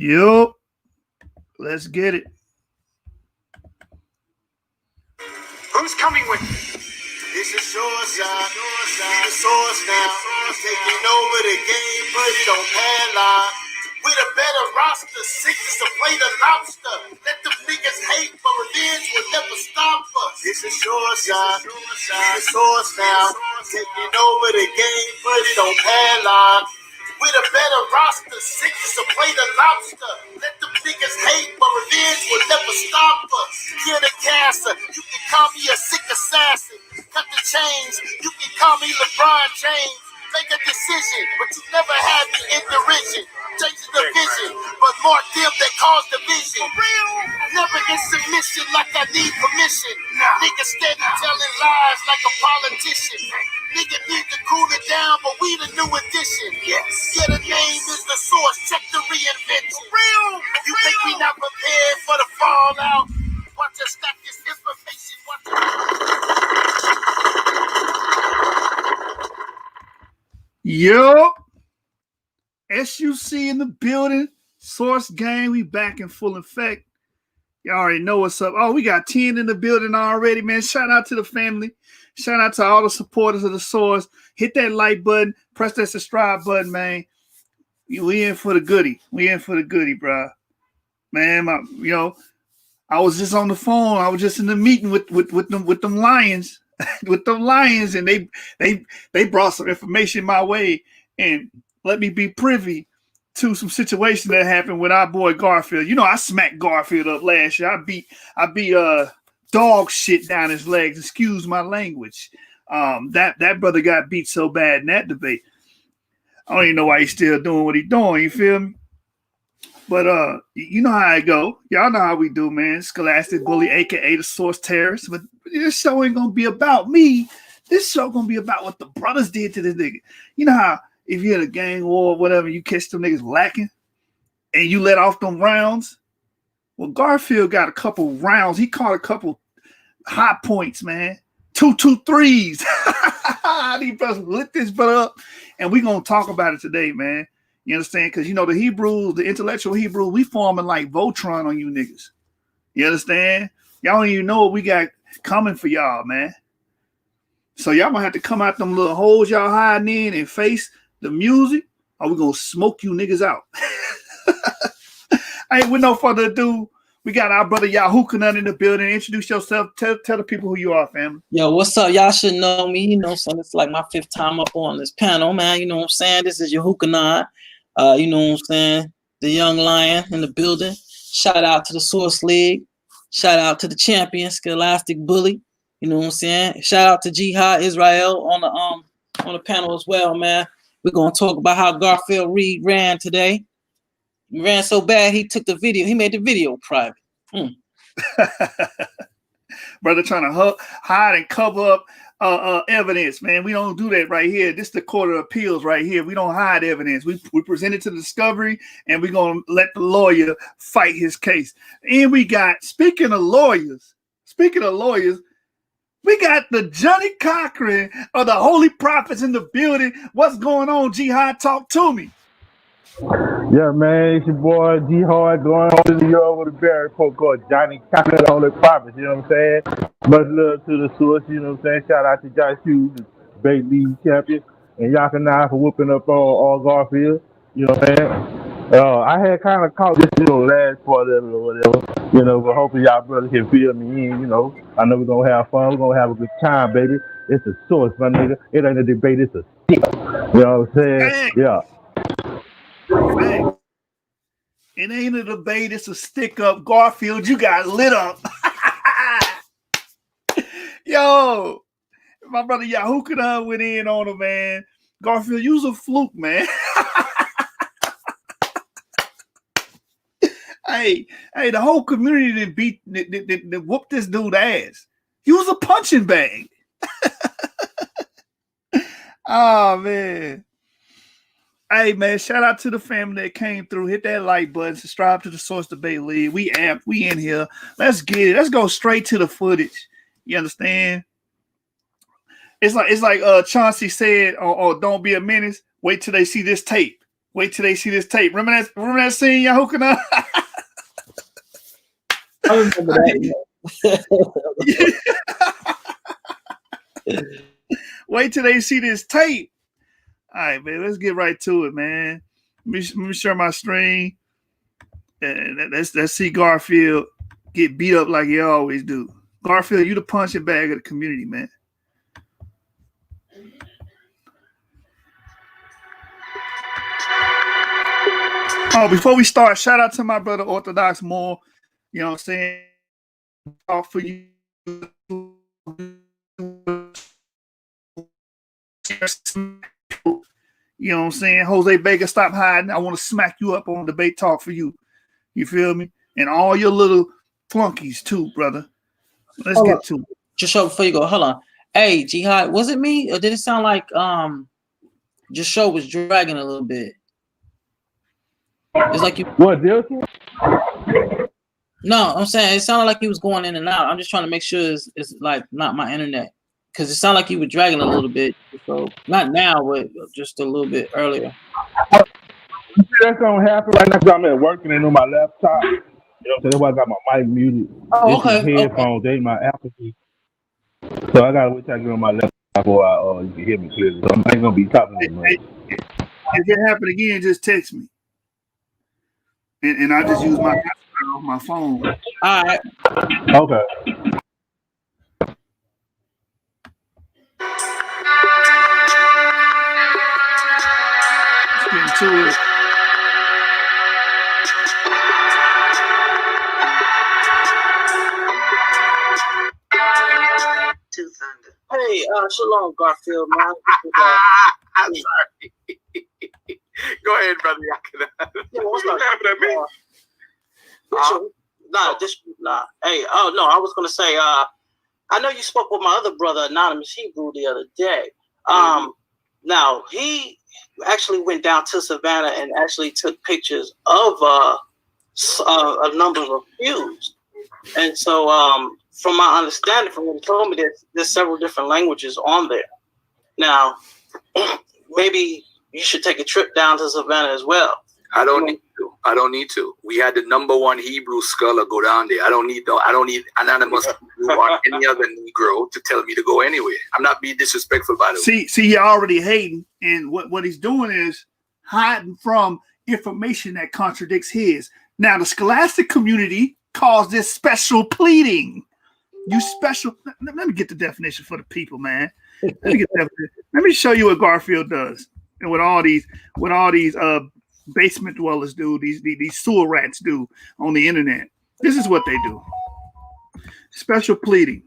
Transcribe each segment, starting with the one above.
Yup. Let's get it. Who's coming with me? This is Shoreside. We the source now. Taking over the game, put it on padlock. With a better roster, six is a plate of lobster. Let them niggas hate, but revenge will never stop us. This is Shoreside. We the source now. Taking over the game, put it on padlock. With a better roster, six is a plate of lobster. Let them niggas hate, but revenge will never stop us. Kill the cancer, you can call me a sick assassin. Cut the chains, you can call me LeBron James. Make a decision, but you never had me in derision. Changing the vision, but mark them that cause division. For real, never in submission like I need permission. Niggas steady telling lies like a politician. Nigga need to cool it down, but we the new edition. Yes. Yeah, the name is the source. Check the reinvention. For real. You think we not prepared for the fallout? Watch us stack this information. Yup. SUC in the building. Source gang. We back in full effect. Y'all already know what's up. Oh, we got 10 in the building already, man. Shout out to the family. Shout out to all the supporters of the Source. Hit that like button. Press that subscribe button, man. We in for the goodie. We in for the goodie, bro. Man, I was just on the phone. I was just in the meeting with them lions, with them lions, and they brought some information my way and let me be privy to some situation that happened with our boy Garfield. You know, I smacked Garfield up last year. I beat dog shit down his legs. Excuse my language. That brother got beat so bad in that debate. I don't even know why he's still doing what he's doing. You feel me? But you know how I go. Y'all know how we do, man. Scholastic Bully, aka the Source Terrorist. But this show ain't gonna be about me. This show gonna be about what the brothers did to this nigga. You know how if you're in a gang war or whatever, you catch them niggas lacking and you let off them rounds. Well, Garfield got a couple rounds. He caught a couple high points, man. 2-2-3s. These brothers lit this brother up, and we gonna talk about it today, man. You understand? Because you know the Hebrews, the intellectual Hebrews, we forming like Voltron on you niggas. You understand? Y'all don't even know what we got coming for y'all, man. So y'all gonna have to come out them little holes y'all hiding in and face the music, or we gonna smoke you niggas out. Hey, with no further ado, we got our brother YAHUCHANNAN in the building. Introduce yourself. Tell the people who you are, family. Yo, what's up? Y'all should know me. You know, so it's like my 5th time up on this panel, man. You know what I'm saying? This is YAHUCHANNAN. You know what I'm saying? The young lion in the building. Shout out to the Source League. Shout out to the champion, Scholastic Bully. You know what I'm saying? Shout out to Jihad Israel on the panel as well, man. We're gonna talk about how Garfield Reed ran today. He ran so bad he took the video. He made the video private. Brother trying to hide and cover up evidence, man. We don't do that right here. This is the Court of Appeals right here. We don't hide evidence. We present it to the discovery, and we're gonna let the lawyer fight his case. And we got, speaking of lawyers, we got the Johnny Cochran of the Holy Prophets in the building. What's going on, Jihad? Talk to me. Yeah, man, it's your boy Jihad going on to New York with a bear report called Johnny Cochran of the Holy Prophets, you know what I'm saying? Much love to the Source, you know what I'm saying? Shout out to Josh Hughes, the Bay League champion, and YAHUCHANNAN for whooping up all Garfield, you know what I'm saying? I had kind of caught this, last part of it or whatever, but hopefully y'all brothers can fill me in, I know we're going to have fun. We're going to have a good time, baby. It's a Source, my nigga. It ain't a debate. It's a stick. You know what I'm saying? Hey. Yeah. Hey. It ain't a debate. It's a stick up. Garfield, you got lit up. Yo, my brother YAHUCHANNAN went in on him, man. Garfield, you was a fluke, man. Hey, the whole community that whooped this dude ass. He was a punching bag. Oh, man. Hey, man, shout out to the family that came through. Hit that like button. Subscribe to the Source Debate League. We amped. We in here. Let's get it. Let's go straight to the footage. You understand? It's like Chauncey said, oh, don't be a menace. Wait till they see this tape. Wait till they see this tape. Remember that scene, YAHUCHANNAN? I remember that. Wait till they see this tape. All right, man. Let's get right to it, man. Let me share my screen. And let's see Garfield get beat up like he always do. Garfield, you the punching bag of the community, man. Oh, before we start, shout out to my brother Orthodox Moore. You know what I'm saying? Talk for you. You know what I'm saying? Jose Vega, stop hiding. I want to smack you up on Debate Talk for you. You feel me? And all your little flunkies too, brother. Let's get to it. Just show before you go. Hold on. Hey, Jihad, was it me or did it sound like your show was dragging a little bit? It's like you. What, this one? No, I'm saying it sounded like he was going in and out. I'm just trying to make sure it's like not my internet, because it sounded like he was dragging a little bit. So not now, but just a little bit earlier. That's gonna happen right now because I'm at work and on my laptop. You know, so that's why I got my mic muted. Oh, okay. This is headphones, they my Apple. So I gotta wait till I get on my laptop before you can hear me clearly. So I'm not gonna be talking to you. If it happen again, just text me. And I just use my phone. All right. Okay. Let's get into it. Hey, shalom, Garfield, man. I'm sorry. Go ahead, brother. Yeah, what's you laughing at me? Nah. Hey, oh no, I was gonna say, I know you spoke with my other brother, Anonymous Hebrew, the other day. Now he actually went down to Savannah and actually took pictures of a number of views, and so from my understanding, from what he told me, there's several different languages on there. Now, maybe you should take a trip down to Savannah as well. I don't need to. We had the #1 Hebrew scholar go down there. I don't need Anonymous Hebrew or any other Negro to tell me to go anywhere. I'm not being disrespectful, by the way. See, he already hating, and what he's doing is hiding from information that contradicts his. Now, the scholastic community calls this special pleading. You special. Let me get the definition for the people, man. Let me show you what Garfield does, and what all these basement dwellers do, these sewer rats do on the internet. This is what they do. Special pleading.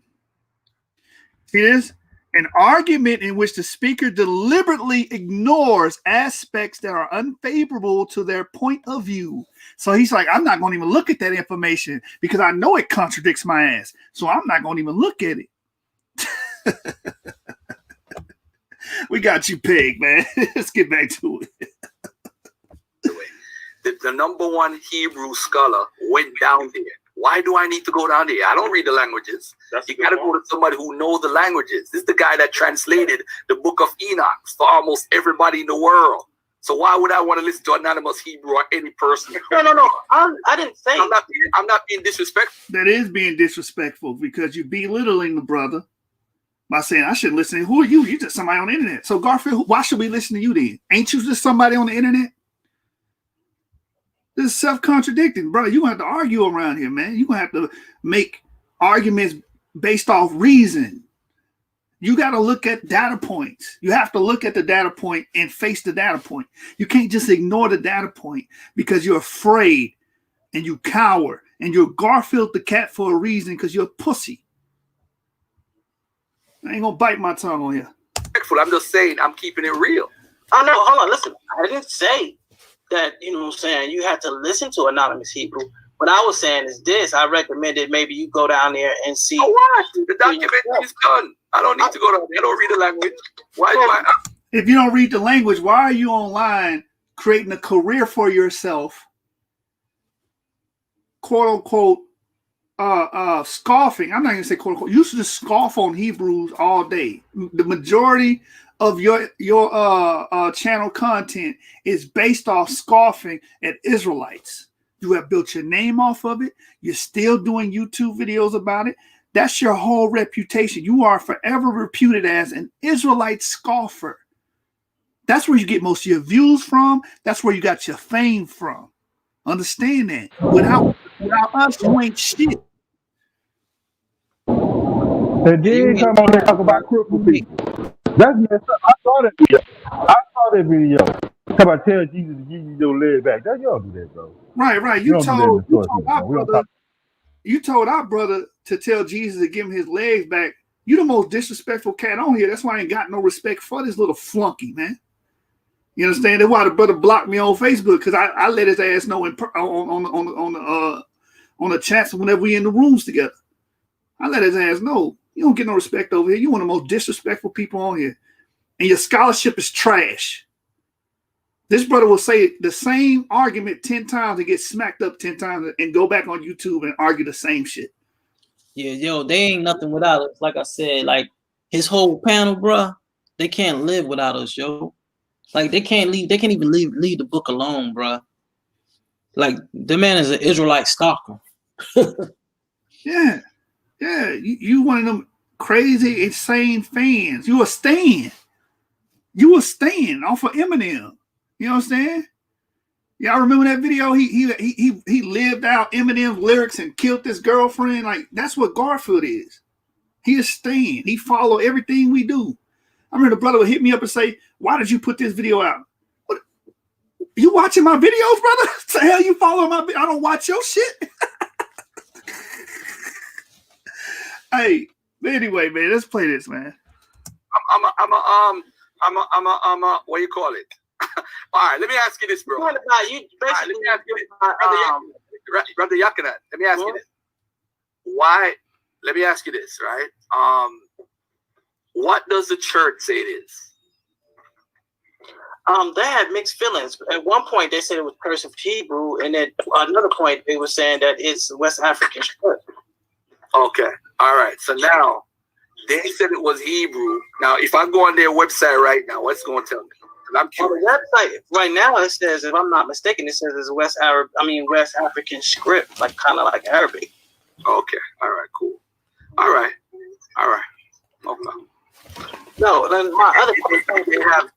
See this? An argument in which the speaker deliberately ignores aspects that are unfavorable to their point of view. So he's like, I'm not going to even look at that information because I know it contradicts my ass. So I'm not going to even look at it. We got you pegged, man. Let's get back to it. The #1 Hebrew scholar went down there. Why do I need to go down there? I don't read the languages. You got to go to somebody who knows the languages. This is the guy that translated the book of Enoch for almost everybody in the world. So why would I want to listen to Anonymous Hebrew or any person? No. I didn't say. I'm not being disrespectful. That is being disrespectful because you're belittling the brother by saying I shouldn't listen. Who are you? You're just somebody on the internet. So Garfield, why should we listen to you then? Ain't you just somebody on the internet? This is self-contradicting, brother. You're going to have to argue around here, man. You're going to have to make arguments based off reason. You got to look at data points. You have to look at the data point and face the data point. You can't just ignore the data point because you're afraid and you cower and you're Garfield the cat for a reason because you're a pussy. I ain't going to bite my tongue on you. I'm just saying I'm keeping it real. Oh, no, hold on. Listen, I didn't say that, you know what I'm saying, you have to listen to Anonymous Hebrew. What I was saying is this. I recommended maybe you go down there and see. Oh, what? The documentary is done. I don't need to go down there. I don't read the language. Why do I? If you don't read the language, why are you online creating a career for yourself, quote unquote, scoffing? I'm not going to say quote unquote. You should just scoff on Hebrews all day. The majority of your channel content is based off scoffing at Israelites. You have built your name off of it. You're still doing YouTube videos about it. That's your whole reputation. You are forever reputed as an Israelite scoffer. That's where you get most of your views from. That's where you got your fame from. Understand that. Without us, you ain't shit. And then come on and talk about crippled people. That's messed up. I saw that video. Talk about tell Jesus to give you your leg back. That you don't do that, bro. Right. You told our brother to tell Jesus to give him his legs back. You the most disrespectful cat on here. That's why I ain't got no respect for this little flunky, man. You understand? That's why the brother blocked me on Facebook, because I let his ass know on the chats whenever we in the rooms together. I let his ass know. You don't get no respect over here. You one of the most disrespectful people on here. And your scholarship is trash. This brother will say the same argument 10 times and get smacked up 10 times and go back on YouTube and argue the same shit. Yeah, yo, they ain't nothing without us. Like I said, like his whole panel, bruh, they can't live without us, yo. Like they can't even leave the book alone, bruh. Like the man is an Israelite stalker. Yeah. You one of them crazy, insane fans. You a stan off of Eminem. You know what I'm saying? Y'all remember that video? He lived out Eminem's lyrics and killed his girlfriend. Like, that's what Garfield is. He is stan. He follow everything we do. I remember the brother would hit me up and say, "Why did you put this video out?" What? You watching my videos, brother? The hell you follow my? I don't watch your shit. Hey, anyway, man, let's play this, man. What do you call it? All right, let me ask you this, bro. What about you? Let me ask you this, brother YAHUCHANNAN. Let me ask you this. Why? Let me ask you this, right? What does the church say it is? They had mixed feelings. At one point, they said it was cursive Hebrew, and at another point, they were saying that it's West African script. Okay, all right. So now they said it was Hebrew. Now, if I go on their website right now, what's going to tell me? I'm curious. On the website right now, it says, if I'm not mistaken, it says it's West African script, like kind of like Arabic. Okay, all right, cool. All right. Okay. No, then my other point they have.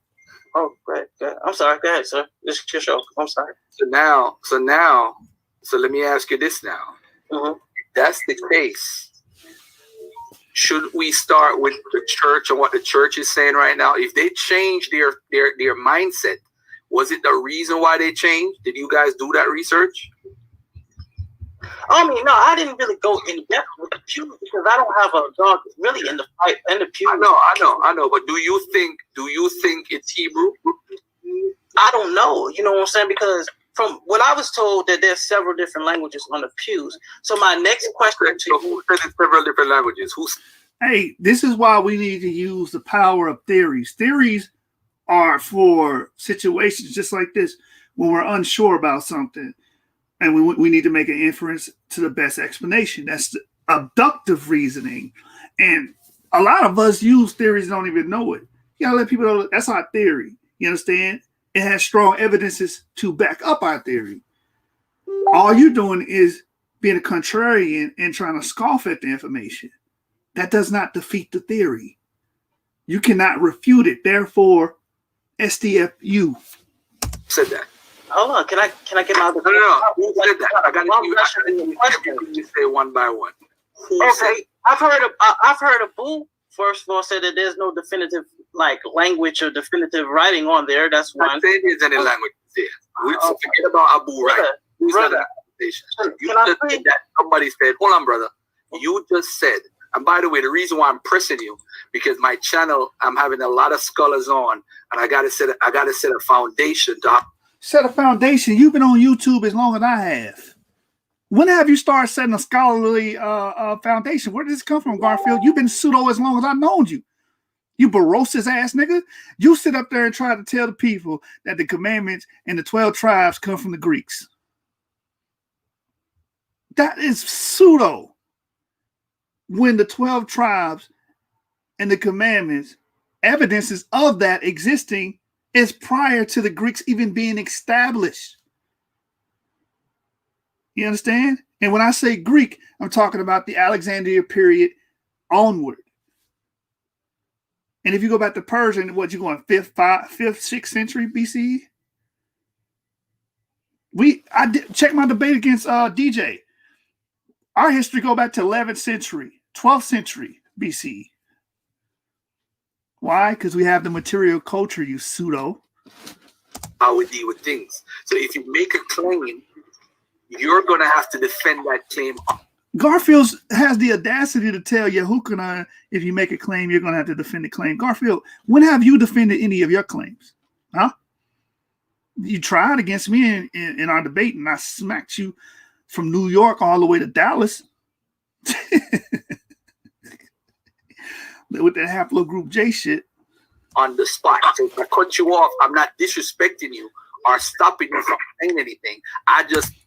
Oh, go ahead. I'm sorry. Go ahead, sir. This is your show. I'm sorry. So let me ask you this now. Mm-hmm. If that's the case, should we start with the church and what the church is saying right now? If they change their mindset, was it the reason why they changed? Did you guys do that research? I mean, no, I didn't really go in depth with the pews because I don't have a dog really in the fight in the pews. I know. But do you think it's Hebrew? I don't know. You know what I'm saying? Because from what I was told, that there's several different languages on the pews. So my next question to you: who said it's several different languages? Hey, this is why we need to use the power of theories. Theories are for situations just like this when we're unsure about something. And we need to make an inference to the best explanation. That's the abductive reasoning. And a lot of us use theories and don't even know it. You gotta let people know that's our theory. You understand? It has strong evidences to back up our theory. All you're doing is being a contrarian and trying to scoff at the information. That does not defeat the theory. You cannot refute it. Therefore, STFU. Said that. Hold on, can I get my other question? No. Who said that? I got you say one by one. Okay, I've heard of Boo. First of all, said that there's no definitive language or definitive writing on there. That's one. I'm saying there's any language there. We forget about Abu, right? Brother. You just said that somebody said, hold on, brother. You just said, and by the way, the reason why I'm pressing you, because my channel, I'm having a lot of scholars on, and I gotta set a foundation to set a foundation. You've been on YouTube as long as I have. When have you started setting a scholarly foundation? Where did this come from, Garfield? You've been pseudo as long as I've known you. You Barosis ass nigga. You sit up there and try to tell the people that the commandments and the 12 tribes come from the Greeks. That is pseudo. When the 12 tribes and the commandments evidences of that existing is prior to the Greeks even being established. You understand? And when I say Greek, I'm talking about the Alexandria period onward. And if you go back to Persian, what you going 5th, 6th century BCE? I did check my debate against DJ. Our history go back to 11th century, 12th century BCE. Why? Because we have the material culture, you pseudo. How we deal with things. So if you make a claim, you're going to have to defend that claim. Garfield has the audacity to tell YAHUCHANNAN, if you make a claim, you're going to have to defend the claim. Garfield, when have you defended any of your claims? Huh? You tried against me in our debate, and I smacked you from New York all the way to Dallas. With that haplogroup J shit. On the spot. So if I cut you off, I'm not disrespecting you or stopping you from saying anything.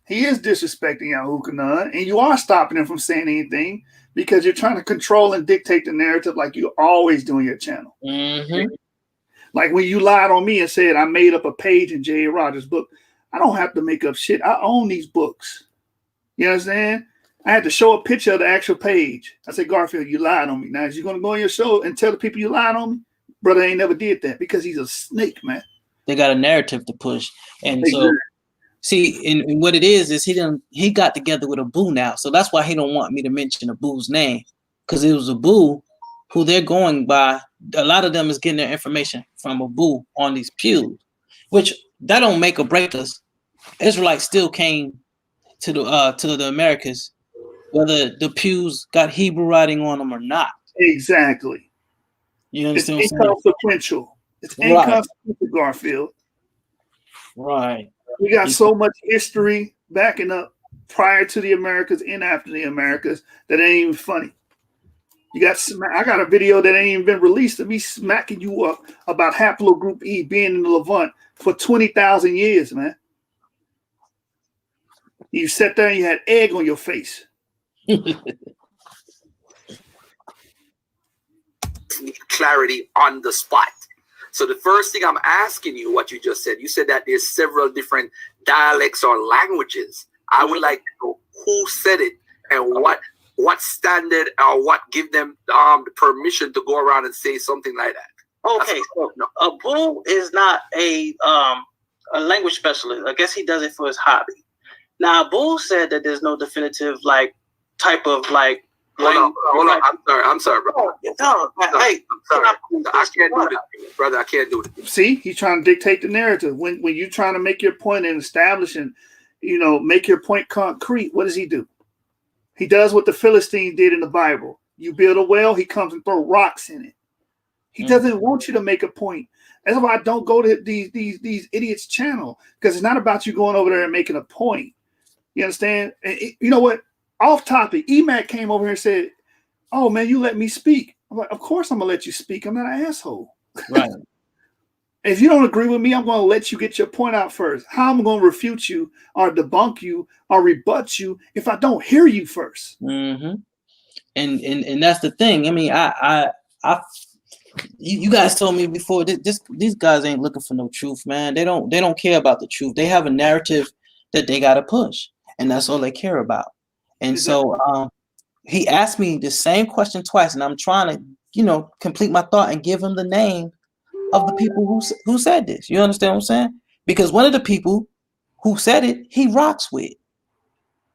He is disrespecting YAHUCHANNAN, and you are stopping him from saying anything because you're trying to control and dictate the narrative like you always do on your channel. Mm-hmm. Like when you lied on me and said I made up a page in J.A. Rogers' book. I don't have to make up shit. I own these books. You understand? I had to show a picture of the actual page. I said, Garfield, you lied on me. Now, is you going to go on your show and tell the people you lied on me? Brother ain't never did that because he's a snake, man. They got a narrative to push. And so, see, and what it is he got together with Abu now. So that's why he don't want me to mention Abu's name. Because it was Abu who they're going by. A lot of them is getting their information from Abu on these pews, which that don't make or break us. Israelites still came to the Americas, whether the pews got Hebrew writing on them or not. Exactly. You understand? It's inconsequential. It's inconsequential, Garfield. Right. We got so much history backing up prior to the Americas and after the Americas that ain't even funny. I got a video that ain't even been released of me smacking you up about haplogroup E being in the Levant for 20,000 years, man. You sat there and you had egg on your face. Clarity on the spot. So the first thing I'm asking you, what you just said, you said that there's several different dialects or languages. I would like to know who said it and what standard or what give them the permission to go around and say something like that. Okay, so Abu is not a language specialist. I guess he does it for his hobby. Now, Abu said that there's no definitive type of Hold on. I'm sorry, bro. Hey, I'm sorry. I can't do this, brother. I can't do this. See, he's trying to dictate the narrative. When you're trying to make your point and establish and make your point concrete, what does he do? He does what the Philistine did in the Bible. You build a well, he comes and throw rocks in it. He doesn't want you to make a point. That's why I don't go to these idiots' channel, because it's not about you going over there and making a point. You understand? And you know what? Off topic, EMAC came over here and said, "Oh man, you let me speak." I'm like, "Of course I'm gonna let you speak. I'm not an asshole." Right. If you don't agree with me, I'm gonna let you get your point out first. How am I gonna refute you or debunk you or rebut you if I don't hear you first? Mm-hmm. And that's the thing. I mean, you guys told me before, these guys ain't looking for no truth, man. They don't care about the truth. They have a narrative that they gotta push, and that's all they care about. And so he asked me the same question twice, and I'm trying to, complete my thought and give him the name of the people who said this. You understand what I'm saying? Because one of the people who said it, he rocks with.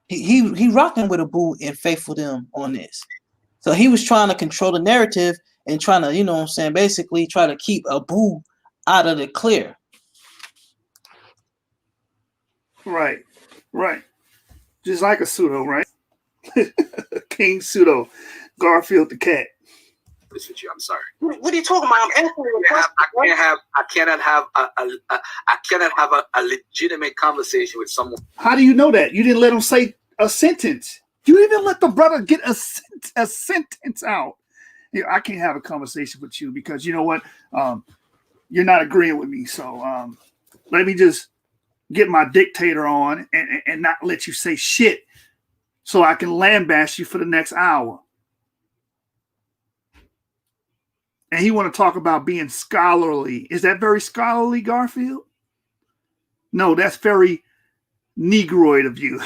He rocking with Abu and Faithful them on this. So he was trying to control the narrative and trying to, basically try to keep Abu out of the clear. Right. Just like a pseudo, right? King Pseudo, Garfield the cat. With you, I'm sorry. What are you talking about? I'm answering your question. I cannot have a legitimate conversation with someone. How do you know that? You didn't let him say a sentence. You didn't even let the brother get a sentence out. I can't have a conversation with you because you know what? You're not agreeing with me. So let me just get my dictator on and not let you say shit so I can lambaste you for the next hour. and he want to talk about being scholarly. Is that very scholarly, Garfield? No, that's very Negroid of you.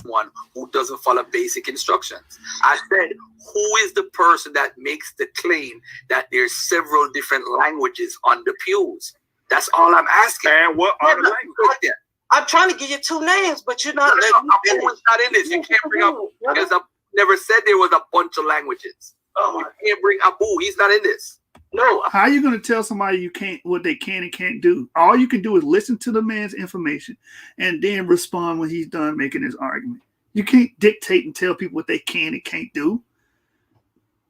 One who doesn't follow basic instructions. I said, who is the person that makes the claim that there's several different languages on the pews? That's all I'm asking. And what are the languages? I'm trying to give you two names, but you're not. Abu's not in this. You can't bring up, because I never said there was a bunch of languages. You can't bring Abu. He's not in this. No. How are you going to tell somebody what they can and can't do? All you can do is listen to the man's information and then respond when he's done making his argument. You can't dictate and tell people what they can and can't do.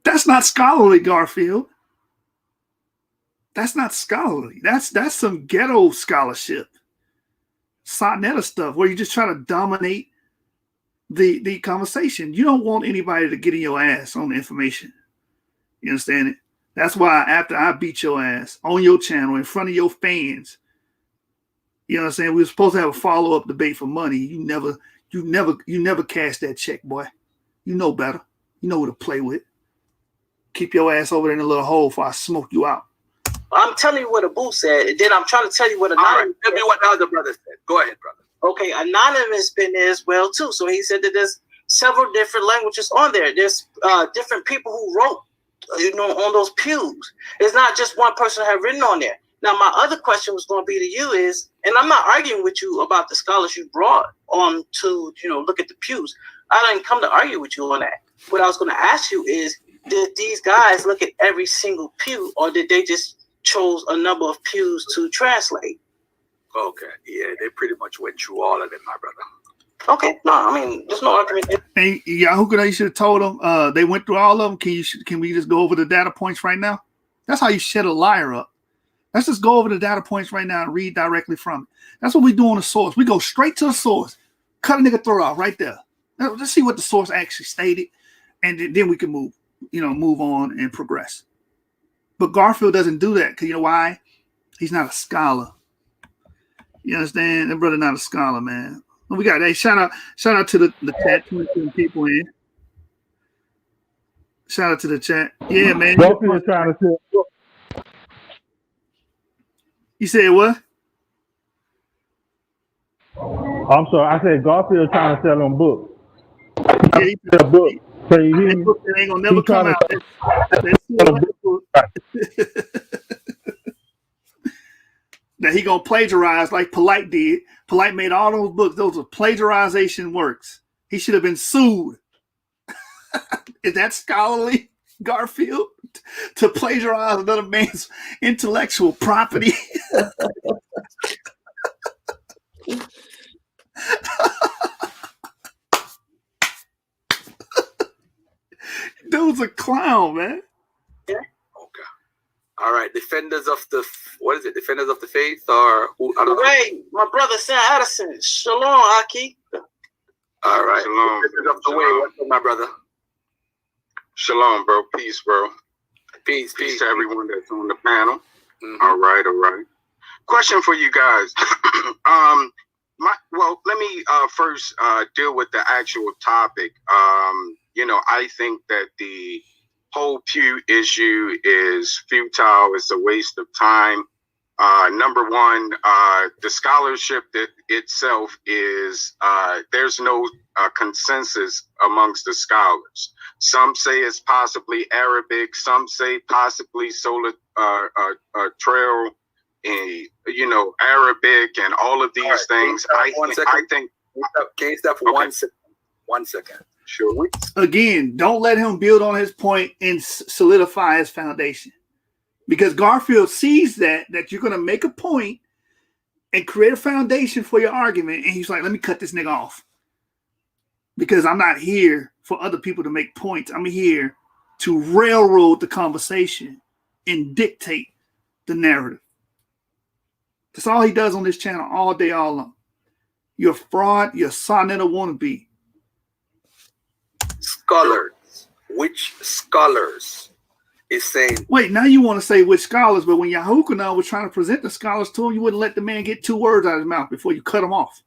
That's not scholarly, Garfield. That's not scholarly. That's some ghetto scholarship. Sonetta stuff where you just try to dominate the conversation. You don't want anybody to get in your ass on the information. You understand it? That's why after I beat your ass on your channel in front of your fans, you know what I'm saying? We were supposed to have a follow-up debate for money. You never cashed that check, boy. You know better. You know who to play with. Keep your ass over there in a little hole before I smoke you out. I'm telling you what Abu said, and then I'm trying to tell you what Anonymous. Tell me what the other brother said. Go ahead, brother. Okay, Anonymous been there as well too. So he said that there's several different languages on there. There's different people who wrote, on those pews. It's not just one person have written on there. Now, my other question was going to be to you is, and I'm not arguing with you about the scholars you brought on to, look at the pews. I didn't come to argue with you on that. What I was going to ask you is, did these guys look at every single pew, or did they just chose a number of pews to translate? Okay, yeah, they pretty much went through all of them, my brother. Okay, no, I mean, there's no argument. Hey, Yahuchannan, you should have told them they went through all of them. Can we just go over the data points right now? That's how you shut a liar up. Let's just go over the data points right now and read directly from it. That's what we do on the source. We go straight to the source, cut a nigga throat off right there. Let's see what the source actually stated, and then we can move on and progress. But Garfield doesn't do that because you know why? He's not a scholar. You understand? That brother not a scholar, man. We got shout out to the chat, 22 people in. Shout out to the chat. Yeah, man. Garfield trying to sell. You said what? I'm sorry. I said Garfield trying to sell them books. Yeah, he sell books. So that book that ain't gonna never come out. That he gonna plagiarize like Polite did. Polite made all those books. Those are plagiarization works. He should have been sued. Is that scholarly, Garfield? To plagiarize another man's intellectual property? Dude's a clown, man. Yeah. Okay. All right. Defenders of the Defenders of the faith, or who? I don't know. Hey, my brother Sam Addison. Shalom, Aki. All right. Shalom. Defenders of the way. What's up, my brother? Shalom, bro. Peace, bro. Peace to everyone that's on the panel. Mm-hmm. All right. Question for you guys. Let me first deal with the actual topic. I think that the whole pew issue is futile. It's a waste of time. Number one, the scholarship that itself is there's no consensus amongst the scholars. Some say it's possibly Arabic. Some say possibly trail, Arabic, and all of these things. I think. Can you stop for 1 second? 1 second. Sure. Again, don't let him build on his point and solidify his foundation. Because Garfield sees that you're going to make a point and create a foundation for your argument. And he's like, let me cut this nigga off. Because I'm not here for other people to make points. I'm here to railroad the conversation and dictate the narrative. That's all he does on this channel all day, all long. You're a fraud. You're a Sonetta wannabe. Scholars. Which scholars is saying? Wait, now you want to say which scholars, but when YAHUCHANNAN was trying to present the scholars to him, you wouldn't let the man get 2 words out of his mouth before you cut him off.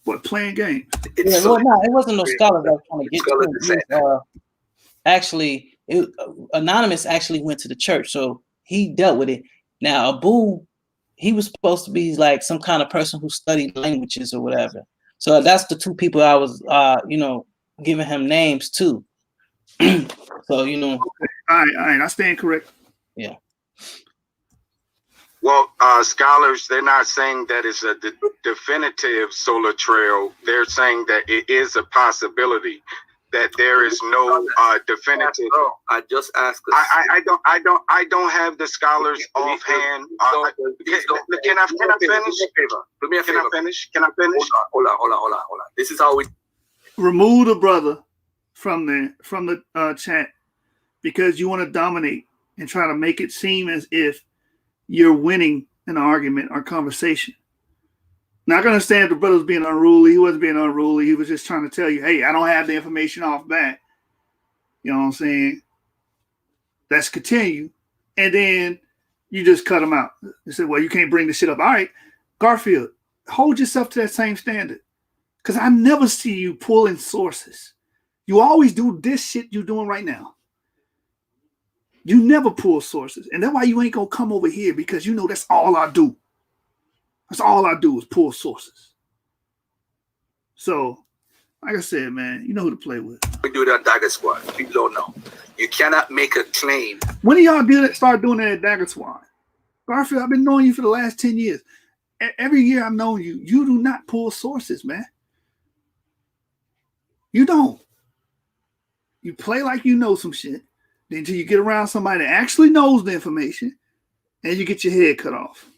What, playing games? It's Yeah, well, no, it wasn't no scholar that was trying to get scholar to to it. say It was, actually, Anonymous actually went to the church, so he dealt with it. Now, Abu, he was supposed to be like some kind of person who studied languages or whatever. So that's the two people I was, giving him names to. So, All right, I stand correct. yeah. Well, scholars, they're not saying that it's a definitive solar trail. They're saying that it is a possibility, that there is no definitive. I just asked. I don't have the scholars offhand. Can I finish? Do me a favor. Can I finish? Hold on. This is how we remove the brother from the chat because you want to dominate and try to make it seem as if you're winning an argument or conversation. Not going to understand if the brother's being unruly. He wasn't being unruly. He was just trying to tell you, hey, I don't have the information off bat. You know what I'm saying? Let's continue. And then you just cut him out. You said, well, you can't bring this shit up. All right, Garfield, hold yourself to that same standard. Because I never see you pulling sources. You always do this shit you're doing right now. You never pull sources. And that's why you ain't going to come over here because you know that's all I do. That's all I do is pull sources. So, like I said, man, you know who to play with. We do that Dagger Squad. People don't know. You cannot make a claim. When do y'all start doing that at Dagger Squad? Garfield, I've been knowing you for the last 10 years. Every year I've known you. You do not pull sources, man. You don't. You play like you know some shit. Then until you get around somebody that actually knows the information, and you get your head cut off.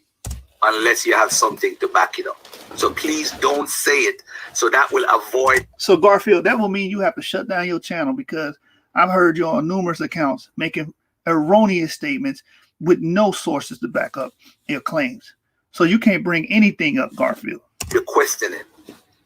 Unless you have something to back it up. So please don't say it. So that will avoid. So Garfield, that will mean you have to shut down your channel because I've heard you on numerous accounts making erroneous statements with no sources to back up your claims. So you can't bring anything up, Garfield. You're questioning.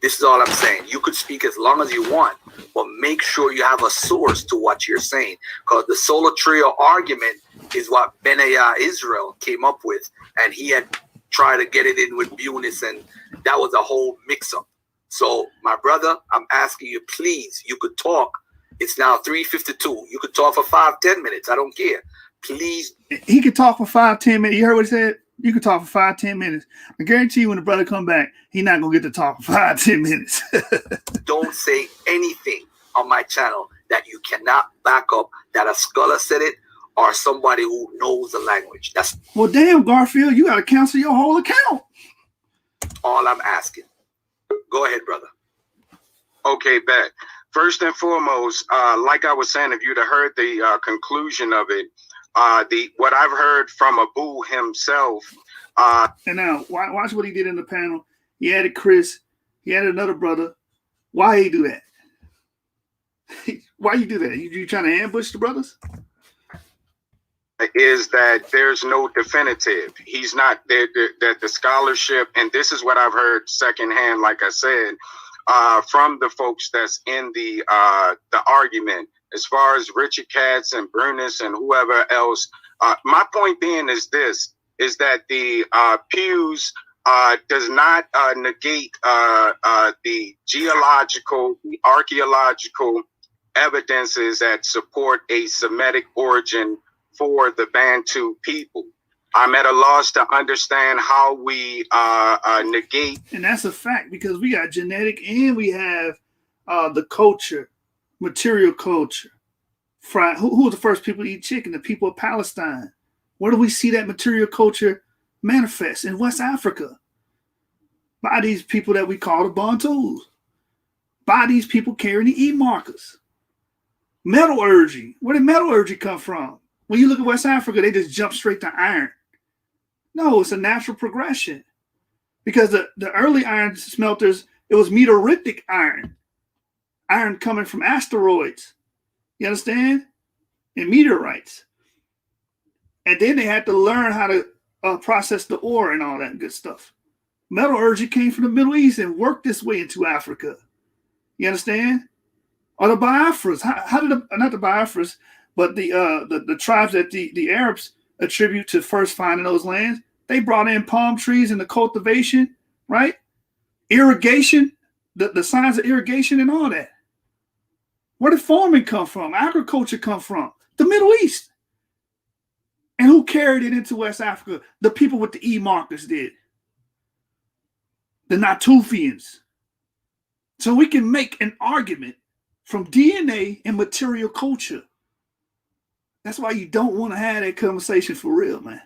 This is all I'm saying. You could speak as long as you want, but make sure you have a source to what you're saying. Because the solar trio argument is what Benaiah Israel came up with, and he had tried to get it in with Bunis, and that was a whole mix-up. So, my brother, I'm asking you, please, you could talk. It's now 3:52. You could talk for 5-10 minutes. I don't care. Please. He could talk for 5-10 minutes. You heard what he said? You could talk for 5-10 minutes. I guarantee you when the brother come back, he's not going to get to talk for 5-10 minutes. Don't say anything on my channel that you cannot back up, that a scholar said it, or somebody who knows the language. That's well, damn, Garfield, you got to cancel your whole account. all I'm asking. Go ahead, brother. Okay, bet. First and foremost, like I was saying, if you'd have heard the conclusion of it, what I've heard from Abu himself. And now, watch what he did in the panel. He added Chris. He added another brother. Why he do that? Why you do that? You trying to ambush the brothers? Is that there's no definitive. He's not there. That the scholarship, and this is what I've heard secondhand, like I said, from the folks that's in the argument, as far as Richard Katz and Brunis and whoever else. My point being is this: is that the Pews does not negate the geological, the archaeological evidences that support a Semitic origin for the Bantu people. I'm at a loss to understand how we negate. And that's a fact because we got genetic and we have the culture, material culture. Who were the first people to eat chicken? The people of Palestine. Where do we see that material culture manifest? In West Africa. By these people that we call the Bantus. By these people carrying the E markers. Metallurgy. Where did metallurgy come from? When you look at West Africa, they just jump straight to iron. No, it's a natural progression. Because the early iron smelters, it was meteoritic iron. Iron coming from asteroids. You understand? And meteorites. And then they had to learn how to process the ore and all that good stuff. Metallurgy came from the Middle East and worked its way into Africa. You understand? Or the Biafras. How did not the Biafras, but the tribes that the Arabs attribute to first finding those lands, they brought in palm trees and the cultivation, right? Irrigation. the science of irrigation and all that. Where did farming come from? Agriculture come from? The Middle East. And who carried it into West Africa? The people with the E markers did. The Natufians. So we can make an argument from DNA and material culture. That's why you don't want to have that conversation for real, man.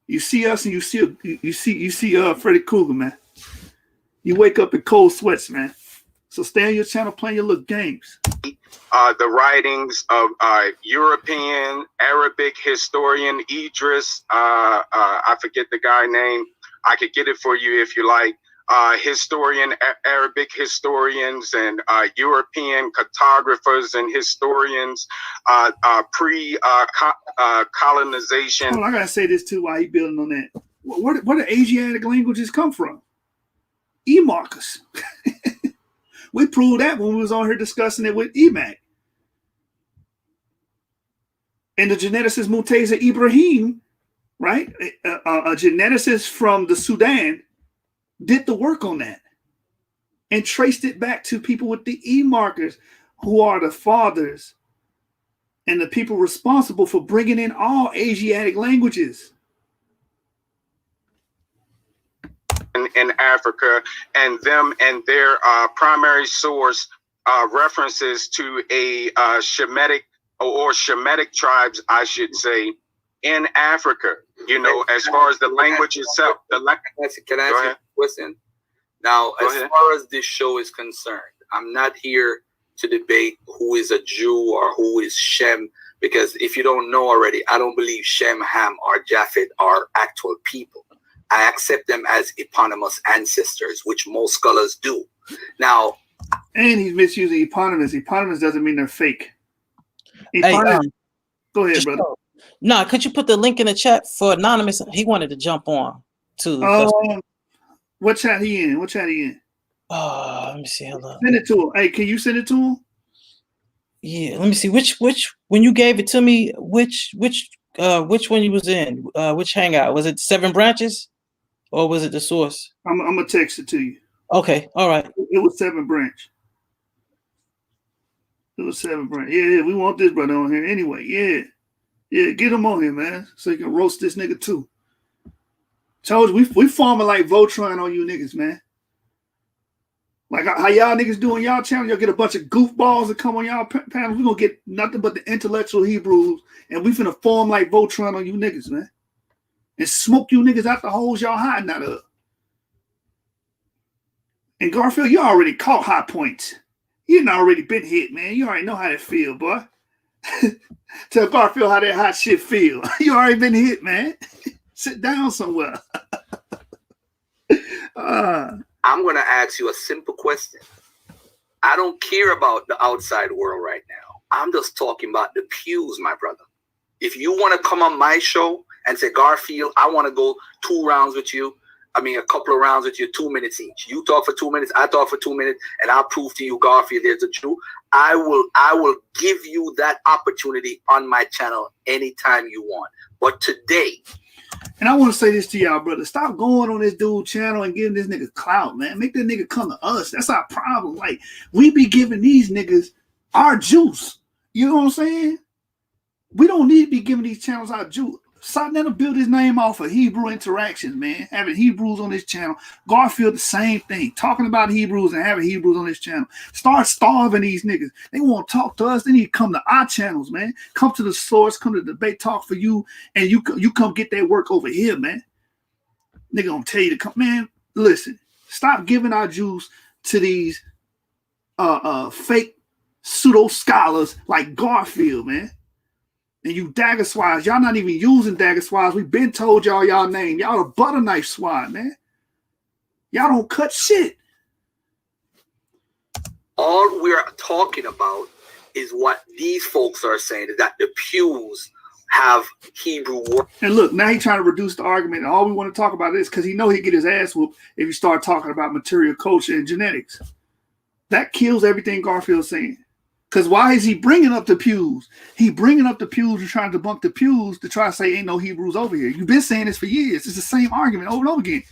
You see us and you see Freddy Krueger, man. You wake up in cold sweats, man. So stay on your channel playing your little games. The writings of European Arabic historian Idris, I forget the guy name. I could get it for you if you like. Arabic historians and European cartographers and historians, colonization. Hold on, I gotta say this too while he building on that. Where do Asiatic languages come from? E markers. We proved that when we was on here discussing it with EMAC. And the geneticist Muteza Ibrahim, right? A geneticist from the Sudan did the work on that and traced it back to people with the E markers who are the fathers and the people responsible for bringing in all Asiatic languages. In Africa, and them and their primary source references to a Shemitic or Shemitic tribes, I should say, in Africa. You know, as far as the language itself. Can I ask you a question? Now, as far as this show is concerned, I'm not here to debate who is a Jew or who is Shem, because if you don't know already, I don't believe Shem, Ham, or Japheth are actual people. I accept them as eponymous ancestors, which most scholars do. Now, and he's misusing eponymous. Eponymous doesn't mean they're fake. Hey, go ahead, brother. Nah, could you put the link in the chat for Anonymous? He wanted to jump on too. What chat he in? What chat he in? Let me see. Hold on. Send it to him. Hey, can you send it to him? Yeah, let me see. Which when you gave it to me, which one you was in? Which hangout? Was it 7 branches? Or was it the source? I'm gonna text it to you. Okay, all right. It was 7 branch. It was 7 branch. Yeah, we want this brother on here anyway. Yeah, get him on here, man, so you can roast this nigga too. Told you we farming like Voltron on you niggas, man. Like how y'all niggas do on y'all channel, y'all get a bunch of goofballs that come on y'all panels. We gonna get nothing but the intellectual Hebrews, and we finna farm like Voltron on you niggas, man. And smoke you niggas out the holes y'all hiding out of. And Garfield, you already caught high points. You done already been hit, man. You already know how that feel, boy. Tell Garfield how that hot shit feel. You already been hit, man. Sit down somewhere. I'm going to ask you a simple question. I don't care about the outside world right now. I'm just talking about the pews, my brother. If you want to come on my show and say, Garfield, I want to go 2 rounds with you. I mean, a couple of rounds with you, 2 minutes each. You talk for 2 minutes, I talk for 2 minutes, and I'll prove to you, Garfield, there's a Jew. I will give you that opportunity on my channel anytime you want. But today, and I want to say this to y'all, brother. Stop going on this dude channel and giving this nigga clout, man. Make that nigga come to us. That's our problem. Like, we be giving these niggas our juice. You know what I'm saying? We don't need to be giving these channels our juice. Satnetta built his name off of Hebrew interactions, man. Having Hebrews on this channel. Garfield, the same thing. Talking about Hebrews and having Hebrews on this channel. Start starving these niggas. They want to talk to us. They need to come to our channels, man. Come to the source. Come to the debate talk for you. And you come get that work over here, man. Nigga gonna tell you to come. Man, listen. Stop giving our juice to these fake pseudo scholars like Garfield, man. And you dagger swines, y'all not even using dagger swines. We've been told y'all name. Y'all a butter knife swine, man. Y'all don't cut shit. All we're talking about is what these folks are saying, is that the pews have Hebrew words. And look, now he's trying to reduce the argument. And all we want to talk about is because he know he'd get his ass whooped if you start talking about material culture and genetics. That kills everything Garfield's saying. Because why is he bringing up the pews? He bringing up the pews and trying to debunk the pews to try to say ain't no Hebrews over here. You've been saying this for years. It's the same argument over and over again.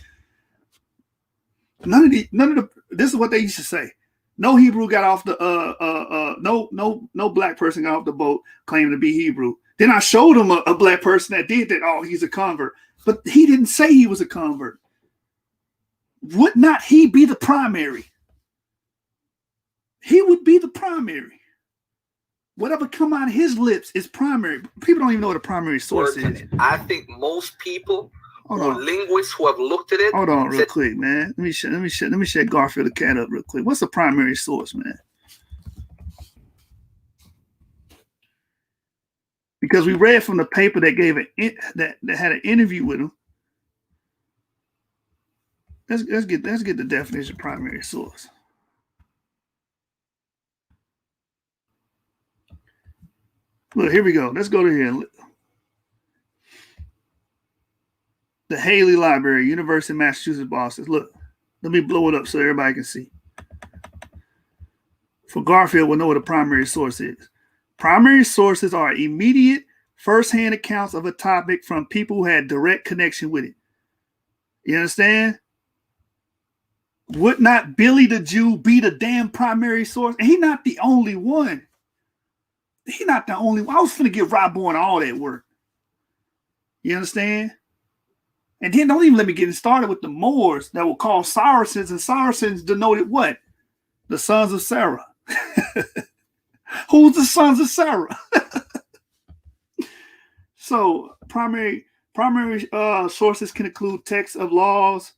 None of the. This is what they used to say. No Hebrew got off the no black person got off the boat claiming to be Hebrew. Then I showed him a black person that did that. Oh, he's a convert, but he didn't say he was a convert. Would not he be the primary? He would be the primary. Whatever come out of his lips is primary. People don't even know what a primary source is. I think most people, linguists who have looked at it. Hold on, real quick, man. Let me shut Garfield the cat up real quick. What's a primary source, man? Because we read from the paper that gave that had an interview with him. Let's get the definition of primary source. Look, here we go. Let's go to here. The Haley Library, University of Massachusetts, Boston. Look, let me blow it up so everybody can see. For Garfield, we'll know what a primary source is. Primary sources are immediate, first-hand accounts of a topic from people who had direct connection with it. You understand? Would not Billy the Jew be the damn primary source? And he's not the only one. He's not the only one. I was finna give Rob Bourne all that work. You understand? And then don't even let me get started with the Moors that were called Saracens, and Saracens denoted what? The sons of Sarah. Who's the sons of Sarah? So primary sources can include texts of laws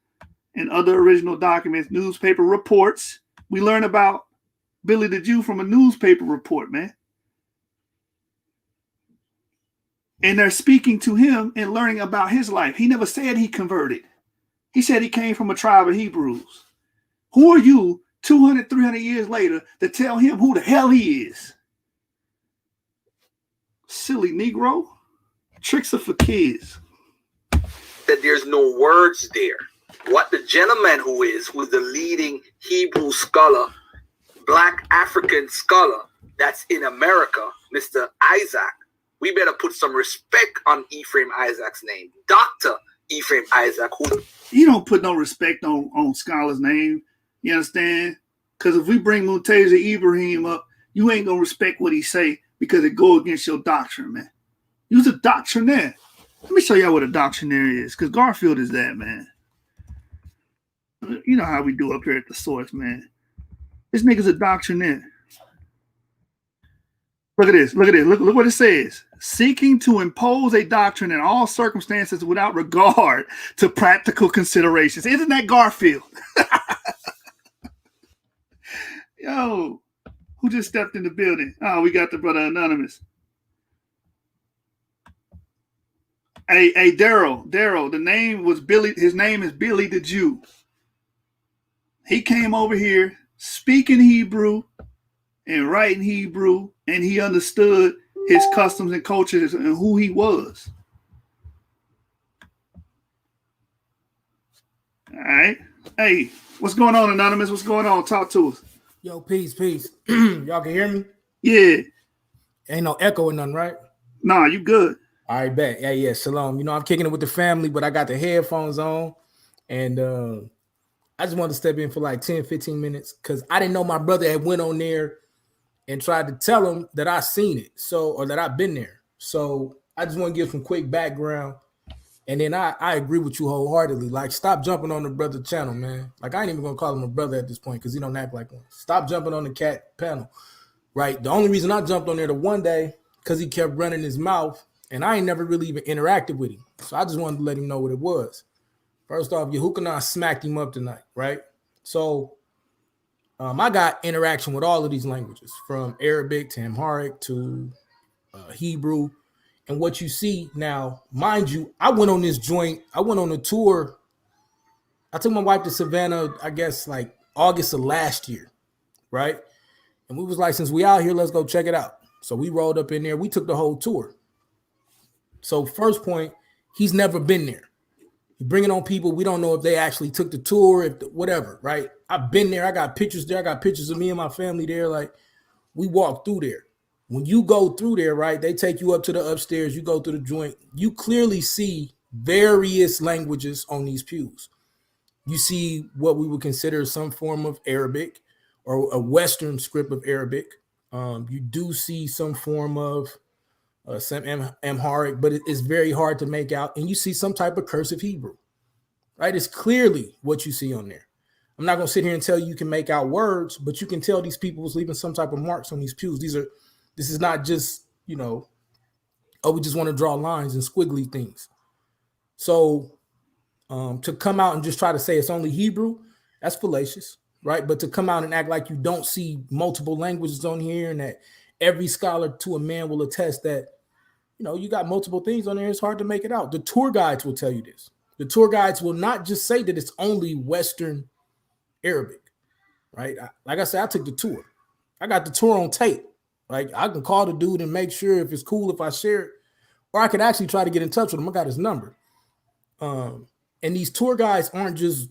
and other original documents, newspaper reports. We learn about Billy the Jew from a newspaper report, man. And they're speaking to him and learning about his life. He never said he converted. He said he came from a tribe of Hebrews. Who are you 200, 300 years later to tell him who the hell he is? Silly Negro. Tricks are for kids. That there's no words there. What the gentleman who's the leading Hebrew scholar, Black African scholar that's in America, Mr. Isaac, we better put some respect on Ephraim Isaac's name. Dr. Ephraim Isaac. You don't put no respect on scholars' name. You understand? Because if we bring Munteza Ibrahim up, you ain't going to respect what he say because it go against your doctrine, man. You's a doctrinaire. Let me show y'all what a doctrinaire is, because Garfield is that, man. You know how we do up here at the source, man. This nigga's a doctrinaire. Look at this. Look at this. Look what it says. Seeking to impose a doctrine in all circumstances without regard to practical considerations. Isn't that Garfield? Yo, who just stepped in the building? Oh, we got the brother Anonymous. Hey, Daryl, the name was Billy. His name is Billy the Jew. He came over here speaking Hebrew and writing Hebrew, and he understood his customs and cultures and who he was. All right. Hey, what's going on, Anonymous? What's going on? Talk to us. Yo, peace. Y'all can hear me? Yeah. Ain't no echo or nothing, right? Nah, you good. All right, bet. Yeah, shalom. You know, I'm kicking it with the family, but I got the headphones on, and I just wanted to step in for like 10, 15 minutes because I didn't know my brother had went on there and tried to tell him that I seen it, or that I've been there. So I just want to give some quick background, and then I agree with you wholeheartedly. Like, stop jumping on the brother channel, man. Like, I ain't even gonna call him a brother at this point because he don't act like one. Stop jumping on the cat panel, right? The only reason I jumped on there the one day because he kept running his mouth, and I ain't never really even interacted with him. So I just wanted to let him know what it was. First off, YAHUCHANNAN smacked him up tonight, right? So I got interaction with all of these languages, from Arabic to Amharic to Hebrew. And what you see now, mind you, I went on this joint. I went on a tour. I took my wife to Savannah, I guess, like August of last year, right? And we was like, since we out here, let's go check it out. So we rolled up in there. We took the whole tour. So first point, he's never been there. You're bringing on people, we don't know if they actually took the tour, whatever, right? I've been there. I got pictures there. I got pictures of me and my family there. Like, we walked through there. When you go through there, right, they take you up to the upstairs. You go through the joint. You clearly see various languages on these pews. You see what we would consider some form of Arabic or a Western script of Arabic. You do see some form of some Amharic, but it's very hard to make out. And you see some type of cursive Hebrew, right? It's clearly what you see on there. I'm not going to sit here and tell you can make out words, but you can tell these people was leaving some type of marks on these pews. This is not just, oh, we just want to draw lines and squiggly things. So to come out and just try to say it's only Hebrew, that's fallacious, right? But to come out and act like you don't see multiple languages on here and that every scholar to a man will attest that, you got multiple things on there, it's hard to make it out. The tour guides will tell you this. The tour guides will not just say that it's only Western Arabic, right? Like I said, I took the tour. I got the tour on tape. Like I can call the dude and make sure if it's cool if I share it, or I could actually try to get in touch with him. I got his number. And these tour guides aren't just,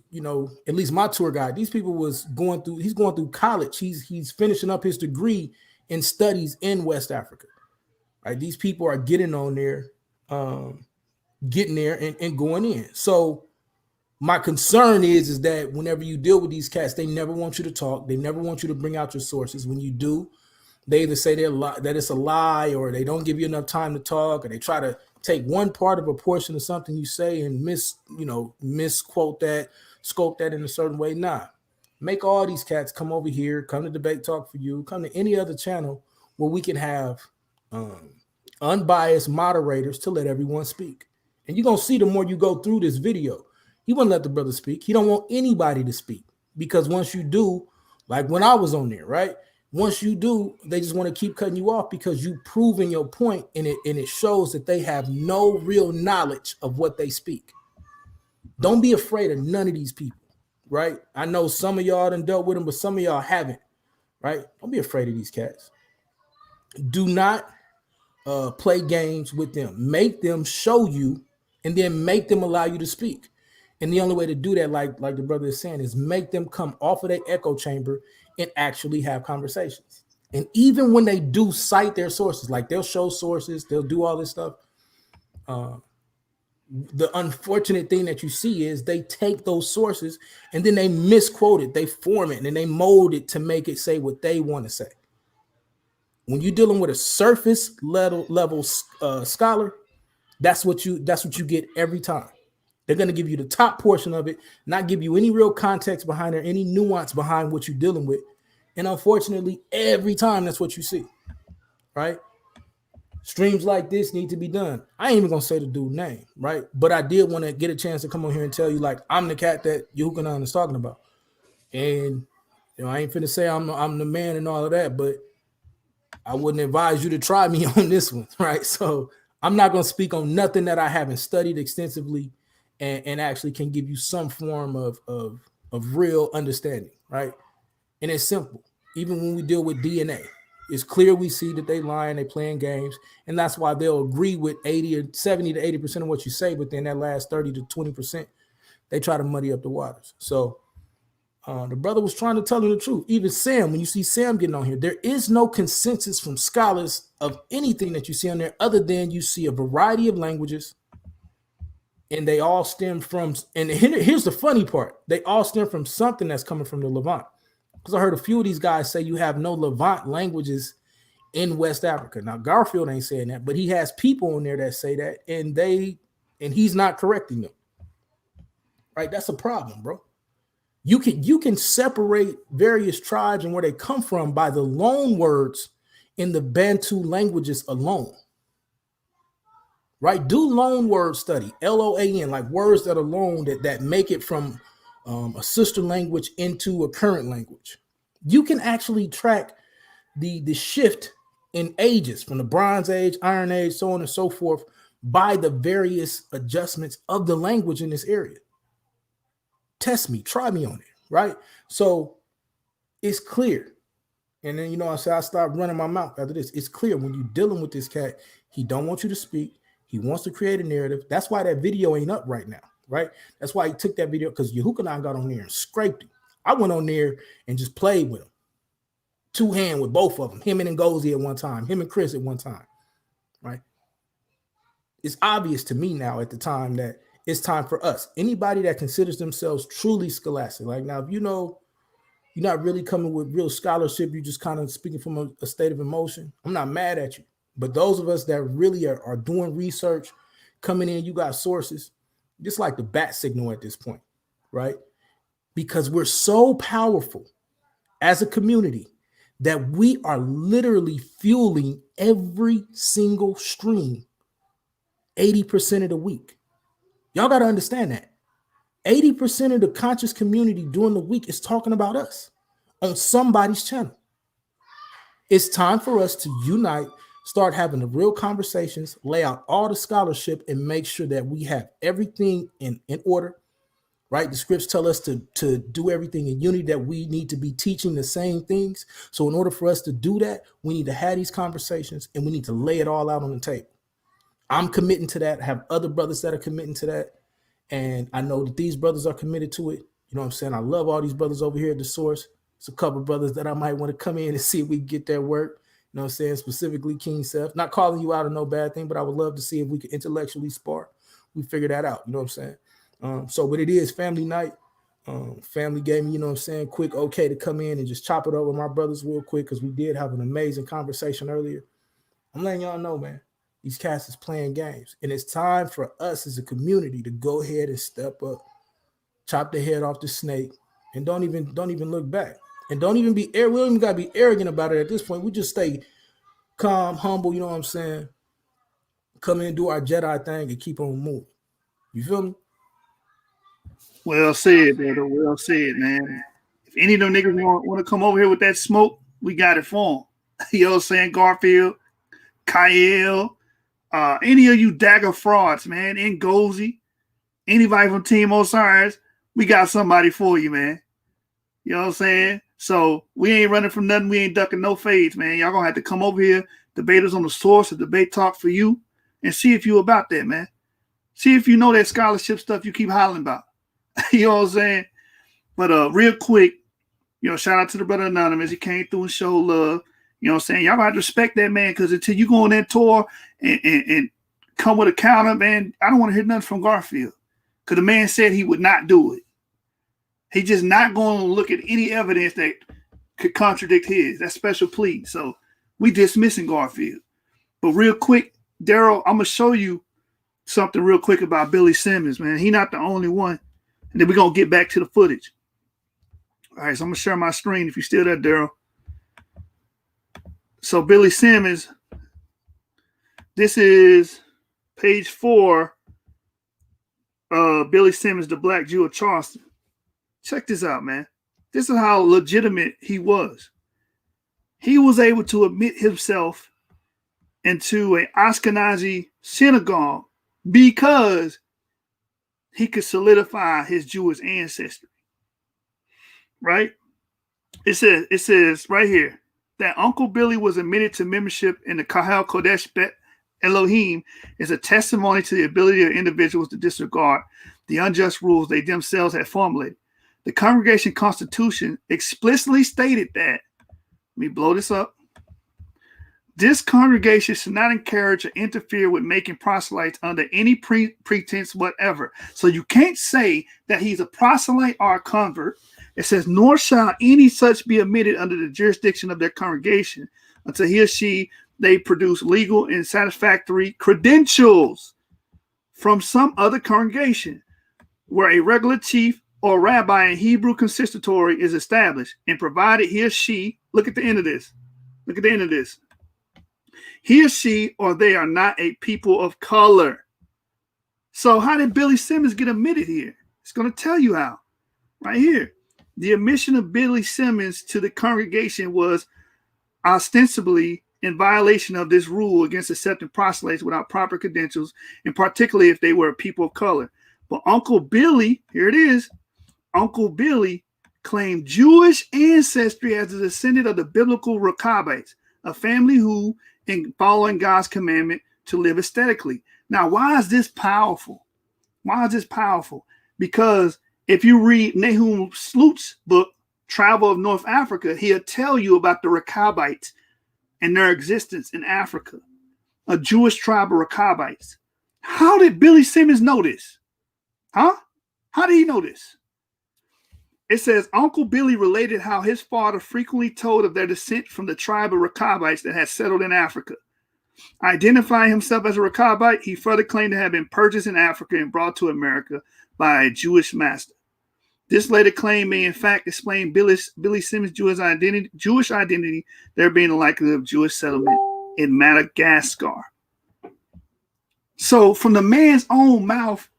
at least my tour guide. These people he's going through college. He's finishing up his degree in studies in West Africa. Right? These people are getting on there, getting there and going in. So my concern is that whenever you deal with these cats, they never want you to talk. They never want you to bring out your sources. When you do, they either say that it's a lie, or they don't give you enough time to talk, or they try to take one part of a portion of something you say and misquote that, scope that in a certain way. Nah, make all these cats come over here, come to Debate Talk for You, come to any other channel where we can have unbiased moderators to let everyone speak. And you're going to see the more you go through this video, he wouldn't let the brother speak. He don't want anybody to speak, because once you do, like when I was on there, right? Once you do, they just want to keep cutting you off because you proving your point, and it shows that they have no real knowledge of what they speak. Don't be afraid of none of these people, right? I know some of y'all done dealt with them, but some of y'all haven't, right? Don't be afraid of these cats. Do not play games with them. Make them show you, and then make them allow you to speak. And the only way to do that, like the brother is saying, is make them come off of their echo chamber and actually have conversations. And even when they do cite their sources, like they'll show sources, they'll do all this stuff. The unfortunate thing that you see is they take those sources and then they misquote it, they form it, and then they mold it to make it say what they want to say. When you're dealing with a surface level scholar, that's what you get every time. They're going to give you the top portion of it, not give you any real context behind it, any nuance behind what you're dealing with. And unfortunately, every time that's what you see, right? Streams like this need to be done. I ain't even going to say the dude's name, right? But I did want to get a chance to come on here and tell you, like, I'm the cat that YAHUCHANNAN is talking about. And, I ain't finna say I'm the man and all of that, but I wouldn't advise you to try me on this one, right? So I'm not going to speak on nothing that I haven't studied extensively and actually can give you some form of real understanding, right? And it's simple. Even when we deal with DNA, it's clear we see that they lying, they playing games, and that's why they'll agree with 80 or 70 to 80% of what you say, but then that last 30 to 20%, they try to muddy up the waters. So the brother was trying to tell him the truth. Even Sam, when you see Sam getting on here, there is no consensus from scholars of anything that you see on there other than you see a variety of languages, and they all stem from, and here's the funny part, they all stem from something that's coming from the Levant. Because I heard a few of these guys say you have no Levant languages in West Africa. Now, Garfield ain't saying that, but he has people on there that say that, and he's not correcting them. Right? That's a problem, bro. You can separate various tribes and where they come from by the loan words in the Bantu languages alone. Right? Do loan word study, LOAN, like words that are loaned that make it from a sister language into a current language. You can actually track the shift in ages from the Bronze Age, Iron Age, so on and so forth, by the various adjustments of the language in this area. Test me, try me on it, right? So it's clear. And then, I said, I stopped running my mouth after this. It's clear when you're dealing with this cat, he don't want you to speak. He wants to create a narrative. That's why that video ain't up right now, right? That's why he took that video, because YAHUCHANNAN got on there and scraped him. I went on there and just played with him. Two-hand with both of them, him and Ngozi at one time, him and Chris at one time, right? It's obvious to me now at the time that it's time for us. Anybody that considers themselves truly scholastic, like now, if you know you're not really coming with real scholarship, you're just kind of speaking from a state of emotion, I'm not mad at you. But those of us that really are doing research, coming in, you got sources, just like the bat signal at this point, right? Because we're so powerful as a community that we are literally fueling every single stream 80% of the week. Y'all got to understand that. 80% of the conscious community during the week is talking about us on somebody's channel. It's time for us to unite, start having the real conversations, lay out all the scholarship, and make sure that we have everything in order, right? The scripts tell us to do everything in unity, that we need to be teaching the same things. So in order for us to do that, we need to have these conversations and we need to lay it all out on the table. I'm committing to that. I have other brothers that are committing to that. And I know that these brothers are committed to it. You know what I'm saying? I love all these brothers over here at the source. It's a couple of brothers that I might want to come in and see if we can get their work. You know what I'm saying? Specifically King Seth. Not calling you out of no bad thing, but I would love to see if we could intellectually spar. We figure that out. You know what I'm saying? So what it is, family night. Family gave me, you know what I'm saying, quick okay to come in and just chop it up with my brothers real quick, because we did have an amazing conversation earlier. I'm letting y'all know, man. These cats is playing games, and it's time for us as a community to go ahead and step up, chop the head off the snake, and don't even look back, and don't even be we don't even gotta be arrogant about it at this point. We just stay calm, humble. You know what I'm saying? Come in and do our Jedi thing and keep on moving. You feel me? Well said, brother. Well said, man. If any of them niggas want to come over here with that smoke, we got it for them. You know what I'm saying? Garfield, Kyle. Any of you dagger frauds, man, Ngozi, anybody from Team Osiris, we got somebody for you, man. You know what I'm saying? So we ain't running from nothing. We ain't ducking no fades, man. Y'all gonna have to come over here, debaters on the source, a debate talk for you, and see if you about that, man. See if you know that scholarship stuff you keep hollering about. You know what I'm saying? But real quick, you know, shout out to the brother Anonymous. He came through and showed love. You know what I'm saying? Y'all got to respect that, man, because until you go on that tour and come with a counter, man, I don't want to hear nothing from Garfield, because the man said he would not do it. He just not going to look at any evidence that could contradict his. That's special plea. So we dismissing Garfield. But real quick, Daryl, I'm going to show you something real quick about Billy Simmons, man. He not the only one. And then we're going to get back to the footage. All right, so I'm going to share my screen if you're still there, Daryl. So Billy Simmons, this is page 4 of Billy Simmons, the Black Jew of Charleston. Check this out, man. This is how legitimate he was. He was able to admit himself into an Ashkenazi synagogue because he could solidify his Jewish ancestry. Right? It says right here that Uncle Billy was admitted to membership in the Kahal Kodesh Bet Elohim is a testimony to the ability of individuals to disregard the unjust rules they themselves had formulated. The congregation constitution explicitly stated that, let me blow this up, this congregation should not encourage or interfere with making proselytes under any pretense whatever. So you can't say that he's a proselyte or a convert. It says, nor shall any such be admitted under the jurisdiction of their congregation until he or she they produce legal and satisfactory credentials from some other congregation where a regular chief or rabbi in Hebrew consistory is established, and provided he or she, look at the end of this, he or she or they are not a people of color. So how did Billy Simmons get admitted here? It's going to tell you how. Right here. The admission of Billy Simmons to the congregation was ostensibly in violation of this rule against accepting proselytes without proper credentials, and particularly if they were people of color. But Uncle Billy, here it is, Uncle Billy claimed Jewish ancestry as a descendant of the biblical Rechabites, a family who, in following God's commandment, to live aesthetically. Now, why is this powerful? Why is this powerful? Because if you read Nahum Sloot's book, Travel of North Africa, he'll tell you about the Rechabites and their existence in Africa, a Jewish tribe of Rechabites. How did Billy Simmons know this? Huh? How did he know this? It says Uncle Billy related how his father frequently told of their descent from the tribe of Rechabites that had settled in Africa. Identifying himself as a Rechabite, he further claimed to have been purchased in Africa and brought to America by a Jewish master. This later claim may in fact explain Billy Simmons' Jewish identity, there being a likelihood of Jewish settlement in Madagascar. So from the man's own mouth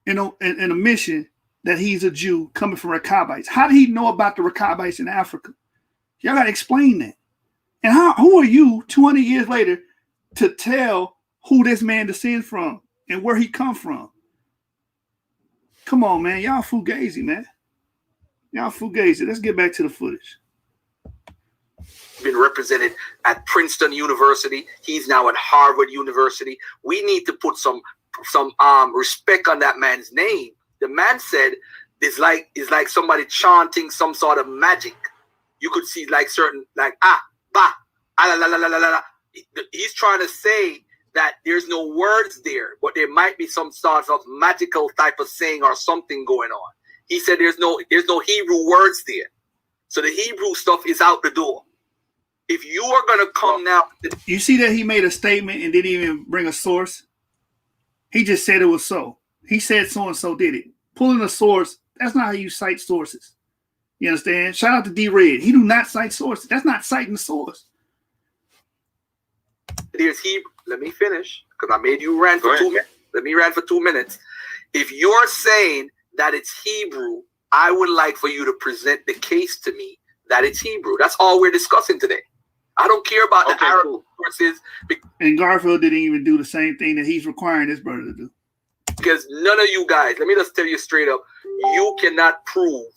in a mission that he's a Jew coming from Rechabites, how did he know about the Rechabites in Africa? Y'all got to explain that. And who are you 200 years later to tell who this man descends from and where he come from? Come on, man. Y'all fugazi, man. Y'all fugazi. Let's get back to the footage. Been represented at Princeton University. He's now at Harvard University. We need to put some respect on that man's name. The man said it's like somebody chanting some sort of magic. You could see like certain like ba la la la la la la. He's trying to say that there's no words there, but there might be some sort of magical type of saying or something going on. He said there's no Hebrew words there. So the Hebrew stuff is out the door. If you are going to come now... You see that he made a statement and didn't even bring a source? He just said it was so. He said so-and-so did it. Pulling a source, that's not how you cite sources. You understand? Shout out to D-Red. He do not cite sources. That's not citing the source. There's Hebrew. Let me finish, because I made you rant for 2 minutes. Let me rant for 2 minutes. If you're saying that it's Hebrew, I would like for you to present the case to me that it's Hebrew. That's all we're discussing today. I don't care about the Arab sources. And Garfield didn't even do the same thing that he's requiring his brother to do. Because none of you guys, let me just tell you straight up, you cannot prove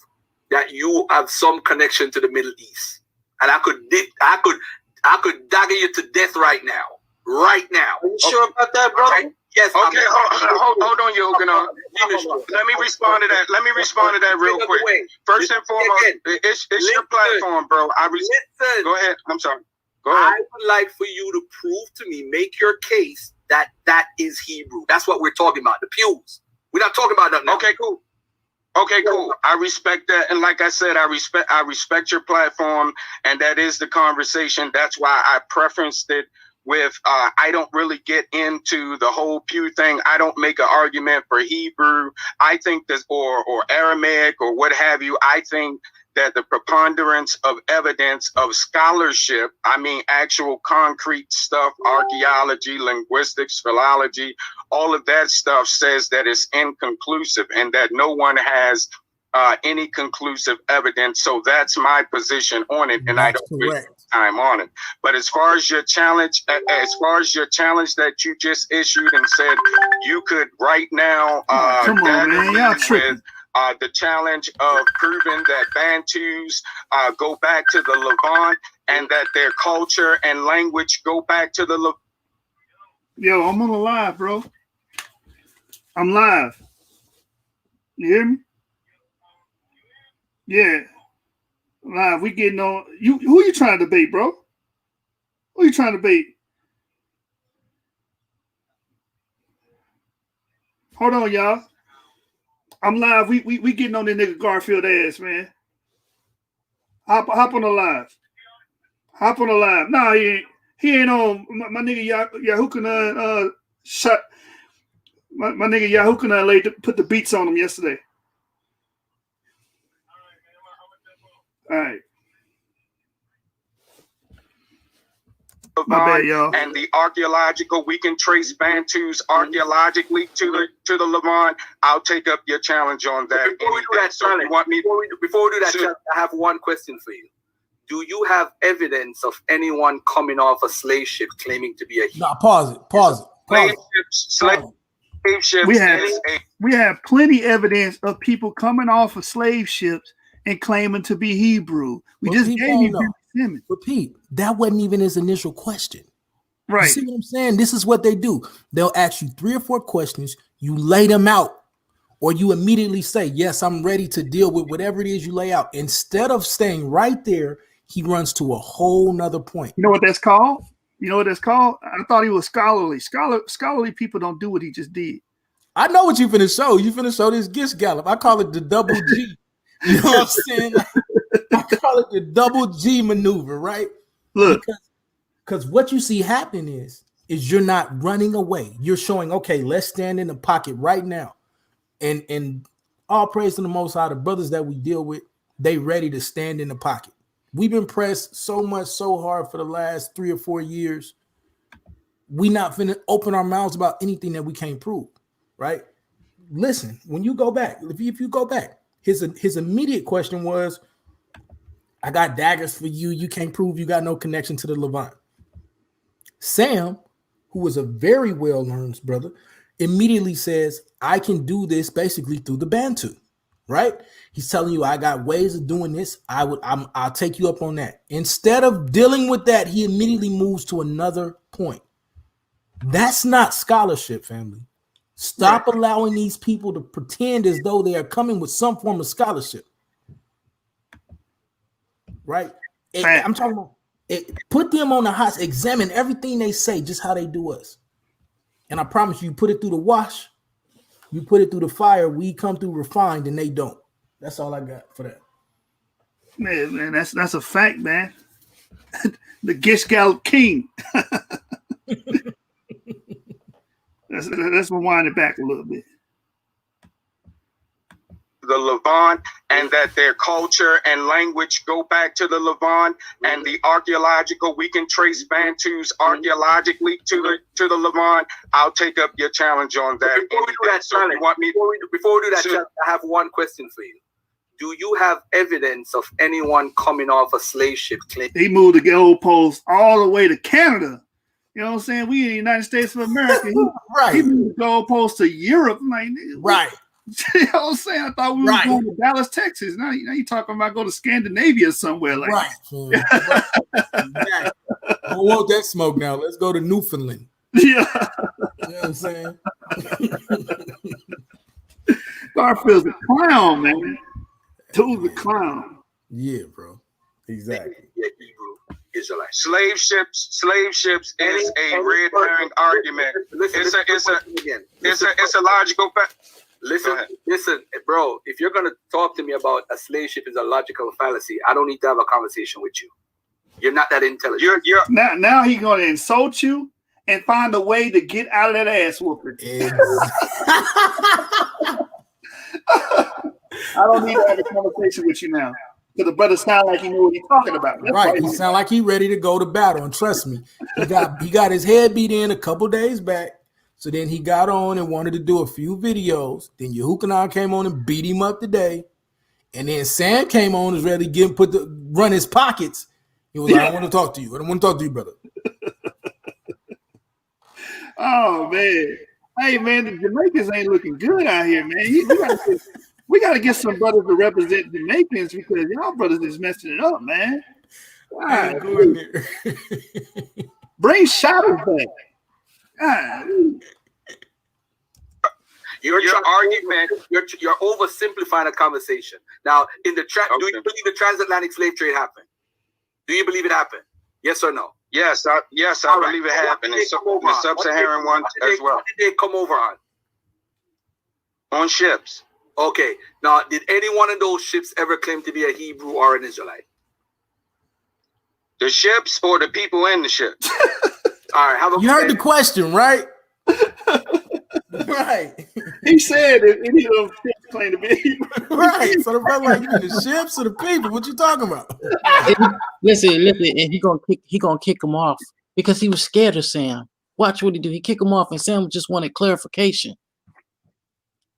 that you have some connection to the Middle East. And I could dagger you to death right now. Right now. Are you sure about that, brother? Okay. Yes. Okay, hold on, Yohanan. Let me respond to that. Let me respond to that real quick. First and foremost, it's your platform, bro. Go ahead. I'm sorry. Go ahead. I would like for you to prove to me, make your case that is Hebrew. That's what we're talking about. The pews. We're not talking about nothing. Okay, cool. Okay, cool. I respect that, and like I said, I respect your platform, and that is the conversation. That's why I preferenced it with I don't really get into the whole pew thing. I don't make an argument for Hebrew. I think that or Aramaic or what have you. I think that the preponderance of evidence of scholarship, I mean actual concrete stuff, archaeology, linguistics, philology, all of that stuff says that it's inconclusive and that no one has any conclusive evidence. So that's my position on it, and I don't waste time on it. But as far as your challenge, that you just issued and said you could right now come on, man, y'all tripping. The challenge of proving that Bantus go back to the Levant and that their culture and language go back to the Levant. Yo, I'm on the live, bro. I'm live. You hear me? Yeah. Live. We getting on. Who you trying to debate, bro? Who you trying to debate? Hold on, y'all. I'm live. We getting on this nigga Garfield ass, man. Hop on the live. Hop on the live. Nah, he ain't on. My nigga YAHUCHANNAN shot. My nigga YAHUCHANNAN put the beats on him yesterday. All right. My bad, y'all. And the archaeological, we can trace Bantus archaeologically to the Levant. I'll take up your challenge on that. Before we do that challenge, I have one question for you. Do you have evidence of anyone coming off a slave ship claiming to be a Hebrew? No, pause it. Slave ships. We have plenty evidence of people coming off of slave ships and claiming to be Hebrew. We just gave you Simmons. Repeat, that wasn't even his initial question. Right. You see what I'm saying? This is what they do. They'll ask you 3 or 4 questions. You lay them out, or you immediately say, yes, I'm ready to deal with whatever it is you lay out. Instead of staying right there, he runs to a whole nother point. You know what that's called? I thought he was scholarly. Scholarly people don't do what he just did. I know what you finna show. You finna show this Gish Gallop. I call it the double G. You know what I'm saying? Like, I call it the double G maneuver, right? Look, because what you see happening is you're not running away. You're showing, okay, let's stand in the pocket right now. And all praise to the Most High, the brothers that we deal with, they ready to stand in the pocket. We've been pressed so much, so hard for the last 3 or 4 years. We not finna open our mouths about anything that we can't prove, right? Listen, when you go back, if you go back, his immediate question was, I got daggers for you. You can't prove you got no connection to the Levant. Sam, who was a very well-learned brother, immediately says, I can do this basically through the Bantu, right? He's telling you, I got ways of doing this. I'll take you up on that. Instead of dealing with that, he immediately moves to another point. That's not scholarship, family. Stop allowing these people to pretend as though they are coming with some form of scholarship. Right? I'm talking about put them on the hot, examine everything they say, just how they do us. And I promise you, put it through the wash, you put it through the fire, we come through refined and they don't. That's all I got for that. Man, that's a fact, man. The Gish Gallop King. Let's rewind it back a little bit. The Levant, and that their culture and language go back to the Levant, and the archaeological, we can trace Bantus archaeologically to the Levant. I'll take up your challenge on that. Before we do that challenge, I have one question for you. Do you have evidence of anyone coming off a slave ship claim? He moved the goalpost all the way to Canada. You know what I'm saying? We in the United States of America. He moved the goalpost to Europe. Like, right. You know what I'm saying? I thought we were going to Dallas, Texas. Now you talking about go to Scandinavia somewhere like that. Right. I want that smoke now. Let's go to Newfoundland. Yeah. You know what I'm saying? Garfield's a clown, man. Dude's the clown. Yeah, bro. Exactly. Yeah, Hebrew Israelite. Slave ships is a red herring argument. It's a logical fact. Listen, bro, if you're going to talk to me about a slave ship is a logical fallacy, I don't need to have a conversation with you. You're not that intelligent. Now he's going to insult you and find a way to get out of that ass whooping. I don't need to have a conversation with you now. Because the brother sound like he knew what he's talking about. Right. He sound like he ready to go to battle. And trust me, he got his head beat in a couple days back. So then he got on and wanted to do a few videos. Then YAHUCHANNAN came on and beat him up today. And then Sam came on and was ready to run his pockets. He was like, I want to talk to you. I don't want to talk to you, brother. Oh, man. Hey, man, the Jamaicans ain't looking good out here, man. We got to get some brothers to represent Jamaicans because y'all brothers is messing it up, man. God, bring shadows back. God. Your argument, you're oversimplifying a conversation. Now, do you believe the transatlantic slave trade happened? Do you believe it happened? Yes or no? Yes, I believe it happened. The sub-Saharan one as well. What did they come over on? On ships. Okay. Now, did any one of those ships ever claim to be a Hebrew or an Israelite? The ships or the people in the ships? All right. You heard the question, right? Right. He said that any of those ships claim to be Hebrew. Right. So the brother like, the ships or the people? What you talking about? Listen, and he gonna kick him off because he was scared of Sam. Watch what he do. He kick him off, and Sam just wanted clarification.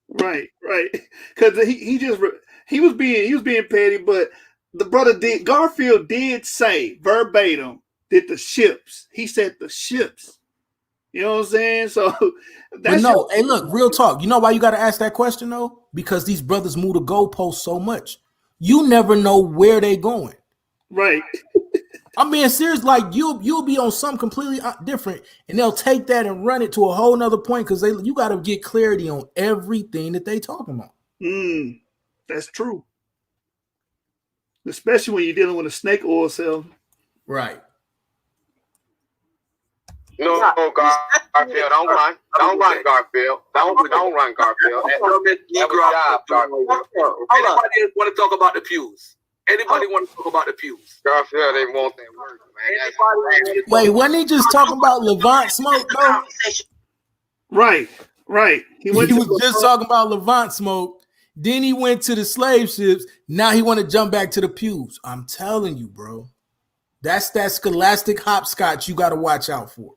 Right. Because he was being petty, but the brother Garfield did say verbatim that the ships. He said the ships. You know what I'm saying? So that's hey, look, real talk. You know why you got to ask that question though? Because these brothers move the goalposts so much. You never know where they going. Right. I'm being serious. Like you'll be on something completely different, and they'll take that and run it to a whole nother point because you got to get clarity on everything that they talking about. That's true. Especially when you're dealing with a snake oil cell. Right. No, Garfield, don't run. Don't run, Garfield. Don't run, Garfield. Anybody want to talk about the pews? Anybody want to talk about the pews? Garfield, they want that word, man. Wait, wasn't he just talking about Levant smoke, though? Right. He was just talking about Levant smoke. Then he went to the slave ships. Now he want to jump back to the pews. I'm telling you, bro. That's that scholastic hopscotch you got to watch out for.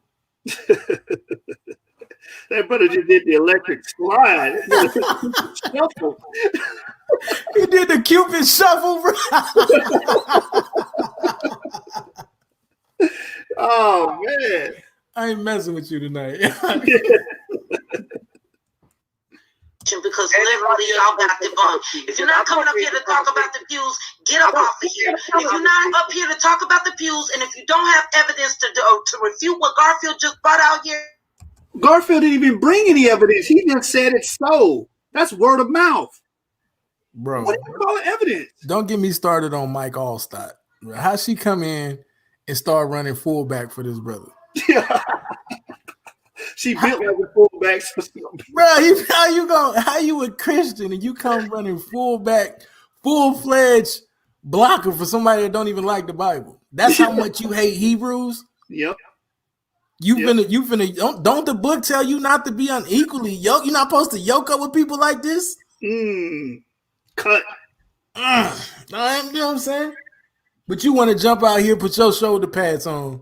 That brother just did the electric slide. Shuffle. He did the Cupid shuffle, bro. Oh, man. I ain't messing with you tonight. Because literally y'all got the bump. If you're not coming up here to talk about the pews, get up off of here. If you're not up here to talk about the pews, and if you don't have evidence to refute what Garfield just brought out here. Garfield didn't even bring any evidence. He just said it's so. That's word of mouth. Bro. What do you call it evidence? Don't get me started on Mike Allstott. How she come in and start running fullback for this brother? She built like a fullback. Bro, how you a Christian and you come running fullback, full-fledged blocker for somebody that don't even like the Bible? That's how much you hate Hebrews? Yep. Don't the book tell you not to be unequally yoked? You're not supposed to yoke up with people like this? Cut. You know what I'm saying? But you want to jump out here, put your shoulder pads on,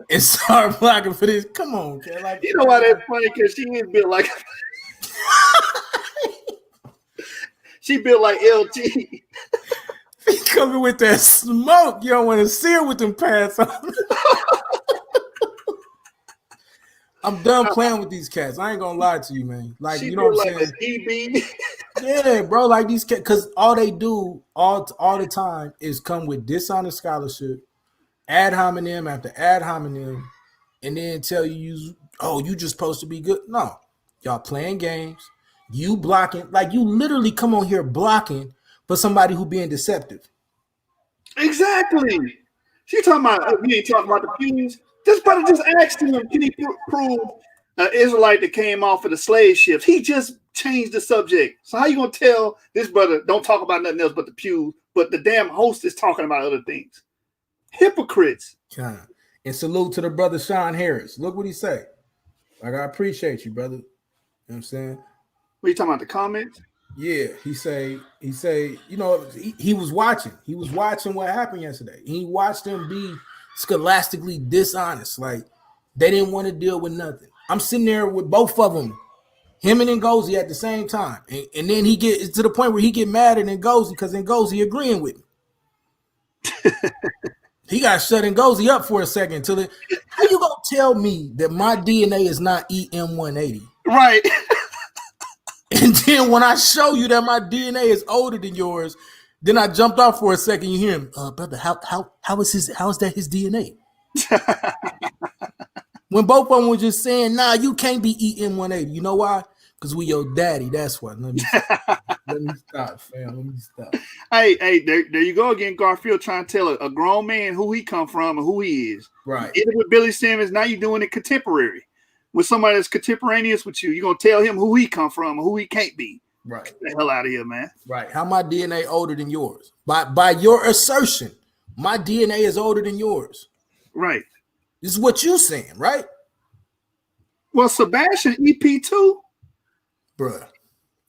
and start blocking for this. Come on, kid. Like, you know why that's funny? Because she is built like she built like LT. He coming with that smoke. You don't want to see her with them pads on. I'm done playing with these cats. I ain't gonna lie to you, man. Like, she you know what I'm like saying? Yeah, bro. Like these cats, because all they do all the time is come with dishonest scholarship, ad hominem after ad hominem, and then tell you just supposed to be good. No, y'all playing games. You blocking, like you literally come on here blocking for somebody who being deceptive. Exactly. She talking about we ain't talking about the pews. This brother just asked him, can he prove an Israelite that came off of the slave ships? He just changed the subject. So how you gonna tell this brother don't talk about nothing else but the pews, but the damn host is talking about other things? Hypocrites. Yeah. And salute to the brother Sean Harris. Look what he say. Like, I appreciate you, brother. You know what I'm saying? What are you talking about, the comments? Yeah, he say, you know, he was watching. He was watching what happened yesterday. He watched them be scholastically dishonest. Like, they didn't want to deal with nothing. I'm sitting there with both of them, him and Ngozi at the same time. And then he gets to the point where he get mad at Ngozi because Ngozi agreeing with me. He got shut Ngozi up for a second. How you gonna tell me that my DNA is not EM180? Right. And then when I show you that my DNA is older than yours, then I jumped off for a second. You hear him, brother, how is that his DNA? When both of them were just saying, nah, you can't be EM180. You know why? Because we your daddy. That's why. Let me stop, fam. Let me stop. Hey, there you go again, Garfield, trying to tell a grown man who he come from and who he is. Right. You did it with Billy Simmons. Now you're doing it contemporary. With somebody that's contemporaneous with you, you're going to tell him who he come from and who he can't be. Right. Get the hell out of here, man. Right. How my DNA older than yours? By your assertion, my DNA is older than yours. Right. This is what you're saying, right? Well, Sebastian, EP2. Bruh.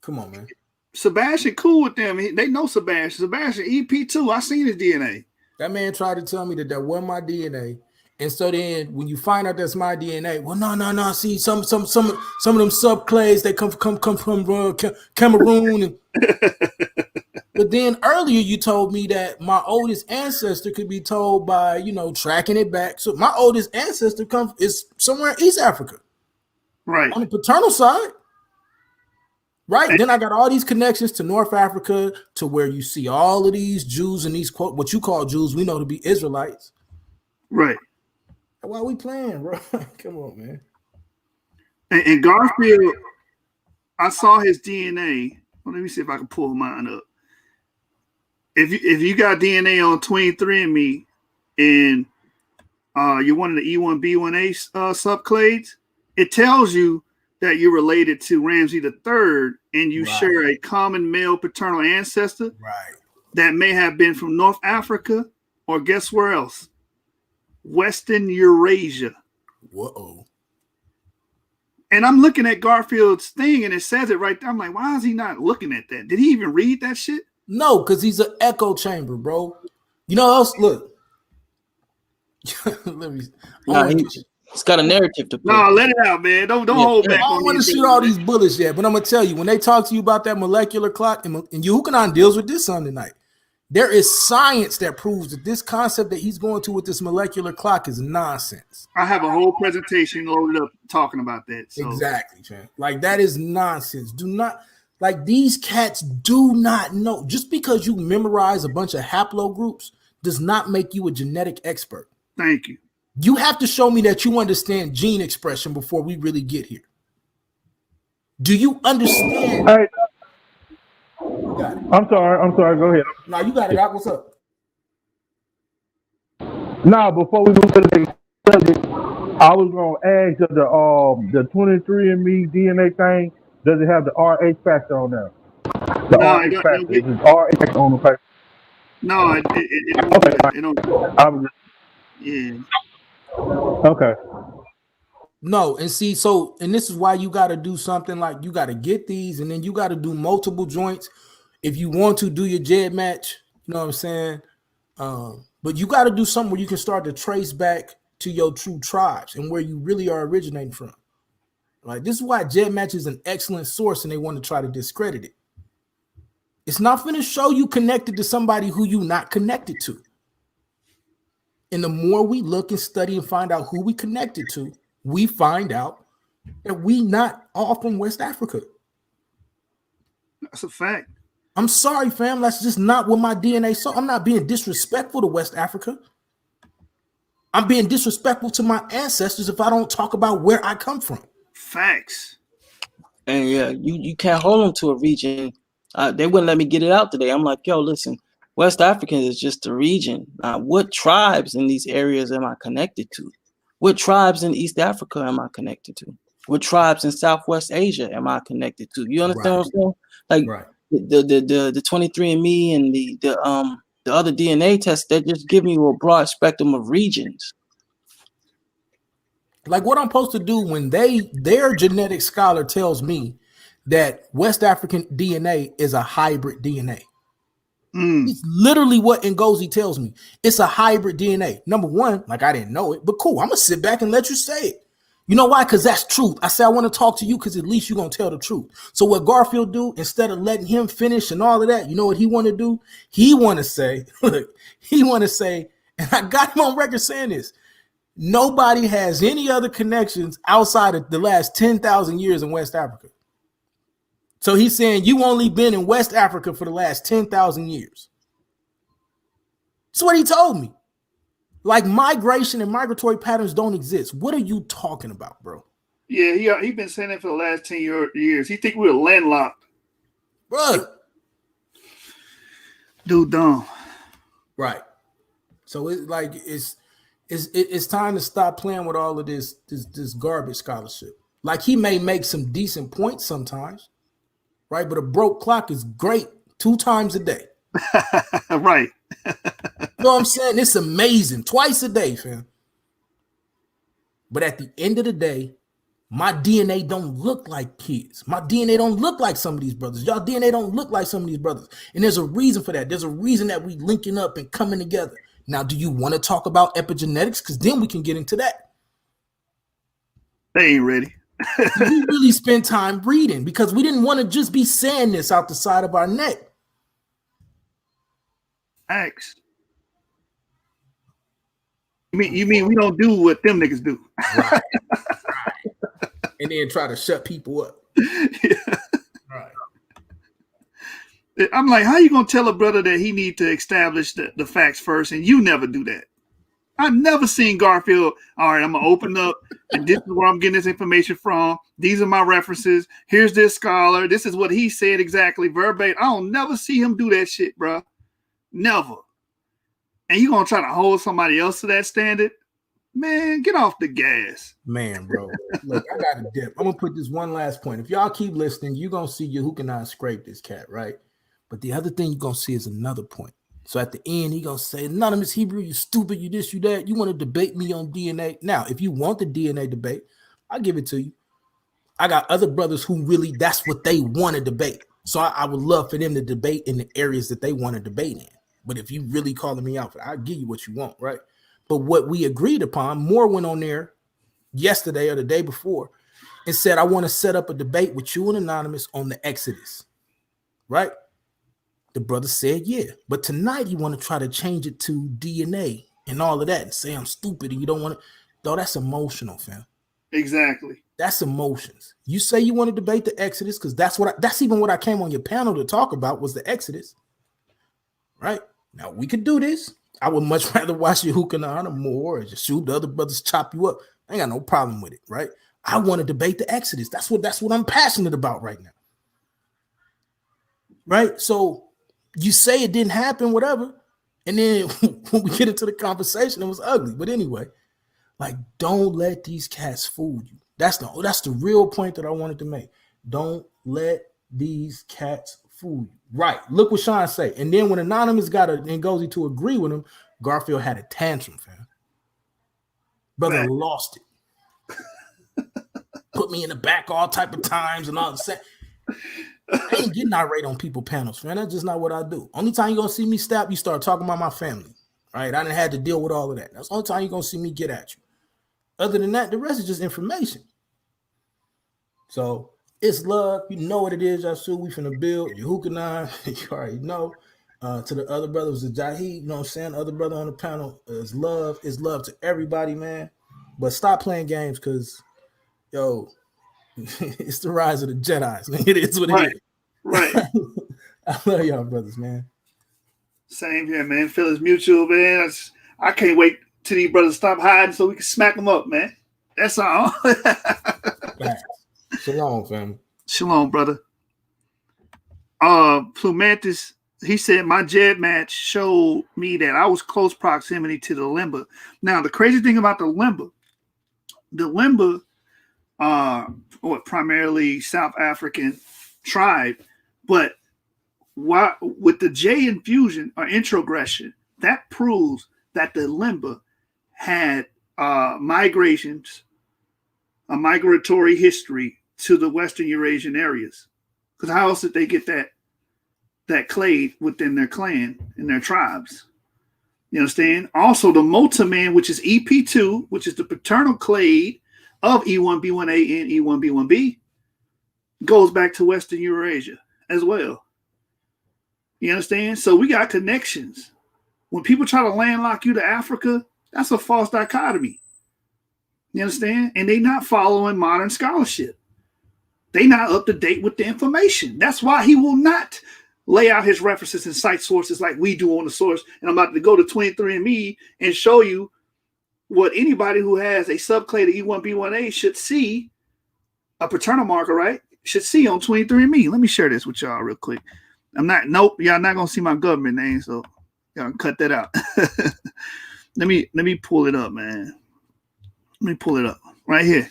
Come on, man. Sebastian cool with them. They know Sebastian. Sebastian, EP2. I seen his DNA. That man tried to tell me that wasn't my DNA. And so then when you find out that's my DNA, well, no. See, some of them subclades, they come from Cameroon. But then earlier you told me that my oldest ancestor could be told by, you know, tracking it back. So my oldest ancestor is somewhere in East Africa. Right. On the paternal side. Right. Then I got all these connections to North Africa, to where you see all of these Jews and these, quote, what you call Jews, we know to be Israelites. Right. Why are we playing, bro? Come on, man. And Garfield, I saw his DNA. Well, let me see if I can pull mine up. If you got DNA on 23andMe and you're one of the E1B1A subclades, it tells you that you're related to Ramsey III and you share a common male paternal ancestor that may have been from North Africa or guess where else? Western Eurasia. Whoa. And I'm looking at Garfield's thing and it says it right there. I'm like, why is he not looking at that? Did he even read that shit? No, because he's an echo chamber, bro. You know what else? Look. Let me. It's got a narrative to play. No, let it out, man. Don't hold back. I don't want to shoot all these bullets yet, but I'm gonna tell you when they talk to you about that molecular clock, and YAHUCHANNAN deals with this on tonight. There is science that proves that this concept that he's going to with this molecular clock is nonsense. I have a whole presentation loaded up talking about that. So. Exactly, man. Like that is nonsense. Do not like these cats do not know. Just because you memorize a bunch of haplogroups does not make you a genetic expert. Thank you. You have to show me that you understand gene expression before we really get here. Do you understand? Hey, I'm sorry. Go ahead. No, you got it. What's up? Now, before we move to the next subject, I was gonna ask the 23andMe DNA thing. Does it have the RH factor on there? The RH factor. Is RH on the paper? No, it don't. Yeah. Okay. No, and see, and this is why you got to do something like you got to get these, and then you got to do multiple joints if you want to do your JED match. You know what I'm saying? But you got to do something where you can start to trace back to your true tribes and where you really are originating from. Like this is why JED match is an excellent source, and they want to try to discredit it. It's not going to show you connected to somebody who you not connected to. And the more we look and study and find out who we connected to, we find out that we not all from West Africa. That's a fact. I'm sorry, fam. That's just not what my DNA saw. I'm not being disrespectful to West Africa. I'm being disrespectful to my ancestors if I don't talk about where I come from. Facts. And yeah, you can't hold them to a region. They wouldn't let me get it out today. I'm like, yo, listen. West African is just a region. What tribes in these areas am I connected to? What tribes in East Africa am I connected to? What tribes in Southwest Asia am I connected to? You understand what I'm saying? Like the 23andMe and the other DNA tests, they're just giving you a broad spectrum of regions. Like what I'm supposed to do when their genetic scholar tells me that West African DNA is a hybrid DNA. It's literally what Ngozi tells me. It's a hybrid DNA. Number one, like I didn't know it, but cool. I'm gonna sit back and let you say it. You know why? Because that's truth. I say I want to talk to you because at least you're gonna tell the truth. So what Garfield do, instead of letting him finish and all of that, you know what he want to do? He want to say, look, and I got him on record saying this. Nobody has any other connections outside of the last 10,000 years in West Africa. So he's saying you only been in West Africa for the last 10,000 years. That's what he told me. Like migration and migratory patterns don't exist. What are you talking about, bro? Yeah, he been saying that for the last 10 years. He think we were landlocked. Bro. Dude dumb. Right. So it's time to stop playing with all of this garbage scholarship. Like he may make some decent points sometimes. Right, but a broke clock is great 2 times a day. Right. You know what I'm saying? It's amazing. Twice a day, fam. But at the end of the day, my DNA don't look like kids. My DNA don't look like some of these brothers. Y'all DNA don't look like some of these brothers. And there's a reason for that. There's a reason that we linking up and coming together. Now, do you want to talk about epigenetics? Because then we can get into that. They ain't ready. We really spend time reading because we didn't want to just be saying this out the side of our neck. Thanks. You mean we don't do what them niggas do? Right. And then try to shut people up. Yeah. Right. I'm like, how you gonna tell a brother that he need to establish the facts first, and you never do that? I've never seen Garfield. All right, I'm gonna open up, and this is where I'm getting this information from. These are my references. Here's this scholar. This is what he said exactly, verbatim. I don't never see him do that shit, bro. Never. And you gonna try to hold somebody else to that standard? Man, get off the gas. Man, bro. Look, I got to dip. I'm going to put this one last point. If y'all keep listening, you're going to see YAHUCHANNAN scrape this cat, right? But the other thing you're going to see is another point. So at the end, he going to say, Anonymous Hebrew, you stupid, you this, you that. You want to debate me on DNA. Now, if you want the DNA debate, I'll give it to you. I got other brothers who really, that's what they want to debate. So I would love for them to debate in the areas that they want to debate in. But if you really calling me out for that, I'll give you what you want, right? But what we agreed upon, Moore went on there yesterday or the day before and said, I want to set up a debate with you and Anonymous on the Exodus, right? The brother said, yeah. But tonight he want to try to change it to DNA and all of that and say I'm stupid and you don't want to. Though that's emotional, fam. Exactly. That's emotions. You say you want to debate the Exodus because that's even what I came on your panel to talk about was the Exodus, right? Now we could do this. I would much rather watch YAHUCHANNAN or Moore or just shoot the other brothers chop you up. I ain't got no problem with it, right? I want to debate the Exodus. That's what I'm passionate about right now, right? So you say it didn't happen, whatever, and then when we get into the conversation, it was ugly. But anyway, like, don't let these cats fool you. That's the real point that I wanted to make. Don't let these cats fool you. Right. Look what Sean say. And then when Anonymous got Ngozi to agree with him, Garfield had a tantrum, fam. Brother lost it. Put me in the back all type of times and all that. I ain't getting irate on people panels, man. That's just not what I do. Only time you're going to see me stop, you start talking about my family. Right? I didn't have to deal with all of that. That's the only time you're going to see me get at you. Other than that, the rest is just information. So it's love. You know what it is, Yasu. We finna build. YAHUCHANNAN, you already know. To the other brothers, the Jahid, you know what I'm saying? Other brother on the panel is love. It's love to everybody, man. But stop playing games because, yo, it's the rise of the Jedis. It is what it is. Right. I love y'all brothers, man. Same here, man. Feel it's mutual, man. I can't wait till these brothers stop hiding so we can smack them up, man. That's all. Shalom, fam. Shalom, brother. Plumantis, he said my Jed match showed me that I was close proximity to the Limba. Now, the crazy thing about the Limba, primarily South African tribe, but with the J infusion or introgression, that proves that the Limba had migrations, a migratory history to the Western Eurasian areas. Because how else did they get that clade within their clan and their tribes? You understand? Also, the Mota man, which is EP2, which is the paternal clade of E1B1A and E1B1B, goes back to Western Eurasia as well. You understand? So we got connections. When people try to landlock you to Africa, that's a false dichotomy. You understand? And they not following modern scholarship. They not up to date with the information. That's why he will not lay out his references and cite sources like we do on the source. And I'm about to go to 23andMe and show you what anybody who has a subclade of E1B1A should see, a paternal marker, right? Should see on 23andMe. Let me share this with y'all real quick. Y'all not gonna see my government name, so y'all can cut that out. Let me pull it up, man. Let me pull it up right here.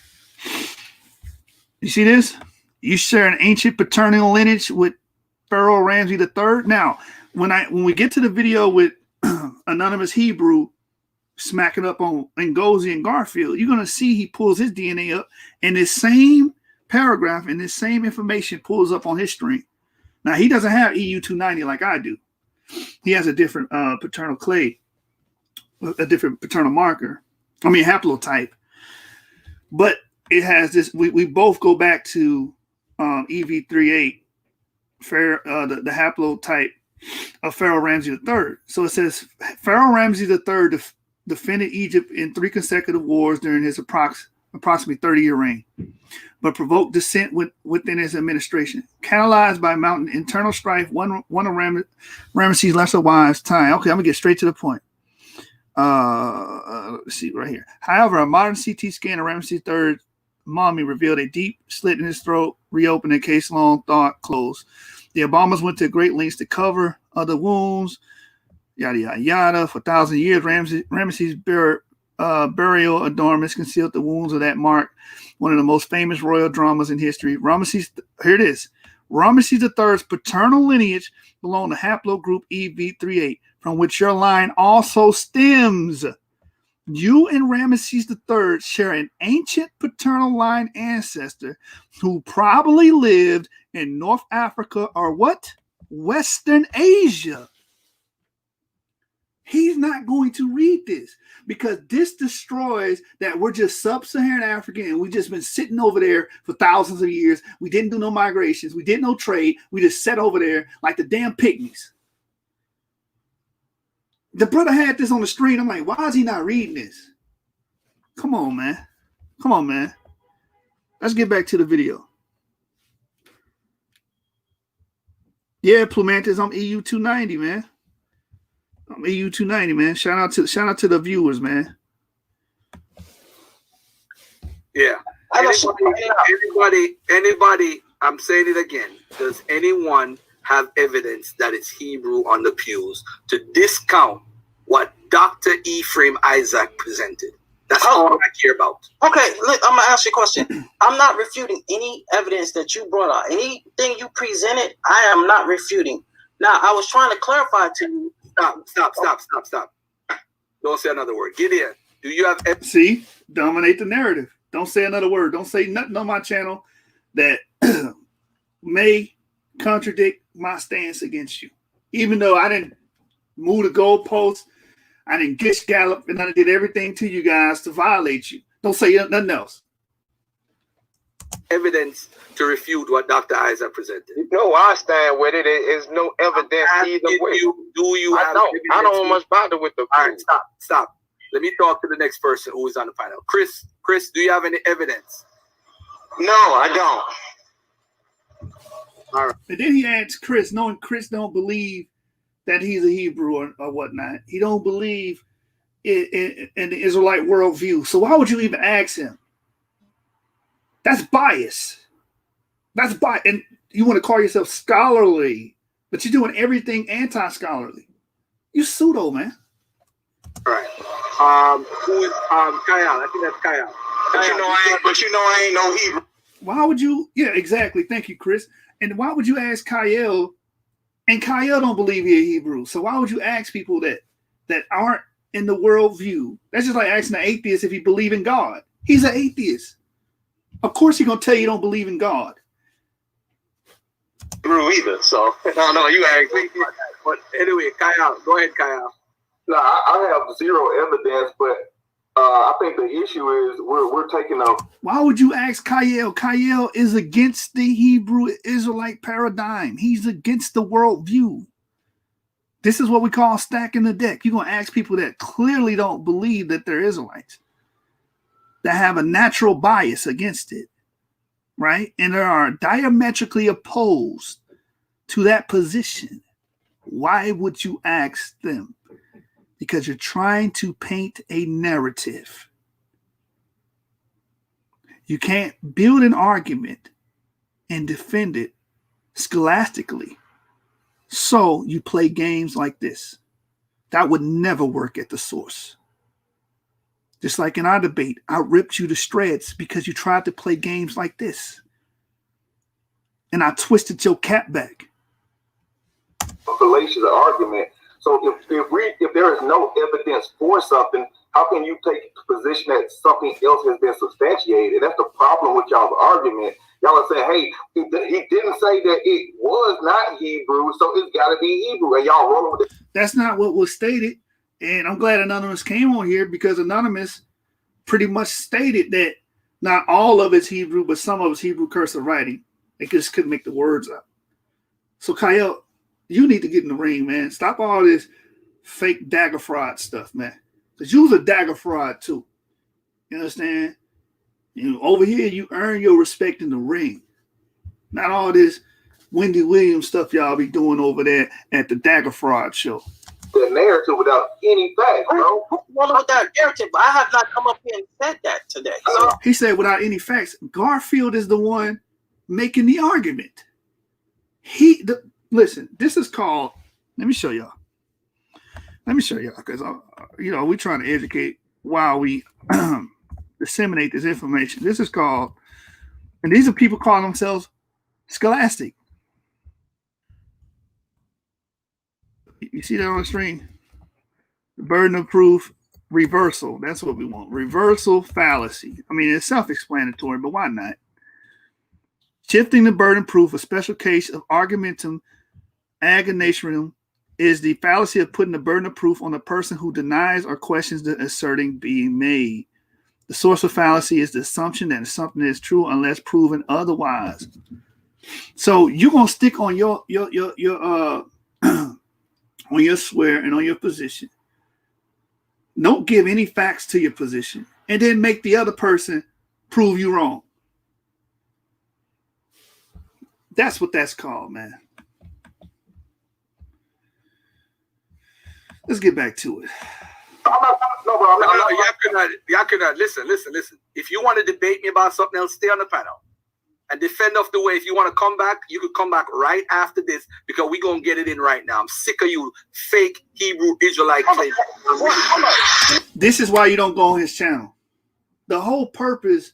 You see this? You share an ancient paternal lineage with Pharaoh Ramsey III. Now, when we get to the video with Anonymous Hebrew smacking up on Ngozi and Garfield, you're gonna see he pulls his DNA up, and this same paragraph and this same information pulls up on his string. Now, he doesn't have EU290 like I do. He has a different paternal clade, a different paternal marker. I mean, haplotype. But it has this, we both go back to EV38, the haplotype of Pharaoh Ramsey III. So it says, Pharaoh Ramsey III defended Egypt in 3 consecutive wars during his approximately 30-year reign, but provoked dissent within his administration. Catalyzed by mounting internal strife, one of Ramesses' lesser wives' time. Okay, I'm going to get straight to the point. Let's see right here. However, a modern CT scan of Ramesses III's mummy revealed a deep slit in his throat, reopened a case long thought closed. The Obamas went to great lengths to cover other wounds, yada, yada, yada. For 1,000 years, Ramesses burial adornments concealed the wounds of that mark, one of the most famous royal dramas in history. Here it is. Ramesses III's paternal lineage belonged to haplogroup EV38, from which your line also stems. You and Ramesses III share an ancient paternal line ancestor who probably lived in North Africa or what? Western Asia. He's not going to read this because this destroys that we're just sub-Saharan African and we've just been sitting over there for thousands of years. We didn't do no migrations. We did no trade. We just sat over there like the damn pygmies. The brother had this on the screen. I'm like, why is he not reading this? Come on, man. Come on, man. Let's get back to the video. Yeah, Plumantis, I'm EU 290, man. I'm EU 290, man. Shout out to the viewers, man. Yeah. Anybody, I'm saying it again. Does anyone have evidence that it's Hebrew on the pews to discount what Dr. Ephraim Isaac presented? That's all I care about. Okay, look, I'm going to ask you a question. I'm not refuting any evidence that you brought out. Anything you presented, I am not refuting. Now, I was trying to clarify to you. Stop. Don't say another word. Gideon, do you have evidence? See? Dominate the narrative. Don't say another word. Don't say nothing on my channel that may contradict my stance against you. Even though I didn't move the goalposts, I didn't gish gallop, and I did everything to you guys to violate you. Don't say nothing else. Evidence to refute what Dr. Isaac presented. You know, I stand with it. There is no evidence either way. I don't much bother with the proof. All right, stop. Let me talk to the next person who is on the panel. Chris, do you have any evidence? No, I don't. All right. And then he asks Chris, knowing Chris don't believe that he's a Hebrew or whatnot. He don't believe in the Israelite worldview. So why would you even ask him? That's bias. That's bias. And you want to call yourself scholarly, but you're doing everything anti-scholarly. You pseudo, man. All right. Who is Kyle? I think that's Kyle. But you know I ain't no Hebrew. Why would you? Yeah, exactly. Thank you, Chris. And why would you ask Kyle? And Kyle don't believe he's Hebrew. So why would you ask people that aren't in the worldview? That's just like asking an atheist if he believe in God. He's an atheist. Of course he's gonna tell you don't believe in God. Hebrew either. So no, you asked me. But anyway, Kyle, go ahead, Kyle. No, I have zero evidence, but I think the issue is we're taking a. Why would you ask Kyle? Kyle is against the Hebrew Israelite paradigm. He's against the worldview. This is what we call stacking the deck. You're gonna ask people that clearly don't believe that they're Israelites, that have a natural bias against it, right? And they are diametrically opposed to that position. Why would you ask them? Because you're trying to paint a narrative. You can't build an argument and defend it scholastically. So you play games like this. That would never work at the source. Just like in our debate, I ripped you to shreds because you tried to play games like this. And I twisted your cap back. Fallacious argument. So if there is no evidence for something, how can you take the position that something else has been substantiated? That's the problem with y'all's argument. Y'all are saying, hey, he didn't say that it was not Hebrew, so it's got to be Hebrew. And y'all roll with it. That's not what was stated. And I'm glad Anonymous came on here because Anonymous pretty much stated that not all of it's Hebrew, but some of it's Hebrew cursive writing. They just couldn't make the words up. So Kyle, you need to get in the ring, man. Stop all this fake dagger fraud stuff, man. Because you was a dagger fraud too. You understand? You know, over here, you earn your respect in the ring. Not all this Wendy Williams stuff y'all be doing over there at the dagger fraud show. The narrative without any facts, bro. Well, with that narrative, I have not come up here and said that today. So he said without any facts. Garfield is the one making the argument. Listen, this is called. Let me show y'all because we're trying to educate while we disseminate this information. This is called, and these are people calling themselves scholastic. You see that on the screen? The burden of proof reversal. That's what we want. Reversal fallacy. I mean, it's self-explanatory, but why not? Shifting the burden of proof, a special case of argumentum agnosticarum, is the fallacy of putting the burden of proof on the person who denies or questions the asserting being made. The source of fallacy is the assumption that something is true unless proven otherwise. So you're gonna stick on your on your swear and on your position. Don't give any facts to your position, and then make the other person prove you wrong. That's what that's called, man. Let's get back to it. Y'all cannot. Listen. If you want to debate me about something else, stay on the panel and defend off the way. If you want to come back, you could come back right after this because we're going to get it in right now. I'm sick of you fake Hebrew Israelite claims. This is why you don't go on his channel. The whole purpose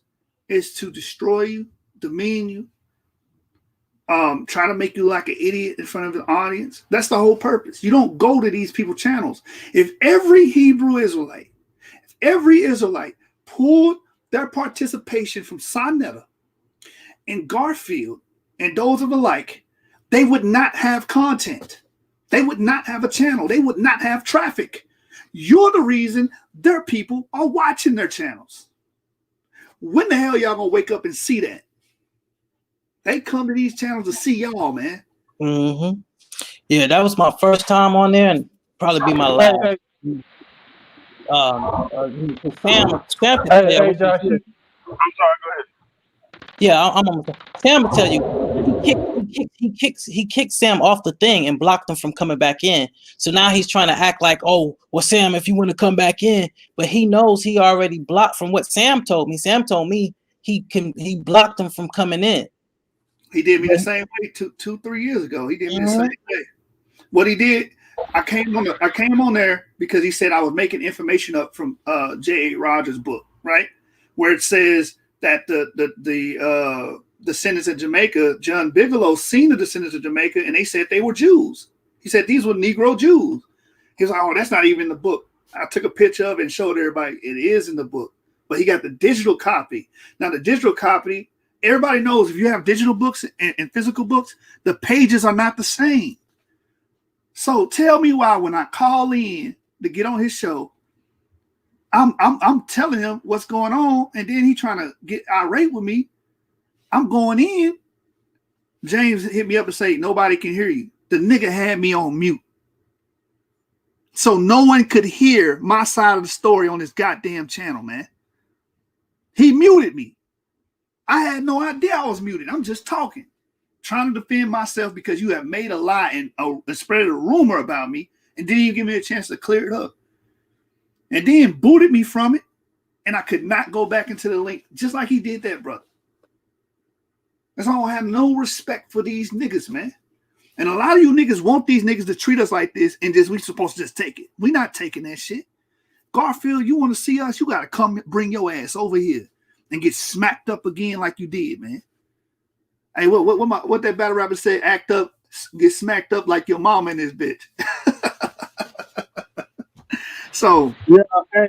is to destroy you, demean you, try to make you like an idiot in front of the audience. That's the whole purpose. You don't go to these people's channels. If every Hebrew Israelite, pulled their participation from Sonetta and Garfield and those of the like, they would not have content. They would not have a channel. They would not have traffic. You're the reason their people are watching their channels. When the hell y'all gonna wake up and see that? They come to these channels to see y'all, man. Mm-hmm. Yeah, that was my first time on there, and probably be my last. Sam, Hey, Josh. I'm sorry. Go ahead. yeah, I'm almost. Sam will tell you he kicked Sam off the thing and blocked him from coming back in. So now he's trying to act like, oh, well, Sam, if you want to come back in, but he knows he already blocked from what Sam told me. Sam told me he blocked him from coming in. He did me the same way 2-3 years ago. He did me the same way. What he did, I came on there because he said I was making information up from J.A. Rogers' book, right? Where it says that the descendants of Jamaica, John Bigelow seen the descendants of Jamaica, and they said they were Jews. He said these were Negro Jews. He was like, oh, that's not even in the book. I took a picture of it and showed everybody it is in the book. But he got the digital copy. Now the digital copy, everybody knows if you have digital books and physical books, the pages are not the same. So tell me why when I call in to get on his show, I'm telling him what's going on, and then he trying to get irate with me. I'm going in. James hit me up and say, nobody can hear you. The nigga had me on mute. So no one could hear my side of the story on this goddamn channel, man. He muted me. I had no idea I was muted. I'm just talking, trying to defend myself because you have made a lie and spread a rumor about me, and then you give me a chance to clear it up. And then booted me from it, and I could not go back into the link, just like he did that, brother. That's why I don't have no respect for these niggas, man. And a lot of you niggas want these niggas to treat us like this, and we supposed to just take it. We not taking that shit. Garfield, you want to see us? You got to come bring your ass over here and get smacked up again like you did, man. Hey, what that battle rapper said? Act up, get smacked up like your mama in this bitch. So yeah, hey,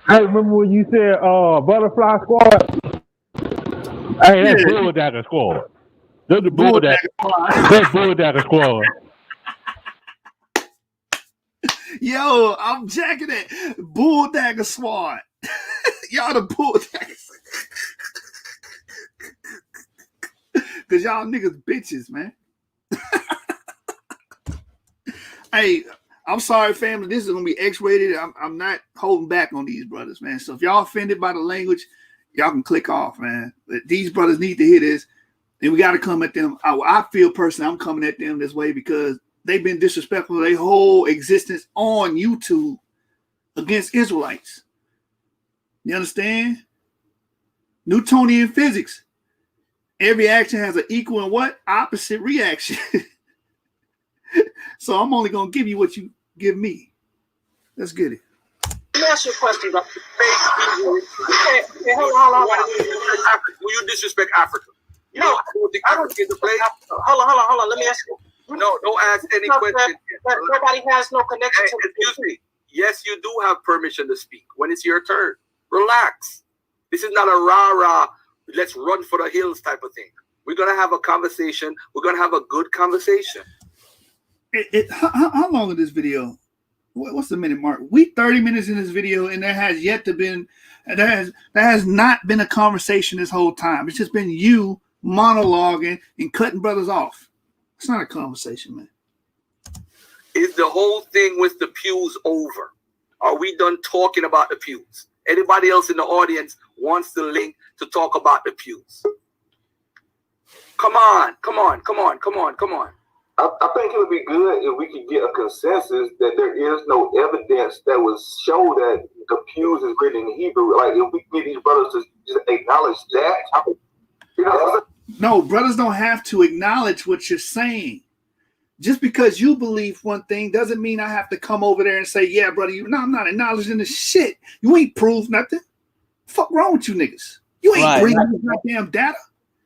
remember when you said Butterfly Squad? Hey, that's Bulldagger Squad. That's the Bulldagger Squad. Yo, I'm jacking it. Bulldagger Squad. Y'all the Bulldaggers. Because y'all niggas bitches, man. Hey, I'm sorry, family. This is going to be X-rated. I'm not holding back on these brothers, man. So if y'all offended by the language, y'all can click off, man. But these brothers need to hear this. And we got to come at them. I feel personally I'm coming at them this way because they've been disrespectful their whole existence on YouTube against Israelites. You understand? Newtonian physics. Every action has an equal and what? Opposite reaction. So I'm only going to give you what you give me. Let's get it. Let me ask you a question. Hold on. Will you disrespect Africa? You know, I don't think Africa is a place. Hold on. Let me ask you. No, don't ask any question. Nobody has no connection to the excuse me. Yes, you do have permission to speak when it's your turn. Relax. This is not a rah-rah, let's run for the hills type of thing. We're going to have a conversation. We're going to have a good conversation. How long is this video? What's the minute mark? We 30 minutes in this video, and there has not been a conversation this whole time. It's just been you monologuing and cutting brothers off. It's not a conversation, man. Is the whole thing with the pews over? Are we done talking about the pews? Anybody else in the audience wants the link to talk about the pews? Come on. I think it would be good if we could get a consensus that there is no evidence that would show that the pews is written in Hebrew. Like, if we get these brothers to just acknowledge that, you know. No, brothers don't have to acknowledge what you're saying. Just because you believe one thing doesn't mean I have to come over there and say, yeah, brother, I'm not acknowledging this shit. You ain't proved nothing. Fuck wrong with you niggas? You ain't bringing this goddamn data.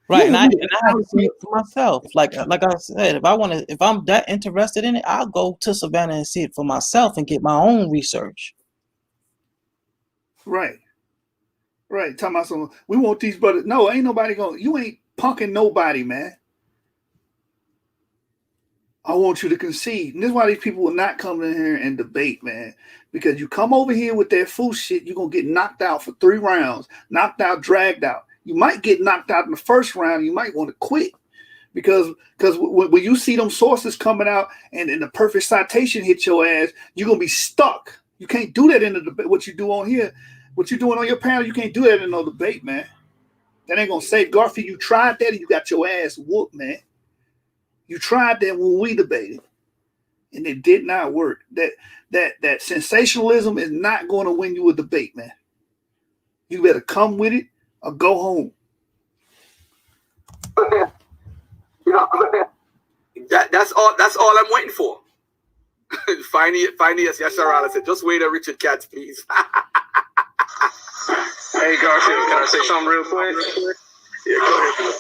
Right, and I have to see it for myself. Like I said, if I'm that interested in it, I'll go to Savannah and see it for myself and get my own research. Right. Talking about something. We want these brothers. No, ain't nobody going. You ain't punking nobody, man. I want you to concede. And this is why these people will not come in here and debate, man. Because you come over here with that fool shit, you're going to get knocked out for 3 rounds. Knocked out, dragged out. You might get knocked out in the first round. You might want to quit. Because when you see them sources coming out and the perfect citation hit your ass, you're going to be stuck. You can't do that in the debate. What you do on here, what you're doing on your panel, you can't do that in no debate, man. That ain't going to save Garfield. You tried that and you got your ass whooped, man. You tried that when we debated, and it did not work. That sensationalism is not going to win you a debate, man. You better come with it or go home. That's all I'm waiting for. Finally, yes, Yasharala said, just wait a Richard Katz, please. Hey, Garfield, can I say something real quick? Yeah, go ahead.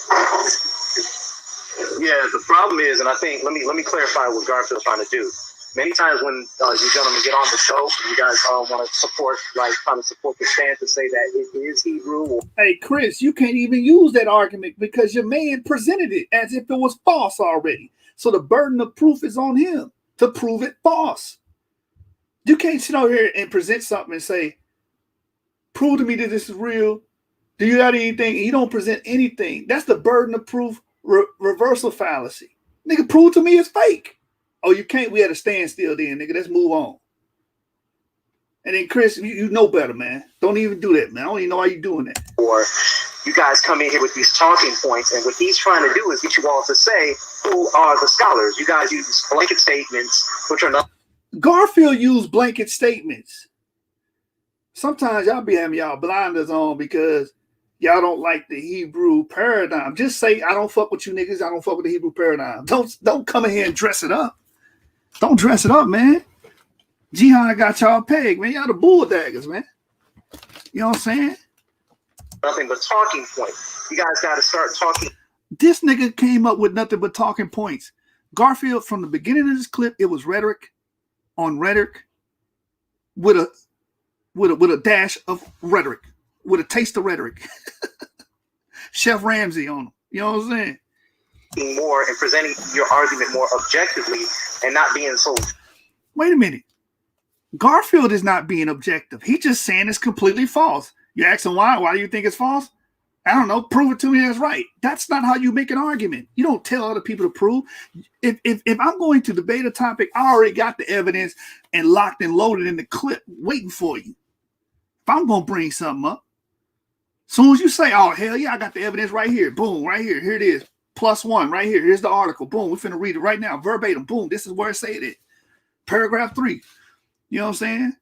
Yeah, the problem is, and I think let me clarify what Garfield's trying to do. Many times when you gentlemen get on the show, you guys want to support, like, trying to support the stand to say that it is Hebrew. Hey, Chris, you can't even use that argument because your man presented it as if it was false already. So the burden of proof is on him to prove it false. You can't sit over here and present something and say, prove to me that this is real. Do you got anything? And you don't present anything. That's the burden of proof reversal fallacy. Nigga, prove to me it's fake. Oh, you can't? We had a standstill then, nigga. Let's move on. And then, Chris, you know better, man. Don't even do that, man. I don't even know why you're doing that. Or you guys come in here with these talking points, and what he's trying to do is get you all to say who are the scholars. You guys use blanket statements, which are not. Garfield used blanket statements. Sometimes y'all be having y'all blinders on because y'all don't like the Hebrew paradigm. Just say, I don't fuck with you niggas. I don't fuck with the Hebrew paradigm. Don't come in here and dress it up. Don't dress it up, man. Jihad got y'all pegged, man. Y'all the bulldaggers, man. You know what I'm saying? Nothing but talking points. You guys got to start talking. This nigga came up with nothing but talking points. Garfield, from the beginning of this clip, it was rhetoric on rhetoric with a dash of rhetoric, with a taste of rhetoric. Chef Ramsay on him. You know what I'm saying? More and presenting your argument more objectively and not being so. Wait a minute. Garfield is not being objective. He's just saying it's completely false. You ask him why? Why do you think it's false? I don't know. Prove it to me that's right. That's not how you make an argument. You don't tell other people to prove. If I'm going to debate a topic, I already got the evidence and locked and loaded in the clip waiting for you. If I'm going to bring something up, as soon as you say, oh, hell yeah, I got the evidence right here. Boom, right here. Here it is. +1 right here. Here's the article. Boom, we're finna read it right now. Verbatim. Boom, this is where it say it. Paragraph 3. You know what I'm saying?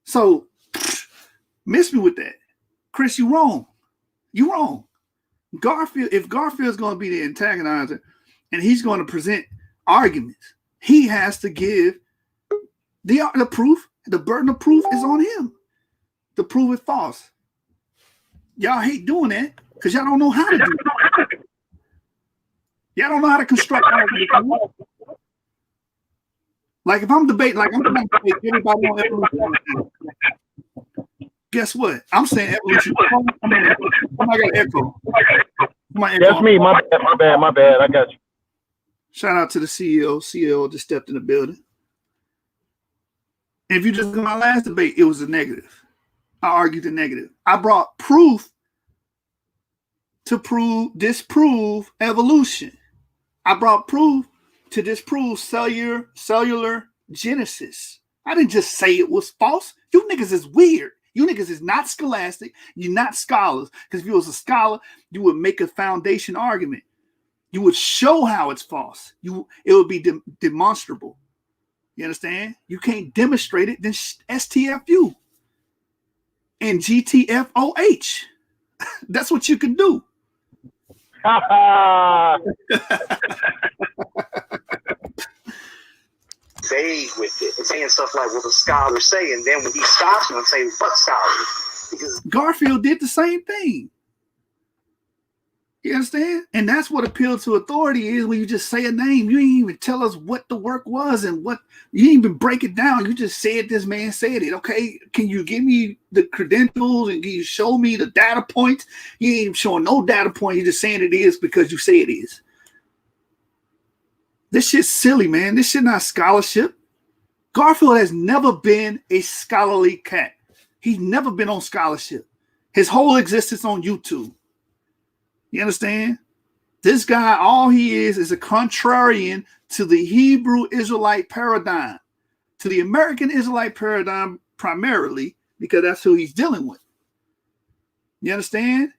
So, miss me with that. Chris, you wrong. You wrong. Garfield, if Garfield's going to be the antagonizer and he's going to present arguments, he has to give The proof, the burden of proof is on him to prove it false. Y'all hate doing that because y'all don't know how to do it. Y'all don't know how to construct arguments. Like if I'm debating, like I'm trying to debate everybody on evolution. Guess what? I'm saying evolution. I got an echo. That's me. My bad. I got you. Shout out to the CEO. CEO just stepped in the building. And if you just look at my last debate, it was a negative. I argued the negative. I brought proof to disprove evolution. I brought proof to disprove cellular genesis. I didn't just say it was false. You niggas is weird. You niggas is not scholastic. You're not scholars. Because if you was a scholar, you would make a foundation argument. You would show how it's false. It would be demonstrable. You understand? You can't demonstrate it, then STFU and GTFOH. That's what you can do. Vague with it and saying stuff like what the scholars say, and then when he stops and say what scholars, because Garfield did the same thing. You understand? And that's what appeal to authority is, when you just say a name. You ain't even tell us what the work was and what, you didn't even break it down. You just said this man said it. Okay, can you give me the credentials and can you show me the data points? You ain't even showing no data point. You're just saying it is because you say it is. This shit's silly, man. This shit not scholarship. Garfield has never been a scholarly cat. He's never been on scholarship. His whole existence on YouTube. You understand? This guy, all he is a contrarian to the Hebrew Israelite paradigm, to the American Israelite paradigm primarily, because that's who he's dealing with. You understand?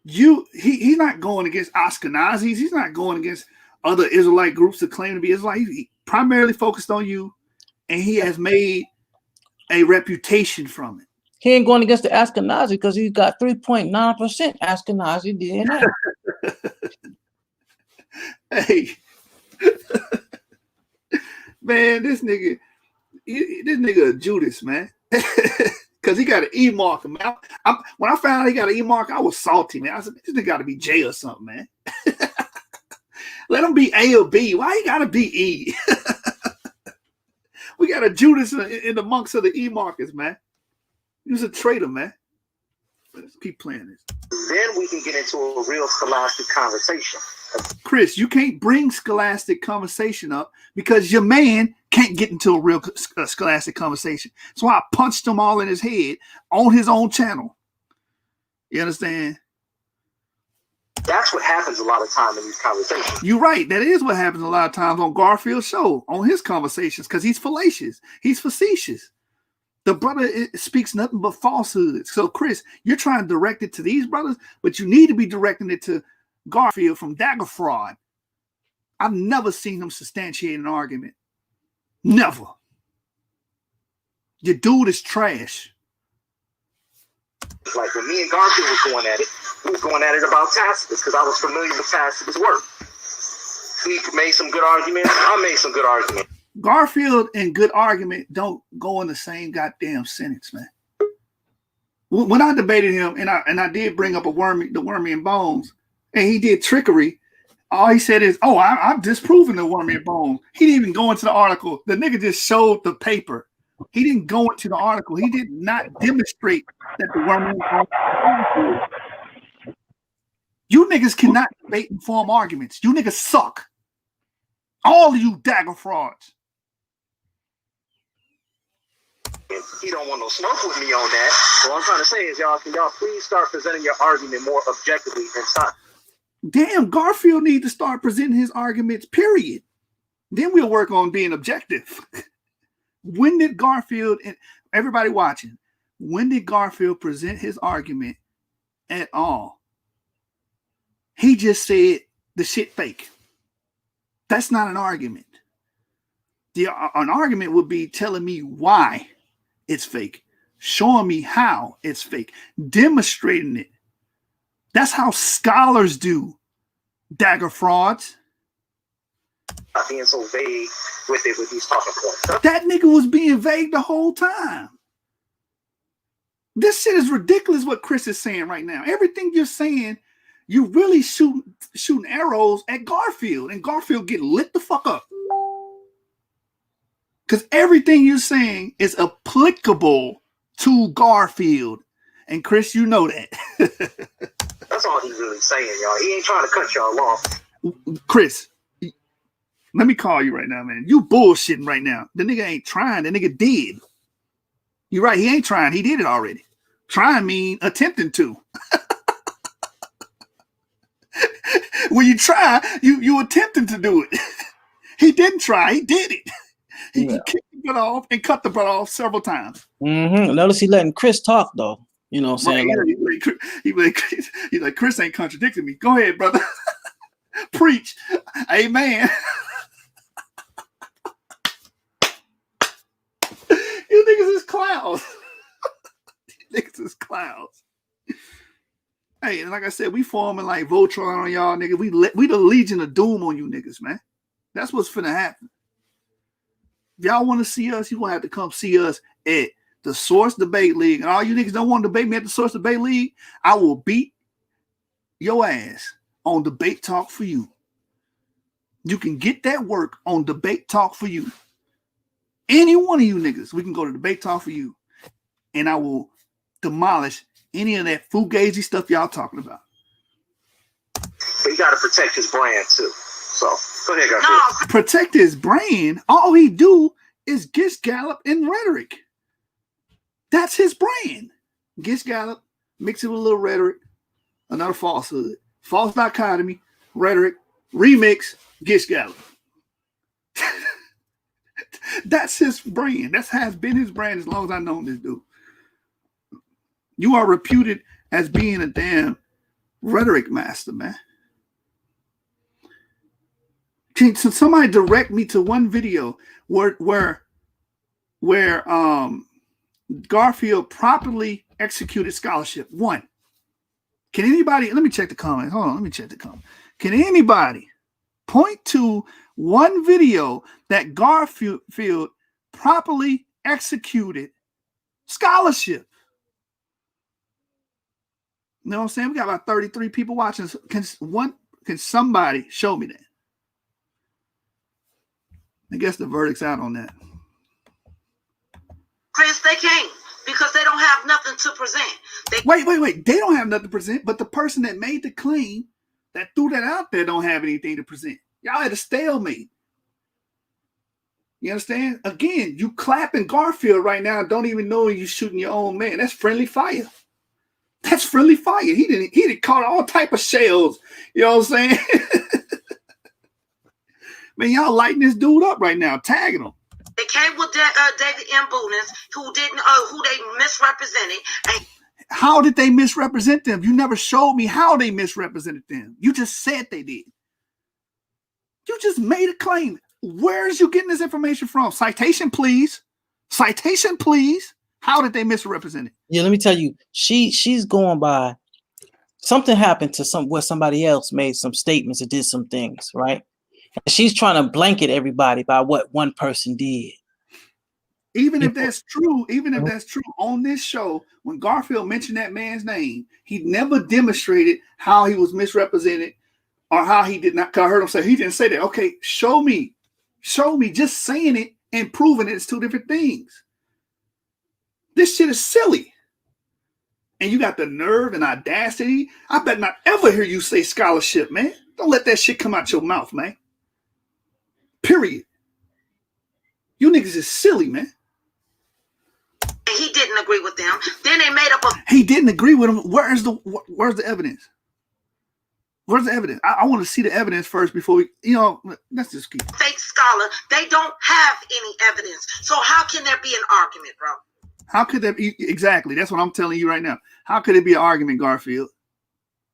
He's not going against Ashkenazis. He's not going against other Israelite groups that claim to be Israelite. He primarily focused on you, and he has made a reputation from it. He ain't going against the Ashkenazi because he's got 3.9% Ashkenazi DNA. Hey, man, this nigga a Judas, man. Because he got an E mark, man. When I found out he got an E mark, I was salty, man. I said, this nigga got to be J or something, man. Let him be A or B. Why he got to be E? We got a Judas in the monks of the E markers, man. He was a traitor, man. Let's keep playing this. then we can get into a real scholastic conversation. Chris, you can't bring scholastic conversation up because your man can't get into a real scholastic conversation. That's why I punched him all in his head on his own channel. You understand? That's what happens a lot of time in these conversations. You're right. That is what happens a lot of times on Garfield's show, on his conversations, because he's fallacious. He's facetious. The brother speaks nothing but falsehoods. So, Chris, you're trying to direct it to these brothers, but you need to be directing it to Garfield from Dagger Fraud. I've never seen him substantiate an argument. Never. Your dude is trash. Like when me and Garfield was going at it, we was going at it about Tacitus because I was familiar with Tacitus' work. He made some good arguments. I made some good arguments. Garfield and good argument don't go in the same goddamn sentence, man. When I debated him, and I did bring up the Wormy and Bones, and he did trickery, all he said is, "Oh, I'm disproving the Wormy and Bones." He didn't even go into the article. The nigga just showed the paper. He didn't go into the article. He did not demonstrate that the Wormy and Bones. You niggas cannot debate and form arguments. You niggas suck. All of you dagger frauds. He don't want no smoke with me on that. What I'm trying to say is, y'all, can y'all please start presenting your argument more objectively and stop. Damn, Garfield needs to start presenting his arguments, period. Then we'll work on being objective. When did Garfield, and everybody watching, when did Garfield present his argument at all? He just said the shit fake. That's not an argument. An argument would be telling me why it's fake, showing me how it's fake, demonstrating it. That's how scholars do, dagger frauds. Not being so vague with it with these talking points. That nigga was being vague the whole time. This shit is ridiculous what Chris is saying right now. Everything you're saying, you really shooting arrows at Garfield, and Garfield getting lit the fuck up. Because everything you're saying is applicable to Garfield. And Chris, you know that. That's all he's really saying, y'all. He ain't trying to cut y'all off. Chris, let me call you right now, man. You bullshitting right now. The nigga ain't trying. The nigga did. You're right. He ain't trying. He did it already. Trying mean attempting to. When you try, you attempting to do it. He didn't try. He did it. He kicked the butt off and cut the butt off several times. Notice he letting Chris talk though. You know what I'm saying? Right. He's like, Chris ain't contradicting me. Go ahead, brother. Preach. Amen. You niggas is clowns. You niggas is clowns. Hey, and like I said, we forming like Voltron on y'all niggas. We the Legion of Doom on you niggas, man. That's what's finna happen. If y'all want to see us, you gonna have to come see us at the Source Debate League. And all you niggas don't want to debate me at the Source Debate League, I will beat your ass on Debate Talk for You. You can get that work on Debate Talk for You. Any one of you niggas, we can go to Debate Talk for You, and I will demolish any of that fugazi stuff y'all talking about. But he got to protect his brand too. So go ahead, Garfield. No, protect his brand. All he do is Gish Gallop and rhetoric. That's his brand. Gish Gallop, mix it with a little rhetoric, another falsehood, false dichotomy, rhetoric, remix, Gish Gallop. That's his brand. That has been his brand as long as I've known this dude. You are reputed as being a damn rhetoric master, man. Can somebody direct me to one video where Garfield properly executed scholarship? One. Can anybody, let me check the comments. Hold on, let me check the comments. Can anybody point to one video that Garfield properly executed scholarship? You know what I'm saying? We got about 33 people watching. Can somebody show me that? I guess the verdict's out on that. Chris, they can't because they don't have nothing to present. Wait. They don't have nothing to present, but the person that made the claim that threw that out there don't have anything to present. Y'all had a stalemate. You understand? Again, you clapping Garfield right now, don't even know you shooting your own man. That's friendly fire. That's friendly fire. He didn't caught all type of shells. You know what I'm saying? Man, y'all lighting this dude up right now, tagging him. They came with David M. Boonans, who they misrepresented. And how did they misrepresent them? You never showed me how they misrepresented them. You just said they did. You just made a claim. Where is you getting this information from? Citation, please. Citation, please. How did they misrepresent it? Yeah, let me tell you. She's going by something happened to where somebody else made some statements and did some things, right? And she's trying to blanket everybody by what one person did. Even if that's true, on this show, when Garfield mentioned that man's name, he never demonstrated how he was misrepresented or how he did not. Cause I heard him say he didn't say that. Okay, show me. Just saying it and proving it is two different things. This shit is silly. And you got the nerve and audacity. I bet not ever hear you say scholarship, man. Don't let that shit come out your mouth, man. Period. You niggas is silly, man. he didn't agree with them. Then they made up a... He didn't agree with him. Where's the evidence? Where's the evidence? I want to see the evidence first before we, let's just keep. Fake scholar. They don't have any evidence. So how can there be an argument, bro? How could there be? Exactly. That's what I'm telling you right now. How could it be an argument, Garfield?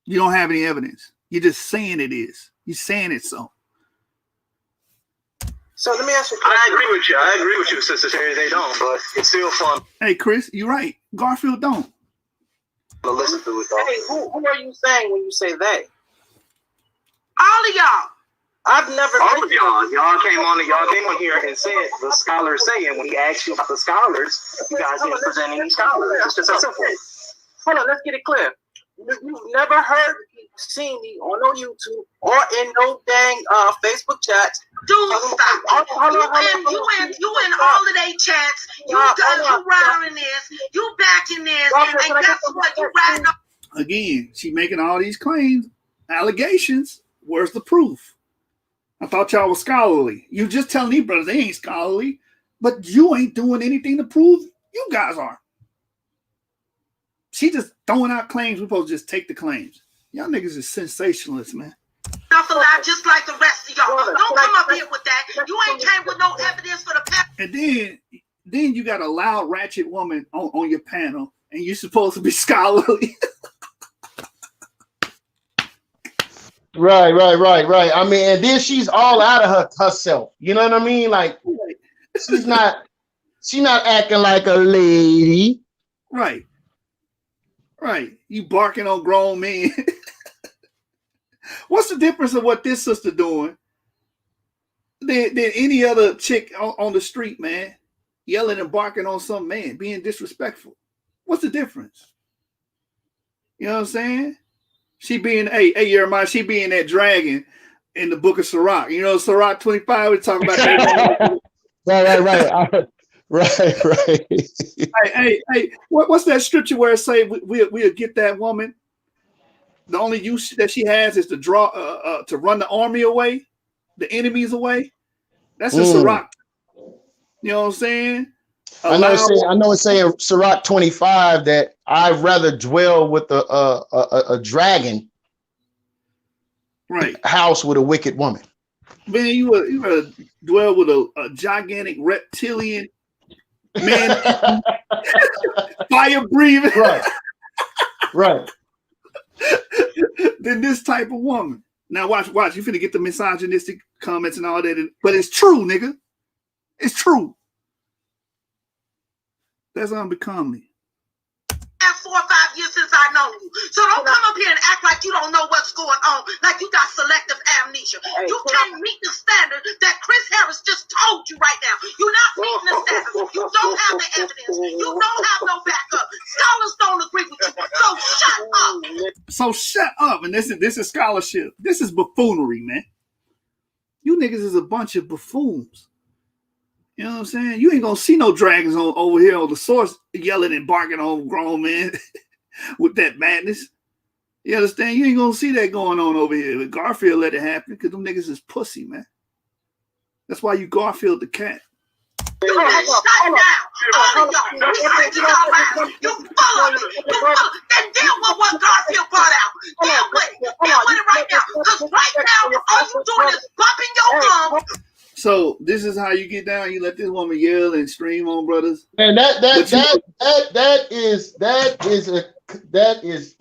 You don't have any evidence. You're just saying it is. You're saying it so. So let me ask you. I agree with you, Sister Terry. They don't, but it's still fun. Hey, Chris, you're right. Garfield don't. Listen to it, though. Hey, who are you saying when you say they? All of y'all. I've never. All of y'all came on here and said the scholars say, and when he asked you about the scholars, you guys didn't present any scholars. It's just that simple. Hold on, let's get it clear. You've never heard, seen me on no YouTube or in no dang Facebook chats. Dude, stop. You in all of they chats. You riding this. You backing this. And guess what? You riding up. Again, she making all these claims, allegations. Where's the proof? I thought y'all was scholarly. You just telling these brothers they ain't scholarly, but you ain't doing anything to prove you guys are. She just throwing out claims. We're supposed to just take the claims. Y'all niggas is sensationalists, man. Off alive just like the rest of y'all. Don't come up here with that. You ain't came with no evidence for the past. And then you got a loud ratchet woman on your panel, and you're supposed to be scholarly. Right. I mean, and then she's all out of herself. You know what I mean? Like she's not acting like a lady. Right. You barking on grown men. What's the difference of what this sister doing than any other chick on the street, man? Yelling and barking on some man, being disrespectful. What's the difference? You know what I'm saying? She being, hey, Jeremiah, she being that dragon in the book of Sirach. You know, Sirach 25, we're talking about that. Right. Hey, what's that scripture where it say we'll get that woman? The only use that she has is to run the army away, the enemies away. That's in Sirach. You know what I'm saying? I know it's saying Sirach 25 that I'd rather dwell with a dragon house with a wicked woman. Man, you would dwell with a gigantic reptilian man, fire breathing. Right. Than this type of woman. Now watch. You finna get the misogynistic comments and all that, but it's true, nigga. It's true. That's unbecoming. 4 or 5 years since I know you. So don't come up here and act like you don't know what's going on, like you got selective amnesia. You can't meet the standard that Chris Harris just told you right now. You're not meeting the standard. You don't have the evidence. You don't have no backup. Scholars don't agree with you. So shut up. And this is scholarship. This is buffoonery, man. You niggas is a bunch of buffoons. You know what I'm saying? You ain't gonna see no dragons over here on the source yelling and barking on grown men with that madness. You understand? You ain't gonna see that going on over here. But Garfield let it happen because them niggas is pussy, man. That's why you Garfield the cat. You shut down. All of y'all. You full of it. Then deal with what Garfield brought out. Deal with it. Deal with it right now. Because right now, all you doing is bumping your gums. So this is how you get down. You let this woman yell and scream on brothers. And that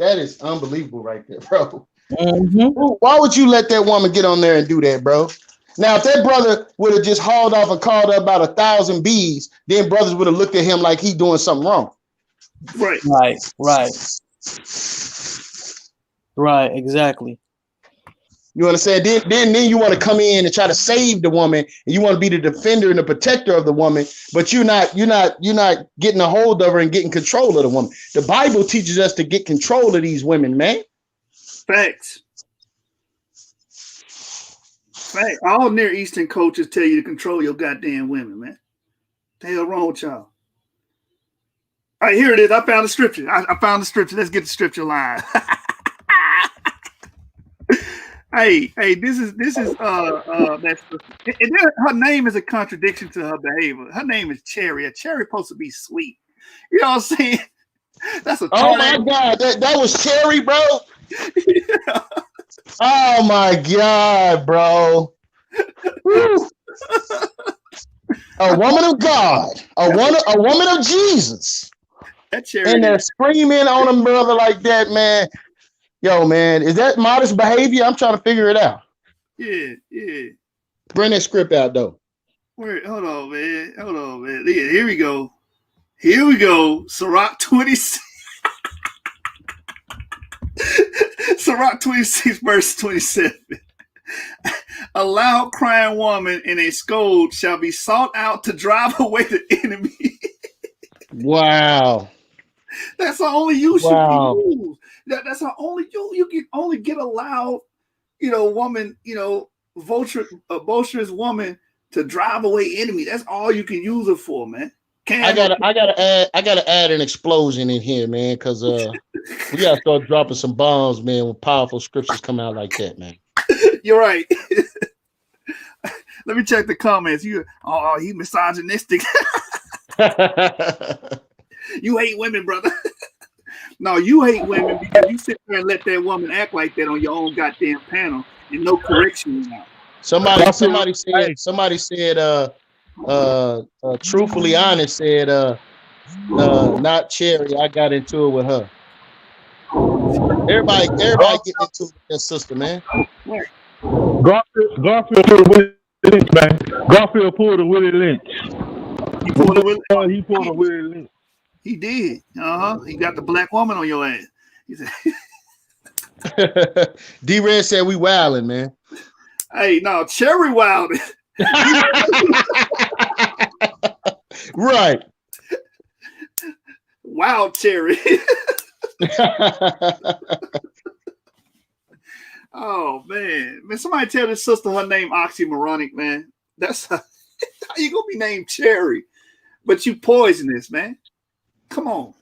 is unbelievable right there, bro. Mm-hmm. Why would you let that woman get on there and do that, bro? Now, if that brother would have just hauled off and called up about 1,000 bees, then brothers would have looked at him like he doing something wrong. Right, exactly. You understand? Then you want to come in and try to save the woman, and you want to be the defender and the protector of the woman, but you're not getting a hold of her and getting control of the woman. The Bible teaches us to get control of these women, man. Facts. All Near Eastern coaches tell you to control your goddamn women, man. The hell wrong with y'all? All right, here it is. I found the scripture. I found the scripture. Let's get the scripture live. Hey, this is her name is a contradiction to her behavior. Her name is Cherry. A cherry supposed to be sweet. You know what I'm saying? That's a my God, that was Cherry, bro. Yeah. Oh my God, bro. A woman of God, a woman of Jesus. That Cherry, and they're screaming on a brother like that, man. Yo, man, is that modest behavior? I'm trying to figure it out. Yeah. Bring that script out, though. Wait, hold on, man. Yeah, here we go. Sirach 26. Sirach 26, verse 27. A loud crying woman in a scold shall be sought out to drive away the enemy. Wow. That's the only use you Wow. can use. That's the only you can only get a loud, woman, a boisterous woman to drive away enemy. That's all you can use it for, man. I gotta add an explosion in here, man, because we gotta start dropping some bombs, man, when powerful scriptures come out like that, man. You're right. Let me check the comments. He misogynistic. You hate women, brother. No, you hate women because you sit there and let that woman act like that on your own goddamn panel and no correction now. Somebody said, truthfully honest said, not Cherry. I got into it with her. Everybody getting into it with their sister, man. Garfield pulled a Willie Lynch, man. Garfield pulled a Willie Lynch. He pulled a Willie Lynch. He did. He got the black woman on your ass. He said, D-Red said we wilding, man. Hey, no, Cherry wilding. Right. Wild Cherry. Oh man, somebody tell this sister her name oxymoronic, man. That's how you gonna be named Cherry, but you poisonous, man. Come on.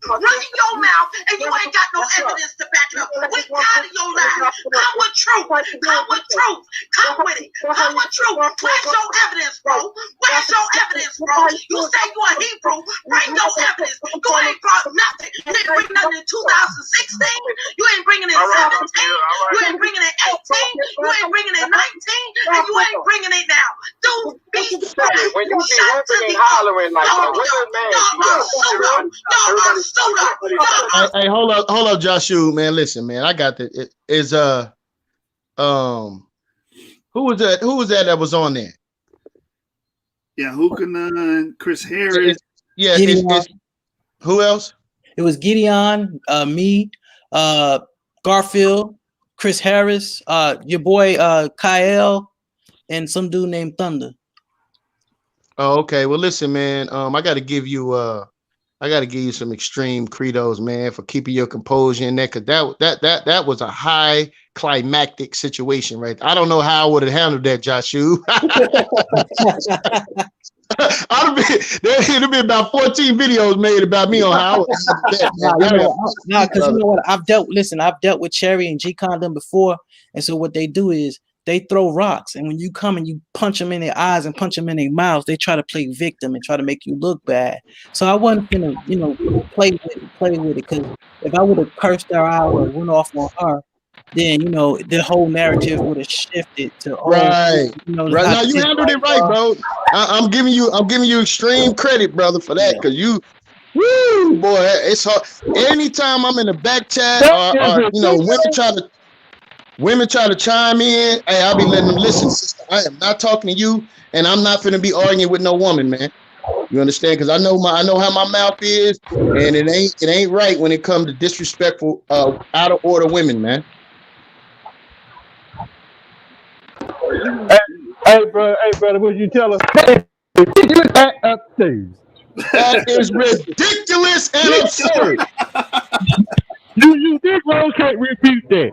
Run in your mouth and you ain't got no evidence to back it up. We tired of your lies. Come with truth. Come with truth. Come with it. Come with truth. Where's your evidence, bro? Where's your evidence, bro? You say you a Hebrew. Bring your evidence. You ain't brought nothing. You didn't bring nothing in 2016. You ain't bringing it in 17. You ain't bringing it 18. You ain't bringing it 19. And you ain't bringing it now. Dude, be quiet. When you be whimpering and hollering like a real man, Hey, hold up, Joshua, man. Listen, man, I got that. It is who was that? Who was that was on there? YAHUCHANNAN, Chris Harris. It's who else? It was Gideon, me, Garfield, Chris Harris, your boy Kyle, and some dude named Thunder. Oh, okay. Well, listen, man. I got to give you some extreme credos, man, for keeping your composure in there, because that was a high climactic situation, right? I don't know how I would have handled that, Joshua. There'd have been about 14 videos made about me on how I would handle that. Because you know what? I've dealt with Cherry and G Condom before, and so what they do is they throw rocks, and when you come and you punch them in their eyes and punch them in their mouths, they try to play victim and try to make you look bad. So I wasn't gonna, play with it, because if I would have cursed her out or went off on her, then the whole narrative would have shifted to right. Right now, you handled it right, bro. I'm giving you extreme credit, brother, for that, because you. Woo, boy, it's hard. Anytime I'm in the back chat or women try to chime in, hey, I'll be letting them listen, sister. I am not talking to you, and I'm not finna be arguing with no woman, man. You understand? Because I know how my mouth is, and it ain't right when it comes to disrespectful, out of order women, man. Hey, brother, would you tell us? Upstairs. That is ridiculous and absurd. You think Rose can't repeat that?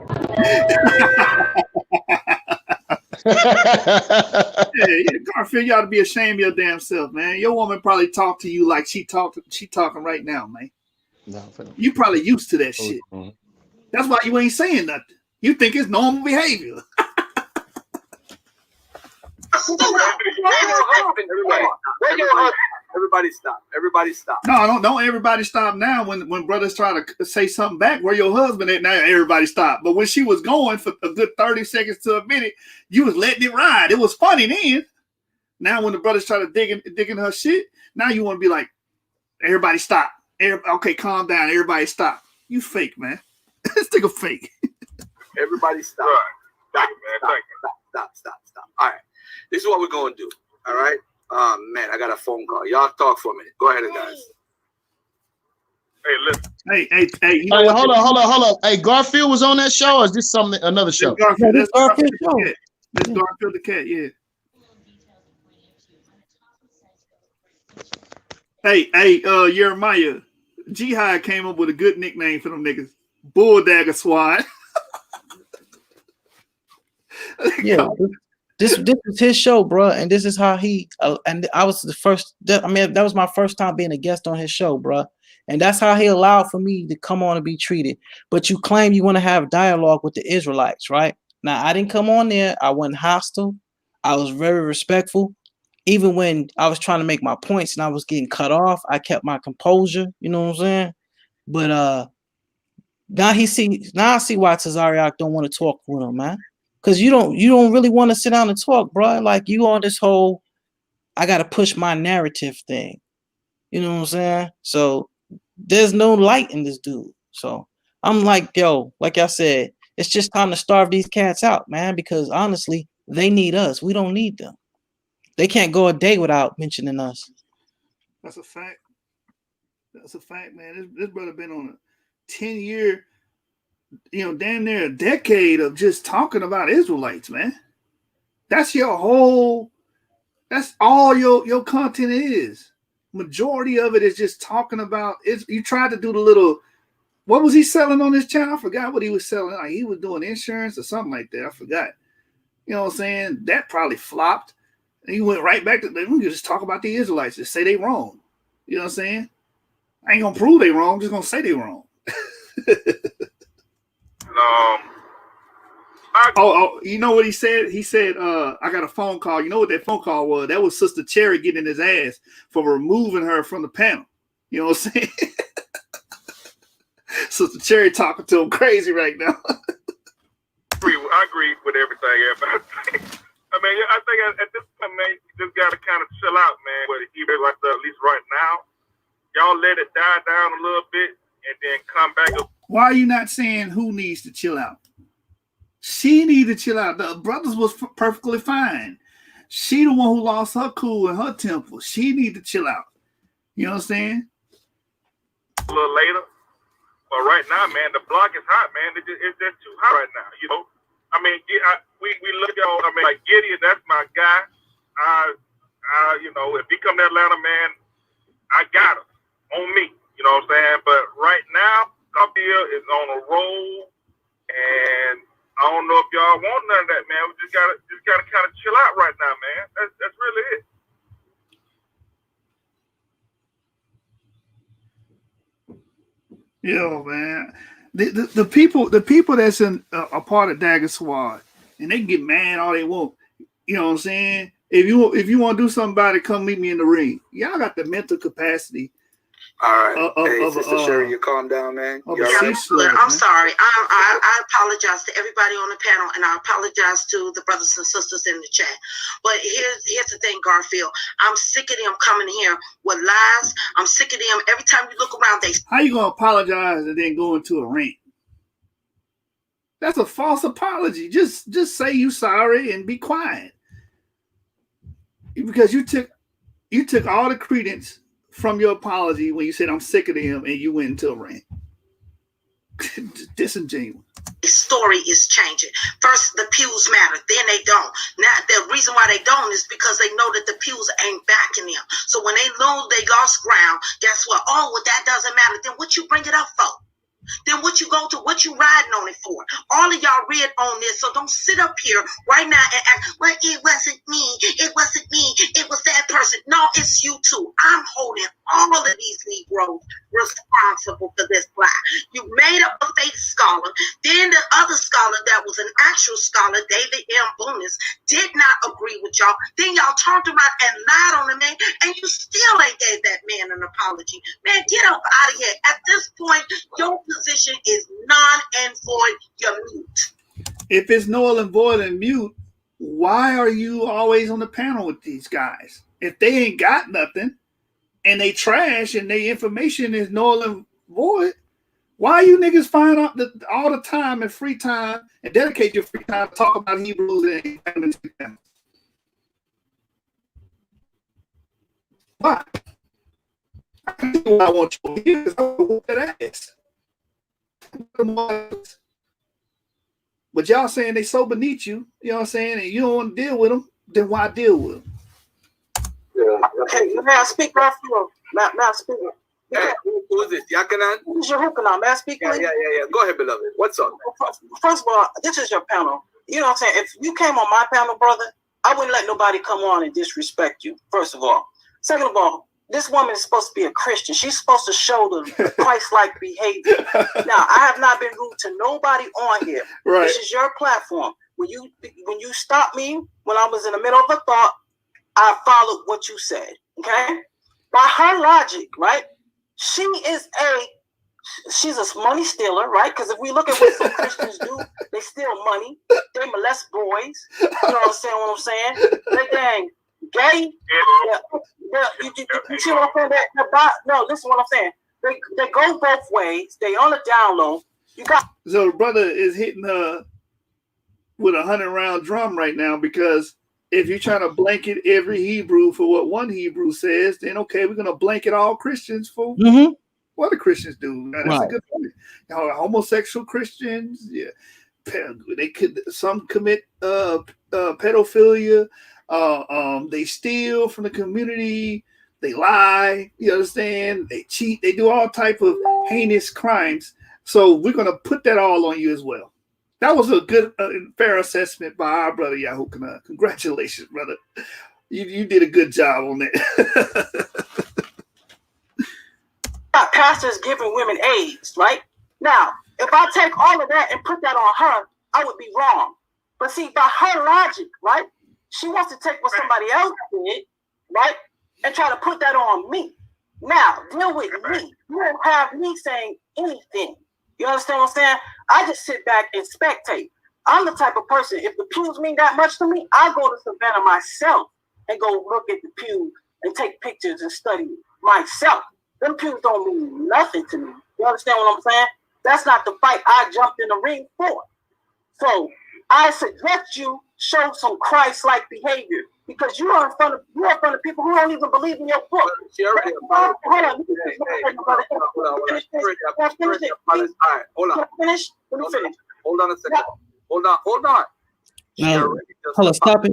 Hey, Garfield, you ought to be ashamed of your damn self, man. Your woman probably talk to you like she talking right now, man. No, you probably used to that shit. That's why you ain't saying nothing. You think it's normal behavior. Everybody stop. Everybody stop. No, don't everybody stop now. When brothers try to say something back, where your husband at now, everybody stop. But when she was going for a good 30 seconds to a minute, you was letting it ride. It was funny then. Now when the brothers try to dig in her shit, now you want to be like, everybody stop. Okay, calm down. Everybody stop. You fake, man. This nigga fake. Everybody stop. Stop. All right. This is what we're going to do. All right. Man, I got a phone call. Y'all talk for a minute. Go ahead, guys. Hey, listen. Hey, you know Hey, what? hold on. Hey, Garfield was on that show, or is this something another show? Garfield, No, this Garfield the show. cat. That's Garfield the cat, yeah. Hey, Jeremiah, Jihad came up with a good nickname for them niggas. Bulldagger Squad. Yeah, this is his show, bro, and this is how he. And I was the first. I mean, that was my first time being a guest on his show, bro, and that's how he allowed for me to come on and be treated. But you claim you want to have dialogue with the Israelites, right? Now, I didn't come on there. I wasn't hostile. I was very respectful. Even when I was trying to make my points and I was getting cut off, I kept my composure. You know what I'm saying? But now I see why Tazariak don't want to talk with him, man. Cause you don't really want to sit down and talk, bro. Like you on this whole I gotta push my narrative thing. You know what I'm saying? So there's no light in this dude. So I'm like, yo, like I said, it's just time to starve these cats out, man, because honestly, they need us. We don't need them. They can't go a day without mentioning us. That's a fact. That's a fact, man. This brother been on a 10-year, damn near a decade of just talking about Israelites, man. That's all your content is. Majority of it is just talking about it. You tried to do the little, what was he selling on his channel? I forgot what he was selling. Like he was doing insurance or something like that. I forgot. You know what I'm saying? That probably flopped. And he went right back to, we can just talk about the Israelites, just say they wrong. You know what I'm saying? I ain't gonna prove they wrong, I'm just gonna say they wrong. You know what he said? He said, I got a phone call. You know what that phone call was? That was Sister Cherry getting his ass for removing her from the panel. You know what I'm saying? Sister Cherry talking to him crazy right now. I agree with everything everybody saying. I mean, I think at this point, man, you just got to kind of chill out, man. But like at least right now, y'all let it die down a little bit and then come back up. Why are you not saying who needs to chill out? She needed to chill out. The brothers was perfectly fine. She the one who lost her cool and her temper. She need to chill out. You know what I'm saying? A little later. But right now, man, the block is hot, man. It's just too hot right now, you know? I mean, we look at, I mean, like Gideon, that's my guy. If he come to Atlanta, man, I got him on me. You know what I'm saying? But right now, Garfield is on a roll, and I don't know if y'all want none of that, man. We just gotta kind of chill out right now, man. That's really it. Yo, man. The people that's in a part of Dagger Squad, and they can get mad all they want. You know what I'm saying? If you want to do something about it, come meet me in the ring. Y'all got the mental capacity. All right. Hey, Sister Sherry, you calm down, man. I'm sorry. I apologize to everybody on the panel, and I apologize to the brothers and sisters in the chat. But here's the thing, Garfield. I'm sick of them coming here with lies. I'm sick of them. Every time you look around, How you gonna apologize and then go into a rant? That's a false apology. Just say you sorry and be quiet. Because you took all the credence from your apology when you said I'm sick of them and you went into a rant. Disingenuous. The story is changing. First, the pews matter, then they don't. Now, the reason why they don't is because they know that the pews ain't backing them. So when they know they lost ground, guess what? Oh, well, that doesn't matter. Then what you bring it up for? Then what you go to, what you riding on it for? All of y'all read on this, so don't sit up here right now and act, well, it wasn't me, it was that person. No, it's you too. I'm holding all of these Negroes responsible for this lie. You made up a fake scholar, then the other scholar that was an actual scholar, David M. Boonis, did not agree with y'all. Then y'all turned around and lied on the man, and you still ain't gave that man an apology. Man, get up out of here. At this point, your position is non and void. You're mute. If it's null and void and mute, why are you always on the panel with these guys? If they ain't got nothing and they trash and their information is null and void, why you niggas find out that all the time and free time and dedicate your free time to talk about Hebrews and why? I want you here because I want that ass. But y'all saying they so beneath you, you know what I'm saying, and you don't want to deal with them, then why deal with them? Okay, may I speak, Garfield? May I speak? Hey, who is this? YAHUCHANNAN? This is YAHUCHANNAN. May I speak? Yeah. Go ahead, beloved. What's up? First of all, this is your panel. You know what I'm saying? If you came on my panel, brother, I wouldn't let nobody come on and disrespect you, first of all. Second of all, this woman is supposed to be a Christian. She's supposed to show the Christ-like behavior. Now, I have not been rude to nobody on here. Right. This is your platform. When you stopped me when I was in the middle of a thought, I followed what you said. Okay? By her logic, right? She's a money stealer, right? Because if we look at what some Christians do, they steal money, they molest boys. You know what I'm saying? They dang gay. You see what I'm saying? No, listen what I'm saying. They go both ways. They on the down low. So the brother is hitting her with a 100-round drum right now, because if you're trying to blanket every Hebrew for what one Hebrew says, then okay, we're gonna blanket all Christians for what the Christians do. That's a good point. Homosexual Christians, yeah, some commit pedophilia. They steal from the community. They lie. You understand? They cheat. They do all type of heinous crimes. So we're gonna put that all on you as well. That was a good, fair assessment by our brother YAHUCHANNAN. Congratulations, brother. You did a good job on that. Pastors giving women AIDS, right? Now, if I take all of that and put that on her, I would be wrong. But see, by her logic, right? She wants to take what somebody else did, right? And try to put that on me. Now, deal with me. You don't have me saying anything. You understand what I'm saying? I just sit back and spectate. I'm the type of person, if the pews mean that much to me, I'll go to Savannah myself and go look at the pew and take pictures and study myself. Them pews don't mean nothing to me. You understand what I'm saying? That's not the fight I jumped in the ring for. So I suggest you show some Christ-like behavior, because you are in front of people who don't even believe in your book. Hold on. Finish. Let me finish. Hold on a second. Hold on. No. Hold on, stop it.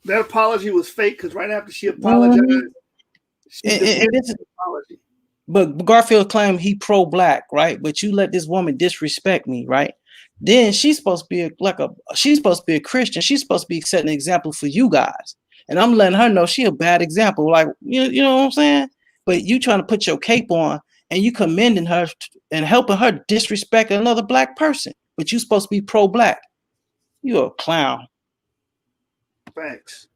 That apology was fake, because right after she apologized, but Garfield claimed he pro-black, right? But you let this woman disrespect me, right? Then she's supposed to be she's supposed to be a Christian. She's supposed to be setting an example for you guys. And I'm letting her know she a bad example. Like, you know what I'm saying? But you trying to put your cape on and you commending her and helping her disrespect another black person. But you supposed to be pro-black. You're a clown. Thanks.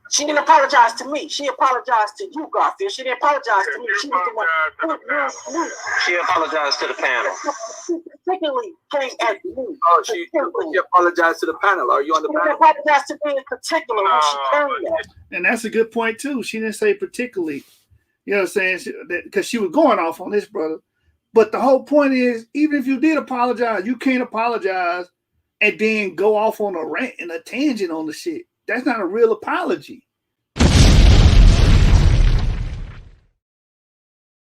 She didn't apologize to me. She apologized to you, Garfield. She didn't apologize to me. She was the one. She apologized to the panel. She particularly came at me. Oh, she apologized to the panel. Are you on the panel? She apologized to me in particular when she came at. And that's a good point too. She didn't say particularly. You know what I'm saying? Because she was going off on this brother. But the whole point is, even if you did apologize, you can't apologize and then go off on a rant and a tangent on the shit. That's not a real apology.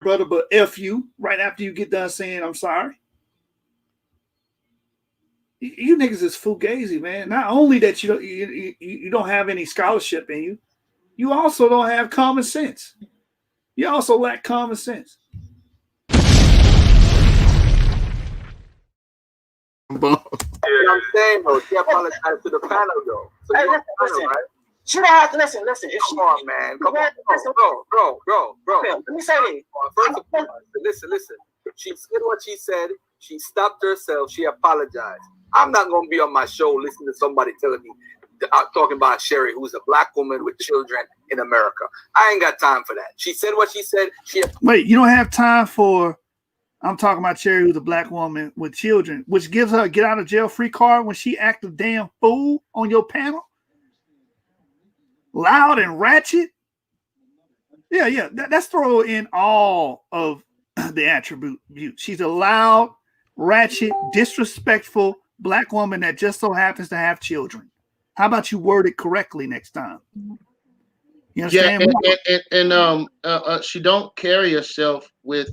Brother, but F you right after you get done saying I'm sorry. You niggas is fugazi, man. Not only that you don't have any scholarship in you, you also don't have common sense. You also lack common sense. I'm saying though, she apologized to the panel though. So hey, listen. Right? She don't have to listen. Come on, man. Come on, bro. Let me say this. First of all, listen. She said what she said. She stopped herself. She apologized. I'm not gonna be on my show listening to somebody telling me, talking about Sherry, who's a black woman with children in America. I ain't got time for that. She said what she said. Wait, you don't have time for? I'm talking about Cherry, who's a black woman with children, which gives her a get out of jail free card when she act a damn fool on your panel. Loud and ratchet. Yeah. That's throw in all of the attribute. She's a loud, ratchet, disrespectful black woman that just so happens to have children. How about you word it correctly next time? You understand? She don't carry herself with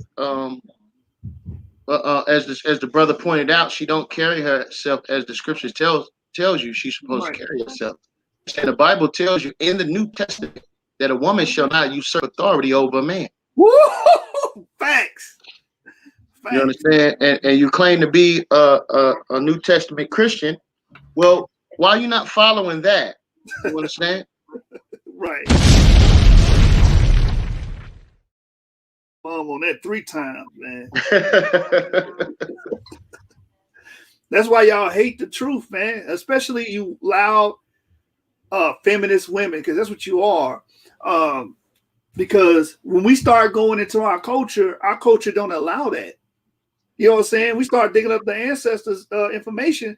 as the brother pointed out, she don't carry herself as the scriptures tells you she's supposed to carry herself. And the Bible tells you in the New Testament that a woman shall not usurp authority over a man. Woo! Facts. You understand? And you claim to be a New Testament Christian. Well, why are you not following that? You understand? Right. On that 3 times, man. That's why y'all hate the truth, man. Especially you loud feminist women, because that's what you are. Because when we start going into our culture don't allow that. You know what I'm saying? We start digging up the ancestors' information.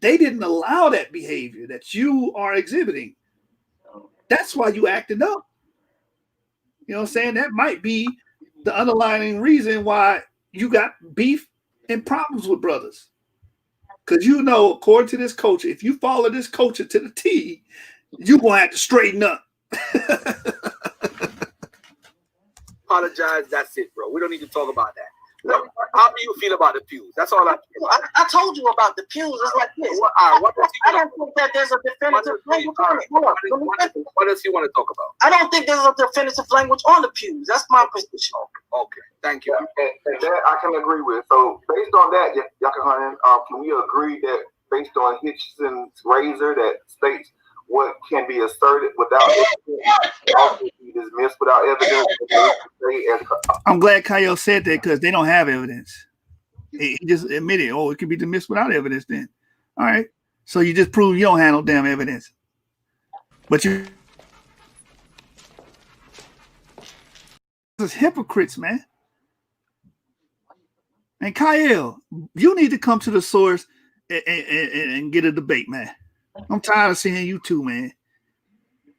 They didn't allow that behavior that you are exhibiting. That's why you acting up. You know what I'm saying? That might be the underlying reason why you got beef and problems with brothers. Because you know, according to this culture, if you follow this culture to the T, you're going to have to straighten up. Apologize, that's it, bro. We don't need to talk about that. How do you feel about the pews? That's all I told you about the pews. It's like this. I don't think that there's a definitive language on it. What else you want to talk about? I don't think there's a definitive language on the pews. That's my position. Okay. Thank you. And that I can agree with. So based on that, YAHUCHANNAN, can we agree that based on Hitchenson's razor that states what can be asserted without evidence, be dismissed without evidence? I'm glad Kyle said that because they don't have evidence. He just admitted, oh, it can be dismissed without evidence then. All right. So you just prove you don't have no damn evidence. But you this is hypocrites, man. And Kyle, you need to come to the source and get a debate, man. I'm tired of seeing you two, man.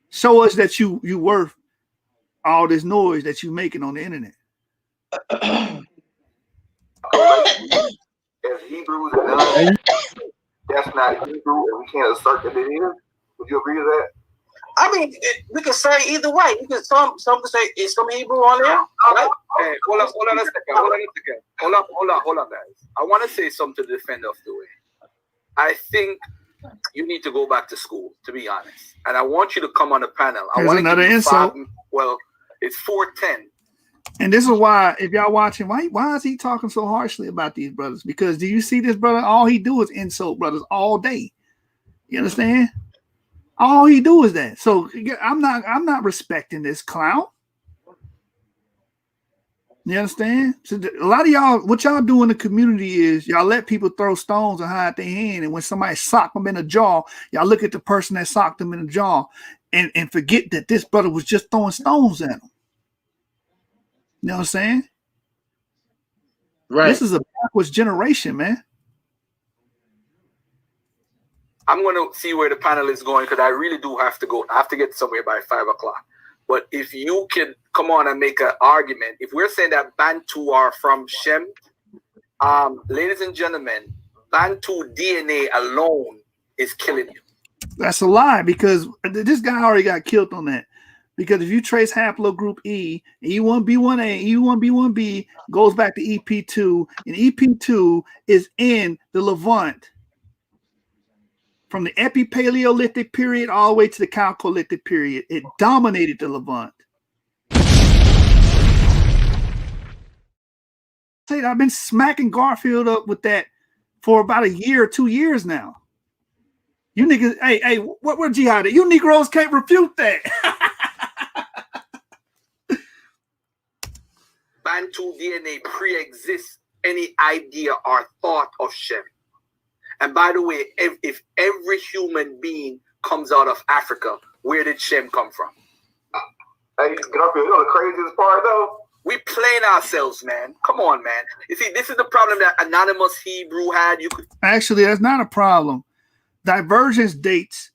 Show us that you worth all this noise that you making on the internet. As Hebrews and that's not Hebrew, and we can't assert that it is. Would you agree to that? I mean, we can say either way. Some can say it's some Hebrew on there. Right? Hey, hold on a second. Hold on, guys. I want to say something to defend of the way. I think you need to go back to school, to be honest. And I want you to come on the panel. There's another insult. Well, it's 4:10. And this is why, if y'all watching, why is he talking so harshly about these brothers? Because do you see this brother? All he do is insult brothers all day. You understand? All he do is that. So I'm not respecting this clown. You understand? So a lot of y'all, what y'all do in the community is y'all let people throw stones and hide their hand. And when somebody sock them in the jaw, y'all look at the person that socked them in the jaw and forget that this brother was just throwing stones at him. You know what I'm saying? Right. This is a backwards generation, man. I'm going to see where the panel is going because I really do have to go. I have to get somewhere by 5 o'clock. But if you can come on and make an argument, if we're saying that Bantu are from Shem, ladies and gentlemen, Bantu DNA alone is killing you. That's a lie because this guy already got killed on that. Because if you trace haplogroup E, E1B1A, E1B1B goes back to EP2, and EP2 is in the Levant. From the Epipaleolithic period all the way to the Chalcolithic period, it dominated the Levant. I've been smacking Garfield up with that for about a year or 2 years now. You niggas, hey, what jihad? You Negroes can't refute that. Bantu DNA pre-exists any idea or thought of Shem. And by the way, if every human being comes out of Africa, where did Shem come from? Hey, Garfield, you know the craziest part though? We playing ourselves, man. Come on, man. You see, this is the problem that Anonymous Hebrew had. Actually, that's not a problem. Divergence dates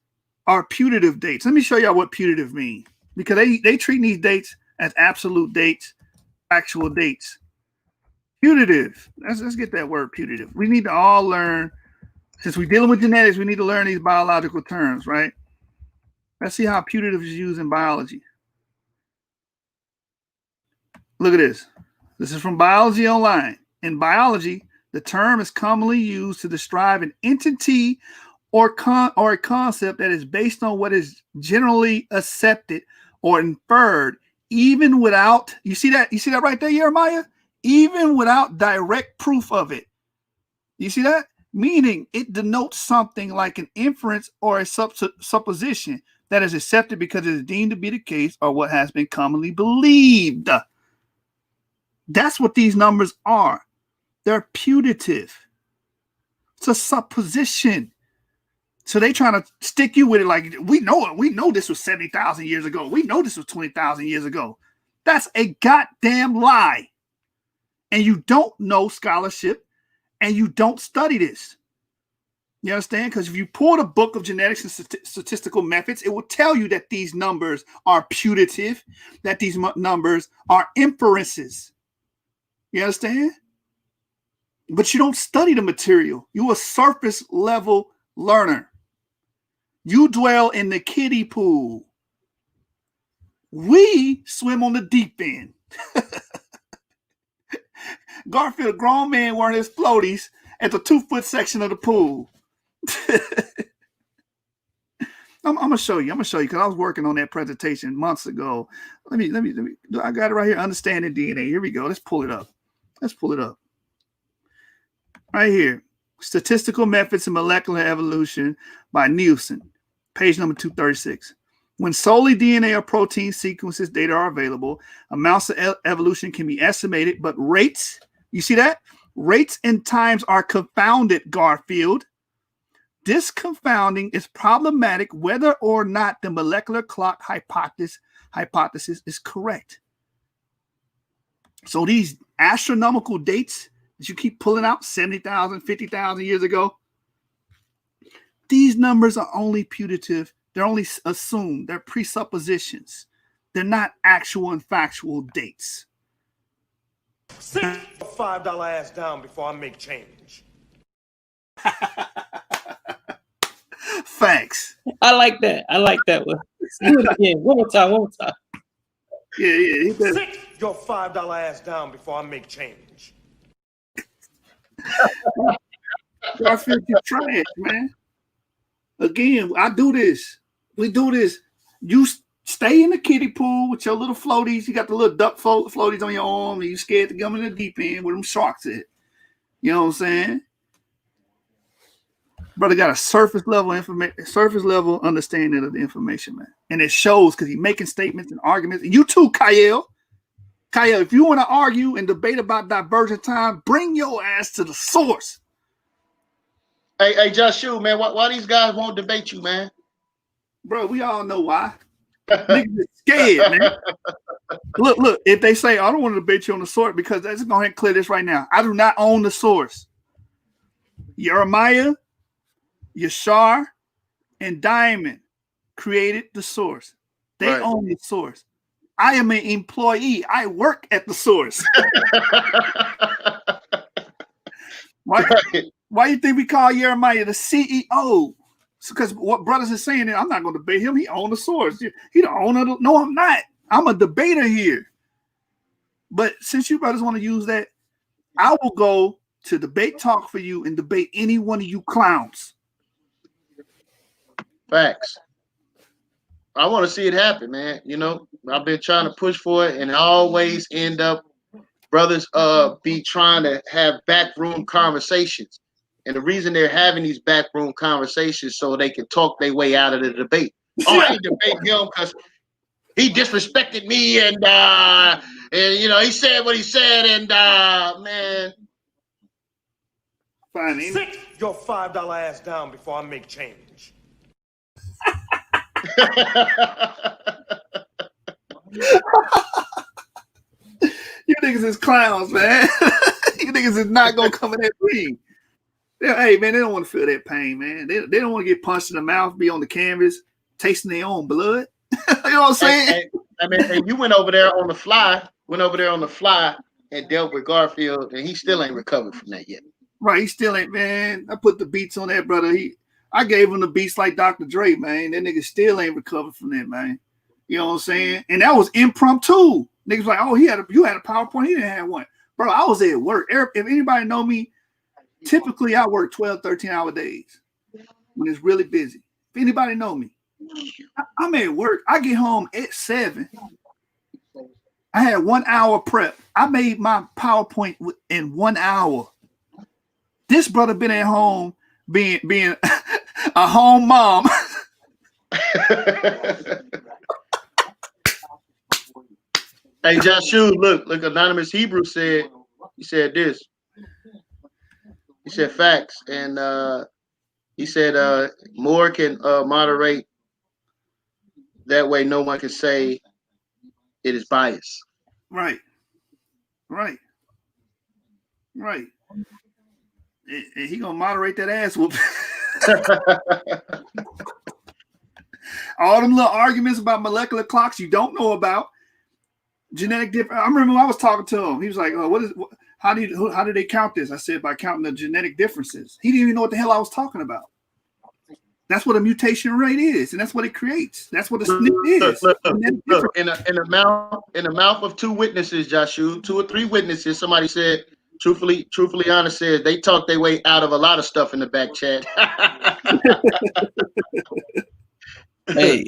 are putative dates. Let me show y'all what putative means. Because they treat these dates as absolute dates, actual dates. Putative. Let's get that word putative. We need to all learn. Since we're dealing with genetics, we need to learn these biological terms, right? Let's see how putative is used in biology. Look at this. This is from Biology Online. In biology, the term is commonly used to describe an entity or a concept that is based on what is generally accepted or inferred, even without, you see that right there, Jeremiah? Even without direct proof of it. You see that? Meaning it denotes something like an inference or a supposition that is accepted because it is deemed to be the case or what has been commonly believed. That's what these numbers are. They're putative. It's a supposition. So they trying to stick you with it like, we know it. We know this was 70,000 years ago. We know this was 20,000 years ago. That's a goddamn lie. And you don't know scholarship and you don't study this. You understand? Because if you pull the book of genetics and statistical methods, it will tell you that these numbers are putative, that these numbers are inferences. You understand? But you don't study the material. You're a surface level learner. You dwell in the kiddie pool. We swim on the deep end. Garfield, grown man wearing his floaties at the 2-foot section of the pool. I'm gonna show you because I was working on that presentation months ago. Let me. I got it right here. Understanding DNA. Here we go. Let's pull it up. Right here. Statistical Methods of Molecular Evolution by Nielsen, page number 236. When solely DNA or protein sequences data are available, amounts of evolution can be estimated, but rates, you see that? Rates and times are confounded, Garfield. This confounding is problematic whether or not the molecular clock hypothesis is correct. So these astronomical dates that you keep pulling out, 70,000, 50,000 years ago, these numbers are only putative. They're only assumed. They're presuppositions. They're not actual and factual dates. Sit your $5 ass down before I make change. Thanks. I like that. One. Do it again. One more time. Yeah. Sit your $5 ass down before I make change. Garfield, you're trash, man. Again, I do this. We do this. You stay in the kiddie pool with your little floaties. You got the little duck floaties on your arm, and you scared to come in the deep end where them sharks at. You know what I'm saying? Brother got a surface level understanding of the information, man. And it shows because he's making statements and arguments. And you too, Kyle. Kyle, if you want to argue and debate about divergent time, bring your ass to the source. Hey, Just Shoot, man. Why these guys won't debate you, man? Bro, we all know why. Niggas are scared, man. Look, if they say, I don't want to debate you on the source, because let's go ahead and clear this right now. I do not own the source. Jeremiah, Yashar, and Diamond created the source. They own the source. I am an employee. I work at the source. Why you think we call Jeremiah the CEO? Because what brothers are saying, I'm not going to debate him. He owns the source. He the owner. No, I'm not. I'm a debater here. But since you brothers want to use that, I will go to Debate Talk for you and debate any one of you clowns. Facts. I want to see it happen, man. You know, I've been trying to push for it, and I always end up brothers be trying to have backroom conversations. And the reason they're having these backroom conversations so they can talk their way out of the debate. Oh, I ain't debating him because he disrespected me and you know, he said what he said, and man. Fine. Sit your $5 ass down before I make change. You niggas is clowns, man. You niggas is not gonna come in that ring. Hey, man, they don't want to feel that pain, man. They don't want to get punched in the mouth, be on the canvas, tasting their own blood. You know what I'm saying? I mean, you went over there on the fly, and dealt with Garfield, and he still ain't recovered from that yet. Right, he still ain't, man. I put the beats on that, brother. I gave him the beats like Dr. Dre, man. That nigga still ain't recovered from that, man. You know what I'm saying? And that was impromptu. Niggas like, oh, you had a PowerPoint, he didn't have one. Bro, I was at work. If anybody know me, typically I work 12, 13-hour days when it's really busy. If anybody know me, I'm at work. I get home at 7. I had 1 hour prep. I made my PowerPoint in 1 hour. This brother been at home being a home mom. Hey, Joshua, look, Anonymous Hebrew said, he said this. He said facts. And he said more can moderate. That way no one can say it is bias. Right. And he gonna moderate that ass whoop. All them little arguments about molecular clocks you don't know about. Genetic difference. I remember when I was talking to him. He was like, "Oh, how do they count this?" I said, "By counting the genetic differences." He didn't even know what the hell I was talking about. That's what a mutation rate is, and that's what it creates. That's what a SNP is. Look, in the mouth of 2 witnesses, Joshua, 2 or 3 witnesses, somebody said, truthfully honest, says they talk their way out of a lot of stuff in the back chat. Hey,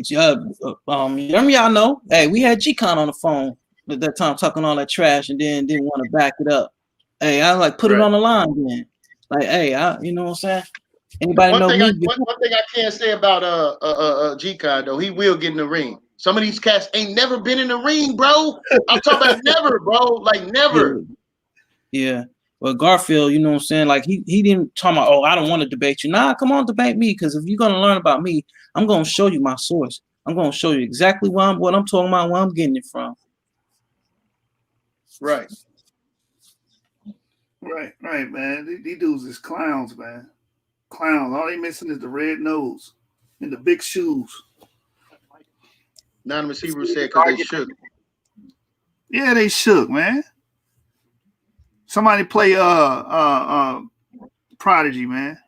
y'all know. Hey, we had G-Con on the phone at that time talking all that trash, and then didn't want to back it up. Hey, I like put it on the line then. Like, hey, you know what I'm saying? Anybody know me? One thing I can't say about G-Con though, he will get in the ring. Some of these cats ain't never been in the ring, bro. I'm talking about never, bro. Like never. Yeah. Well, Garfield, you know what I'm saying? Like he didn't talk about, oh, I don't want to debate you. Nah, come on, debate me, because if you're gonna learn about me, I'm gonna show you my source. I'm gonna show you exactly what I'm talking about, where I'm getting it from. Right, man. These dudes is clowns, man. Clowns. All they missing is the red nose and the big shoes. Anonymous Hebrew said because they shook. Yeah, they shook, man. Somebody play Prodigy, man.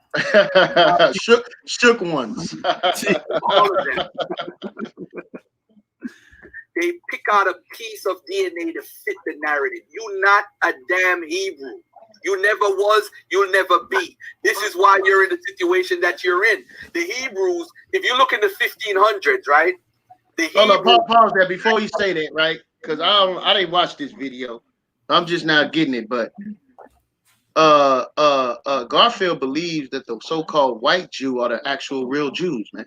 shook ones. All of them. They pick out a piece of DNA to fit the narrative. You're not a damn Hebrew. You never was, you'll never be. This is why you're in the situation that you're in. The Hebrews, if you look in the 1500s, right? Hold up, pause there before you say that, right? Because I didn't watch this video. I'm just now getting it, but Garfield believes that the so-called white Jew are the actual real Jews, man.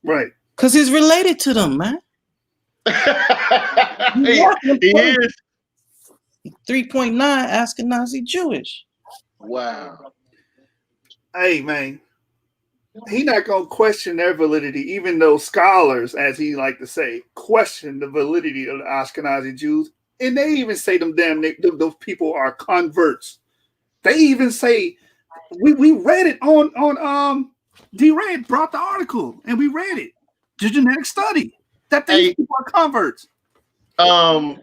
Right. Because he's related to them, man. He is 3.9 Ashkenazi Jewish. Wow. Hey, man. He not gonna question their validity, even though scholars, as he like to say, question the validity of the Ashkenazi Jews, and they even say those people are converts. They even say we read it on D-Red brought the article and we read it. The genetic study that these people are converts.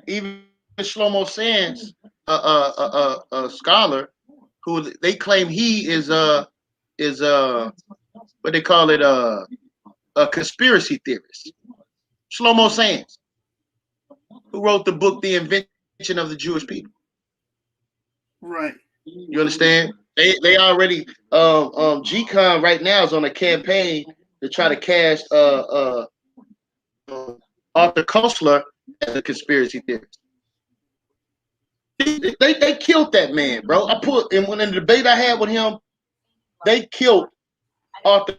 Even Shlomo Sands, a scholar, who they claim he is what they call it, a conspiracy theorist. Shlomo Sands, who wrote the book The Invention of the Jewish People. Right. You understand? They already G-Con right now is on a campaign to try to cast Arthur Koestler as a conspiracy theorist. They killed that man, bro. In the debate I had with him, they killed Arthur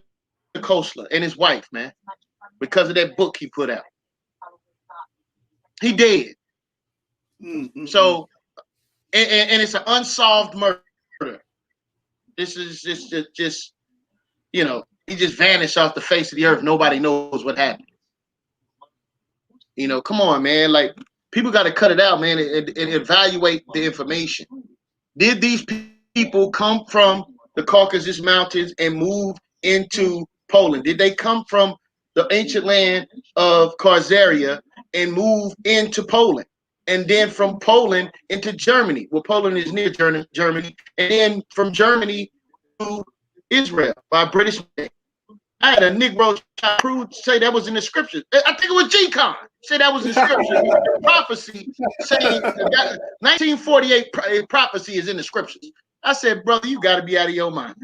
Koestler and his wife, man, because of that book he put out. He dead. Mm-hmm. So, and it's an unsolved murder. This is just you know, he just vanished off the face of the earth. Nobody knows what happened. You know, come on, man. Like, people got to cut it out, man, and evaluate the information. Did these people come from the Caucasus Mountains and move into Poland? Did they come from the ancient land of Khazaria and move into Poland? And then from Poland into Germany? Well, Poland is near Germany. And then from Germany to Israel by British. I had a Negro say that was in the scriptures. I think it was G-Con. Say that was in scripture. The prophecy saying that 1948 prophecy is in the scriptures. I said, brother, you got to be out of your mind.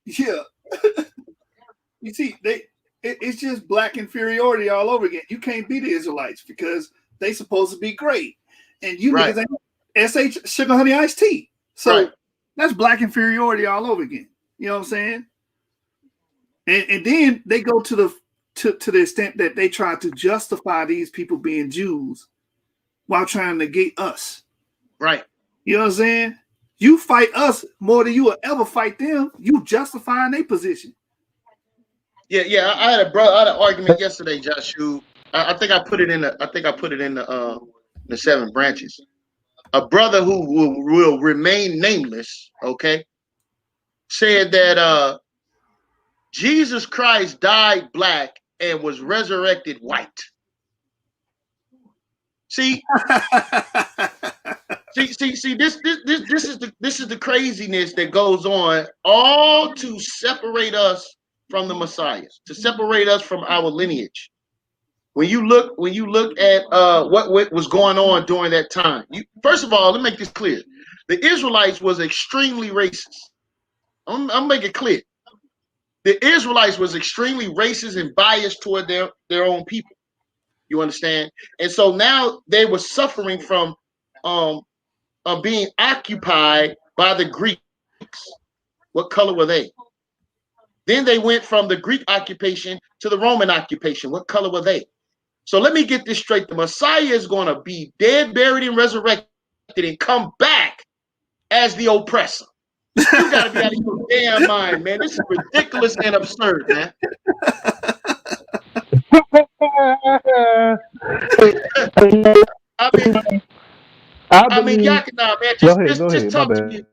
Yeah. You see, it's just black inferiority all over again. You can't be the Israelites because they supposed to be great. And you niggas ain't SH sugar honey iced tea. So that's black inferiority all over again. You know what I'm saying? And then they go to the extent that they try to justify these people being Jews while trying to negate us. Right. You know what I'm saying? You fight us more than you will ever fight them. You justifying their position. Yeah. I had an argument yesterday, Joshua. I think I put it in the 7 branches. A brother who will remain nameless, okay, said that Jesus Christ died black and was resurrected white. See, this is the craziness that goes on, all to separate us from the Messiah, to separate us from our lineage. When you look at what was going on during that time, first of all, let me make this clear: the Israelites was extremely racist. I'm making it clear. The Israelites was extremely racist and biased toward their own people. You understand? And so now they were suffering from being occupied by the Greeks. What color were they? Then they went from the Greek occupation to the Roman occupation. What color were they? So let me get this straight. The Messiah is going to be dead, buried, and resurrected and come back as the oppressor. You got to be out of your damn mind, man. This is ridiculous and absurd, man. I mean, Yakina, man, just talk to me.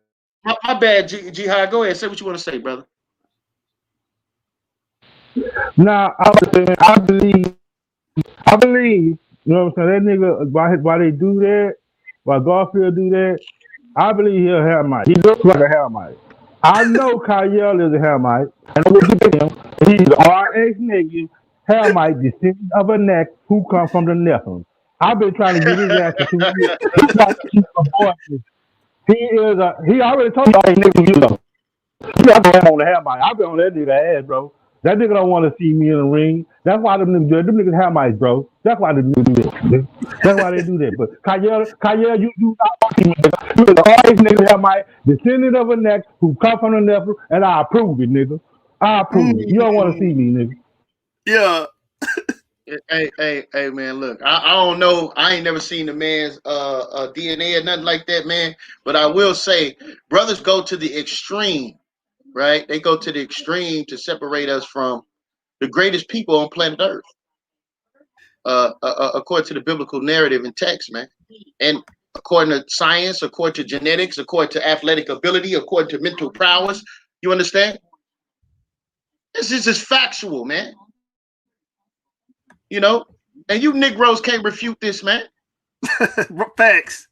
My bad, Jihad. Go ahead. Say what you want to say, brother. Nah, I believe, you know what I'm saying? That nigga, why they do that, why Garfield do that, I believe he'll Hamite. He looks like a Hamite. I know Kyle is a Hamite. I know what you him. He's an RX nigga, Hamite, descendant of a neck who come from the Nephilim. I've been trying to get his ass for 2 years. He's trying to keep avoiding. He already told you all these niggas you know. I've been on the Hamite. I've been on that nigga ass, bro. That nigga don't want to see me in the ring. That's why them niggas Hamites, bro. That's why they do that. That's why they do that. But Kyle, you not want to see me. You the hardest nigga Hamite, descendant of a neck who come from the Nephilim, and I approve it, nigga. I approve it. You don't want to see me, nigga. Yeah. Hey, man, look, I don't know. I ain't never seen the man's DNA or nothing like that, man. But I will say, brothers go to the extreme, right? They go to the extreme to separate us from the greatest people on planet Earth, according to the biblical narrative and text, man. And according to science, according to genetics, according to athletic ability, according to mental prowess. You understand? This is just factual, man. You know, and you Negroes can't refute this, man. Facts.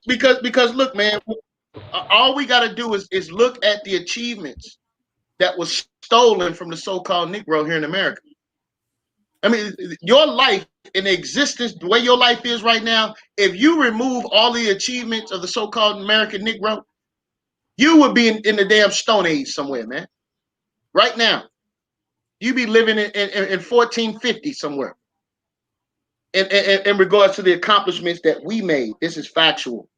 because look, man, all we got to do is look at the achievements that was stolen from the so-called Negro here in America. I mean, your life in existence, the way your life is right now, if you remove all the achievements of the so-called American Negro, you would be in the damn Stone Age somewhere, man. Right now. You be living in 1450 somewhere. In regards to the accomplishments that we made. This is factual.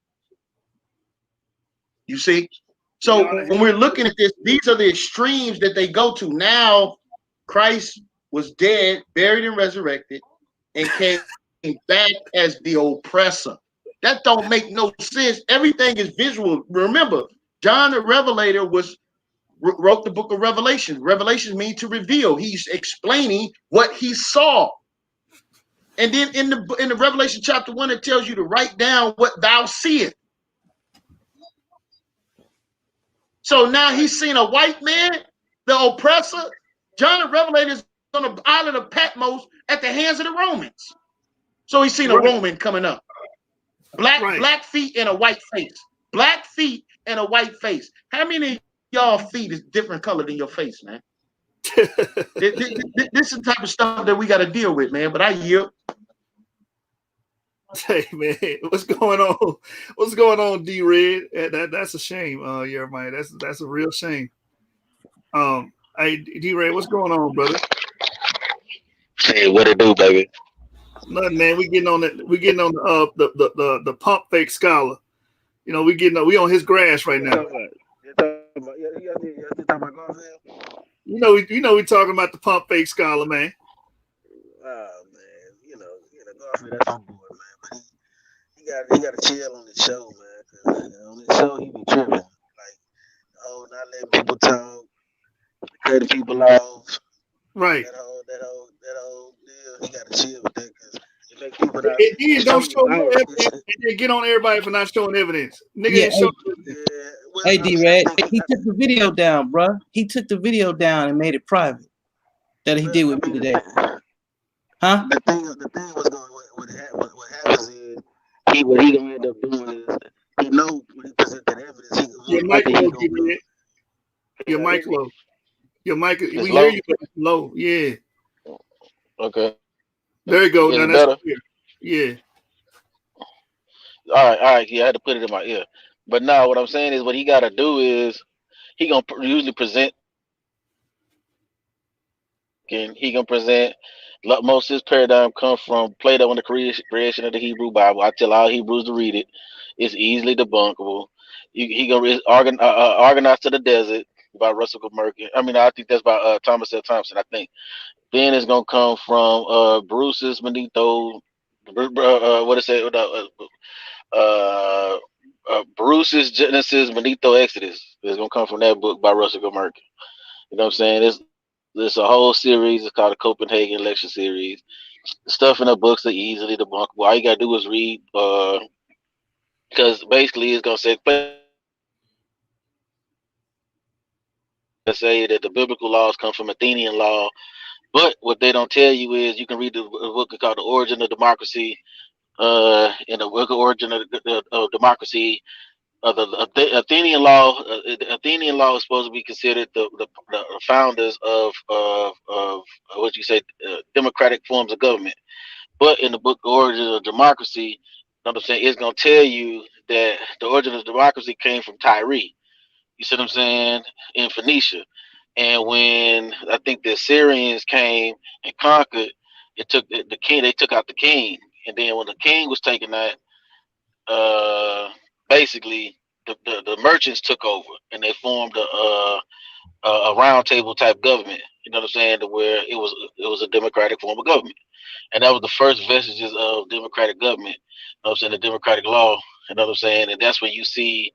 You see? So when we're looking at this, these are the extremes that they go to. Now, Christ was dead, buried, and resurrected, and came back as the oppressor. That don't make no sense. Everything is visual. Remember, John the Revelator wrote the book of Revelation. Revelation means to reveal. He's explaining what he saw. And then in the Revelation chapter 1, it tells you to write down what thou seest. So now he's seen a white man, the oppressor. John the Revelator is on the island of Patmos at the hands of the Romans. So he's seen a Roman coming up. Black feet and a white face. Black feet and a white face. How many y'all feet is different color than your face, man? This is the type of stuff that we got to deal with, man. But I yield. Hey man, what's going on? What's going on, D Red? That's a shame, Jeremiah. That's a real shame. Hey D Red, what's going on, brother? Hey, what it do, baby? Nothing, man. We getting on the pump fake scholar. You know, we on his grass right now. You know we talking about the pump fake scholar, man. Oh man, Garfield, that's on board, man. But he got to chill on the show, man. Cause on the show he be tripping, like, oh, not letting people talk, cutting people off. Right. That whole deal. He got to chill with that because it make people not. He don't show no evidence, and then get on everybody for not showing evidence. Nigga ain't showing evidence. Hey, D-Red, he took the video down, bro. He took the video down and made it private. That he did with me today. Huh? The thing was what happens is what he gonna end up doing is he know when he present that evidence. Your mic low, D-Red. Your mic low. Your mic. We hear you, but it's low. Yeah. Okay. There you go. Is now it that's better? clear. Yeah. All right. Yeah, I had to put it in my ear. But now what I'm saying is what he got to do is he gonna usually present. And he gonna present. Most of his paradigm comes from Plato and the creation of the Hebrew Bible. I tell all Hebrews to read it. It's easily debunkable. He gonna organize to the desert by Russell Merkin. I mean, I think that's by Thomas L. Thompson. I think. Then it's gonna come from Bruce's Benito. What is it? Bruce's Genesis, Benito Exodus. It's gonna come from that book by Russell Merkin. You know what I'm saying? There's a whole series. It's called the Copenhagen Lecture Series. The stuff in the books are easily debunkable. All you gotta do is read, because basically it's gonna say that the biblical laws come from Athenian law. But what they don't tell you is you can read the book called The Origin of Democracy. In the book of Origin of Democracy, the Athenian law. The Athenian law is supposed to be considered the founders of what you say democratic forms of government. But in the book Origin of Democracy, you know what I'm saying, it's gonna tell you that the origin of democracy came from Tyre. You see what I'm saying? In Phoenicia. And when I think the Assyrians came and conquered, it took the king. They took out the king, and then when the king was taken out, basically the merchants took over, and they formed a round table type government. You know what I'm saying? To where it was a democratic form of government, and that was the first vestiges of democratic government. You know what I'm saying? The democratic law. You know what I'm saying? And that's when you see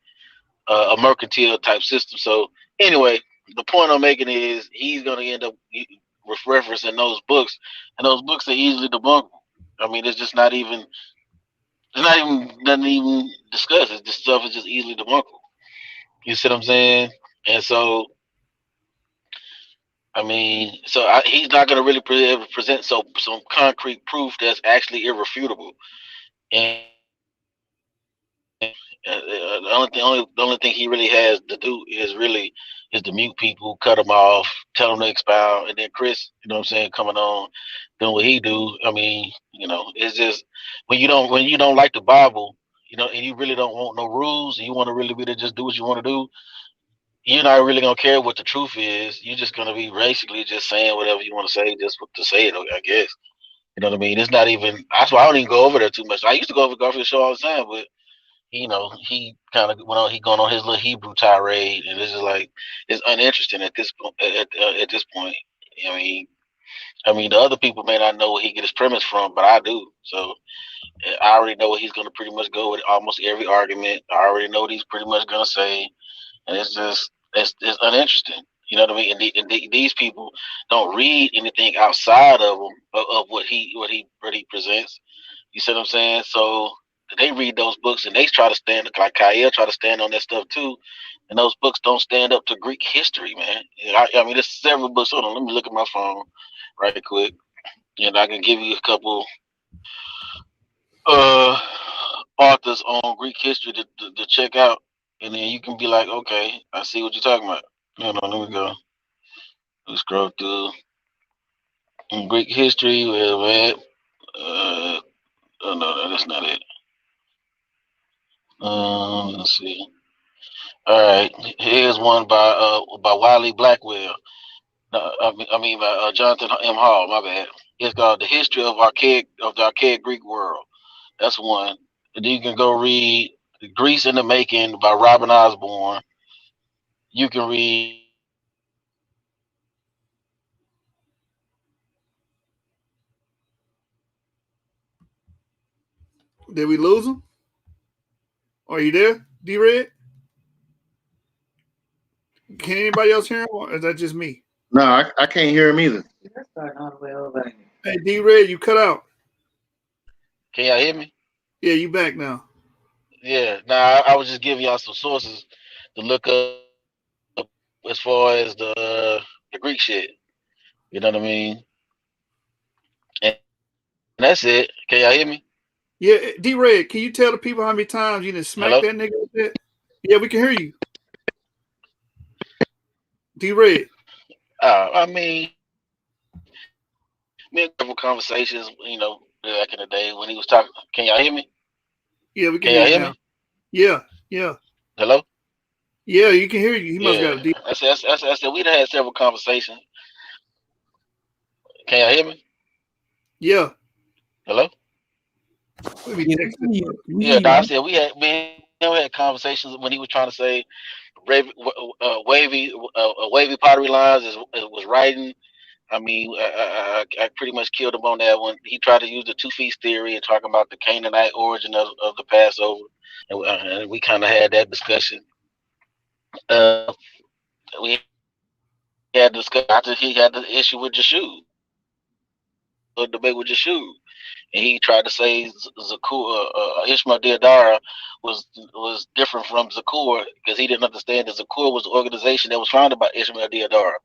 a mercantile type system. So anyway, the point I'm making is he's going to end up referencing those books, and those books are easily debunkable. I mean, it's just not even nothing even discussed. It's just stuff is just easily debunkable. You see what I'm saying? And so, I mean, he's not going to really present some concrete proof that's actually irrefutable. And the only thing he really has to do is to mute people, cut them off, tell them to expound, and then Chris, you know what I'm saying, coming on, doing what he do. I mean, it's just when you don't like the Bible, and you really don't want no rules, and you want to really just do what you want to do, you're not really gonna care what the truth is. You're just gonna be basically just saying whatever you want to say, just to say it, I guess. You know what I mean? It's not even. That's why I don't even go over there too much. I used to go over Garfield's show all the time, but he kind of went on. He going on his little Hebrew tirade, and it's just like it's uninteresting at this point. At this point, I mean, the other people may not know where he get his premise from, but I do. So I already know what he's going to pretty much go with almost every argument. I already know what he's pretty much going to say, and it's uninteresting. You know what I mean? And these people don't read anything outside of him of what he presents. You see what I'm saying? So they read those books and they try to stand like Kyle try to stand on that stuff too, and those books don't stand up to Greek history, man. I mean, there's several books. Hold on, let me look at my phone right quick, and I can give you a couple authors on Greek history to check out, and then you can be like, okay, I see what you're talking about. Hold on, let me go. Let's scroll through Greek history. Well, man, oh no, that's not it. Let's see. All right, here's one by Wiley Blackwell. Jonathan M. Hall. My bad. It's called "The History of the Archaic Greek World." That's one. And then you can go read "Greece in the Making" by Robin Osborne. You can read. Did we lose him? Are you there, D-Red? Can anybody else hear him, or is that just me? No, I can't hear him either. Hey, D-Red, you cut out. Can y'all hear me? Yeah, you back now. Yeah. Nah, I was just giving y'all some sources to look up as far as the Greek shit. You know what I mean? And that's it. Can y'all hear me? Yeah, D-Red, can you tell the people how many times you done smack that nigga with that? Yeah, we can hear you. D-Red. I mean, we had a couple conversations, back in the day when he was talking. Can y'all hear me? Yeah, we can hear you now. Yeah, yeah. Hello? Yeah, you can hear you. He must got a deep. I said we'd had several conversations. Can y'all hear me? Yeah. Hello? I said we had conversations when he was trying to say wavy pottery lines was writing. I mean, I pretty much killed him on that one. He tried to use the 2 feast theory and talking about the Canaanite origin of the Passover, and we kind of had that discussion. We had discussed after he had the issue with Yeshua, the debate with Yeshua, and he tried to say Ishmael Deodara was different from Zakur because he didn't understand that Zakur was the organization that was founded by Ishmael Deodara.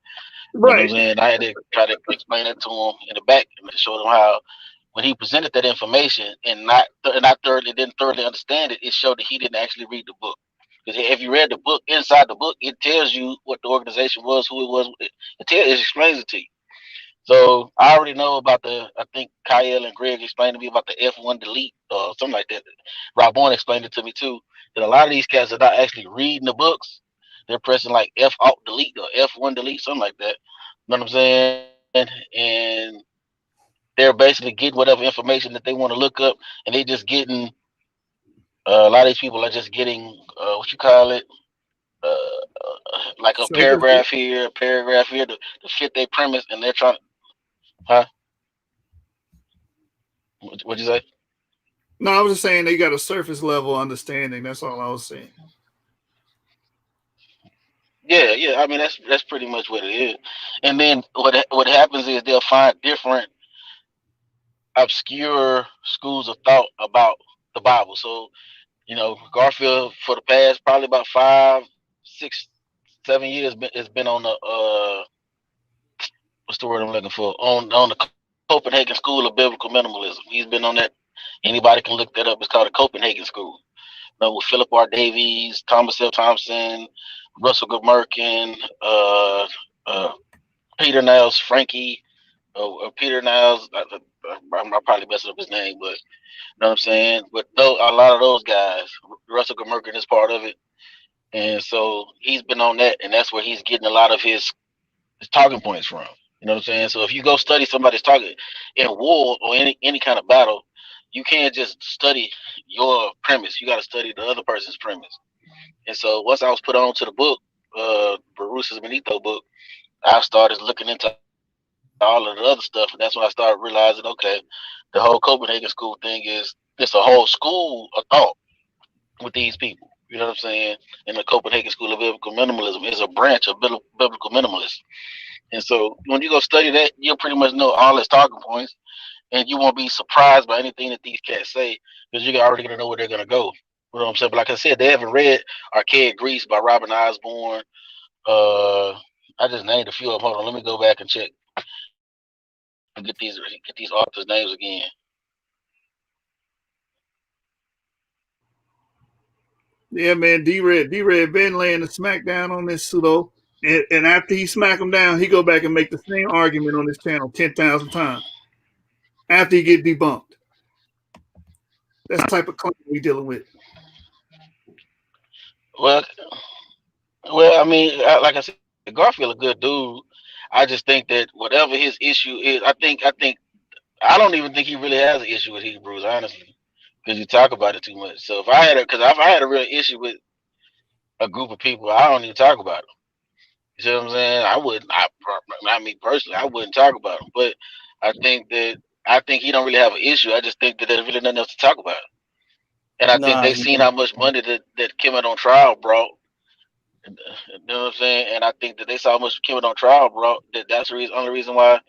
You know what I'm saying? I had to try to explain it to him in the back and show him how when he presented that information and didn't thoroughly understand it, it showed that he didn't actually read the book. Because if you read the book, inside the book, it tells you what the organization was, who it was. It explains it to you. So I already know about I think Kyle and Greg explained to me about the F1 delete or something like that. Rob Bourne explained it to me too. That a lot of these cats are not actually reading the books. They're pressing like F alt delete or F1 delete, something like that. You know what I'm saying? And they're basically getting whatever information that they want to look up, and they just getting a lot of these people are just getting what you call it, like a paragraph here, to fit their premise, and they're trying. Huh? What'd you say? No, I was just saying they got a surface level understanding. That's all I was saying. Yeah. I mean, that's pretty much what it is. And then what happens is they'll find different obscure schools of thought about the Bible. So, Garfield for the past probably about 5, 6, 7 years has been on the what's the word I'm looking for? On the Copenhagen School of Biblical Minimalism. He's been on that. Anybody can look that up. It's called the Copenhagen School. With Philip R. Davies, Thomas L. Thompson, Russell Gmerkin, Peter Niles, Frankie, Peter Niles. I'm probably messing up his name, but you know what I'm saying? But a lot of those guys, Russell Gmerkin is part of it. And so he's been on that, and that's where he's getting a lot of his talking points from. You know what I'm saying? So if you go study somebody's talking in war or any kind of battle, you can't just study your premise. You got to study the other person's premise. And so once I was put on to the book, Baruch's Benito book, I started looking into all of the other stuff, and that's when I started realizing, okay, the whole Copenhagen School thing is just a whole school of thought with these people. You know what I'm saying? And the Copenhagen School of Biblical Minimalism is a branch of biblical minimalism. And so when you go study that, you'll pretty much know all its talking points, and you won't be surprised by anything that these cats say because you're already going to know where they're going to go. You know what I'm saying? But like I said, they haven't read Archaic Greece by Robin Osborne. I just named a few of them. Hold on, let me go back and check and get these authors' names again. Yeah, man, D-Red been laying the smackdown on this pseudo. And after he smack him down, he go back and make the same argument on this channel 10,000 times. After he get debunked. That's the type of claim we dealing with. Well, I mean, like I said, Garfield a good dude. I just think that whatever his issue is, I don't even think he really has an issue with Hebrews, honestly, because you talk about it too much. So if I had a real issue with a group of people, I don't even talk about them. You see what I'm saying? Not me personally, I wouldn't talk about them. But I think he don't really have an issue. I just think that there's really nothing else to talk about. And I think Nah, they seen how much money that Kemet on trial brought. You know what I'm saying? And I think that they saw how much Kemet on trial brought. That's the only reason why.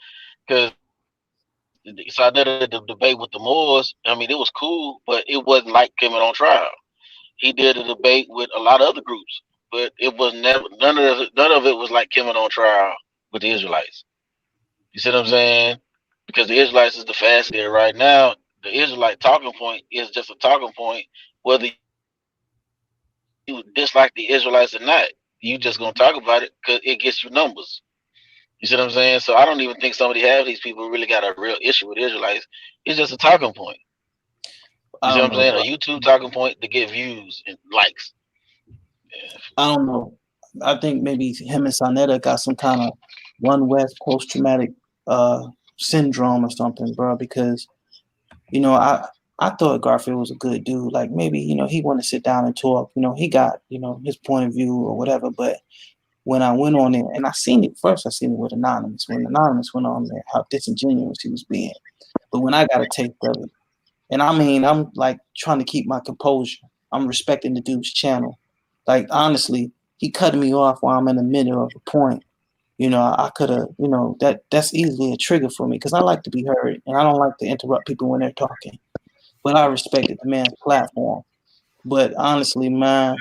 Because so I did the debate with the Moors. I mean, it was cool, but it wasn't like Kemet on trial. He did a debate with a lot of other groups, but it was never none of it was like Kemet on trial with the Israelites. You see what I'm saying? Because the Israelites is the fast there right now. The Israelite talking point is just a talking point, whether you dislike the Israelites or not. You just gonna talk about it because it gets you numbers. You see what I'm saying? So I don't even think some of these people really got a real issue with Israelites. It's just a talking point. You I see don't what I'm know, saying? bro. A YouTube talking point to get views and likes. I don't know. I think maybe him and Sonetta got some kind of One West post traumatic syndrome or something, bro. Because I thought Garfield was a good dude. Like maybe he want to sit down and talk. He got his point of view or whatever. But when I went on it and I seen it first, I seen it with Anonymous. When Anonymous went on there, how disingenuous he was being. But when I got a taste of it, and I mean, I'm like trying to keep my composure. I'm respecting the dude's channel. Like honestly, he cut me off while I'm in the middle of a point. I could have, that's easily a trigger for me because I like to be heard and I don't like to interrupt people when they're talking. But I respected the man's platform. But honestly, man,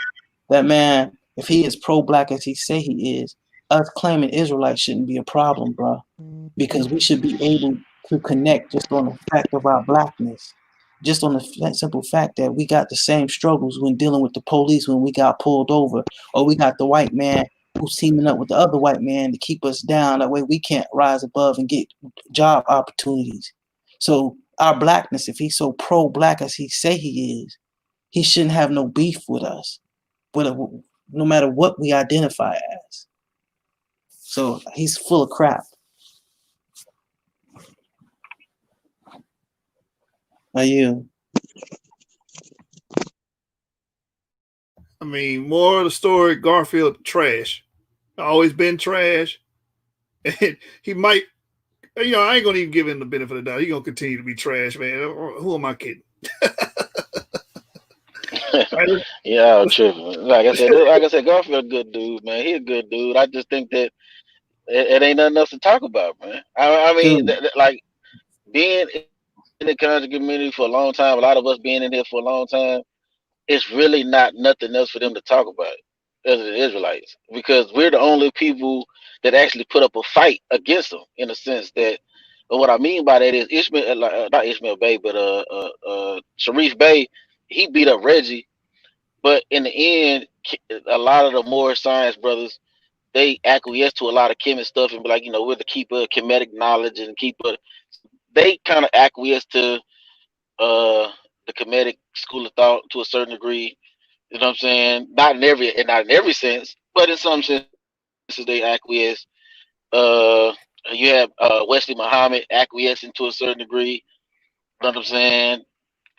that man, if he is pro-black as he say he is, us claiming Israelites shouldn't be a problem, bro. Because we should be able to connect just on the fact of our blackness. Just on the simple fact that we got the same struggles when dealing with the police when we got pulled over, or we got the white man who's teaming up with the other white man to keep us down. That way we can't rise above and get job opportunities. So our blackness, if he's so pro-black as he say he is, he shouldn't have no beef with us, but no matter what we identify as. So he's full of crap. Are you? I mean, more of the story, Garfield trash. Always been trash. And he might, I ain't going to even give him the benefit of the doubt. He's going to continue to be trash, man. Who am I kidding? Yeah, I'm tripping. Like I said, Garfield a good dude, man. He a good dude. I just think that it ain't nothing else to talk about, man. I mean, like being in the country community for a long time, a lot of us being in there for a long time, it's really not nothing else for them to talk about as the Israelites, because we're the only people that actually put up a fight against them, in a sense that. But what I mean by that is Ishmael, not Ishmael Bey, but Sharif Bey, he beat up Reggie, but in the end, a lot of the more science brothers, they acquiesce to a lot of Kemet stuff and be like, we're the keeper of Kemetic knowledge and keeper. They kind of acquiesce to the Kemetic school of thought to a certain degree. You know what I'm saying? Not in every sense, but in some senses they acquiesce. You have Wesley Muhammad acquiescing to a certain degree. You know what I'm saying?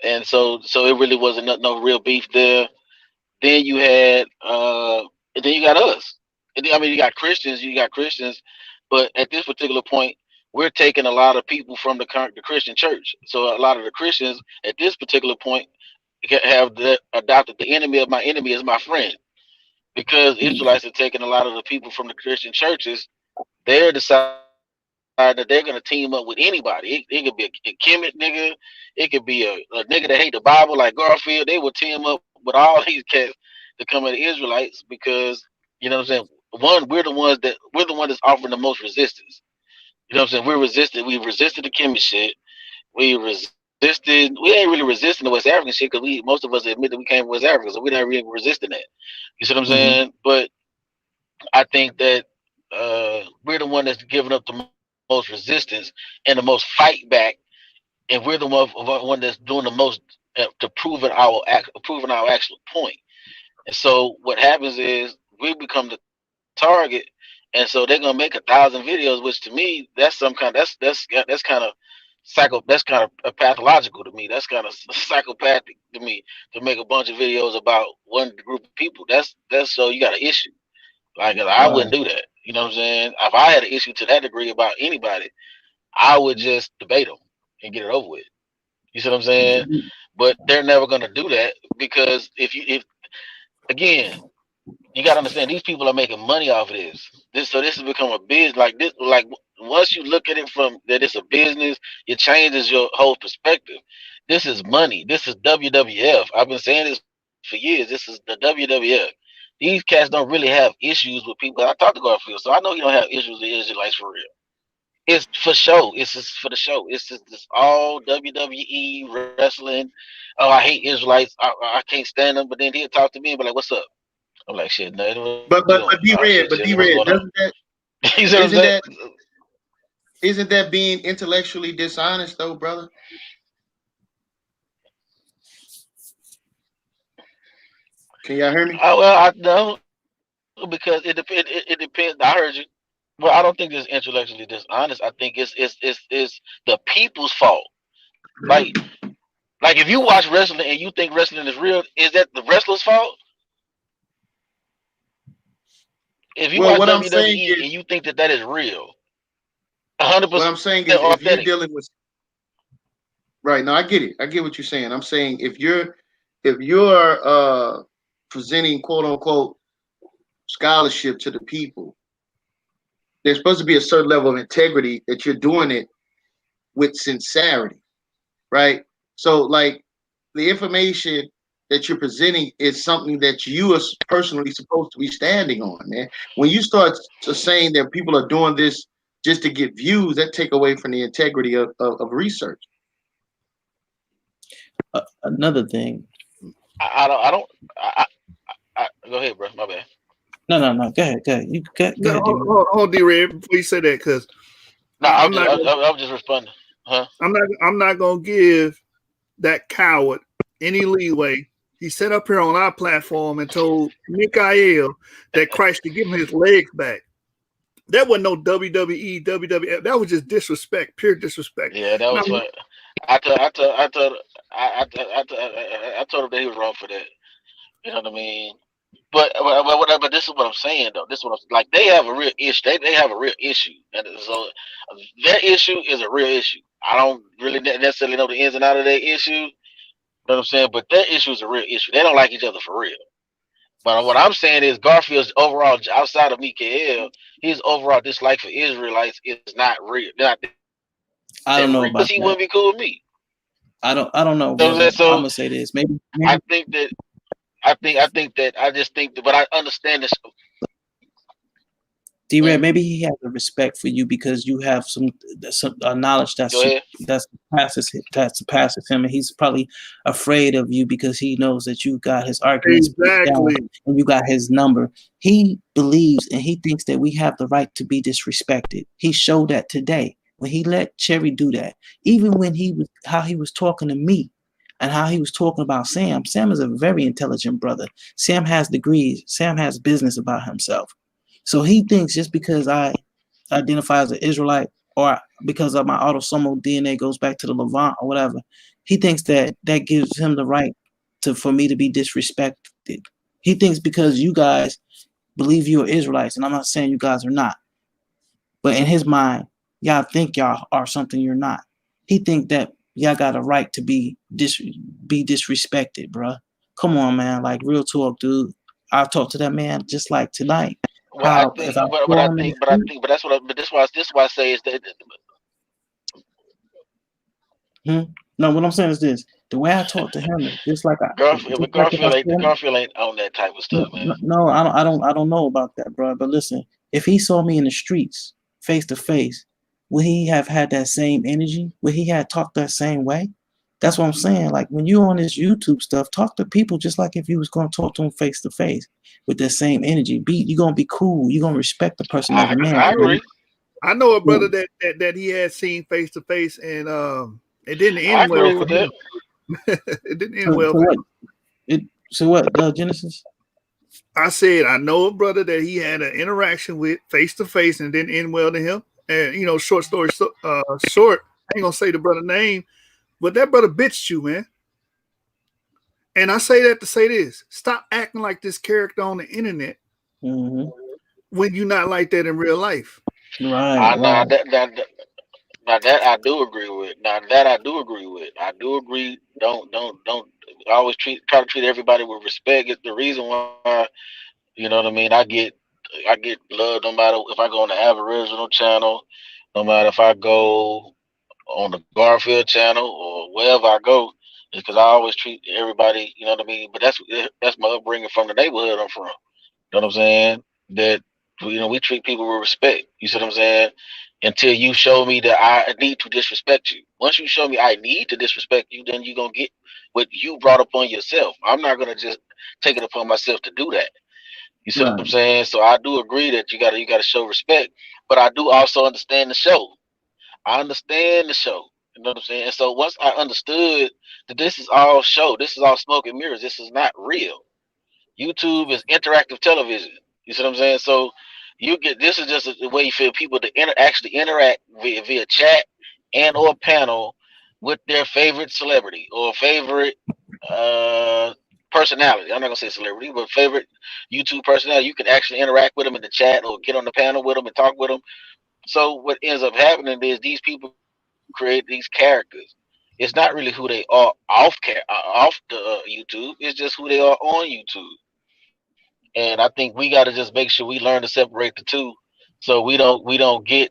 And so it really wasn't no real beef there. Then you had and then you got us. And then, I mean, you got Christians, but at this particular point, we're taking a lot of people from the Christian church. So a lot of the Christians at this particular point have adopted the enemy of my enemy as my friend, because Israelites are taking a lot of the people from the Christian churches. They're deciding that they're going to team up with anybody. It could be a Kemet nigga. It could be a nigga that hate the Bible like Garfield. They would team up with all these cats to come at the Israelites because, you know what I'm saying? One, we're the one that's offering the most resistance. You know what I'm saying? We resisted the Kemet shit. We ain't really resisting the West African shit because most of us admit that we came from West Africa, so we're not really resisting that. You see what I'm saying? But I I think that we're the one that's giving up the most resistance and the most fight back, and we're the one that's doing the most to proving our actual point. And so what happens is we become the target, and so they're gonna make 1,000 videos, which to me that's some kind that's kind of that's kind of pathological to me. That's kind of psychopathic to me to make a bunch of videos about one group of people. That's so you got an issue. Like I wouldn't do that. You know what I'm saying? If I had an issue to that degree about anybody, I would just debate them and get it over with. You see what I'm saying? But they're never gonna do that because if again, you gotta understand these people are making money off of this. This has become a business. Like this, like once you look at it from that it's a business, it changes your whole perspective. This is money. This is WWF. I've been saying this for years. This is the WWF. These cats don't really have issues with people. I talked to Garfield, so I know he don't have issues with Israelites for real. It's for show. It's just for the show. It's just all WWE wrestling. Oh, I hate Israelites. I can't stand them. But then he'll talk to me and be like, "What's up?" I'm like, "Shit, no." But D-Red, doesn't that isn't that being intellectually dishonest though, brother? Can y'all hear me? Well, I know because it depends. I heard you. Well, I don't think it's intellectually dishonest. I think it's the people's fault. Like if you watch wrestling and you think wrestling is real, is that the wrestler's fault? If you watch WWE and you think that is real, 100%. What I'm saying is, if you're dealing with right now, I get it. I get what you're saying. I'm saying if you're presenting quote unquote scholarship to the people, there's supposed to be a certain level of integrity that you're doing it with sincerity, right? So, like, the information that you're presenting is something that you are personally supposed to be standing on, man. When you start saying that people are doing this just to get views, that take away from the integrity of research. Another thing. I don't. Go ahead, bro. My bad. No. Go ahead. You go ahead. Hold D-Red before you say that, because I'm just responding. Huh? I'm not gonna give that coward any leeway. He sat up here on our platform and told Mikael that Christ could give him his legs back. That wasn't no WWE, WWF. That was just disrespect, pure disrespect. Yeah, that was fun. I told him that he was wrong for that. You know what I mean? But this is what I'm saying though. This is what I'm like. They have a real issue. They have a real issue, and so their issue is a real issue. I don't really necessarily know the ins and outs of their issue. You know what I'm saying? But their issue is a real issue. They don't like each other for real. But what I'm saying is Garfield's overall, outside of Mikael, his overall dislike for Israelites is not real. I don't know about because he wouldn't be cool with me. I don't know. So I'm gonna say this. Maybe I think that. I just think that, but I understand this. D-Red, maybe he has a respect for you because you have some knowledge that surpasses him, and he's probably afraid of you because he knows that you got his arguments down and you got his number. He believes and he thinks that we have the right to be disrespected. He showed that today when he let Cherry do that. Even when how he was talking to me and how he was talking about Sam. Sam is a very intelligent brother. Sam has degrees. Sam has business about himself. So he thinks just because I identify as an Israelite or because of my autosomal DNA goes back to the Levant or whatever, he thinks that gives him the right for me to be disrespected. He thinks because you guys believe you're Israelites, and I'm not saying you guys are not, but in his mind, y'all think y'all are something you're not. He think that y'all got a right to be disrespected, bruh. Come on, man. Like, real talk, dude. I talked to that man just like tonight. Well, this is why I say is that. No, what I'm saying is this: the way I talk to him is just like Garfield ain't on that type of stuff, man. No, I don't know about that, bro. But listen, if he saw me in the streets face to face, would he have had that same energy? Would he have talked that same way? That's what I'm saying. Like when you on this YouTube stuff, talk to people just like if you was going to talk to them face to face with that same energy. You're gonna be cool. You're gonna respect the person as a man. I agree. I know a brother that he had seen face to face, and it didn't end I agree well with for him. It didn't end So, well so for what? him. So what? Genesis. I said I know a brother that he had an interaction with face to face, and it didn't end well to him. And you know, short story short, I ain't gonna say the brother name, but that brother bitched you, man. And I say that to say this: stop acting like this character on the internet when you're not like that in real life. Right. Now that I do agree with. I do agree. Don't always try to treat everybody with respect. It's the reason why, you know what I mean. I get love no matter if I go on the Aboriginal channel, no matter if I go on the Garfield channel or wherever I go, is because I always treat everybody. You know what I mean. But that's my upbringing from the neighborhood I'm from. You know what I'm saying? That we treat people with respect. You see what I'm saying? Until you show me that I need to disrespect you. Once you show me I need to disrespect you, then you're gonna get what you brought upon yourself. I'm not gonna just take it upon myself to do that. You see what I'm saying? So I do agree that you gotta show respect, but I do also understand the show. I understand the show. You know what I'm saying? And so once I understood that this is all show, this is all smoke and mirrors, this is not real. YouTube is interactive television. You see what I'm saying? So you get this is just a way for people to actually interact via chat and or panel with their favorite celebrity or favorite personality. I'm not gonna say celebrity, but favorite YouTube personality. You can actually interact with them in the chat or get on the panel with them and talk with them. So what ends up happening is these people create these characters. It's not really who they are off the YouTube. It's just who they are on YouTube. And I think we got to just make sure we learn to separate the two, so we don't take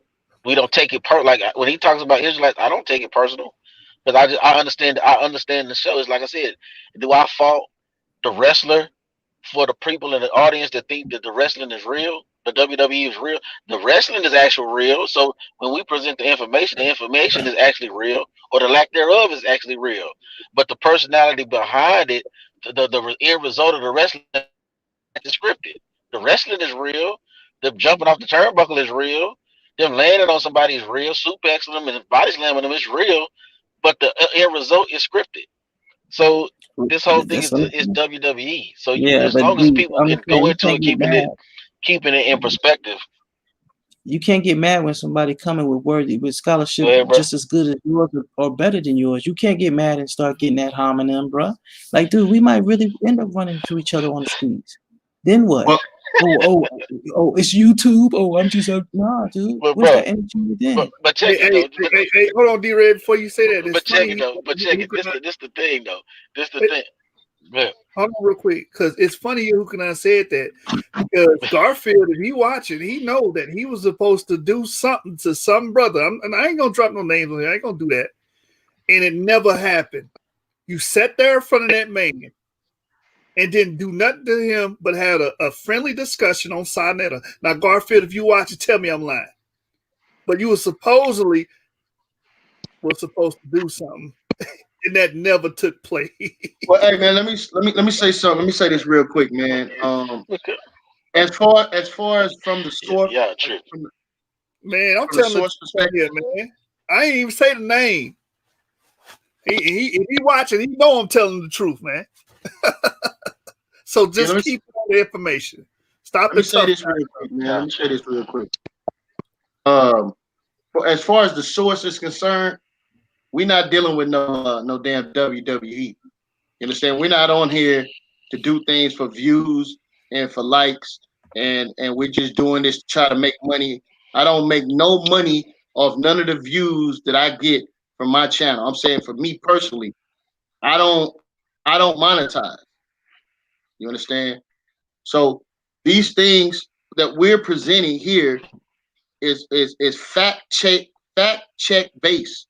it like when he talks about Israelites, I don't take it personal because I understand the show. It's like I said, do I fault the wrestler for the people in the audience that think that the wrestling is real? The WWE is real. The wrestling is actually real. So when we present the information is actually real, or the lack thereof is actually real. But the personality behind it, the end result of the wrestling is scripted. The wrestling is real. Them jumping off the turnbuckle is real. Them landing on somebody is real. Suplexing them and body slamming them is real. But the end result is scripted. So this whole thing is WWE. So as long as people can go into it keeping it in perspective. You can't get mad when somebody coming with scholarship just as good as yours or better than yours. You can't get mad and start getting that homonym, bro. Like, dude, we might really end up running into each other on the streets. Then what? Well, it's YouTube. Oh, I'm just nah, dude. What's that energy then? But check it. Hey, hold on, D-Red, before you say that. But check it though. This the thing though. This the thing. Yeah. Hold on real quick, because it's funny who can I said that, because Garfield, if he watching, he know that he was supposed to do something to some brother, and I ain't gonna drop no names on here. I ain't gonna do that, and it never happened. You sat there in front of that man and didn't do nothing to him, but had a friendly discussion on Sinetta. Now, Garfield, if you watch it, tell me I'm lying, but you were supposed to do something. And that never took place. Well, hey man, let me say something. Let me say this real quick, man. As far as from the source, true. Man, I'm telling the perspective, man. I ain't even say the name. If he watching, he know I'm telling the truth, man. So just keep the information. Stop. Let me say this real quick, man. Let me say this real quick. As far as the source is concerned, we're not dealing with no damn WWE. You understand? We're not on here to do things for views and for likes, and we're just doing this to try to make money. I don't make no money off none of the views that I get from my channel. I'm saying for me personally, I don't monetize. You understand? So these things that we're presenting here is fact check based.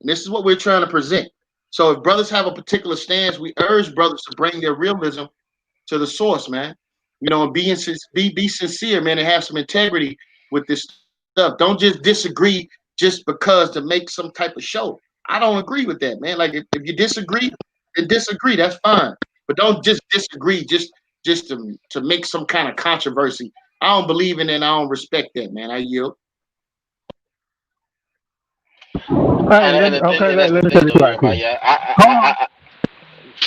And this is what we're trying to present. So if brothers have a particular stance, we urge brothers to bring their realism to the source, man. You know, and be sincere, man, and have some integrity with this stuff. Don't just disagree just because to make some type of show. I don't agree with that, man. Like if you disagree, then disagree. That's fine. But don't just disagree just to make some kind of controversy. I don't believe in it and I don't respect that, man. I yield. Hey, let me tell you right here.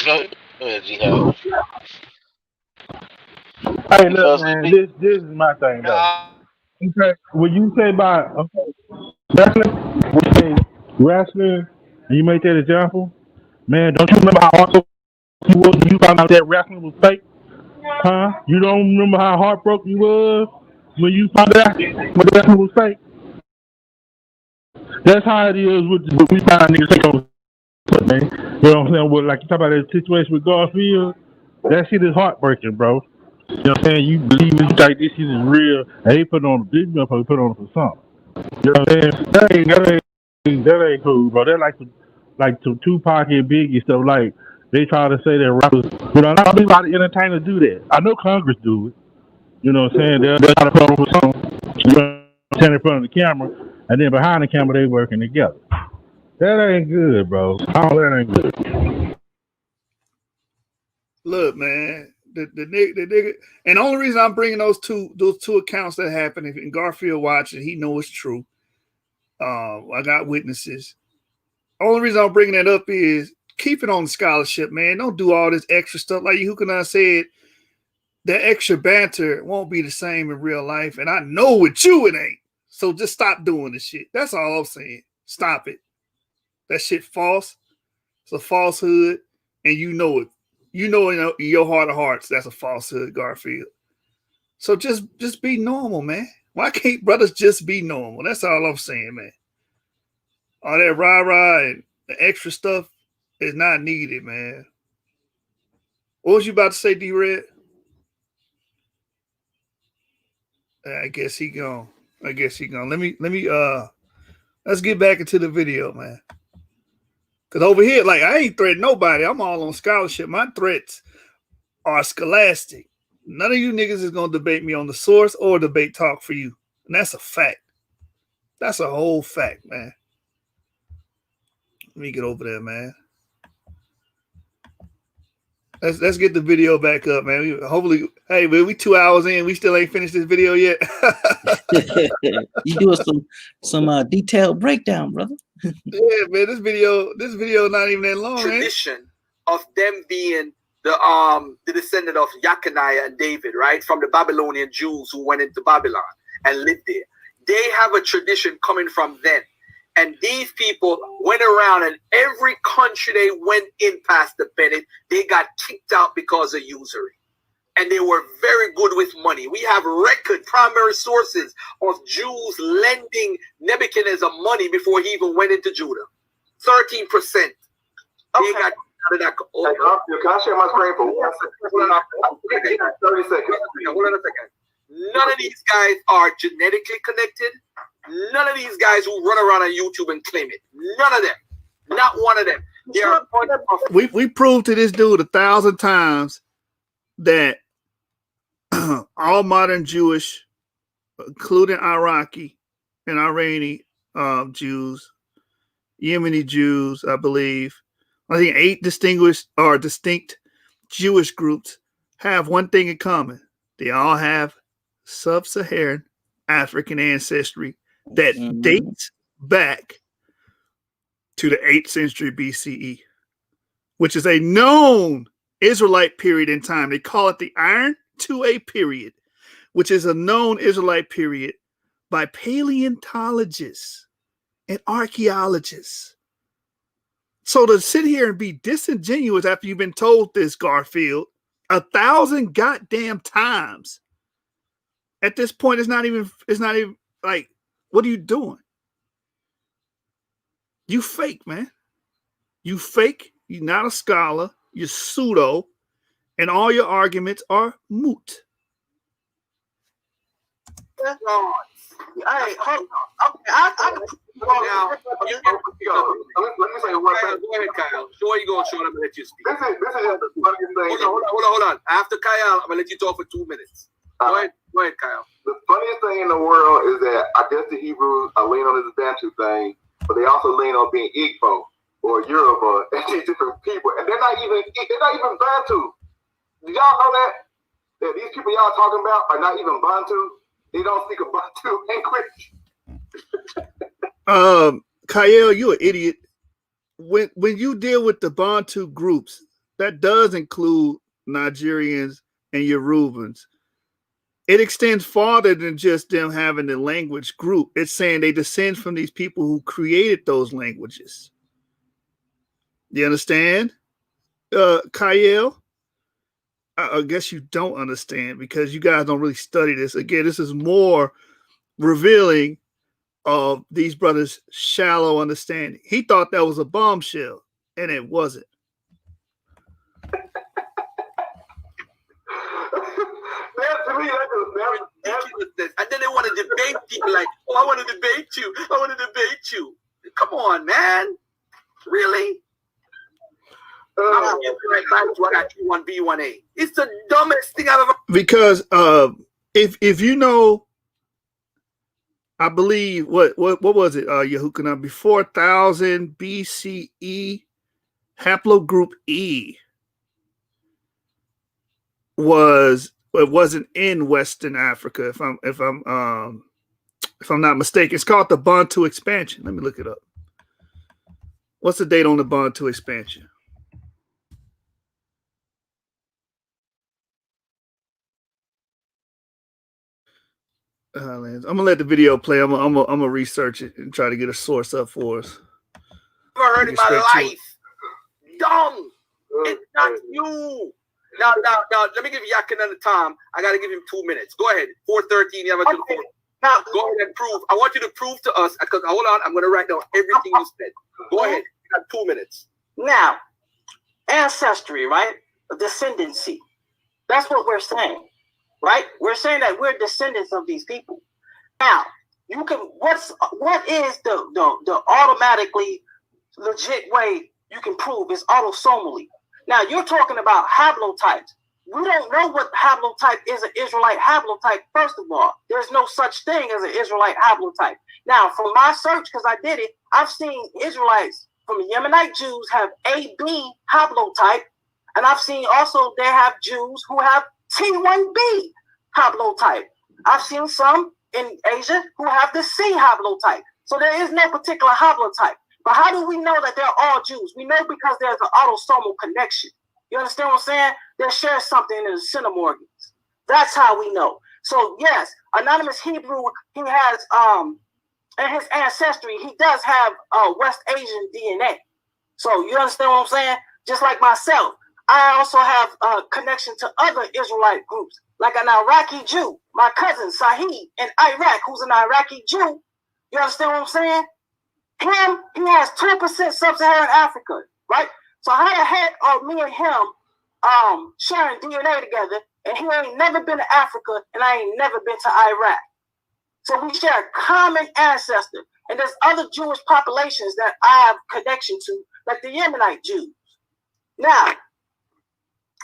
Go ahead, G-Hub. Hey, look, man, this is my thing, though. Okay, when you say about wrestling, when you say wrestling, and you make that example, man, don't you remember how hard you was when you found out that wrestling was fake? Huh? You don't remember how heartbroken you was when you found out what wrestling was fake? That's how it is with we find niggas take on man. You know what I'm saying? Well, like you talk about that situation with Garfield, that shit is heartbreaking, bro. You know what I'm saying? You believe me, like this shit is real, and they put on a big motherfucker, put on it for something. You know what I'm saying? That ain't cool, bro. That like to Tupac and Biggie stuff. Like they try to say that rappers, you know, not a lot of entertainers do that. I know Congress do it. You know what I'm saying? They're trying to put on for something. You know, stand in front of the camera, and then behind the camera they working together. That ain't good, bro. That ain't good. Look, man, the nigga, and the only reason I'm bringing those two accounts that happened, if Garfield watching, he know it's true. I got witnesses. Only reason I'm bringing that up is keep it on the scholarship, man. Don't do all this extra stuff. Like YAHUCHANNAN said, that extra banter won't be the same in real life, and I know with you it ain't. So just stop doing this shit. That's all I'm saying. Stop it. That shit false. It's a falsehood, and you know it. You know in your heart of hearts that's a falsehood, Garfield. So just be normal, man. Why can't brothers just be normal? That's all I'm saying, man. All that rah-rah and the extra stuff is not needed, man. What was you about to say, D-Red? I guess he gone. Let me let's get back into the video, man. Cause over here, like I ain't threatening nobody. I'm all on scholarship. My threats are scholastic. None of you niggas is gonna debate me on the source or debate talk for you. And that's a fact. That's a whole fact, man. Let me get over there, man. Let's get the video back up, man. Hopefully, hey, man, we 2 hours in. We still ain't finished this video yet. You doing some detailed breakdown, brother. Yeah, man. This video not even that long. Tradition of them being the descendant of Yachaniah and David, right, from the Babylonian Jews who went into Babylon and lived there. They have a tradition coming from them. And these people went around, and every country they went in past the Bennett, they got kicked out because of usury. And they were very good with money. We have primary sources of Jews lending Nebuchadnezzar money before he even went into Judah. 13%. They got out of that. Can I share my screen for 1 second? 30 seconds. Hold on a second. None of these guys are genetically connected. None of these guys who run around on YouTube and claim it. None of them. Not one of them. They are we proved to this dude 1,000 times that all modern Jewish, including Iraqi and Iranian Jews, Yemeni Jews, I believe, I think 8 distinct Jewish groups have one thing in common. They all have sub-Saharan African ancestry that dates back to the 8th century BCE, which is a known Israelite period in time. They call it the Iron 2A period, which is a known Israelite period by paleontologists and archaeologists. So to sit here and be disingenuous after you've been told this, Garfield, 1,000 goddamn times, at this point, it's not even like, what are you doing? You fake, man. You fake. You're not a scholar. You're pseudo. And all your arguments are moot. Let me say one thing. Go ahead, Kyle. Sure, you go, Sean. I'm gonna let you speak. This is the funniest thing. Hold on. After Kyle, I'm gonna let you talk for 2 minutes. Go ahead, Kyle. The funniest thing in the world is that I guess the Hebrews are leaning on this Bantu thing, but they also lean on being Igbo. or Yoruba and these different people, and they're not even Bantu. Did y'all know that? That these people y'all talking about are not even Bantu? They don't speak a Bantu language. Kyle, you an idiot. When you deal with the Bantu groups, that does include Nigerians and Yorubans. It extends farther than just them having the language group. It's saying they descend from these people who created those languages. You understand, Kyle? I guess you don't understand because you guys don't really study this. Again, this is more revealing of these brothers' shallow understanding. He thought that was a bombshell, and it wasn't. And then they want to debate people like, oh, I want to debate you. I want to debate you. Come on, man. Really? I'm right back to what I got Q1B1A. It's the dumbest thing I've ever. Because if you know, I believe what was it, Yahuchanan, before 1000 BCE, haplogroup E wasn't in Western Africa, if I'm not mistaken. It's called the Bantu expansion. Let me look it up. What's the date on the Bantu expansion? I'm gonna let the video play. I'm gonna research it and try to get a source up for us. Never heard in my life. Dumb. It's not you. Now, let me give Yakin the time. I gotta give him 2 minutes. Go ahead. 4:13. You have a okay. Now, go ahead and prove. I want you to prove to us. Because hold on, I'm gonna write down everything you said. Go ahead. You got 2 minutes. Now, ancestry, right? Descendancy. That's what we're saying. Right? We're saying that we're descendants of these people. Now, you can what is the automatically legit way you can prove is autosomally. Now you're talking about haplotypes. We don't know what haplotype is an Israelite haplotype, first of all. There's no such thing as an Israelite haplotype. Now, from my search, because I did it, I've seen Israelites from Yemenite Jews have AB haplotype, and I've seen also they have Jews who have T1B haplotype. I've seen some in Asia who have the C haplotype. So there is no particular haplotype. But how do we know that they're all Jews? We know because there's an autosomal connection. You understand what I'm saying? They share something in the centimorgans. That's how we know. So yes, Anonymous Hebrew, he has in his ancestry, he does have West Asian DNA. So you understand what I'm saying? Just like myself, I also have a connection to other Israelite groups, like an Iraqi Jew, my cousin Sahid in Iraq, who's an Iraqi Jew. You understand what I'm saying? He has 2% sub-Saharan Africa, right? So how the heck are me and him sharing DNA together, and he ain't never been to Africa, and I ain't never been to Iraq? So we share a common ancestor, and there's other Jewish populations that I have connection to, like the Yemenite Jews. Now,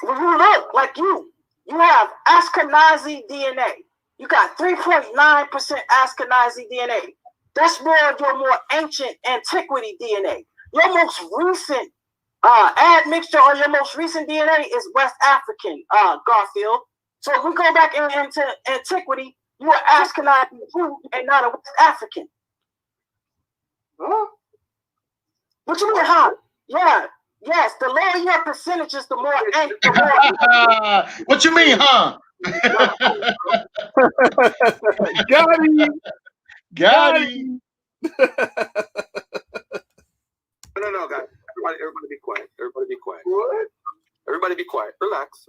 when you look like you have Ashkenazi DNA. You got 3.9% Ashkenazi DNA. That's your more ancient antiquity DNA. Your most recent admixture or your most recent DNA is West African, Garfield. So if we go back into antiquity, you are Ashkenazi Jew and not a West African. Huh? What you mean, huh? Yeah. Yes, the lower your percentages, the more. What you mean, huh? Got him. Got him. No, guys. Everybody be quiet. Everybody be quiet. What? Everybody be quiet. Relax.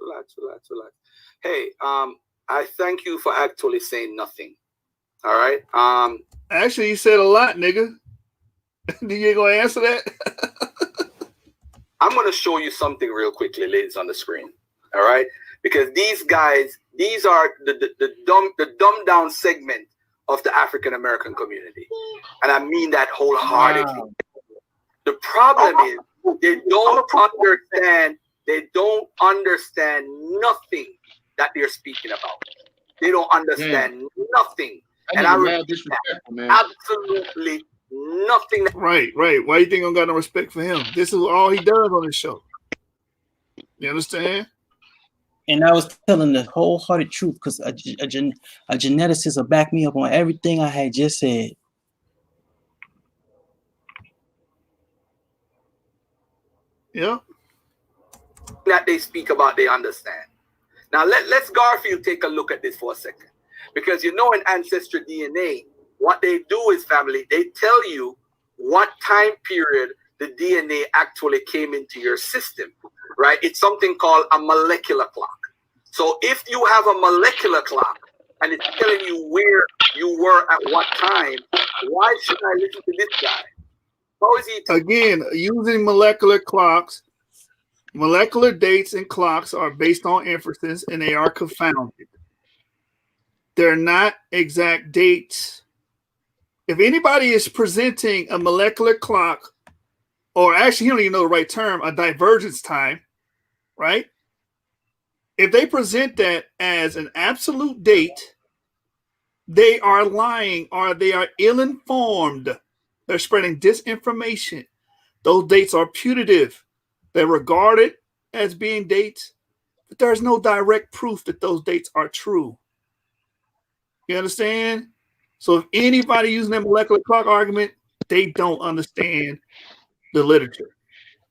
Hey, I thank you for actually saying nothing. All right. Actually, you said a lot, nigga. You ain't gonna answer that? I'm going to show you something real quickly, ladies, on the screen. All right, because these guys, these are the dumbed down segment of the African American community, and I mean that wholeheartedly. Wow. The problem is they don't understand. They don't understand nothing that they're speaking about. They don't understand nothing, and I repeat that, absolutely Nothing. Right. Why you think I don't got no respect for him? This is all he does on his show. You understand? And I was telling the wholehearted truth because a geneticist will back me up on everything I had just said. Yeah. That they speak about, they understand. Now let's Garfield take a look at this for a second, because you know in ancestry DNA, what they do is, family, they tell you what time period the DNA actually came into your system, right? It's something called a molecular clock. So if you have a molecular clock and it's telling you where you were at what time, why should I listen to this guy? How is he? Again, using molecular clocks, molecular dates and clocks are based on inferences and they are confounded. They're not exact dates. If anybody is presenting a molecular clock, or actually, you don't even know the right term, a divergence time, right? If they present that as an absolute date, they are lying or they are ill-informed. They're spreading disinformation. Those dates are putative. They're regarded as being dates, but there's no direct proof that those dates are true. You understand? So if anybody using that molecular clock argument, they don't understand the literature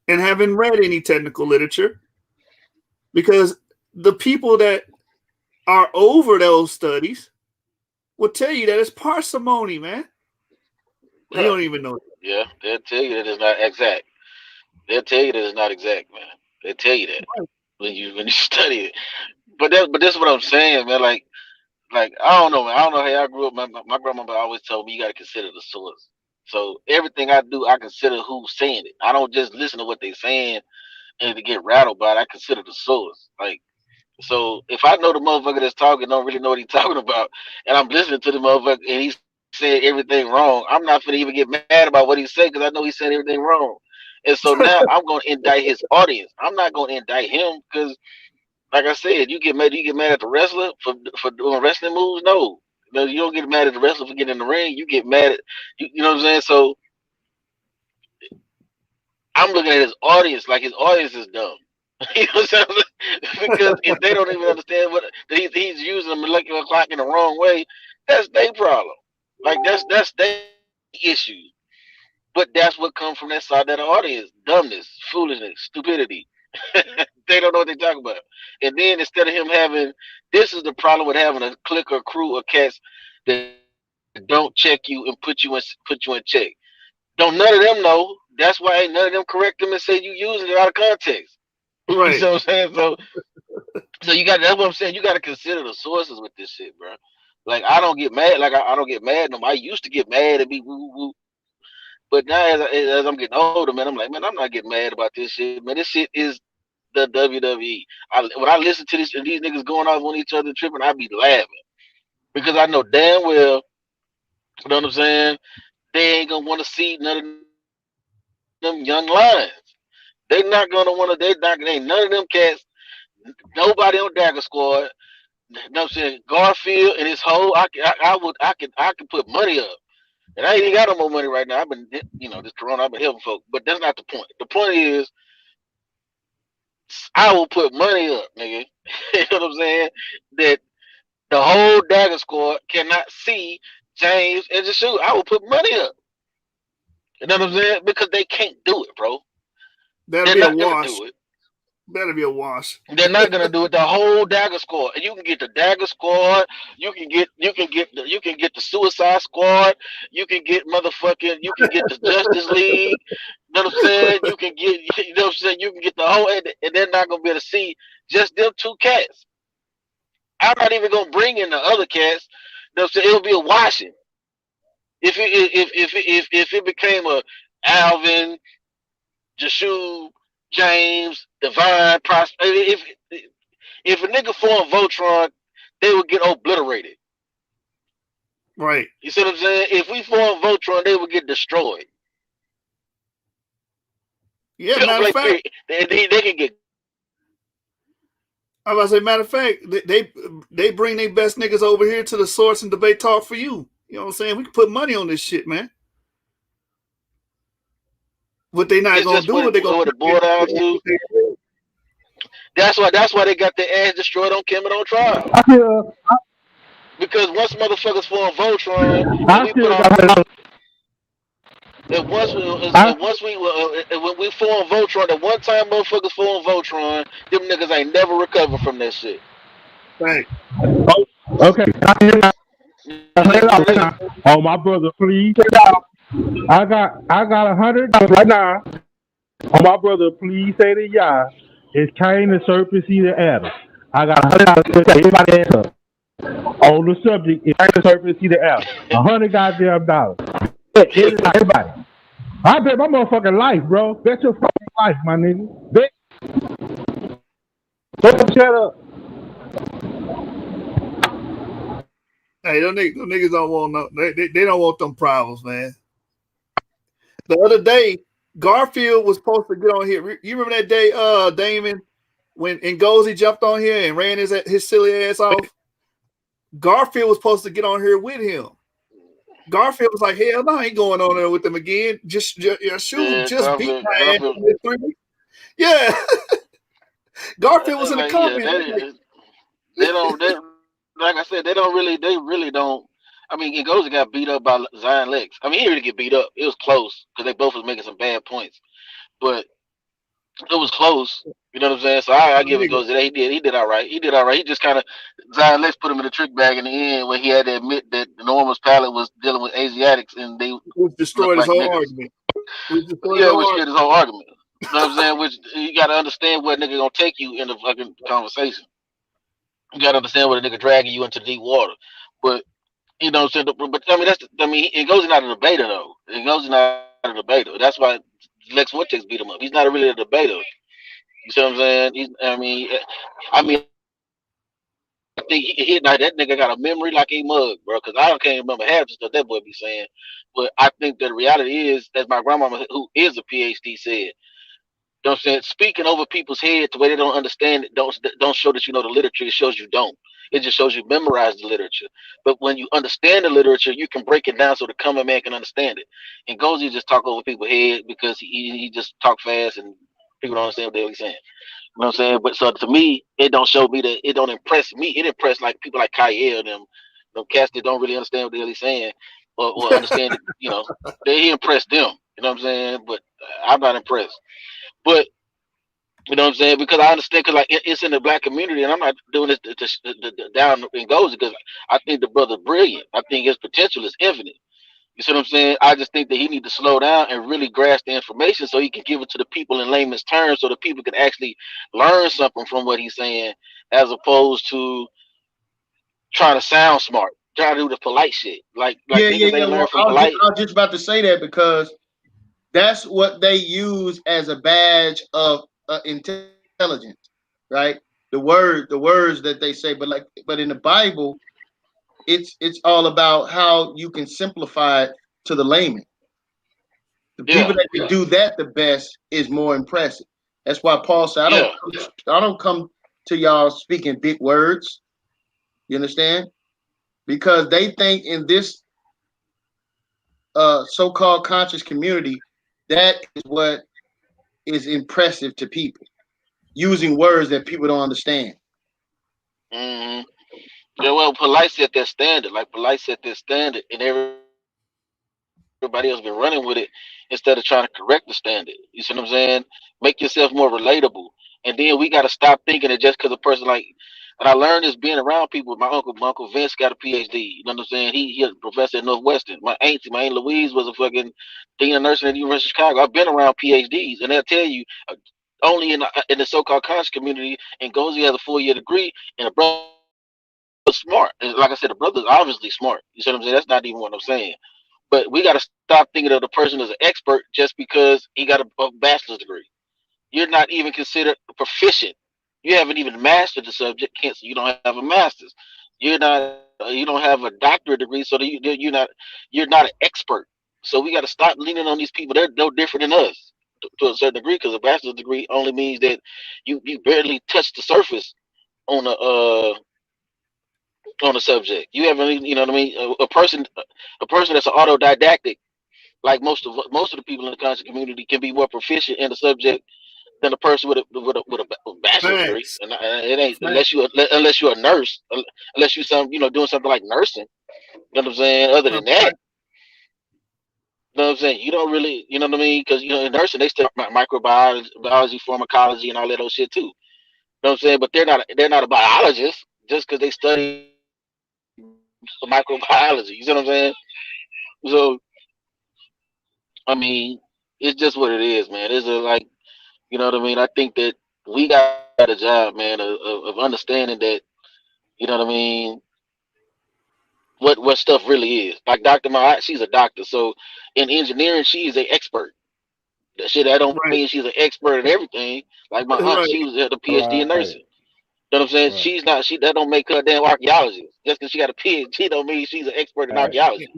and haven't read any technical literature, because the people that are over those studies will tell you that it's parsimony, man. You don't even know. Yeah, they'll tell you that it's not exact. They'll tell you that it's not exact, man. They'll tell you that when you study it. But that's what I'm saying, man. Like I don't know, man. I don't know how I grew up. My grandmother always told me you got to consider the source. So everything I do, I consider who's saying it. I don't just listen to what they're saying and to get rattled by it. I consider the source. Like, so if I know the motherfucker that's talking don't really know what he's talking about, and I'm listening to the motherfucker and he's saying everything wrong, I'm not gonna even get mad about what he said because I know he's saying everything wrong. And so now I'm gonna indict his audience. I'm not gonna indict him because, like I said, you get mad at the wrestler for doing wrestling moves. No, you don't get mad at the wrestler for getting in the ring. You get mad at you know what I'm saying. So I'm looking at his audience like his audience is dumb. You know what I'm saying? Because if they don't even understand what he's using a molecular clock in the wrong way, that's their problem. Like that's their issue. But that's what comes from that side of the audience: dumbness, foolishness, stupidity. They don't know what they're talking about. And then instead of him having, this is the problem with having a clique or crew of cats that don't check you and put you in check. Don't none of them know. That's why ain't none of them correct them and say you using it out of context. Right. You know what I'm saying? So you got, that's what I'm saying. You got to consider the sources with this shit, bro. Like I don't get mad. Like I don't get mad at them. I used to get mad and be woo woo. But now as I'm getting older, man, I'm like, man, I'm not getting mad about this shit, man. This shit is the WWE. When I listen to this and these niggas going off on each other tripping, I be laughing because I know damn well, you know what I'm saying, they ain't gonna want to see none of them young lions. They not gonna want to. Ain't none of them cats. Nobody on Dagger Squad. You know what I'm saying? Garfield and his whole. I could put money up. And I ain't even got no more money right now. I've been, this corona, I've been helping folks. But that's not the point. The point is, I will put money up, nigga. You know what I'm saying? That the whole Dagger Squad cannot see James as a shoe. I will put money up. You know what I'm saying? Because they can't do it, bro. They're not gonna do it. That'll be a wash. They're not gonna do it. The whole Dagger Squad. And you can get the Dagger Squad. You can get the Suicide Squad. You can get the Justice League. You know what I'm saying? You can get, you know what I'm saying? You can get the whole, and they're not gonna be able to see just them two cats. I'm not even gonna bring in the other cats. You know what I'm saying? It'll be a washing. If it became a Alvin, Jashu, James, Divine, if a nigga formed Voltron, they would get obliterated. Right. You see what I'm saying? If we form Voltron, they would get destroyed. Yeah, matter of fact, they can get. I was about to say, matter of fact, they bring their best niggas over here to the source and debate talk for you. You know what I'm saying? We can put money on this shit, man. What they not It's gonna just do? What they gonna what it boiled down to. That's why they got their ass destroyed on Kemet on trial. Because once motherfuckers form Voltron and we put on, and when we form Voltron, the one time motherfuckers form Voltron, them niggas ain't never recovered from that shit. Right. Okay. Oh, my brother, please. I got $100 right now. Oh, my brother, please say to Yah. It's Cain the serpent, seed of Adam. I got $100 to everybody hands up. On the subject, it's Cain the serpent, seed of Adam. $100 goddamn dollars. Everybody. I bet my motherfucking life, bro. Bet your fucking life, my nigga. Bet. Shut up. Hey, them niggas don't want no. They don't want them problems, man. The other day, Garfield was supposed to get on here. You remember that day, Damon, when Ngozi jumped on here and ran his silly ass off? Garfield was supposed to get on here with him. Garfield was like, hell no, I ain't going on there with them again. Just your shoe just beat my ass. Yeah. Garfield was in the comments. They don't. Like I said, they really don't. I mean, Ngozi got beat up by Zion Lex. I mean, he didn't get beat up. It was close because they both was making some bad points, but it was close. You know what I'm saying? So I give Ngozi that he did all right. He did all right. He just kind of Zion Lex put him in the trick bag in the end when he had to admit that the Enormous Palette was dealing with Asiatics and they destroyed his whole argument. Which hit his whole argument. You know what I'm saying? Which you got to understand what nigga gonna take you in the fucking conversation. You gotta understand what a nigga dragging you into deep water. But you know what I'm saying? But I mean, Ngozi not a debater though. Ngozi not a debater. That's why Lex Vortex beat him up. He's not really a debater. You see what I'm saying? I mean, I think that nigga got a memory like a mug, bro. Because I can't remember half the stuff that boy be saying. But I think that the reality is, as my grandmama, who is a PhD, said, you know what I'm saying? Speaking over people's head to where they don't understand it, don't show that you know the literature. It shows you don't. It just shows you memorize the literature. But when you understand the literature, you can break it down so the common man can understand it. And Ngozi just talk over people's head because he just talk fast and people don't understand what they're saying. You know what I'm saying? But so to me, it don't show me that it don't impress me. It impress like people like Kyle, them cats that don't really understand what they're really saying or understand it. You know, he impressed them. You know what I'm saying? But I'm not impressed. But you know what I'm saying? Because I understand, because like it's in the black community, and I'm not doing this to down and goes because I think the brother's brilliant. I think his potential is infinite. You see what I'm saying? I just think that he need to slow down and really grasp the information so he can give it to the people in layman's terms, so the people can actually learn something from what he's saying, as opposed to trying to sound smart, trying to do the polite shit. Like niggas ain't learn from polite. I was just about to say that because that's what they use as a badge of intelligence, right? The words that they say, but in the Bible, it's all about how you can simplify it to the layman. The people that can do that the best is more impressive. That's why Paul said, I don't come to y'all speaking big words. You understand? Because they think in this so-called conscious community, that is what is impressive to people. Using words that people don't understand. Mm-hmm. Yeah, well, polite set that standard. Like polite set that standard, and everybody else been running with it instead of trying to correct the standard. You see what I'm saying? Make yourself more relatable, and then we got to stop thinking that just because a person like. And I learned this being around people. My uncle Vince got a PhD. You know what I'm saying? He a professor at Northwestern. My aunt Louise was a fucking dean of nursing at the University of Chicago. I've been around PhDs, and they'll tell you. Only in the so-called conscious community, and Ngozi has a 4-year degree, and a brother smart. And like I said, the brother's obviously smart. You see what I'm saying? That's not even what I'm saying. But we got to stop thinking of the person as an expert just because he got a bachelor's degree. You're not even considered proficient. You haven't even mastered the subject. You don't have a master's. You don't have a doctorate degree, so you're not an expert. So we got to stop leaning on these people. They're no different than us to a certain degree, because a bachelor's degree only means that you barely touch the surface on a subject. You haven't, you know what I mean? A person that's an autodidactic like most of the people in the conscious community can be more proficient in the subject than a person with a bachelor's degree. Facts. And it ain't Facts. unless you're a nurse, unless you doing something like nursing. You know what I'm saying? Other than that, you know what I'm saying? You don't really, you know what I mean? Because in nursing they study microbiology, pharmacology, and all that old shit too. You know what I'm saying? But they're not a biologist just because they study microbiology. You see what I'm saying? So I mean, it's just what it is, man. It's like, you know what I mean? I think that we got a job, man, of understanding that, you know what I mean, what stuff really is. Like Dr. Ma, she's a doctor. So in engineering, she's an expert. That shit, that don't mean she's an expert in everything. Like my aunt, she was at the PhD in nursing. You know what I'm saying? She's not, that don't make her a damn archaeologist. Just because she got a PhD don't mean she's an expert in archaeology.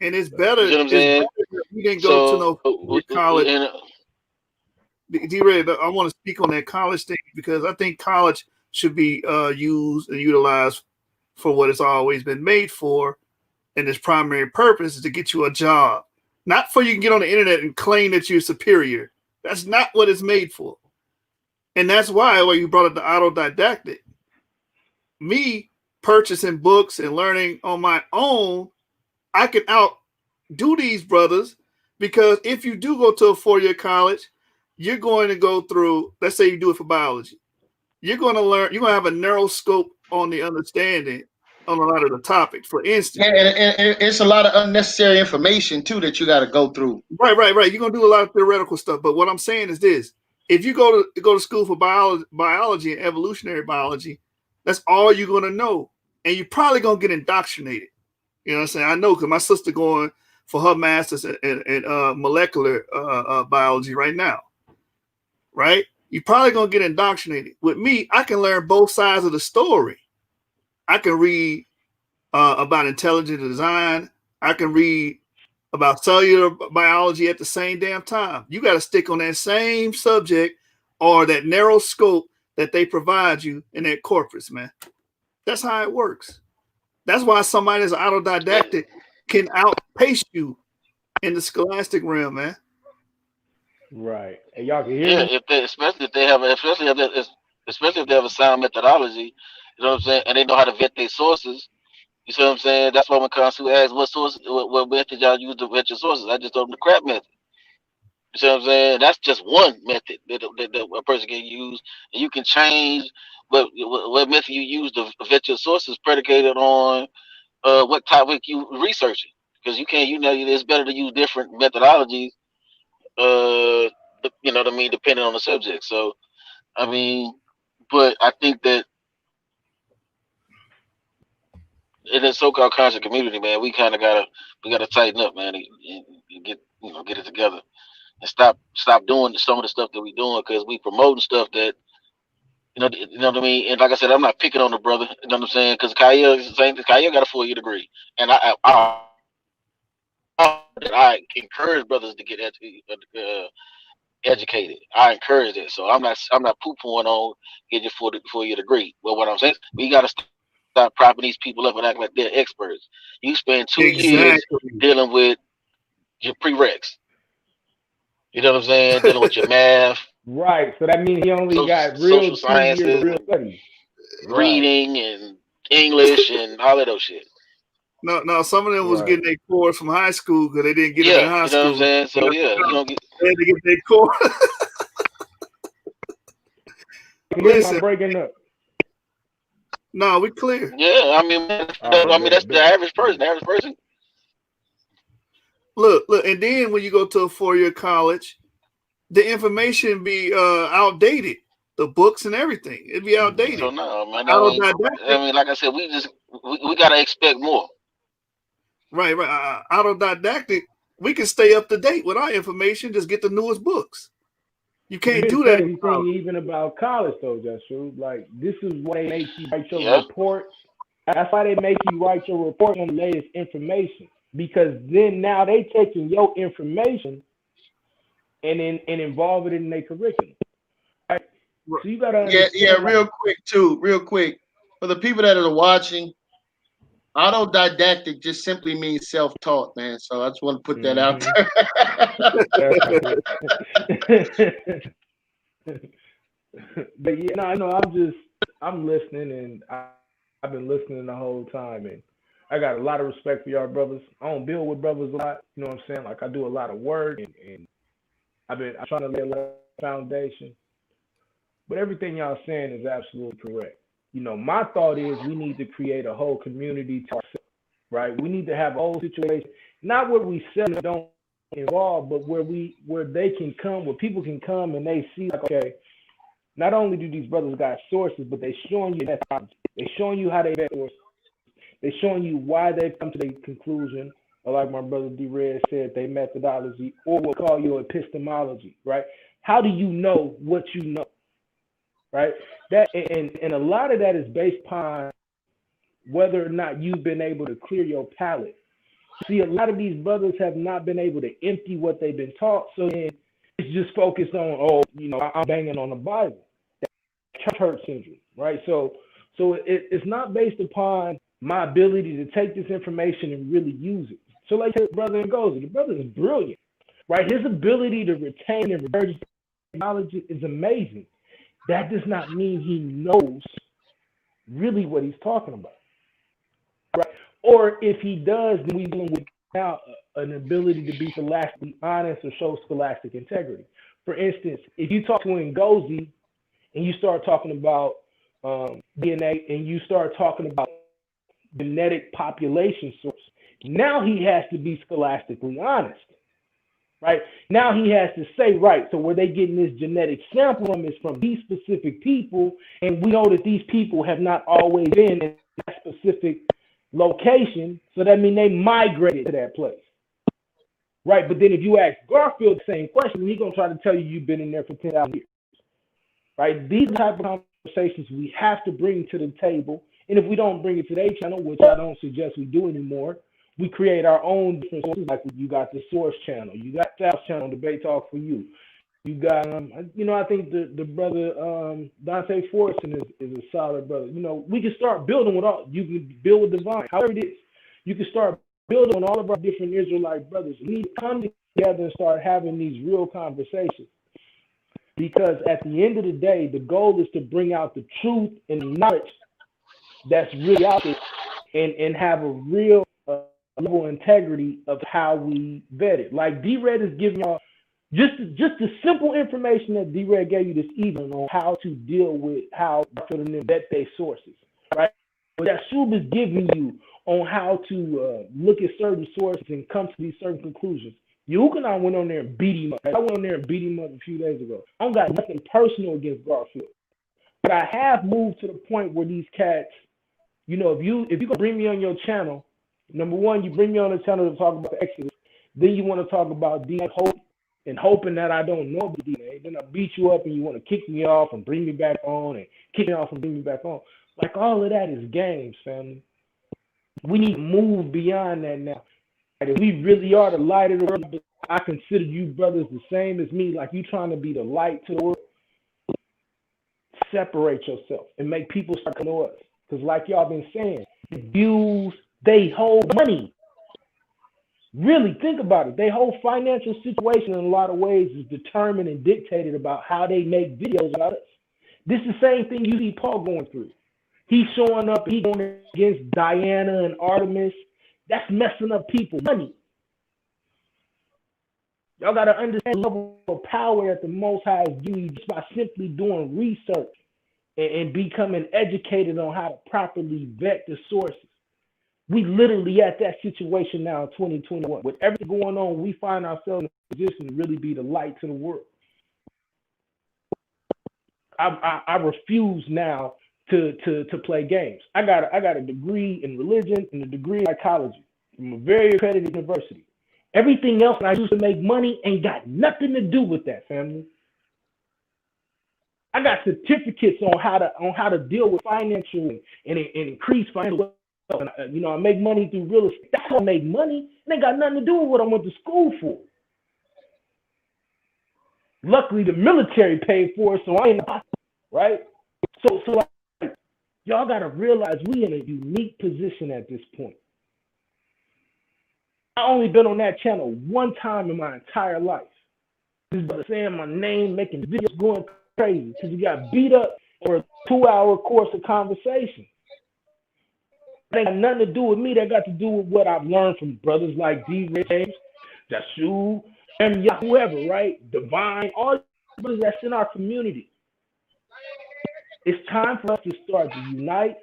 And it's better. You know what I'm saying? We didn't go to no college. D-Ray, I want to speak on that college thing because I think college should be used and utilized for what it's always been made for, and its primary purpose is to get you a job, not for you can get on the internet and claim that you're superior. That's not what it's made for, and that's why you brought up the autodidactic. Me purchasing books and learning on my own, I can outdo these brothers because if you do go to a 4-year college, you're going to go through, let's say you do it for biology. You're going to learn, you're going to have a narrow scope on the understanding on a lot of the topics. For instance. And it's a lot of unnecessary information too that you got to go through. Right. You're going to do a lot of theoretical stuff. But what I'm saying is this. If you go to school for biology and evolutionary biology, that's all you're going to know. And you're probably going to get indoctrinated. You know what I'm saying? I know because my sister going for her master's in molecular biology right now. Right? You're probably going to get indoctrinated. With me, I can learn both sides of the story. I can read about intelligent design. I can read about cellular biology at the same damn time. You got to stick on that same subject or that narrow scope that they provide you in that corpus, man. That's how it works. That's why somebody that's autodidactic can outpace you in the scholastic realm, man. Right. And y'all can hear me? Especially if they have a sound methodology, you know what I'm saying, and they know how to vet their sources. You see what I'm saying? That's why when Consu asks what method y'all use to vet your sources, I just told them the crap method. You see what I'm saying? That's just one method that a person can use, and you can change what method you use to vet your sources predicated on what topic you researching. Because you can't, it's better to use different methodologies. You know what I mean, depending on the subject. So, I mean, but I think that in the so-called conscious community, man, we kind of gotta tighten up, man, and get it together and stop doing some of the stuff that we doing because we promoting stuff that you know what I mean. And like I said, I'm not picking on the brother. You know what I'm saying? Because Kaya is the same. Kaya got a 4-year degree, and I encourage brothers to get educated. I encourage it. So I'm not poo-pooing on getting your 4-year degree. But what I'm saying is we got to stop propping these people up and acting like they're experts. You spend 2 years dealing with your prereqs. You know what I'm saying? Dealing with your math. Right. So that means he only got real social sciences, real studies. Reading and English and all of those shit. No, some of them was getting their course from high school because they didn't get it in high school. You know what I'm saying? So they had to get their course. Listen, I'm breaking up. No, we clear. Yeah, I mean, that's the average person. The average person. Look, and then when you go to a 4-year college, the information be outdated. The books and everything, it'd be outdated. So no, man. I mean, like I said, we gotta expect more. Right. Autodidactic, we can stay up to date with our information. Just get the newest books. You can't do that. Even about college, though, Joshua. Like, this is why they make you write your report. That's why they make you write your report on the latest information. Because then now they taking your information and involve it in their curriculum. Right? So you gotta real quick for the people that are watching, Autodidactic just simply means self-taught, man. So I just want to put that out there. But yeah, no, I know. I'm listening, and I've been listening the whole time, and I got a lot of respect for y'all brothers. I don't build with brothers a lot, you know what I'm saying? Like I do a lot of work, and I'm trying to lay a lot of foundation. But everything y'all saying is absolutely correct. You know, my thought is we need to create a whole community to ourselves, right? We need to have a whole situation, not where we sell and don't involve, but where they can come, where people can come and they see like, okay, not only do these brothers got sources, but they're showing you methodology. They're showing you how they vet sources. They're showing you why they've come to their conclusion, or like my brother D-Red said, their methodology, or what we call your epistemology, right? How do you know what you know, right? That and a lot of that is based upon whether or not you've been able to clear your palate. See, a lot of these brothers have not been able to empty what they've been taught, so then it's just focused on, I'm banging on the Bible. Church hurt syndrome, right? So it's not based upon my ability to take this information and really use it. So like his brother Ngozi, the brother is brilliant, right? His ability to retain and regurgitate knowledge is amazing. That does not mean he knows really what he's talking about, right? Or if he does, then we're dealing with now an ability to be scholastically honest or show scholastic integrity. For instance, if you talk to Ngozi and you start talking about DNA and you start talking about genetic population source, now he has to be scholastically honest, right? Now he has to say, right, so where they getting this genetic sample from is from these specific people, and we know that these people have not always been in that specific location, so that means they migrated to that place, right? But then if you ask Garfield the same question, he's going to try to tell you you've been in there for 10,000 years, right? These type of conversations we have to bring to the table, and if we don't bring it to their channel, which I don't suggest we do anymore, we create our own different sources. Like you got the Source channel, you got South channel, Debate Talk for You. You got, I think the brother Dante Fortson is a solid brother. You know, we can start building with all. You can build with Divine, however it is. You can start building on all of our different Israelite brothers. We need to come together and start having these real conversations. Because at the end of the day, the goal is to bring out the truth and knowledge that's really out there, and have a real level of integrity of how we vet it. Like D-Red is giving y'all just the simple information that D-Red gave you this evening on how to deal with how to vet their sources, right? But that Shub is giving you on how to look at certain sources and come to these certain conclusions. YAHUCHANNAN went on there and beat him up. I went on there and beat him up a few days ago. I don't got nothing personal against Garfield, but I have moved to the point where these cats, you know, if you gonna bring me on your channel, number one, you bring me on the channel to talk about the Exodus, then you want to talk about DNA and hoping that I don't know the DNA, then I beat you up and you want to kick me off and bring me back on and kick me off and bring me back on. Like all of that is games, family. We need to move beyond that now. Like if we really are the light of the world, I consider you brothers the same as me, like you trying to be the light to the world. Separate yourself and make people start to know us. Because like y'all been saying, the views, they hold money. Really think about it. Their whole financial situation in a lot of ways is determined and dictated about how they make videos about us. This is the same thing you see Paul going through. He's showing up, he's going against Diana and Artemis. That's messing up people. Money. Y'all got to understand the level of power that the Most High is giving you just by simply doing research and becoming educated on how to properly vet the sources. We literally at that situation now in 2021. With everything going on, we find ourselves in a position to really be the light to the world. I refuse now to play games. I got a degree in religion and a degree in psychology from a very accredited university. Everything else I use to make money ain't got nothing to do with that, family. I got certificates on how to deal with financial and increase financial. And, I make money through real estate. That's how I make money. It ain't got nothing to do with what I went to school for. Luckily, the military paid for it, so I ain't, right? So like, Y'all got to realize we in a unique position at this point. I only been on that channel one time in my entire life. This brother saying my name, making videos, going crazy because you got beat up for a 2-hour course of conversation. That got nothing to do with me. That got to do with what I've learned from brothers like D. James, Jashu, and whoever, right? Divine, all the brothers that's in our community. It's time for us to start to unite,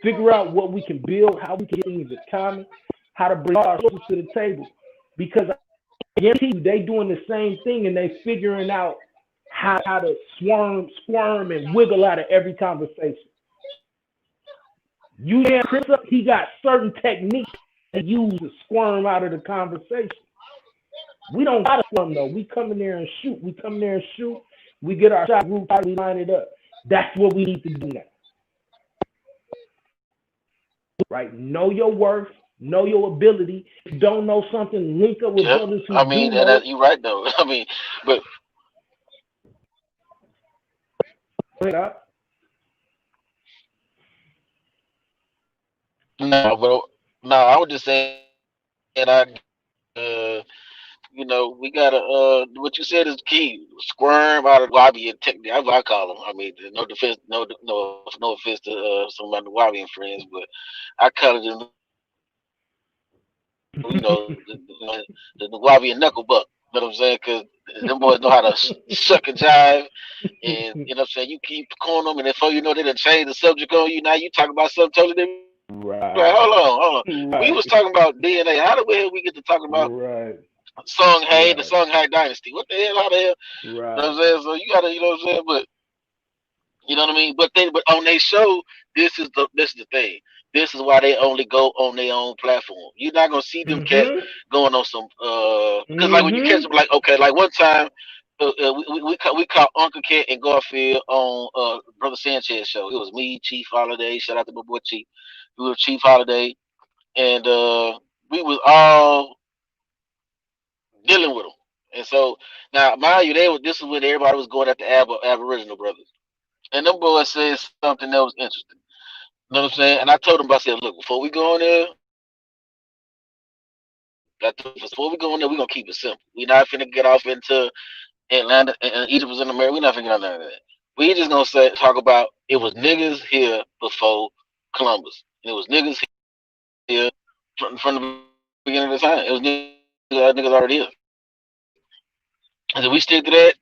figure out what we can build, how we can get things in common, how to bring our sources to the table. Because I guarantee you, they doing the same thing and they figuring out how to squirm and wiggle out of every conversation. You hear Chris up, he got certain techniques to use to squirm out of the conversation. We don't gotta squirm though. We come in there and shoot. We get our shot group, we line it up. That's what we need to do now. Right? Know your worth, know your ability. If you don't know something, link up with brothers who do know. You're right though. I mean, but no, I would just say that you know, we gotta what you said is key. Squirm out of lobby and technique. That's what I call them. I mean, no defense, no offense to some of my Wabian friends, but I call it you know the Wabian knuckle buck. You know what I'm saying? Because them boys know how to suck and jive, and you know what I'm saying. You keep calling them, and before you know, they done change the subject on you. Now you talk about something totally different. Right. Like, hold on. Right. We was talking about DNA. How the hell we get to talking about Songhai, the Songhai dynasty? What the hell? How the hell? Right. You know what I'm saying? So you gotta, you know what I'm saying? But you know what I mean? But on their show, this is the thing. This is why they only go on their own platform. You're not gonna see them cats going on some because like when you catch them, like okay, like one time we caught Uncle Cat and Garfield on Brother Sanchez show. It was me, Chief Holiday. Shout out to my boy Chief. We were Chief Holiday, and we was all dealing with them. And so now, mind you, this is when everybody was going at the Aboriginal brothers, and them boys said something that was interesting. You know what I'm saying? And I told them, I said, look, before we go in there, we're gonna keep it simple. We're not finna get off into Atlanta and Egypt was in America. We're not finna get on none of that. We just gonna talk about it was niggas here before Columbus. It was niggas here from the beginning of the time. It was niggas already here. And if we stick to that,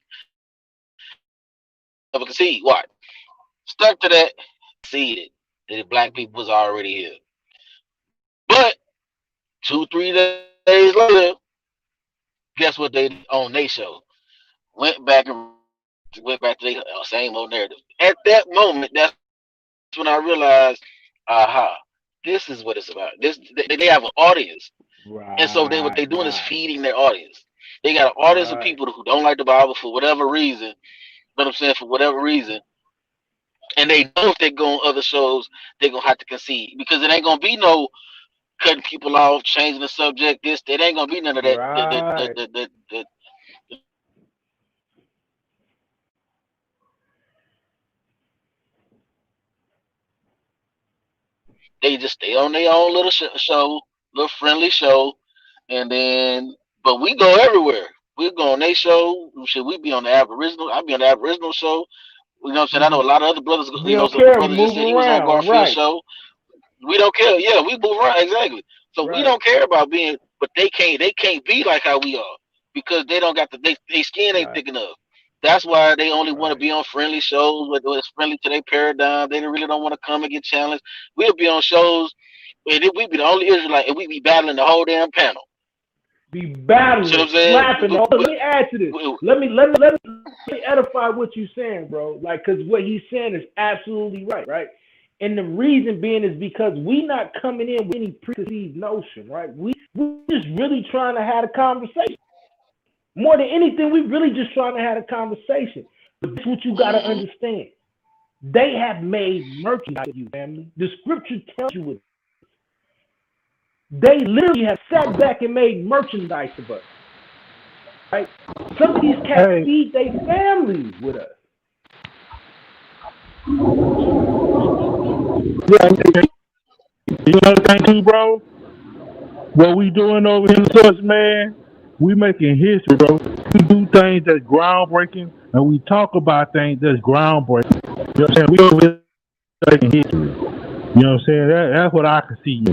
never concede. Why? Stuck to that, conceded that black people was already here. But 2-3 days later, guess what they did on their show? Went back to their same old narrative. At that moment, that's when I realized, this is what it's about. They have an audience. Right, and so what they're doing is feeding their audience. They got an audience of people who don't like the Bible for whatever reason. You know what I'm saying? For whatever reason. And they know if they go on other shows, they're going to have to concede. Because it ain't going to be no cutting people off, changing the subject, it ain't going to be none of that. Right. They just stay on their own little show, little friendly show. And then, but we go everywhere. We go on their show. Should we be on the Aboriginal? I'll be on the Aboriginal show. You know what I'm saying? I know a lot of other brothers. We don't care. Brother just said he was on Garfield show. We don't care. Yeah, we move around exactly. So we don't care about being, but they can't be like how we are because they don't got they skin ain't thick enough. That's why they only want to be on friendly shows where it's friendly to their paradigm. They really don't want to come and get challenged. We'll be on shows and we be the only Israelite and we be battling the whole damn panel. Be battling, slapping. Let me add to this. Let me edify what you're saying, bro. Like, cause what he's saying is absolutely right? And the reason being is because we not coming in with any preconceived notion, right? We just really trying to have a conversation. More than anything, we really just trying to have a conversation. But this is what you gotta understand. They have made merchandise of you, family. The scripture tells you it. They literally have sat back and made merchandise of us. Right? Some of these cats feed their families with us. Yeah, you know the thing too, bro? What we doing over here in the church, man, we making history, bro. We do things that's groundbreaking, and we talk about things that's groundbreaking. You know what I'm saying? We over here making history. You know what I'm saying? That's what I can see.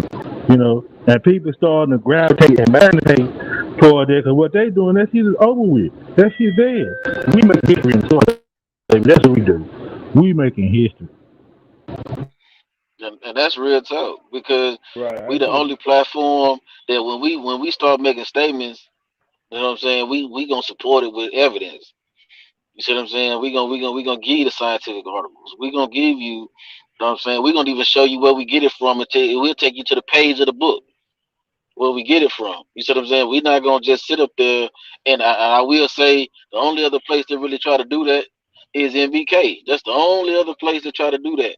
You know, and people starting to gravitate and magnetize toward that, because what they doing, that shit is over with. That shit dead. We make history in the church. That's what we do. We making history. And that's real talk because Right, I we the agree. only platform that when we start making statements, you know what I'm saying, we gonna support it with evidence. You see what I'm saying? We gonna give you the scientific articles. We gonna give you, you know what I'm saying? We gonna even show you where we get it from and we'll take you to the page of the book where we get it from. You see what I'm saying? We're not gonna just sit up there and I will say the only other place that really try to do that is MBK. That's the only other place that try to do that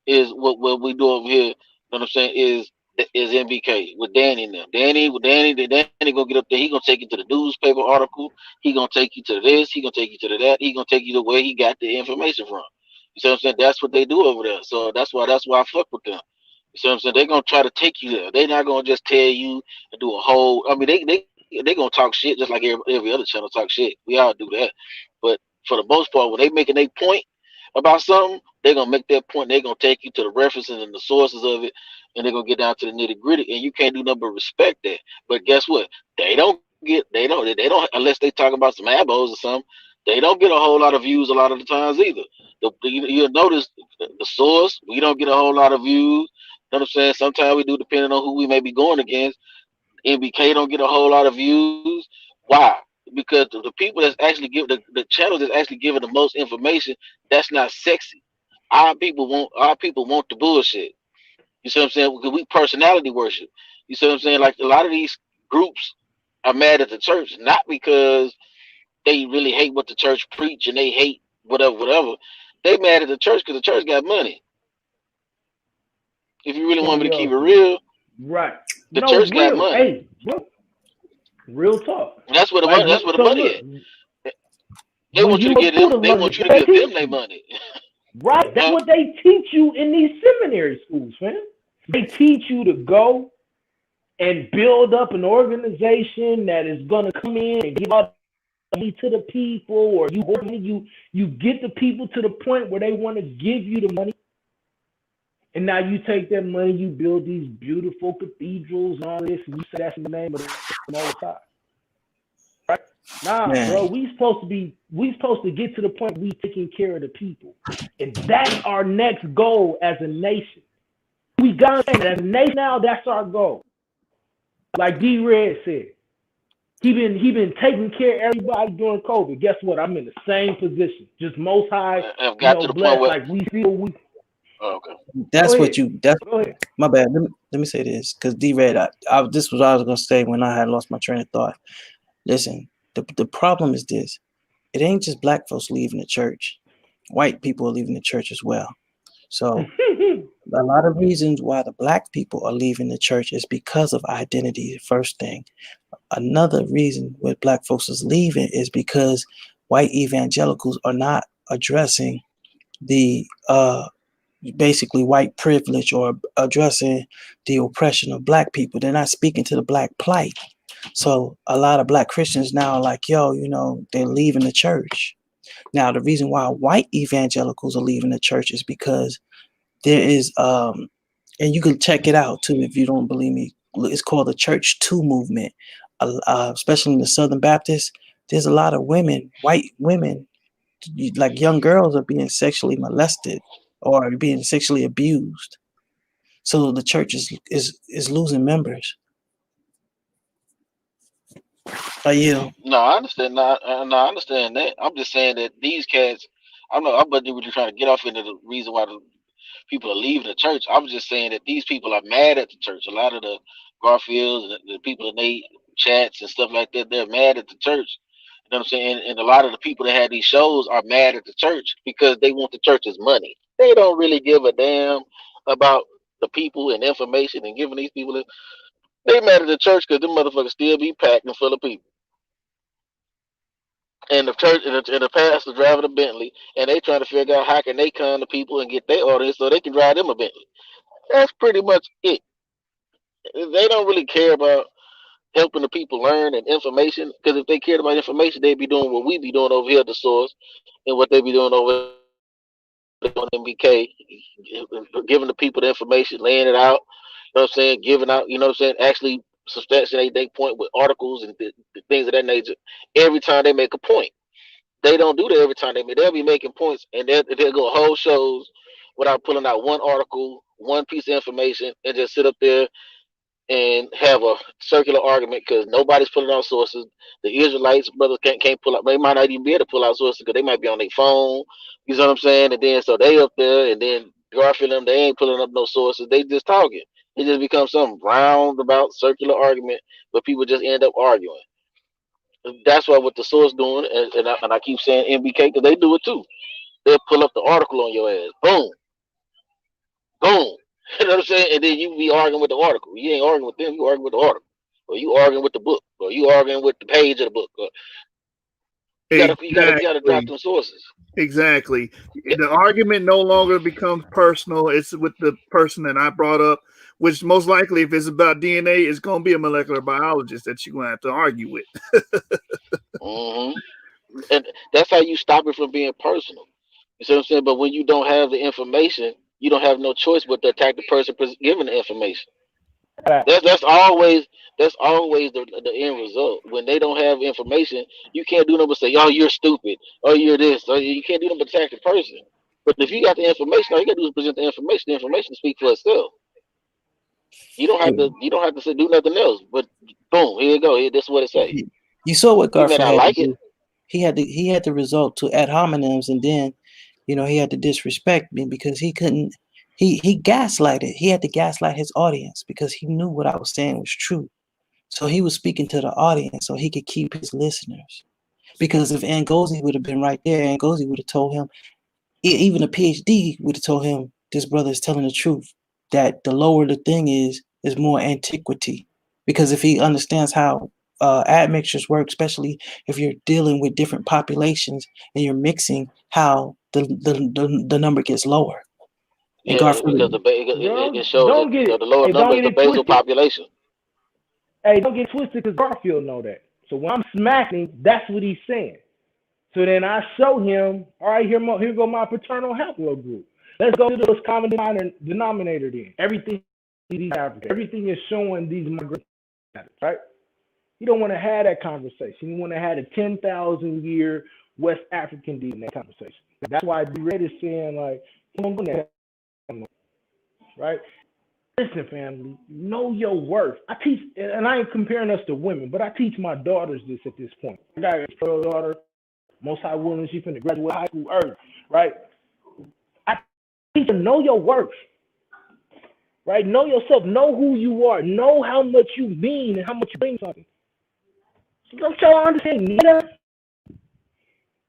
is what we do over here. You know what I'm saying? Is MBK with Danny and them. Danny gonna get up there. He gonna take you to the newspaper article. He gonna take you to this. He gonna take you to that. He gonna take you to where he got the information from. You see what I'm saying? That's what they do over there. So that's why I fuck with them. You see what I'm saying? They're gonna try to take you there. They're not gonna just tell you and do a whole. I mean, they gonna talk shit just like every other channel talk shit. We all do that. But for the most part, when they making a point about something, they're gonna make that point. They're gonna take you to the references and the sources of it, and they're gonna get down to the nitty gritty. And you can't do nothing but respect that. But guess what? They don't unless they talk about some abos or something. They don't get a whole lot of views a lot of the times either. You'll notice the source. We don't get a whole lot of views. You know what I'm saying? Sometimes we do, depending on who we may be going against. MBK don't get a whole lot of views. Why? Because the people that's actually give the channel that's actually giving the most information, that's not sexy. Our people want the bullshit. You see what I'm saying? Because we personality worship. You see what I'm saying? Like a lot of these groups are mad at the church, not because they really hate what the church preach and they hate whatever. They mad at the church because the church got money. If you really So want me to keep it yo, real, right. the No, church got real. money. Hey, bro, real talk. That's where the Like, money. That's where the so money look, is. They when want you you to go give through them. the They money, want you to they give them teach their you. money. Right. That's Huh? what they teach you in these seminary schools, man. They teach you to go and build up an organization that is gonna come in and give out money to the people, or you get the people to the point where they want to give you the money, and now you take that money, you build these beautiful cathedrals and all this, and you say that's in the name of the Most High. Right? Nah, Man, bro, we supposed to get to the point we taking care of the people. And that's our next goal as a nation. We got to as a nation now, that's our goal. Like D Red said, he been taking care of everybody during COVID. Guess what? I'm in the same position. Just most high, Have got to the point blessed. where. Like we feel we Oh, okay. go that's what ahead. you. That's Go ahead. my bad. Let me say this, because D Red, this was what I was gonna say when I had lost my train of thought. Listen, the problem is this: it ain't just black folks leaving the church; white people are leaving the church as well. So a lot of reasons why the black people are leaving the church is because of identity. The first thing. Another reason why black folks is leaving is because white evangelicals are not addressing the basically white privilege or addressing the oppression of black people. They're not speaking to the black plight. So a lot of black Christians now are like, yo, they're leaving the church. Now, the reason why white evangelicals are leaving the church is because there is, and you can check it out too if you don't believe me. It's called the Church 2 movement, especially in the Southern Baptists. There's a lot of women, white women, like young girls, are being sexually molested or being sexually abused. So the church is losing members. Are you? No, I understand. No, I understand that. I'm just saying that these cats. I'm not. I'm not really trying to get off into the reason why the people are leaving the church. I was just saying that these people are mad at the church. A lot of the Garfields and the people in they chats and stuff like that, they're mad at the church. You know what I'm saying? And a lot of the people that had these shows are mad at the church because they want the church's money. They don't really give a damn about the people and information and giving these people. They mad at the church because them motherfuckers still be packed and full of people. And the church and the pastor driving a Bentley, and they trying to figure out how can they come to people and get their audience so they can drive them a Bentley. That's pretty much it. They don't really care about helping the people learn and information. Because if they cared about information, they'd be doing what we be doing over here at the source, and what they be doing over on MBK, giving the people the information, laying it out. You know what I'm saying? Giving out. You know what I'm saying? Actually substantiate their point with articles and things of that nature. Every time they make a point, they don't do that every time they'll be making points, and they'll go whole shows without pulling out one article, one piece of information, and just sit up there and have a circular argument because nobody's pulling out sources. The Israelites brothers can't pull out. They might not even be able to pull out sources because they might be on their phone. You know what I'm saying? And then so they up there, and then Garfield them, they ain't pulling up no sources. They just talking. It just becomes some roundabout circular argument, but people just end up arguing. That's why what the source doing, and I keep saying MBK because they do it too. They'll pull up the article on your ass. Boom. Boom. You know what I'm saying? And then you be arguing with the article. You ain't arguing with them, you arguing with the article. Or you arguing with the book. Or you arguing with the page of the book. You gotta drop them sources. Exactly. The argument no longer becomes personal. It's with the person that I brought up, which most likely, if it's about DNA, it's going to be a molecular biologist that you're going to have to argue with. Mm-hmm. And that's how you stop it from being personal. You see what I'm saying? But when you don't have the information, you don't have no choice but to attack the person giving the information. That's always the end result. When they don't have information, you can't do nothing but say, "Oh, you're stupid," or "You're this," or you can't do nothing but attack the person. But if you got the information, all you got to do is present the information. The information speaks for itself. You don't have to. You don't have to say, do nothing else. But boom, here you go. Here, this is what it say. You saw what Garfield had like to do. He had to resort to ad hominems, and then, he had to disrespect me because he couldn't. He gaslighted. He had to gaslight his audience because he knew what I was saying was true. So he was speaking to the audience so he could keep his listeners. Because if Ngozi would have been right there, Ngozi would have told him, even a PhD would have told him, this brother is telling the truth, that the lower the thing is more antiquity. Because if he understands how admixtures work, especially if you're dealing with different populations and you're mixing, how the number gets lower. And because it shows that the lower number is the basal population. Hey, don't get twisted because Garfield know that. So when I'm smacking, that's what he's saying. So then I show him, all right, here go my paternal haplogroup. Let's go to this common denominator then. Everything is showing these migration patterns, right? You don't want to have that conversation. You want to have a 10,000-year West African DNA conversation. That's why D-Red is saying, like, you don't go there, right? Listen, family, know your worth. I teach, and I ain't comparing us to women, but I teach my daughters this at this point. I got a daughter, Most High Woman, she's finna graduate high school early, right? I teach her, know your worth, right? Know yourself, know who you are, know how much you mean and how much you bring something. So don't y'all understand neither.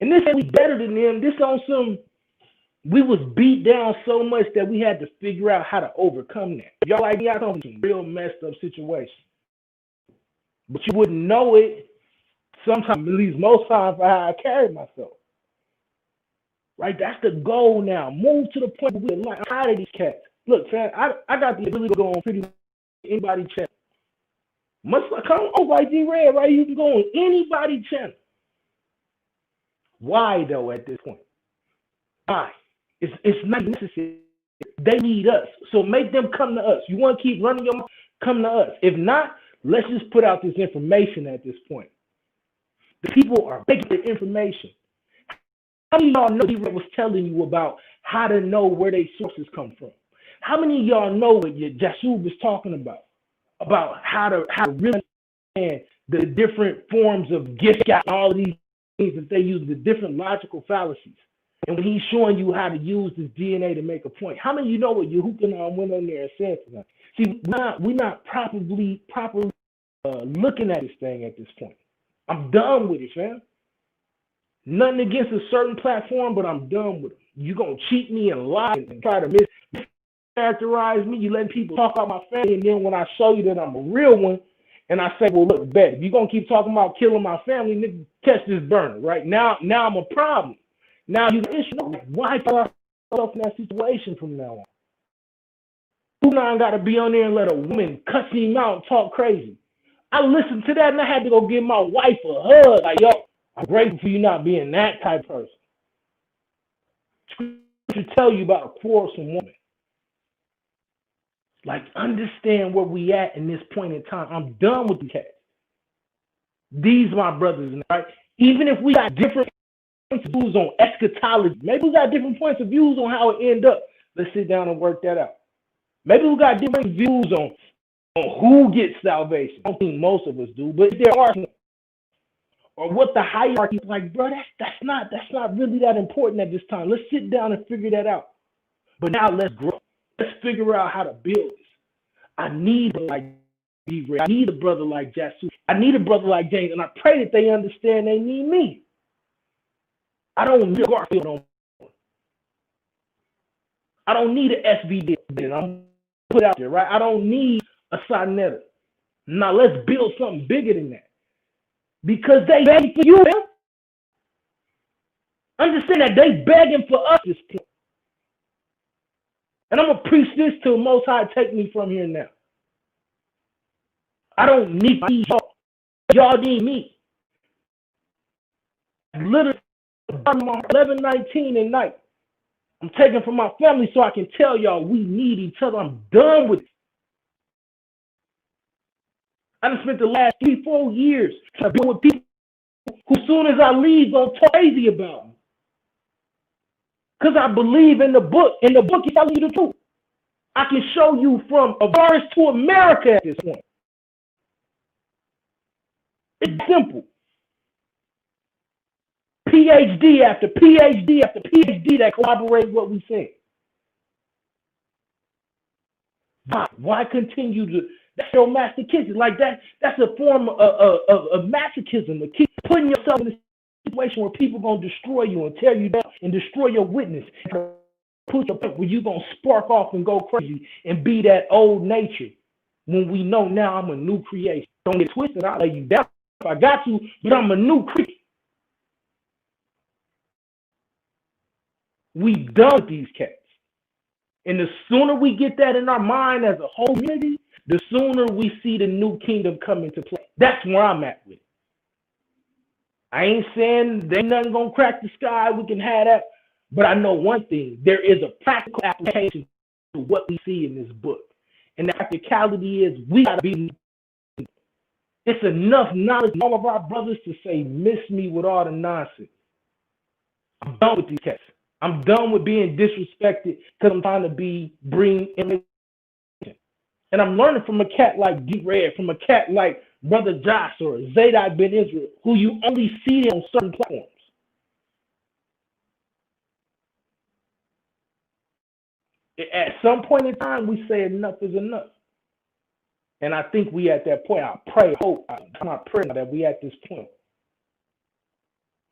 And this ain't we better than them. This on some, we was beat down so much that we had to figure out how to overcome that. Y'all like me, I come from some real messed up situations. But you wouldn't know it sometimes, at least most times, for how I carry myself. Right? That's the goal now. Move to the point where we're like, I'm tired of these cats. Look, fam, I got the ability to go on pretty much anybody's channel. Much like I'm like D-Red, right? You can go on anybody's channel. Why though at this point? Why? It's not necessary. They need us. So make them come to us. You want to keep running your mouth? Come to us. If not, let's just put out this information at this point. The people are making the information. How many of y'all know D-Red was telling you about how to know where their sources come from? How many of y'all know what Jasub was talking about how to really understand the different forms of gift and all of these things that they use, the different logical fallacies? And when he's showing you how to use this DNA to make a point, how many of you know what YAHUCHANNAN went on there and said to them? See, we're not properly looking at this thing at this point. I'm done with it, fam. Nothing against a certain platform, but I'm done with it. You're going to cheat me and lie and try to mischaracterize me. You letting people talk about my family, and then when I show you that I'm a real one, and I say, well, look, bet, if you're going to keep talking about killing my family, nigga, catch this burner, right? Now I'm a problem. Now you issue. Why put myself in that situation from now on? I got to be on there and let a woman cuss him out and talk crazy. I listened to that and I had to go give my wife a hug. Like, yo, I'm grateful for you not being that type of person. To tell you about a quarrelsome woman. Like, understand where we at in this point in time. I'm done with the cats. These my brothers, right? Even if we got different points of views on eschatology, maybe we got different points of views on how it end up. Let's sit down and work that out. Maybe we got different views on who gets salvation. I don't think most of us do, but there are some. Or what the hierarchy is like, bro, that's not really that important at this time. Let's sit down and figure that out. But now let's grow. Let's figure out how to build this. I need like D-Ray. I need a brother like Jasu. I need a brother like James, and I pray that they understand they need me. I don't need Garfield no more. I don't need an SVD. I'm put out there, right? I don't need a Sonetta. Now let's build something bigger than that. Because they begging for you, man. Understand that they begging for us this point. And I'm going to preach this till Most High take me from here now. I don't need y'all. Y'all need me. Literally, 11:19 at night. I'm taking from my family so I can tell y'all we need each other. I'm done with it. I done spent the last 3-4 years trying to be with people who, as soon as I leave, gonna talk crazy about me. Because I believe in the book. In the book, it's telling you the truth. I can show you from a verse to America at this point. It's simple. PhD after PhD after PhD that corroborate what we say. Why continue to? That's your masochism. Like that's a form of masochism to keep putting yourself in a situation where people gonna destroy you and tear you down and destroy your witness. Put your point where you gonna spark off and go crazy and be that old nature. When we know now I'm a new creation. Don't get twisted. I'll lay you down if I got to, but I'm a new creature. We done with these cats. And the sooner we get that in our mind as a whole community, the sooner we see the new kingdom come into play. That's where I'm at with it. I ain't saying there ain't nothing gonna crack the sky, we can have that. But I know one thing, there is a practical application to what we see in this book. And the practicality is we gotta be. It's enough knowledge in all of our brothers to say, miss me with all the nonsense. I'm done with these cats. I'm done with being disrespected because I'm trying to bring information. And I'm learning from a cat like D-Red, from a cat like Brother Josh or Zadok Ben Israel, who you only see on certain platforms. At some point in time, we say enough is enough. And I think we at that point. I pray, hope, I pray that we at this point.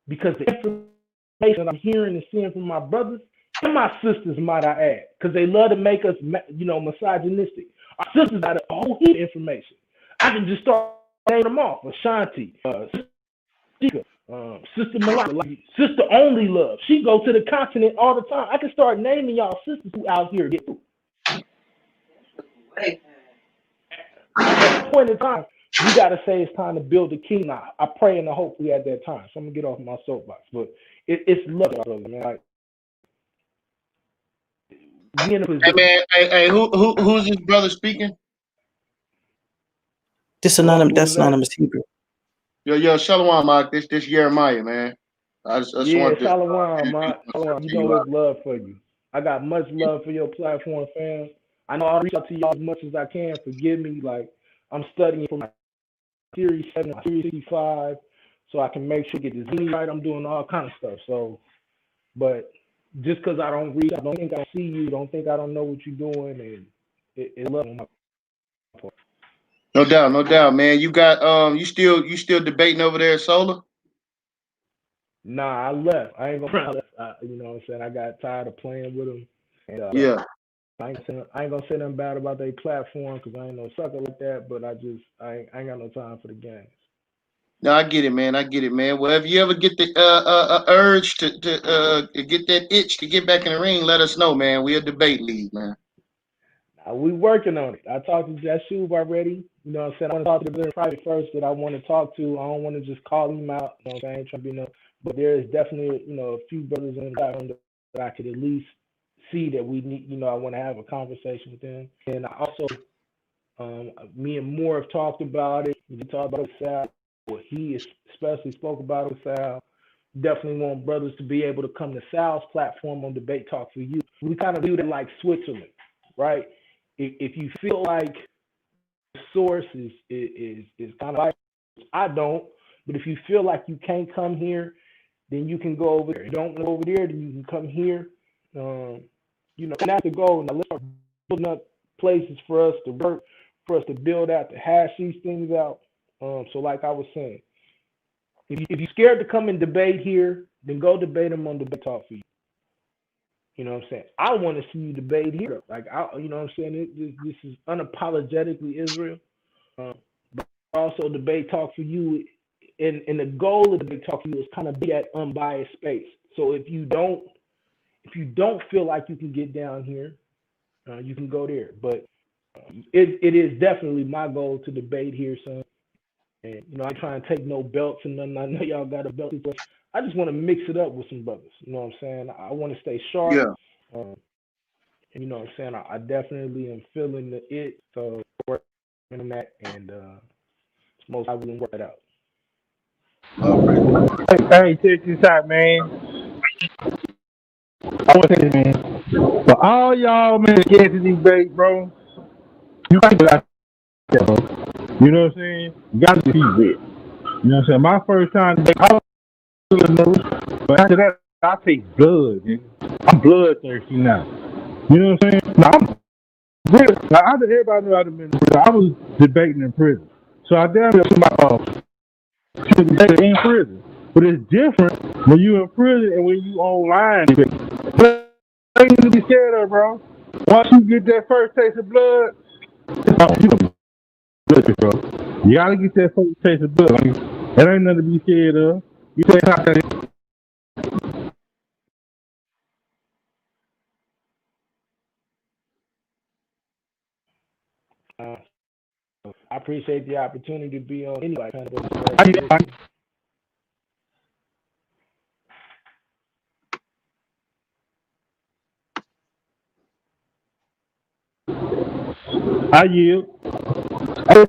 Because the information that I'm hearing and seeing from my brothers and my sisters, might I add, because they love to make us, misogynistic. Our sisters got a whole heap of information. I can just start naming them off. Ashanti, Sister Malaka, Sister Only Love. She goes to the continent all the time. I can start naming y'all sisters who out here get through. At that point in time, we got to say it's time to build the kingdom. I pray and I hope we at that time. So I'm going to get off my soapbox. But it's love, brother, man. Like, hey, man. Hey, who's this brother speaking? That's anonymous Hebrew. Yo, Shalom, Mark. This Jeremiah, man. I just yeah, want Shalom, Mark. Shalom. You know there's love for you. I got much love for your platform, fam. I know I'll reach out to y'all as much as I can. Forgive me. Like, I'm studying for my Series 7, Series 65, so I can make sure I get this right. I'm doing all kind of stuff. So, but just because I don't read, I don't think I see you, don't think I don't know what you're doing, and it's love on my part. No doubt, man. You got you still debating over there at Solar? Nah, I left. I ain't gonna. You know what I'm saying? I got tired of playing with them. And, yeah. I ain't gonna say nothing bad about their platform because I ain't no sucker like that. But I ain't got no time for the games. No, I get it, man. Well, if you ever get the urge to get that itch to get back in the ring, let us know, man. We're a debate league, man. We working on it. I talked to Jashub already. You know what I'm saying? I want to talk to the private first that I want to talk to. I don't want to just call him out. You know what I'm saying? Trying to be but there is definitely, a few brothers in the platform that I could at least see that we need, I want to have a conversation with them. And I also, me and Moore have talked about it. We talked about it with Sal. Well, he especially spoke about it with Sal. Definitely want brothers to be able to come to Sal's platform on Debate Talk for You. We kind of do that like Switzerland, right? If you feel like the source is kind of like, I don't, but if you feel like you can't come here, then you can go over there. If you don't go over there, then you can come here. And that's the goal. Now let's start building up places for us to work, for us to build out, to hash these things out. So like I was saying, if you're scared to come and debate here, then go debate them on Debate Talk for You. You know what I'm saying? I want to see you debate here. Like, you know what I'm saying? This is unapologetically Israel. But also Debate Talk for You. And the goal of Debate Talk for You is kind of be that unbiased space. So if you don't feel like you can get down here, you can go there. But it is definitely my goal to debate here, son. And I ain't trying to take no belts and nothing. I know y'all got a belt, but I just want to mix it up with some brothers. You know what I'm saying? I want to stay sharp. Yeah. And you know what I'm saying? I definitely am feeling it. So working on that, and most I will work it out. Hey, check this out, man. I want to say this, man. For all y'all, man, get to debate, bro. You got to get out there, bro. You know what I'm saying? You got to be with. You know what I'm saying? My first time debate, I was nervous, but after that, I take blood, man. I'm bloodthirsty now. You know what I'm saying? Now, I'm really, now, everybody knew I'd have been in prison. I was debating in prison. So I damn near to debate in prison. But it's different when you in prison and when you online. Ain't nothing to be scared of, bro. Once you get that first taste of blood, it's all you good, bro. You gotta get that first taste of blood. Like, that ain't nothing to be scared of. You say how that. I appreciate the opportunity to be on anybody. I yield. Hey,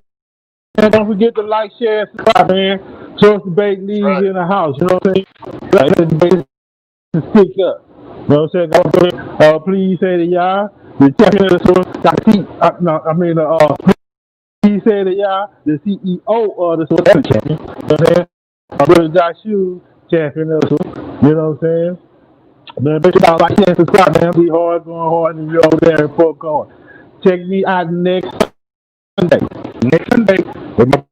man, don't forget to like, share, and subscribe, man. Source Debate League in the house. You know what I'm saying? Like, let the debate stick up. You know what I'm saying? Please say to y'all, the champion of the source. Please say to y'all, the CEO of the source, and champion. You know what I'm saying? My brother Joshua, champion of the source. You know what I'm saying? Man, make sure y'all like, share, and subscribe, man. Be hard, going hard, and you're over there in popcorn. Check me out next Sunday. Next Sunday, but my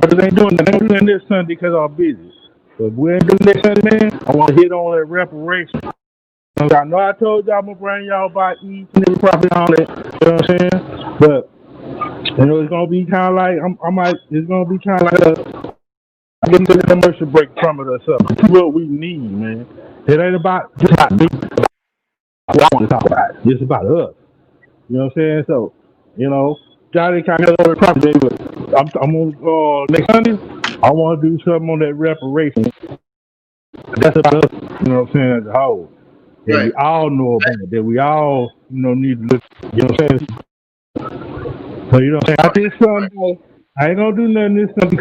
brothers ain't doing that. They're doing this Sunday because I'm busy. But if we ain't doing next Sunday, man, I want to hit on that reparation. I know I told y'all I'm going to bring y'all about each and every prophet and all that. You know what I'm saying? But, it's going to be kind of like, it's going to be kind of like I get into the commercial break from it or something. That's what we need, man. It ain't about just about me. What I want to talk about. It's about us. You know what I'm saying? So, Johnny kind of over property, but I'm on next Sunday. I want to do something on that reparation. That's about us. You know what I'm saying? As a whole, that we all know about it. That we all need to look. You know what I'm saying? So you know what I'm saying? Out this Sunday, I ain't gonna do nothing this Sunday.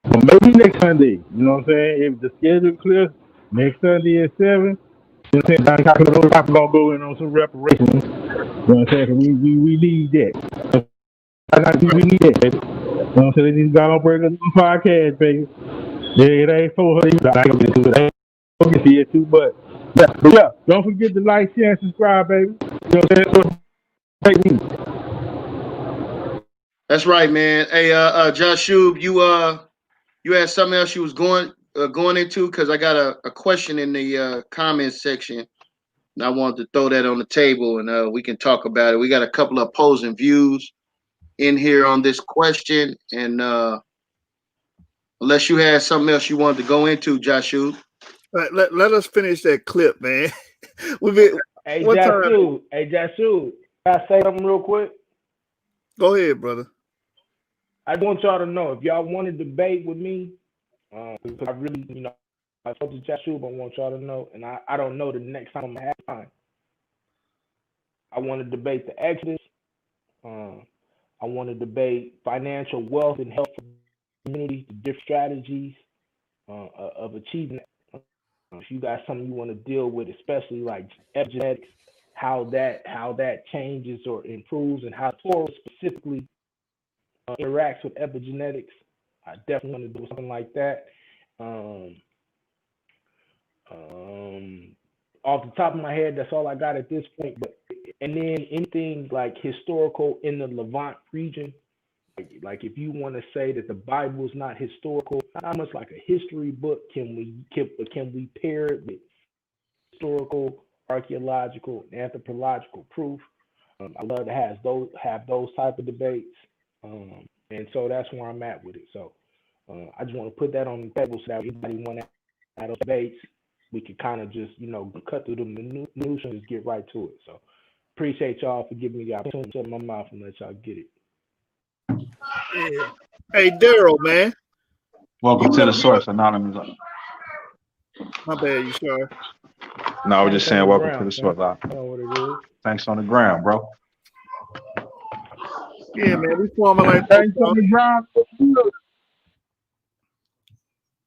But maybe next Sunday. You know what I'm saying? If the schedule clears, next Sunday at 7. You know what I'm saying? I'm gonna go in on some reparations. You know what I'm saying? We need that. We need that, baby. You know what I'm saying? They just got on breaking podcast, baby. Yeah, it ain't 400. I ain't gonna get to it. I ain't gonna get to it too, but yeah, don't forget to like, share, and subscribe, baby. You know what I'm saying? Take me. That's right, man. Hey, Josh Shub, you had something else you was going into, because I got a question in the comments section. And I wanted to throw that on the table, and we can talk about it. We got a couple of opposing views in here on this question, and unless you had something else you wanted to go into, Joshua. Let us finish that clip, man. Hey, Joshua. Can I say something real quick? Go ahead, brother. I want y'all to know if y'all want to debate with me, because I really, I spoke to Joshua, but I want y'all to know, and I don't know the next time I'm gonna have time. I want to debate the Exodus. I want to debate financial wealth and health for communities, the different strategies of achieving that. If you got something you want to deal with, especially like epigenetics, how that changes or improves, and how Torah specifically interacts with epigenetics, I definitely want to do something like that. Off the top of my head, that's all I got at this point. And then anything like historical in the Levant region, like if you want to say that the Bible is not historical, not much like a history book, can we pair it with historical, archaeological, and anthropological proof? I love to have those type of debates, and so that's where I'm at with it. So I just want to put that on the table so that anybody want to have those debates, we could kind of just cut through the minutiae and just get right to it. So appreciate y'all for giving me the opportunity to shut my mouth and let y'all get it. Yeah. Hey, Daryl, man. Welcome to the Source Anonymous. My bad, you sure? No, I was just saying welcome to the Source. Know what it is. Thanks on the ground, bro. Yeah, man. We forming like Thanks on the ground.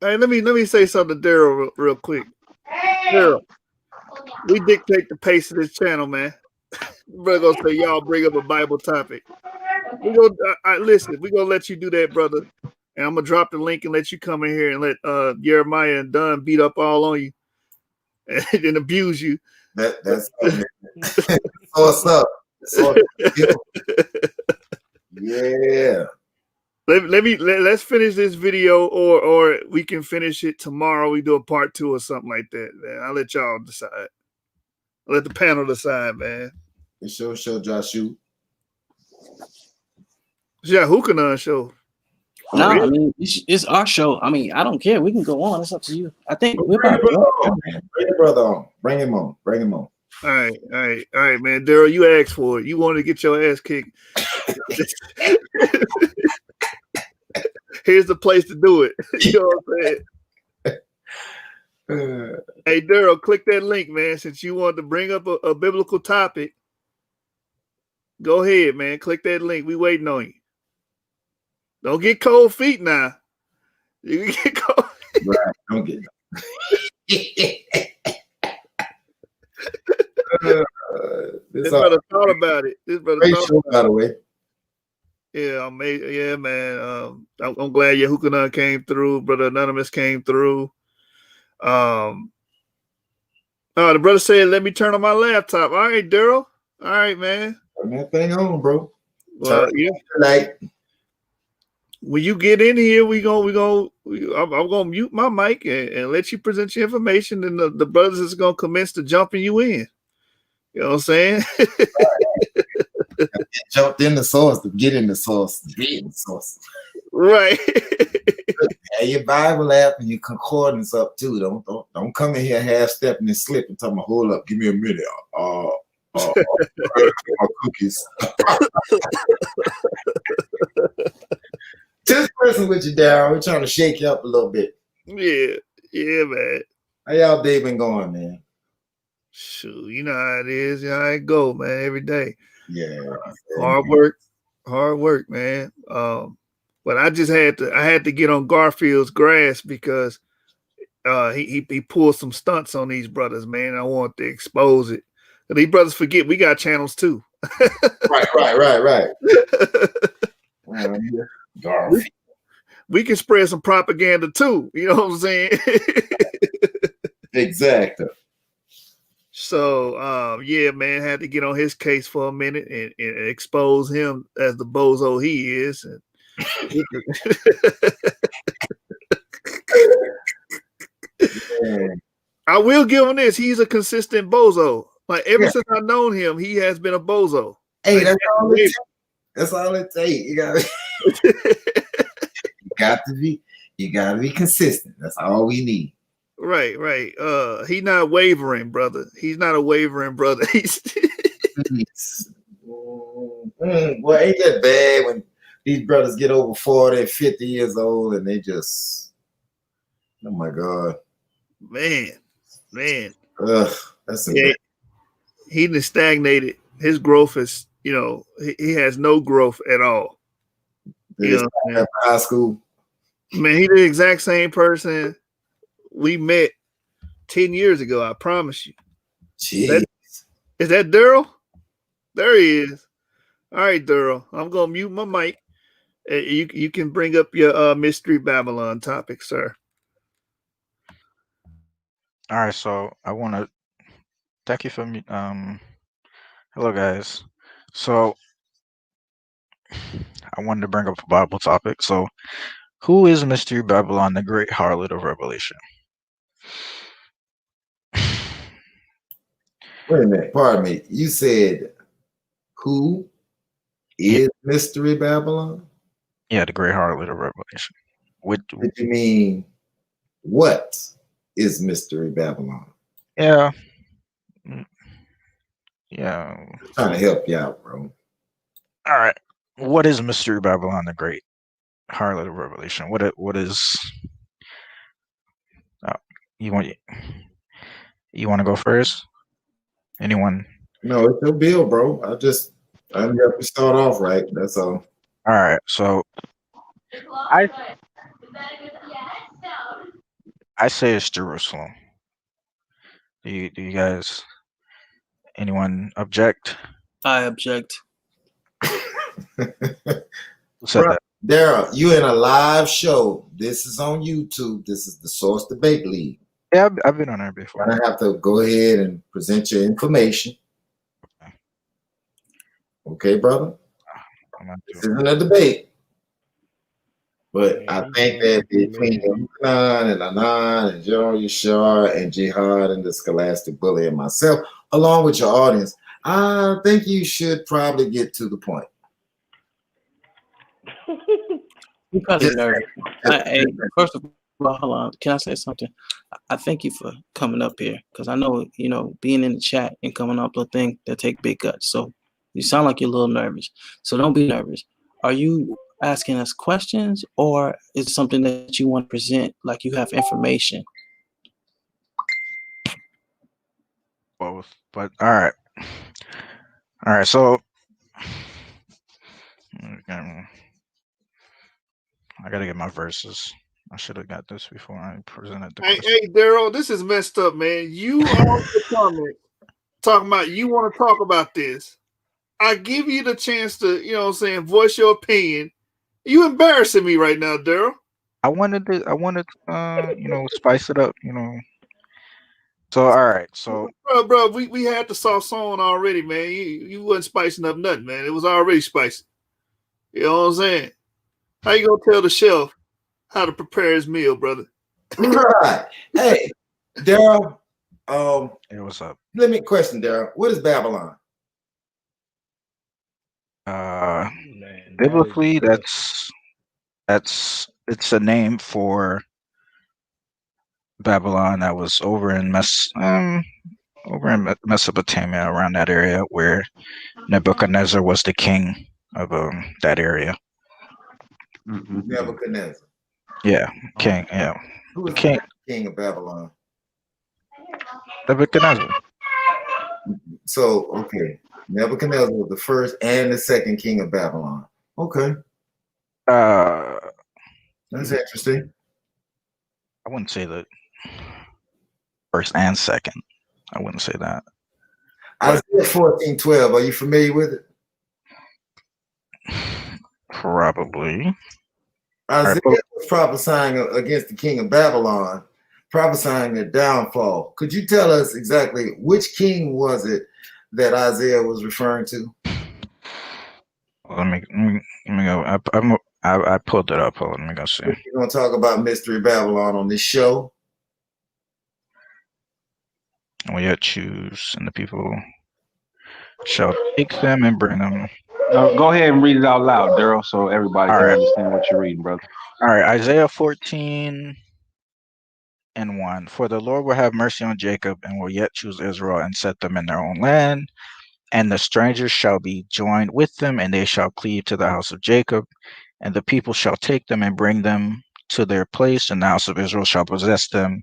Hey, let me say something to Daryl real quick. Daryl, we dictate the pace of this channel, man. We're gonna say y'all bring up a Bible topic. We gonna listen. We gonna let you do that, brother. And I'm gonna drop the link and let you come in here and let Jeremiah and Dunn beat up all on you and abuse you. That's what's up. Yeah. Let's finish this video, or we can finish it tomorrow. We do a part 2 or something like that, man. I'll let y'all decide. I'll let the panel decide, man. It's your show, Joshua. It's YAHUCHANNAN show. No, I mean it's our show. I mean, I don't care. We can go on. It's up to you. I think we're about Bring your brother on. Bring him on. Bring him on. All right, man. Daryl, you asked for it. You wanted to get your ass kicked. Here's the place to do it. You know what I'm saying? Hey, Daryl, click that link, man. Since you wanted to bring up a biblical topic, go ahead, man. Click that link. We waiting on you. Don't get cold feet now. You can get cold. Right. Don't get. This brother thought about it. This brother great thought show, about by the way. Yeah, yeah, man. I'm glad YAHUCHANNAN came through. Brother Anonymous came through. The brother said, "Let me turn on my laptop." All right, Daryl. All right, man. Turn that thing on, bro. Well, yeah. Like when you get in here, I'm gonna mute my mic and let you present your information, and the brothers is gonna commence to jumping you in. You know what I'm saying? Jumped in the source to get in the source, to be in the source. Right. Have your Bible app and your concordance up too. Don't come in here half stepping and slipping. Tell me, hold up, give me a minute. My cookies. Just pressing with you, Darryl. We're trying to shake you up a little bit. Yeah, man. How y'all day been going, man? Shoot, you know how it is. You know how it go, man. Every day. Yeah. Hard work, man. But I had to get on Garfield's grass because he pulled some stunts on these brothers, man. I want to expose it. And these brothers forget we got channels too. Right. Garfield. We can spread some propaganda too. You know what I'm saying? Exactly. So, yeah, man, had to get on his case for a minute and expose him as the bozo he is. And I will give him this. He's a consistent bozo. Like ever since I've known him, he has been a bozo. Hey, that's all it takes. That's all it takes. You gotta be consistent. That's all we need. Right. He's not wavering, brother. He's not a wavering brother. Well, ain't that bad when these brothers get over 40, 50 years old and they just, oh my God. Man. Ugh, that's Yeah, he just stagnated. His growth is, he has no growth at all. High school. Man, he the exact same person we met 10 years ago. I promise you. Jeez. Is that Daryl? There he is. All right, Daryl. I'm gonna mute my mic. You can bring up your Mystery Babylon topic, sir. All right, so I want to thank you for me. Hello guys. So I wanted to bring up a Bible topic. So, who is Mystery Babylon, the great harlot of Revelation? Wait a minute, pardon me. You said who is Mystery Babylon? Yeah, the great harlot of Revelation. Did you mean what is Mystery Babylon? Yeah. Yeah. I'm trying to help you out, bro. All right. What is Mystery Babylon, the great harlot of Revelation? What is? You want to go first? Anyone? No, it's your bill, bro. I'm gonna help you start off right. That's all. All right. So I say it's Jerusalem. Do you guys? Anyone object? I object. Who said that? Daryl, you in a live show. This is on YouTube. This is the Source Debate League. Yeah, I've been on there before. I have to go ahead and present your information. Okay, brother? This isn't a debate. But I think that between Yahuchanan and Anan and Joe Yashar and Jihad and the Scholastic Bully and myself, along with your audience, I think you should probably get to the point. Because of nervous. First of all, hold on. Can I say something? I thank you for coming up here because I know, being in the chat and coming up with things that take big guts. So you sound like you're a little nervous. So don't be nervous. Are you asking us questions or is it something that you want to present like you have information? Both. But all right. So I gotta get my verses. I should have got this before I presented the question. Hey, Daryl, this is messed up, man. You on the comment talking about you want to talk about this. I give you the chance to, voice your opinion. You embarrassing me right now, Daryl. I wanted spice it up, So all right, so bro, we had the sauce on already, man. You wasn't spicing up nothing, man. It was already spicy. You know what I'm saying? How you gonna tell the chef how to prepare his meal, brother? Right. Hey, Daryl. Hey, what's up? Let me question, Daryl. What is Babylon? Biblically, it's a name for Babylon that was over in Mesopotamia, around that area where Nebuchadnezzar was the king of that area. Nebuchadnezzar. Yeah, king. Yeah, Who was the king of Babylon? Nebuchadnezzar. So, okay. Nebuchadnezzar was the first and the second king of Babylon. Okay. That's interesting. I wouldn't say that first and second. I wouldn't say that. Isaiah 14:12. Are you familiar with it? Probably. Isaiah was prophesying against the king of Babylon, prophesying their downfall. Could you tell us exactly which king was it that Isaiah was referring to? Let me go. I pulled it up. Hold on, let me go see. We're going to talk about Mystery Babylon on this show. We yet choose, and the people shall take them and bring them. Go ahead and read it out loud, Daryl, so everybody can understand what you're reading, brother. All right, Isaiah 14:1. For the Lord will have mercy on Jacob and will yet choose Israel and set them in their own land. And the strangers shall be joined with them, and they shall cleave to the house of Jacob, and the people shall take them and bring them to their place, and the house of Israel shall possess them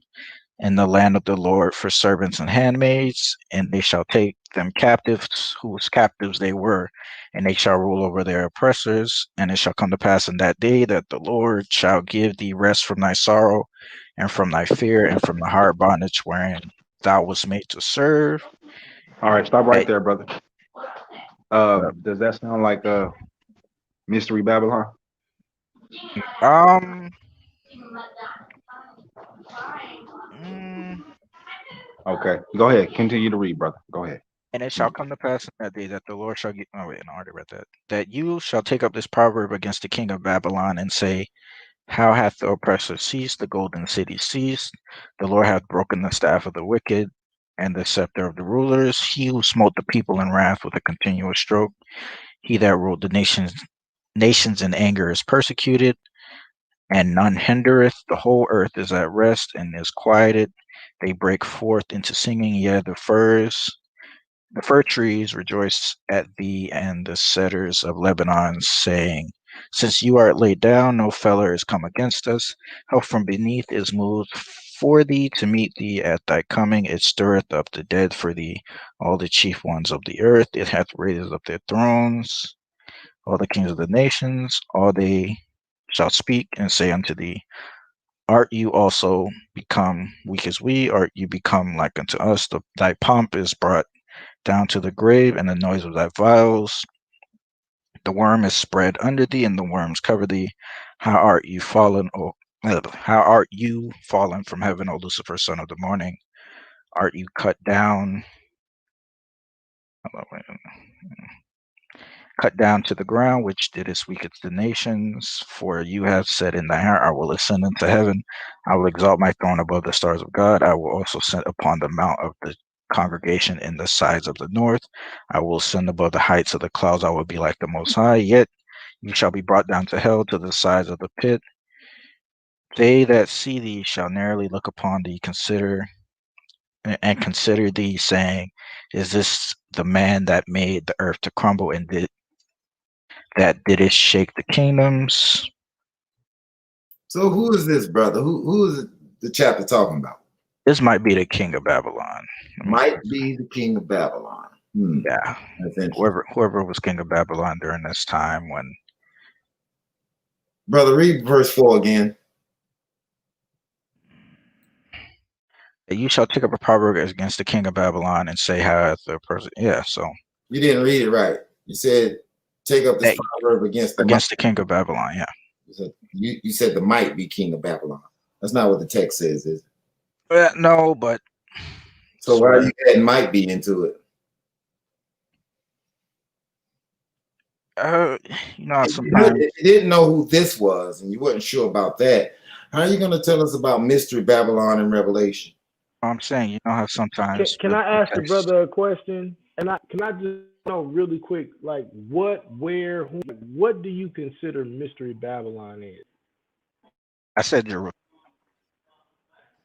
in the land of the Lord for servants and handmaids, and they shall take them captives, whose captives they were, and they shall rule over their oppressors. And it shall come to pass in that day that the Lord shall give thee rest from thy sorrow, and from thy fear, and from the hard bondage wherein thou wast made to serve. All right, stop right That- there, brother. Does that sound like Mystery Babylon? Okay, go ahead. Continue to read, brother. Go ahead. And it shall come to pass in that day that the Lord shall give. Oh wait, no, I already read that. That you shall take up this proverb against the king of Babylon and say, "How hath the oppressor ceased? The golden city ceased. The Lord hath broken the staff of the wicked, and the scepter of the rulers. He who smote the people in wrath with a continuous stroke. He that ruled the nations in anger is persecuted, and none hindereth. The whole earth is at rest and is quieted. They break forth into singing, yea, the fir trees rejoice at thee, and the cedars of Lebanon, saying, Since you art laid down, no feller is come against us. Help from beneath is moved for thee to meet thee at thy coming. It stirreth up the dead for thee, all the chief ones of the earth. It hath raised up their thrones, all the kings of the nations. All they shall speak and say unto thee, Art you also become weak as we? Art you become like unto us? Thy pomp is brought down to the grave, and the noise of thy vials. The worm is spread under thee, and the worms cover thee. How art you fallen, how art you fallen from heaven, O Lucifer, son of the morning? Art you cut down? Cut down to the ground, which didst weaken the nations. For you have said in thy heart, I will ascend into heaven. I will exalt my throne above the stars of God. I will also sit upon the mount of the congregation in the sides of the north. I will ascend above the heights of the clouds. I will be like the Most High. Yet you shall be brought down to hell, to the sides of the pit. They that see thee shall narrowly look upon thee, consider thee, saying, Is this the man that made the earth to crumble, and didst shake the kingdoms? So who is this brother? Who is the chapter talking about? This might be the king of Babylon. Might be the king of Babylon. Yeah. Whoever was king of Babylon during this time when. Brother, read verse 4 again. You shall take up a proverb against the king of Babylon and say, how hath the person. Yeah, so. You didn't read it right. You said, take up this proverb against the king of Babylon, yeah. You said the might be king of Babylon. That's not what the text says, is it? No, but. So why you add might be into it? You know, sometimes. If you didn't know who this was and you wasn't sure about that, how are you going to tell us about Mystery Babylon and Revelation? I'm saying, you know how sometimes. Can I ask the brother a question? And can I just know really quick, like what, where, who, what do you consider Mystery Babylon is? I said Jerusalem.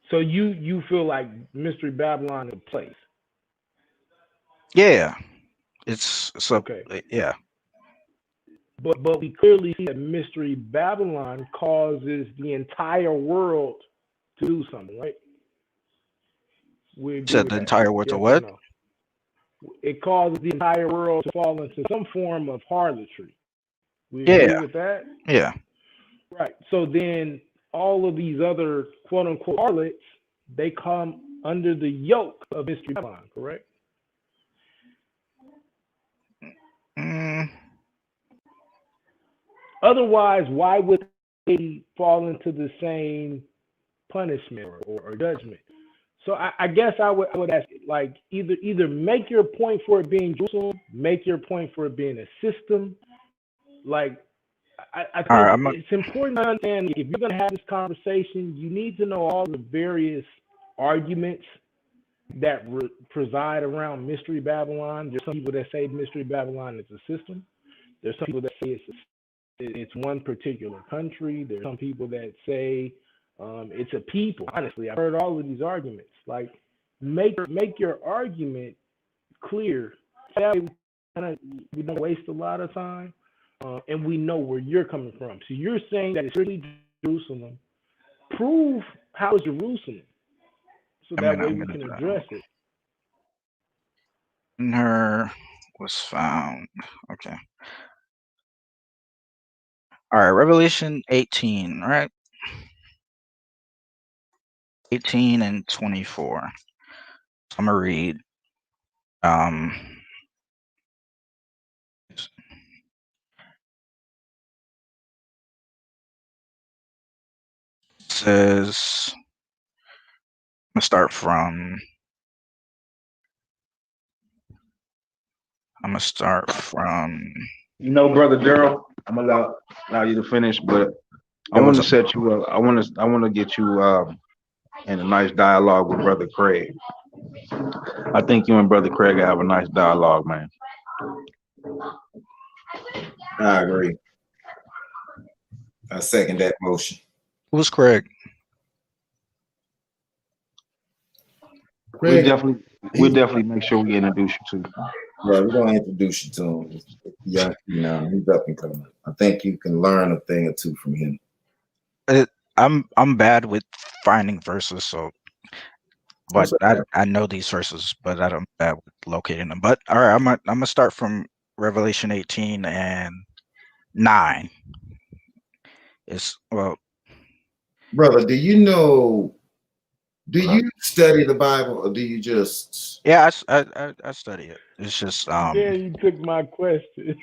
So you feel like Mystery Babylon is a place? Yeah, it's okay. Yeah. But we clearly see that Mystery Babylon causes the entire world to do something, right? We said the entire world to what? No? It causes the entire world to fall into some form of harlotry. We agree with that? Yeah. Right. So then all of these other quote unquote harlots, they come under the yoke of Mystery Babylon, correct? Otherwise, why would they fall into the same punishment or judgment? So I guess I would ask, like, either make your point for it being Jerusalem, make your point for it being a system. Like, I think it's important to understand, if you're going to have this conversation, you need to know all the various arguments that preside around Mystery Babylon. There's some people that say Mystery Babylon is a system. There's some people that say it's one particular country. There's some people that say it's a people. Honestly, I've heard all of these arguments. Like, make your argument clear that way we don't waste a lot of time, and we know where you're coming from. So you're saying that it's really Jerusalem. Prove how is Jerusalem, so that way we can address it. Her was found. Okay. All right, Revelation 18, right? 18 and 24. So I'm gonna read. It says, I'm gonna start from. You know, brother Daryl, I'm gonna allow you to finish, but I want to set you up. I want to get you in a nice dialogue with brother Craig. I think you and brother Craig have a nice dialogue, man. I agree. I second that motion. Who's Craig? We'll definitely make sure we introduce you to. Yeah, we're gonna introduce you to him. Yeah, now he's up and coming. I think you can learn a thing or two from him. I'm bad with finding verses, so but I know these verses, but I'm bad with locating them. But all right, I'm gonna start from Revelation 18 and 9. It's brother, do you study the Bible, or do you just? Yeah, I study it. It's just Yeah, you took my question.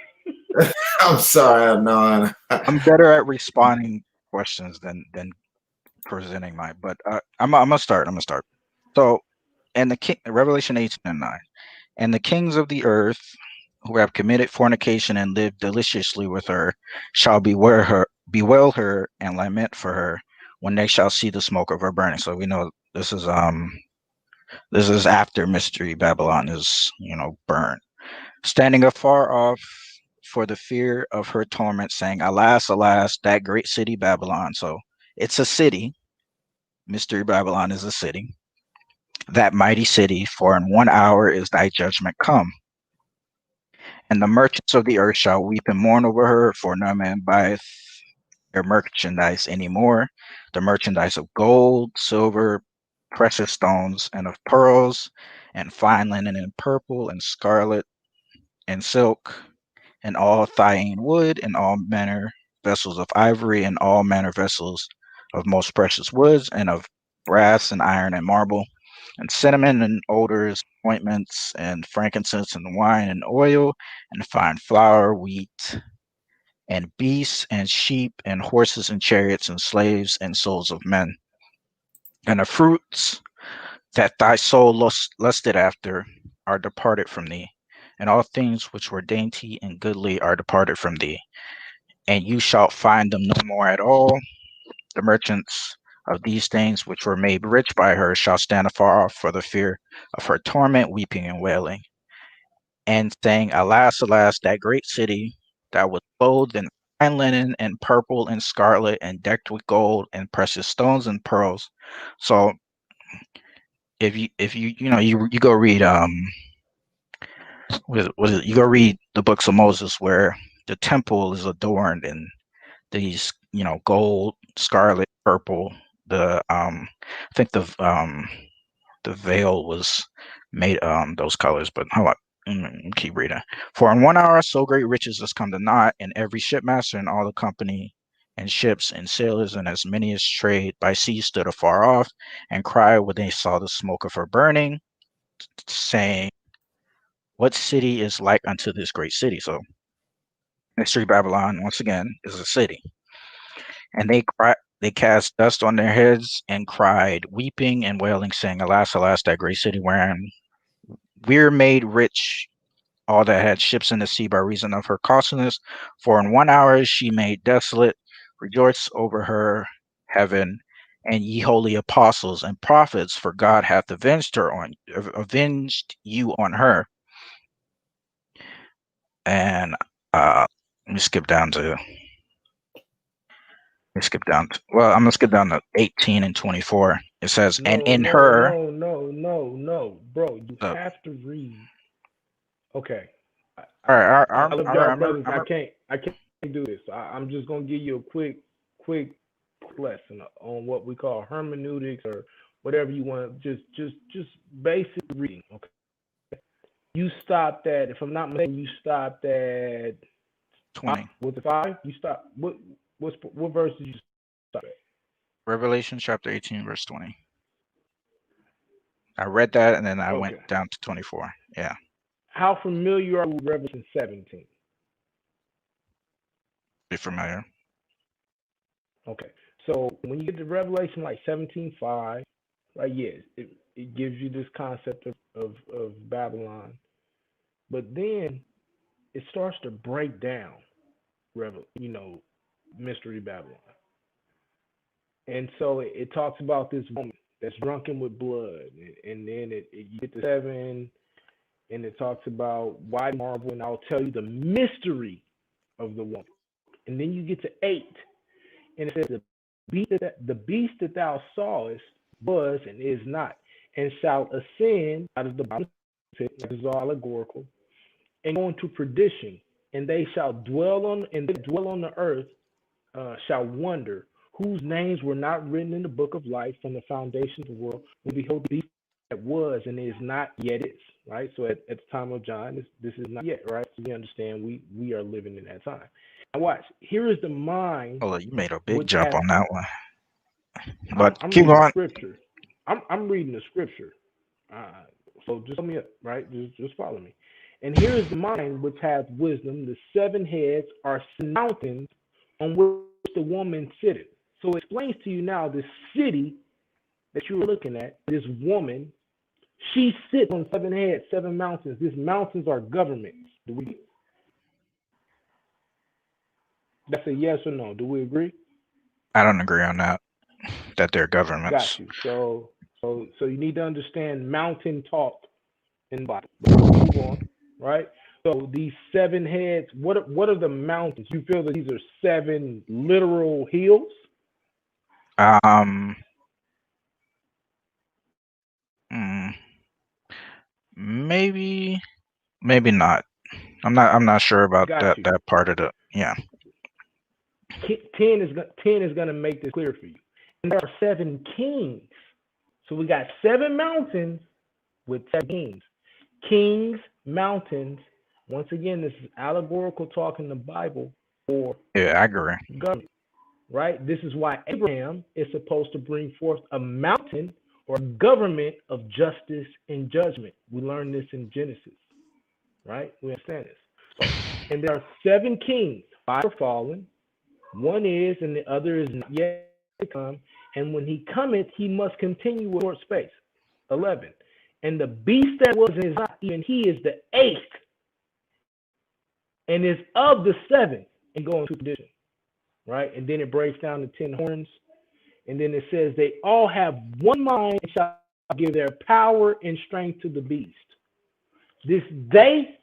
I'm sorry, no. I'm better at responding questions than presenting mine. But I'm gonna start. So, and Revelation 18 and 9, and the kings of the earth who have committed fornication and lived deliciously with her shall bewail her and lament for her when they shall see the smoke of her burning. So we know this is after Mystery Babylon is burned, standing afar off for the fear of her torment, saying, Alas, alas, that great city Babylon. So it's a city. Mystery Babylon is a city. That mighty city, for in 1 hour is thy judgment come. And the merchants of the earth shall weep and mourn over her, for no man buyeth their merchandise any more. The merchandise of gold, silver, precious stones, and of pearls, and fine linen, and purple, and scarlet, and silk, and all thyine wood, and all manner vessels of ivory, and all manner vessels of most precious woods, and of brass and iron and marble, and cinnamon and odors, ointments, and frankincense, and wine and oil, and fine flour, wheat, and beasts, and sheep, and horses, and chariots, and slaves, and souls of men. And the fruits that thy soul lusted after are departed from thee, and all things which were dainty and goodly are departed from thee, and you shalt find them no more at all. The merchants of these things which were made rich by her shall stand afar off for the fear of her torment, weeping and wailing, and saying, Alas, alas, that great city that was clothed in fine linen and purple and scarlet and decked with gold and precious stones and pearls. So if you go read you go read the books of Moses where the temple is adorned in these gold, scarlet, purple. I think the veil was made those colors, but how about keep reading. For in 1 hour so great riches has come to naught, and every shipmaster and all the company and ships and sailors and as many as trade by sea stood afar off and cried when they saw the smoke of her burning, saying, What city is like unto this great city? So Mystery Babylon, once again, is a city. And they cast dust on their heads and cried, weeping and wailing, saying, Alas, alas, that great city wherein we're made rich, all that had ships in the sea by reason of her costliness. For in 1 hour she made desolate. Rejoice over her, heaven, and ye holy apostles and prophets, for God hath avenged you on her. And let me skip down to. Well, I'm gonna skip down to 18 and 24. It says, and in her. No, bro. You have to read. Okay. All right, I love y'all brothers. I'm I can't do this. I'm just gonna give you a quick lesson on what we call hermeneutics or whatever you want. Just basic reading. Okay. You stopped at, if I'm not mistaken, you stopped at 20. Was it 5? You stopped. What verse did you stop at? Revelation chapter 18, verse 20. I read that and then I went Okay. down to 24. Yeah. How familiar are you with Revelation 17? Be familiar. Okay. So when you get to Revelation like 17:5, right? Yes, it gives you this concept of Babylon, but then it starts to break down, Mystery Babylon, and so it talks about this woman that's drunken with blood, and then you get to 7, and it talks about why marvel, and I'll tell you the mystery of the woman, and then you get to 8, and it says the beast that thou sawest was and is not, and shall ascend out of the bottom pit, that is all allegorical, and go into perdition, and they shall dwell on the earth, shall wonder, whose names were not written in the book of life from the foundation of the world, when behold the beast that was and is not yet is, right? So at the time of John, this is not yet, right? So we understand we are living in that time. Now watch, here is the mind. Oh, you made a big jump on that one. But I'm keep reading going. scripture. I'm reading the scripture. So just follow me up, right? Just follow me. And here is the mind which hath wisdom. The 7 heads are mountains on which the woman sitteth. So it explains to you now this city that you're looking at, this woman, she sits on 7 heads, 7 mountains. These mountains are governments. That's a yes or no. Do we agree? I don't agree on that they're governments. Got you. So you need to understand mountain talk in the Bible. Move on, right? So these 7 heads, what are the mountains? You feel that these are 7 literal hills? Maybe not. I'm not sure about that part of the, yeah. 10 is going to make this clear for you. And there are 7 kings. So we got 7 mountains with 7 kings. Kings, mountains. Once again, this is allegorical talk in the Bible for I agree. government, right? This is why Abraham is supposed to bring forth a mountain or a government of justice and judgment. We learn this in Genesis, right? We understand this. And there are 7 kings. 5 are fallen. 1 is, and the other is not yet to come. And when he cometh, he must continue with short space. 11. And the beast that was and is not, even he is the 8th, and is of the 7th, and go into perdition. Right? And then it breaks down to 10 horns. And then it says they all have one mind and shall give their power and strength to the beast. This they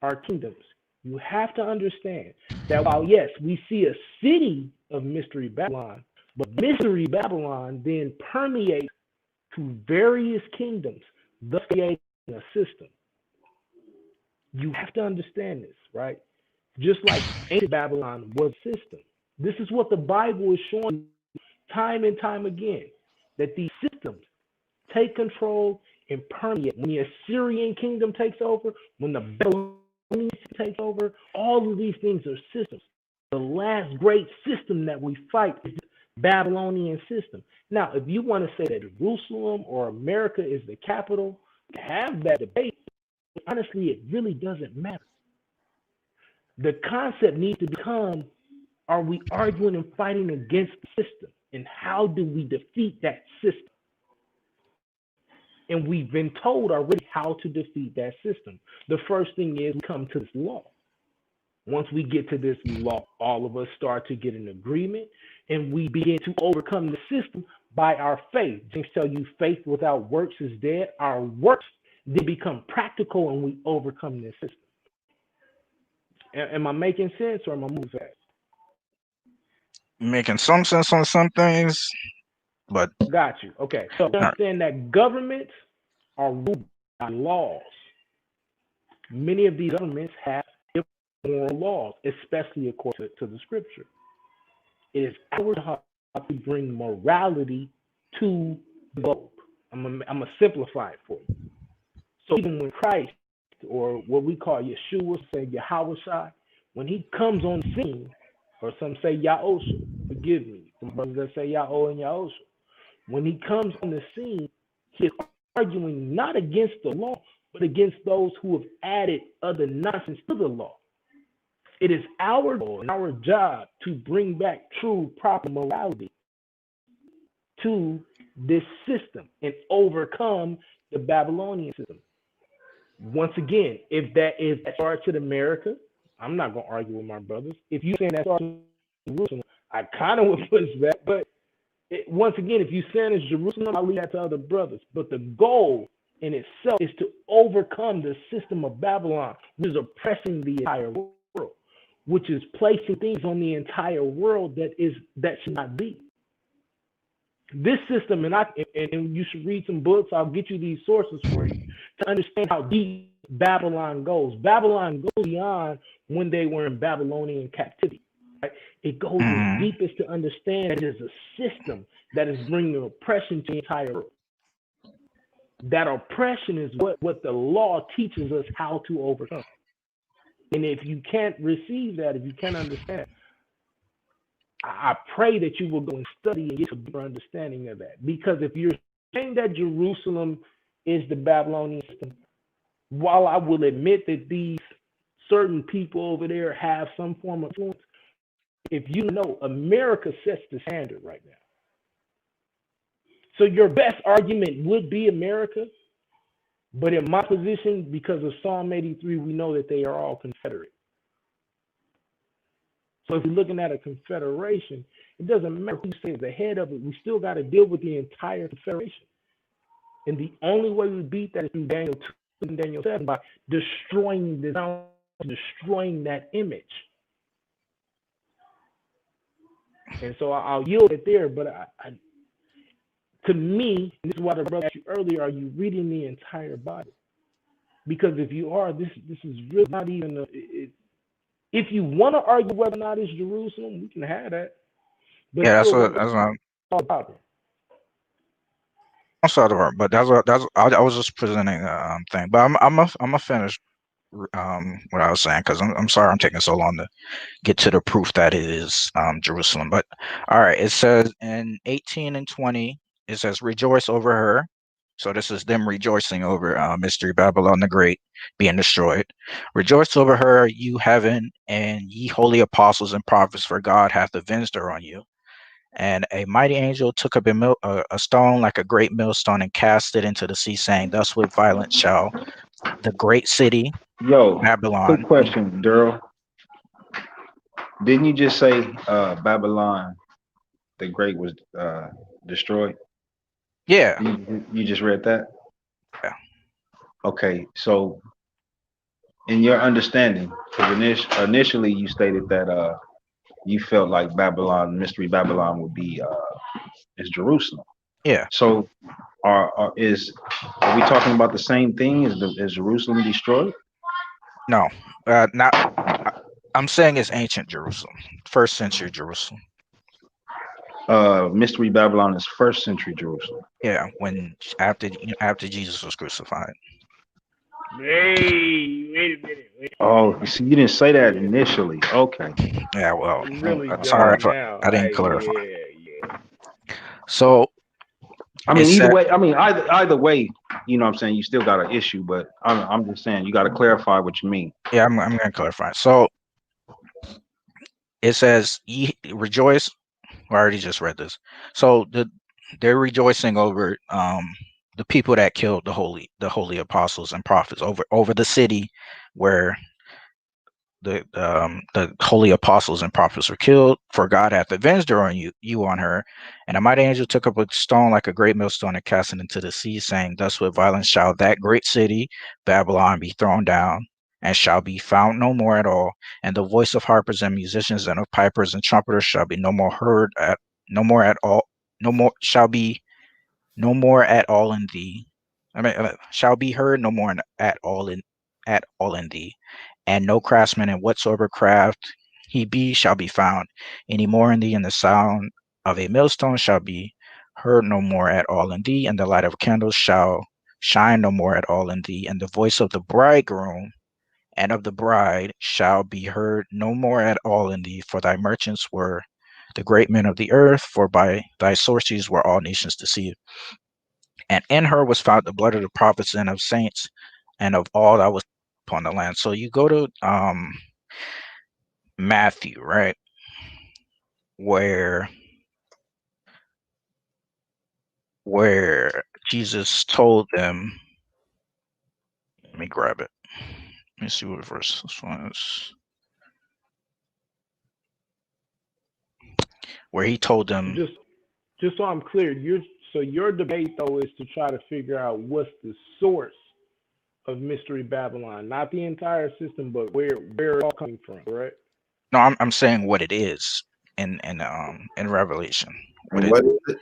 are kingdoms. You have to understand that while, yes, we see a city of Mystery Babylon, but Mystery Babylon then permeates to various kingdoms, thus creating a system. You have to understand this, right? Just like ancient Babylon was a system. This is what the Bible is showing time and time again, that these systems take control and permeate. When the Assyrian kingdom takes over, when the Babylonian takes over, all of these things are systems. The last great system that we fight is the Babylonian system. Now, if you want to say that Jerusalem or America is the capital, have that debate. Honestly, it really doesn't matter. The concept needs to become, are we arguing and fighting against the system? And how do we defeat that system? And we've been told already how to defeat that system. The first thing is we come to this law. Once we get to this law, all of us start to get an agreement, and we begin to overcome the system by our faith. James tell you faith without works is dead. Our works then become practical, and we overcome this system. Am I making sense, or am I moving fast? Making some sense on some things, but got you. Okay, so understand that governments are ruled by laws. Many of these governments have immoral laws, especially according to the scripture. It is our job to bring morality to the globe. I'm gonna simplify it for you. So even when Christ, or what we call Yeshua, say Yahushua, when he comes on the scene, or some say Yahusha, forgive me, some brothers that say Yahoo and Yahusha, when he comes on the scene, he is arguing not against the law, but against those who have added other nonsense to the law. It is our goal and our job to bring back true, proper morality to this system and overcome the Babylonian system. Once again, if that starts in America, I'm not going to argue with my brothers. If you saying that starts in Jerusalem, I kind of would push that. But once again, if you saying it's Jerusalem, I'll leave that to other brothers. But the goal in itself is to overcome the system of Babylon, which is oppressing the entire world, which is placing things on the entire world that should not be. This system, and you should read some books. I'll get you these sources for you to understand how deep Babylon goes. Babylon goes beyond when they were in Babylonian captivity. Right? It goes as deep as to understand that it is a system that is bringing oppression to the entire world. That oppression is what the law teaches us how to overcome. And if you can't receive that, if you can't understand, I pray that you will go and study and get a deeper understanding of that. Because if you're saying that Jerusalem is the Babylonian system, while I will admit that these certain people over there have some form of influence, if you know, America sets the standard right now. So your best argument would be America, but in my position, because of Psalm 83, we know that they are all Confederate. So if you're looking at a confederation, it doesn't matter who says the head of it. We still got to deal with the entire confederation. And the only way we beat that is through Daniel 2 and Daniel 7 by destroying that image. And so I'll yield it there. But to me, and this is what the brother asked you earlier, are you reading the entire Bible? Because if you are, this is really not even if you want to argue whether or not it's Jerusalem, we can have that. But Yeah, that's still, what I'm problem. I'm sorry, but I was just presenting a thing, but I'm gonna finish what I was saying because I'm sorry I'm taking so long to get to the proof that it is Jerusalem. But all right, it says in 18 and 20, it says rejoice over her. So this is them rejoicing over Mystery Babylon the Great being destroyed. Rejoice over her, you heaven, and ye holy apostles and prophets, for God hath avenged her on you. And a mighty angel took up a stone like a great millstone and cast it into the sea, saying, thus with violence shall the great city, Babylon. Quick question, Daryl. Didn't you just say Babylon the Great was destroyed? Yeah. You just read that? Yeah. Okay, so in your understanding, because initially you stated that you felt like Babylon, Mystery Babylon would be is Jerusalem. Yeah. So are we talking about the same thing? Is Jerusalem destroyed? No, not. I'm saying it's ancient Jerusalem, first century Jerusalem. Mystery Babylon is first century Jerusalem. Yeah, when after Jesus was crucified. Hey, wait a minute. Oh, you see, you didn't say that initially. Okay. Yeah, well, Really sorry if I didn't clarify. Yeah. So, I mean, either way, you know what I'm saying, you still got an issue, but I'm just saying you got to clarify what you mean. Yeah, I'm going to clarify. So, it says, ye rejoice. I already just read this. So, they're rejoicing over the people that killed the holy apostles and prophets over the city where the holy apostles and prophets were killed, for God hath avenged her on you on her. And a mighty angel took up a stone like a great millstone and cast it into the sea, saying, thus with violence shall that great city, Babylon, be thrown down, and shall be found no more at all. And the voice of harpers and musicians and of pipers and trumpeters shall be no more heard shall be no more at all in thee. Shall be heard no more at all at all in thee, and no craftsman in whatsoever craft he be shall be found any more in thee, and the sound of a millstone shall be heard no more at all in thee, and the light of candles shall shine no more at all in thee, and the voice of the bridegroom and of the bride shall be heard no more at all in thee, for thy merchants were the great men of the earth, for by thy sorceries were all nations deceived. And in her was found the blood of the prophets and of saints and of all that was upon the land. So you go to Matthew, right? Where Jesus told them, let me grab it. Let me see what verse this one is. Where he told them, just so I'm clear, your debate though is to try to figure out what's the source of Mystery Babylon, not the entire system, but where it's all coming from, right? no, I'm saying what it is in Revelation. And what is it?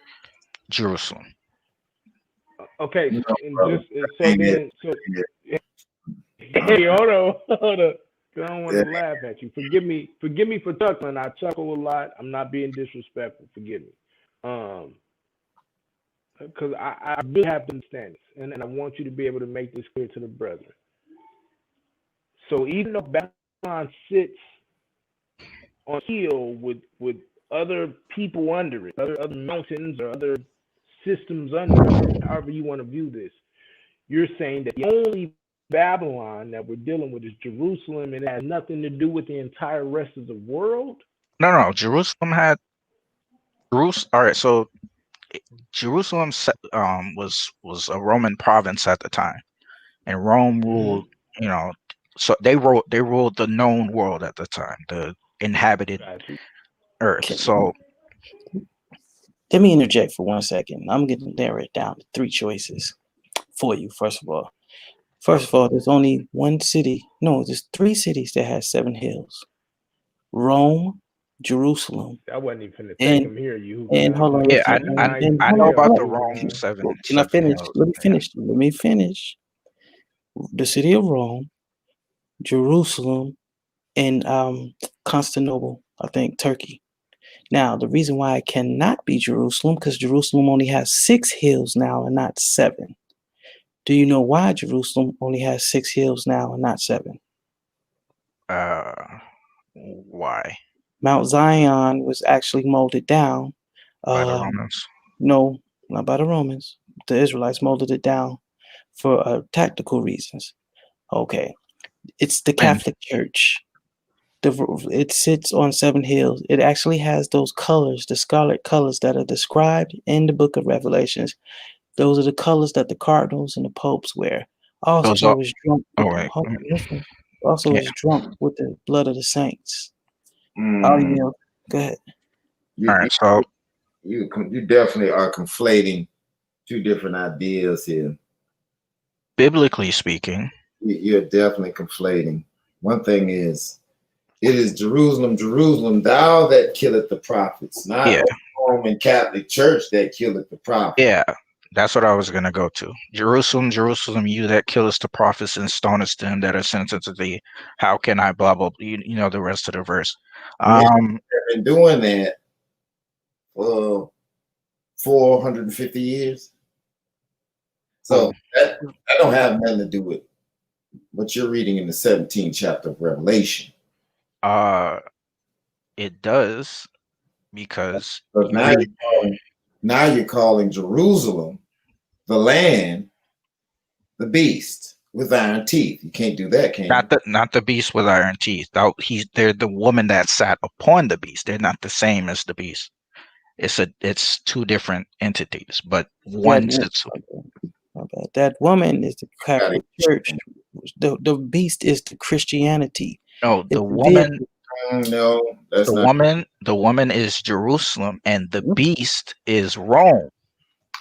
Jerusalem. Okay, No, and brother. Hey, hold on. I don't want to laugh at you. Forgive me for chuckling. I chuckle a lot. I'm not being disrespectful. Forgive me. Because I really have to understand this, and I want you to be able to make this clear to the brethren. So even though Babylon sits on a hill with other people under it, other mountains or other systems under it, however you want to view this, you're saying that the only Babylon that we're dealing with is Jerusalem, and it has nothing to do with the entire rest of the world? No, Jerusalem had Jerusalem. All right, so Jerusalem was a Roman province at the time, and Rome ruled. You know, so they ruled the known world at the time, the inhabited earth. So let me interject for 1 second. I'm going to narrow it down to 3 choices for you. First of all, there's only one city. No, there's 3 cities that has 7 hills: Rome, Jerusalem. I wasn't even finna take him here. And hold on. yeah, I know about the Rome 7. Can I finish? Hills. Let me finish. The city of Rome, Jerusalem, and Constantinople, I think, Turkey. Now, the reason why it cannot be Jerusalem, because Jerusalem only has 6 hills now and not 7. Do you know why Jerusalem only has 6 hills now and not 7? Why? Mount Zion was actually molded down. By the Romans? No, not by the Romans. The Israelites molded it down for tactical reasons. Okay. It's the Catholic Church. It sits on 7 hills. It actually has those colors, the scarlet colors that are described in the book of Revelations. Those are the colors that the cardinals and the popes wear. Also is drunk with the blood of the saints. Go ahead. All right, so you definitely are conflating 2 different ideas here. Biblically speaking, you're definitely conflating. One thing is, it is Jerusalem, Jerusalem, thou that killeth the prophets, not the Roman Catholic Church that killeth the prophets. Yeah, that's what I was going to go to. Jerusalem, Jerusalem, you that killest the prophets and stonest them that are sent unto thee. How can I blah, blah, blah. You know the rest of the verse. They've been doing that for 450 years. So that don't have nothing to do with what you're reading in the 17th chapter of Revelation. It does, because now you're calling Jerusalem the land, the beast with iron teeth. You can't do that, can you? Not the beast with iron teeth. They're the woman that sat upon the beast. They're not the same as the beast. It's 2 different entities, but one sits. That woman is the Catholic Church. The beast is the Christianity. No, the woman. No, that's the woman is Jerusalem, and the beast is Rome.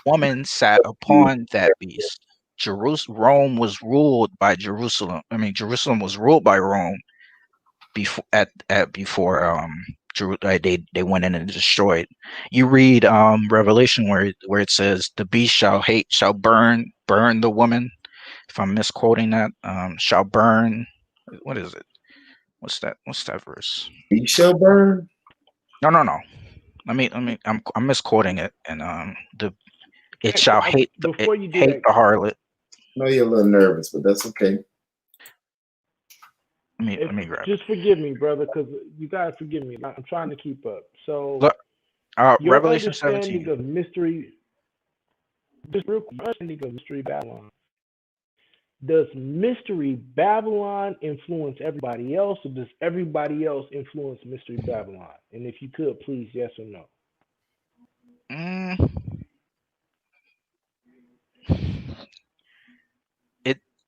Woman sat upon that beast. Rome was ruled by Jerusalem. I mean, Jerusalem was ruled by Rome before they went in and destroyed. You read Revelation where it says the beast shall burn the woman if I'm misquoting that, shall burn. What is it? What's that verse? You shall burn. No. Let me. I'm misquoting it, and it shall hate the harlot. I know you're a little nervous, but that's okay. Let me grab Just forgive me, brother, because you gotta forgive me. I'm trying to keep up. So, Look, your Revelation understanding 17. of mystery, just real quick, understanding of Mystery Babylon. Does Mystery Babylon influence everybody else, or does everybody else influence Mystery Babylon? And if you could, please, yes or no.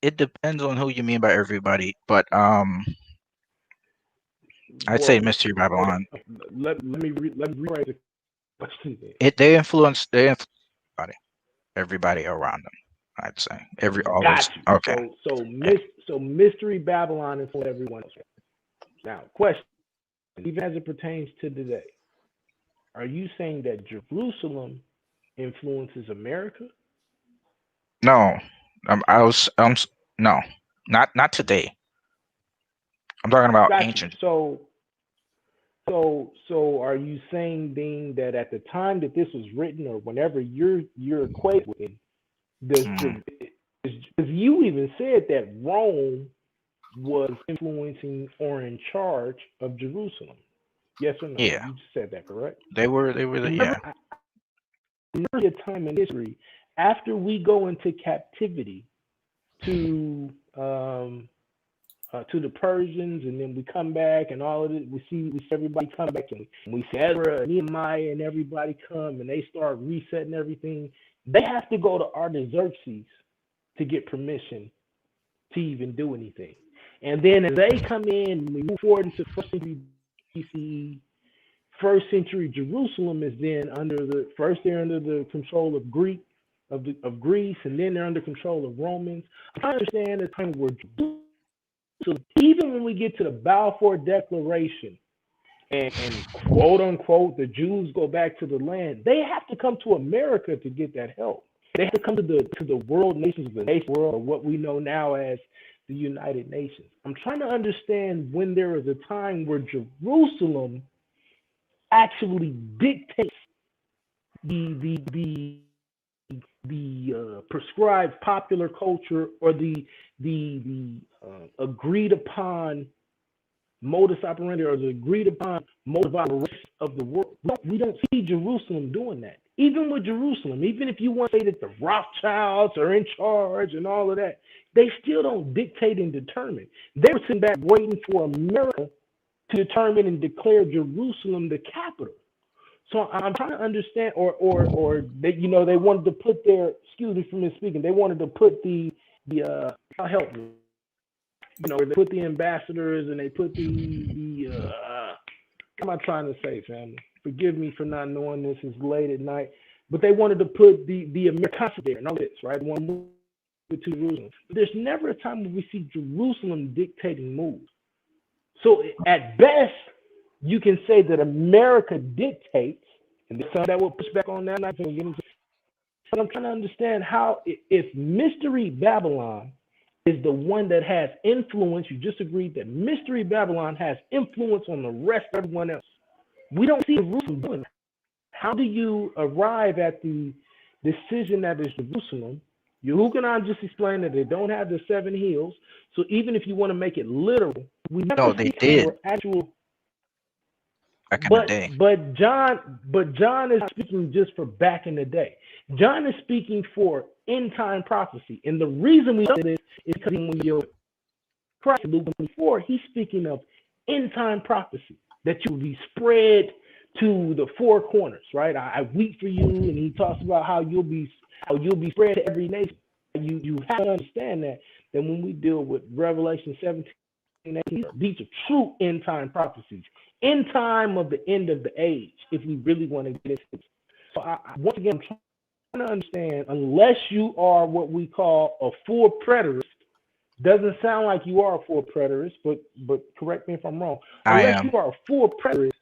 It depends on who you mean by everybody, but I'd say Mystery Babylon. Let me rewrite the question. They influence everybody around them. I'd say Got you. Okay. So Mystery Babylon influences everyone else. Now, question: even as it pertains to today, are you saying that Jerusalem influences America? No, no, not today. I'm talking about Got ancient. You. So are you saying, Dean, that at the time that this was written, or whenever you're equated with it, because you even said that Rome was influencing or in charge of Jerusalem. Yes or no? Yeah. You just said that, correct? They were yeah. Remember a time in history after we go into captivity to the Persians, and then we come back, and all of it, we see everybody come back, and we see Ezra and Nehemiah and everybody come, and they start resetting everything. They have to go to Artaxerxes to get permission to even do anything. And then as they come in, we move forward into first century BCE. First century Jerusalem is then they're under the control of Greece, and then they're under control of Romans. I understand the time where Jerusalem, even when we get to the Balfour Declaration, and quote unquote the Jews go back to the land, they have to come to America to get that help. They have to come to the world nations, the nation world, or what we know now as the United Nations. I'm trying to understand when there is a time where Jerusalem actually dictates the prescribed popular culture, or the agreed upon modus operandi, or the agreed upon mode of operation of the world. We don't see Jerusalem doing that. Even with Jerusalem, even if you want to say that the Rothschilds are in charge and all of that, they still don't dictate and determine. They were sitting back waiting for America to determine and declare Jerusalem the capital. So I'm trying to understand, or they, they wanted to put their, excuse me for misspeaking, they wanted to put I'll help me. They put the ambassadors, and they put what am I trying to say, family? Forgive me for not knowing this. It's late at night. But they wanted to put the American there and all this, right? One move to Jerusalem. But there's never a time when we see Jerusalem dictating moves. So at best, you can say that America dictates, and there's some that will push back on that. But I'm trying to understand how, if Mystery Babylon is the one that has influence, you just agreed that Mystery Babylon has influence on the rest of everyone else. We don't see Jerusalem doing that. How do you arrive at the decision that is Jerusalem? YAHUCHANNAN just explained that they don't have the 7 hills. So even if you want to make it literal, we never see did. Actual. Back in the day. But John is speaking just for back in the day. John is speaking for end time prophecy, and the reason we know this is because when you Christ Luke 24, he's speaking of end time prophecy, that you will be spread to the 4 corners, right? I weep for you, and he talks about how you'll be spread to every nation. You have to understand that when we deal with Revelation 17, 18, these are true end time prophecies, end time of the end of the age, if we really want to get into this. So once again, I'm trying to understand, unless you are what we call a full preterist, doesn't sound like you are a full preterist, but correct me if I'm wrong. Unless you are a full preterist,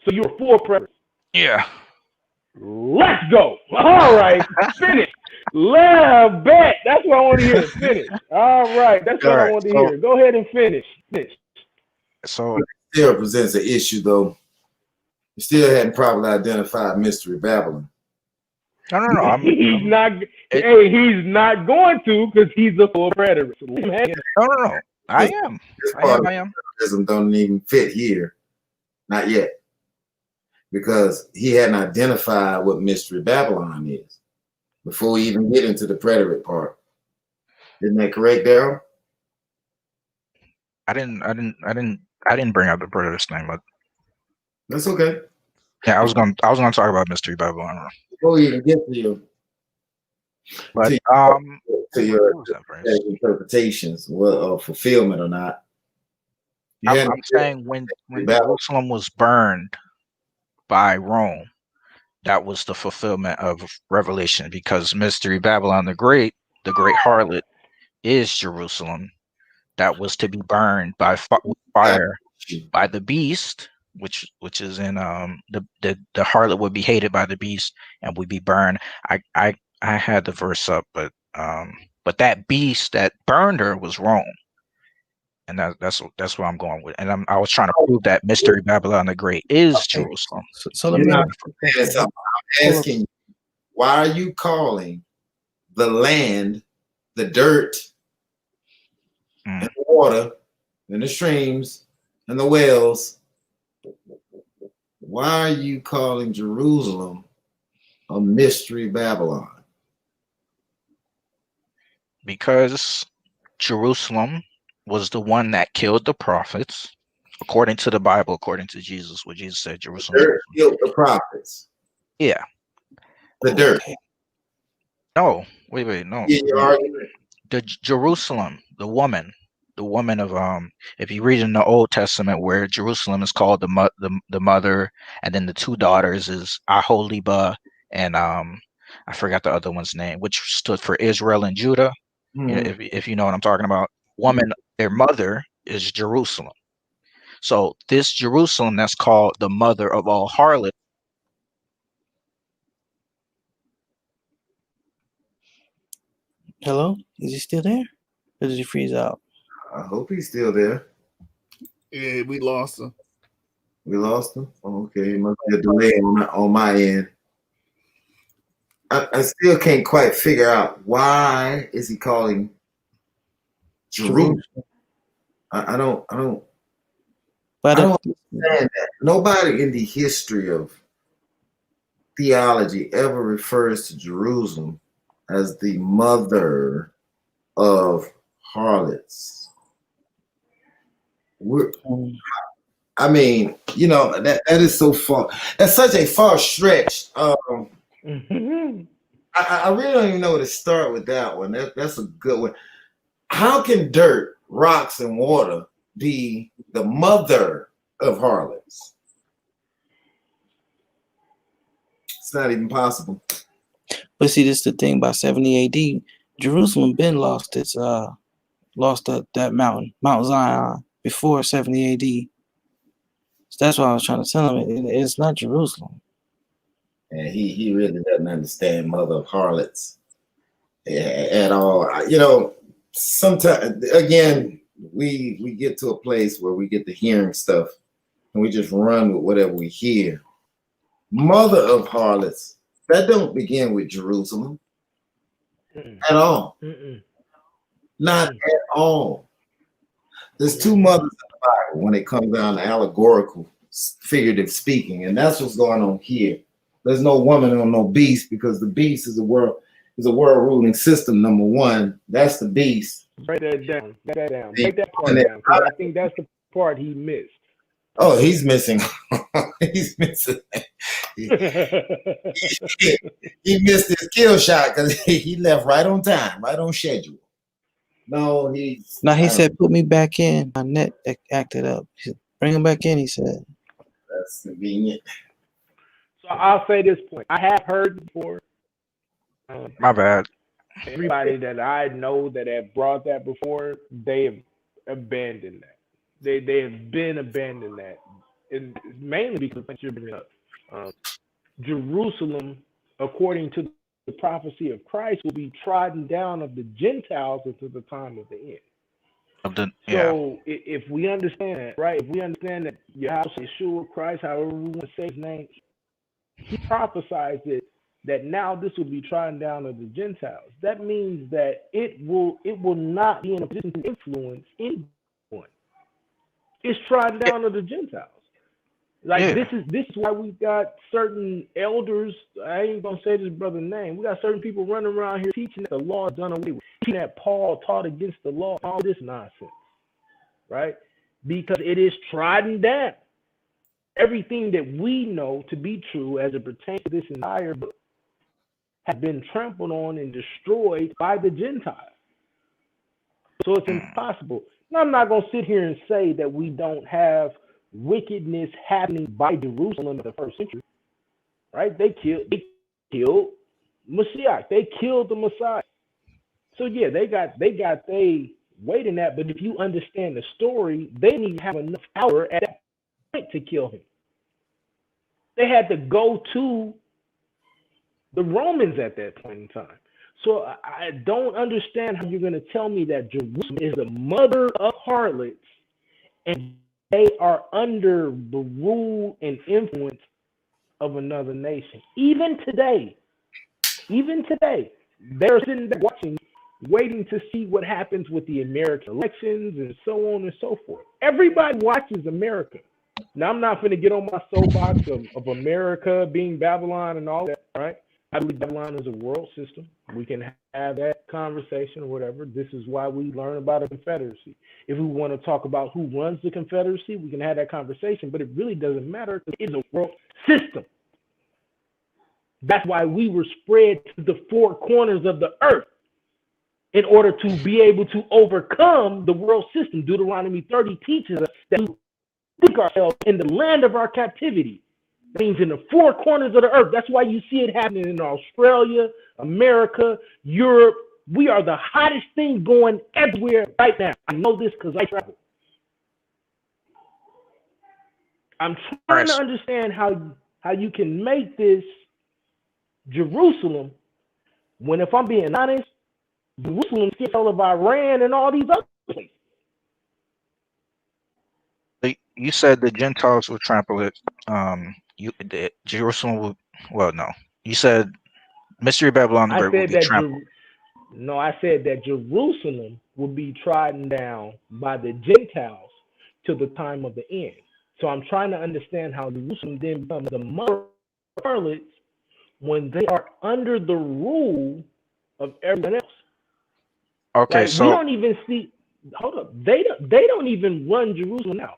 so you're a full preterist. Yeah. Let's go. All right, finish. Bet. That's what I want to hear. Finish. All right. That's what I want to hear. Go ahead and finish. So it still presents an issue, though. You still hadn't properly identified Mystery Babylon. No. He's not. Hey, he's not going to because he's a full preterist. No. I am. Preterism don't even fit here. Not yet. Because he hadn't identified what Mystery Babylon is before we even get into the preterist part. Isn't that correct, Daryl? I didn't bring up the preterist thing, but that's okay. Yeah, I was gonna talk about Mystery Babylon. Before we even get to your interpretations, fulfillment or not. I'm saying when Jerusalem was burned by Rome, that was the fulfillment of Revelation, because Mystery Babylon the Great harlot, is Jerusalem, that was to be burned by fire by the beast, which is in the harlot would be hated by the beast and would be burned. I had the verse up, but that beast that burned her was Rome. And that's what I'm going with. And I was trying to prove that Mystery Babylon the Great is Jerusalem. So let me I'm asking you, why are you calling the land, the dirt, and the water, and the streams, and the wells? Why are you calling Jerusalem a Mystery Babylon? Because Jerusalem was the one that killed the prophets, according to the Bible, according to Jesus, what Jesus said, Jerusalem. The dirt killed the prophets. Yeah. The dirt. No, wait, no. The Jerusalem, the woman of if you read in the Old Testament where Jerusalem is called the mother, and then the two daughters is Aholibah and I forgot the other one's name, which stood for Israel and Judah. If you know what I'm talking about. Woman, their mother is Jerusalem. So this Jerusalem that's called the mother of all harlots. Hello? Is he still there? Or did he freeze out? I hope he's still there. Yeah, we lost him. We lost him? Okay, must be a delay on my end. I still can't quite figure out why is he calling Jerusalem. I don't understand that. Nobody in the history of theology ever refers to Jerusalem as the mother of harlots. I mean, that is so far. That's such a far stretch. I really don't even know where to start with that one. That's a good one. How can dirt, rocks, and water be the mother of harlots? It's not even possible. But see, this is the thing about 70 AD. Jerusalem been lost that mountain, Mount Zion, before 70 AD. So that's why I was trying to tell him it's not Jerusalem. And he really doesn't understand mother of harlots at all. Sometimes again we get to a place where we get to hearing stuff and we just run with whatever we hear. Mother of harlots, that don't begin with Jerusalem at all. Not at all. There's two mothers in the Bible when it comes down to allegorical, figurative speaking, and that's what's going on here. There's no woman or no beast, because the beast is a world ruling system. Number one, that's the beast. Write that down. Break that part down. I think that's the part he missed. Oh, he's missing. He's missing. He missed his kill shot because he left right on time, right on schedule. No, he said, put me back in. My net acted up. He said, bring him back in, he said. That's convenient. So I'll say this point. I have heard before. My bad. Everybody that I know that have brought that before, they have abandoned that. They have been abandoning that. And mainly because you're bringing up Jerusalem, according to the prophecy of Christ will be trodden down of the Gentiles until the time of the end. So if we understand that, right? If we understand that Yeshua Christ, however we want to say his name, he prophesied that now this will be trodden down of the Gentiles. That means that it will not be in a position to influence anyone. It's trodden down of the Gentiles. Like this is why we've got certain elders. I ain't gonna say this brother's name. We got certain people running around here teaching that the law is done away with, teaching that Paul taught against the law, all this nonsense, right? Because it is trodden down. Everything that we know to be true as it pertains to this entire book has been trampled on and destroyed by the Gentiles. So it's impossible. Now, I'm not gonna sit here and say that we don't have wickedness happening by Jerusalem in the first century, right? They killed Messiah. They killed the Messiah. So yeah, they got they weight in that. But if you understand the story, they didn't even have enough power at that point to kill him. They had to go to the Romans at that point in time. So I don't understand how you're going to tell me that Jerusalem is the mother of harlots and they are under the rule and influence of another nation. Even today, they're sitting there watching, waiting to see what happens with the American elections and so on and so forth. Everybody watches America. Now, I'm not going to get on my soapbox of America being Babylon and all that, right? I believe Babylon is a world system. We can have that conversation or whatever. This is why we learn about a confederacy. If we want to talk about who runs the confederacy, we can have that conversation, but it really doesn't matter because it's a world system. That's why we were spread to the four corners of the earth in order to be able to overcome the world system. Deuteronomy 30 teaches us that we seek ourselves in the land of our captivity. That means in the four corners of the earth. That's why you see it happening in Australia, America, Europe. We are the hottest thing going everywhere right now. I know this because I travel. I'm trying to understand how you can make this Jerusalem when, if I'm being honest, Jerusalem is all of Iran and all these other places. You said the Gentiles will trample it. Jerusalem will. Well, no. You said Mystery Babylon the Great will be trampled. No, I said that Jerusalem will be trodden down by the Gentiles till the time of the end. So I'm trying to understand how Jerusalem then becomes the mother of harlots when they are under the rule of everyone else. Okay, right? so We don't even see. Hold up, they don't even run Jerusalem now.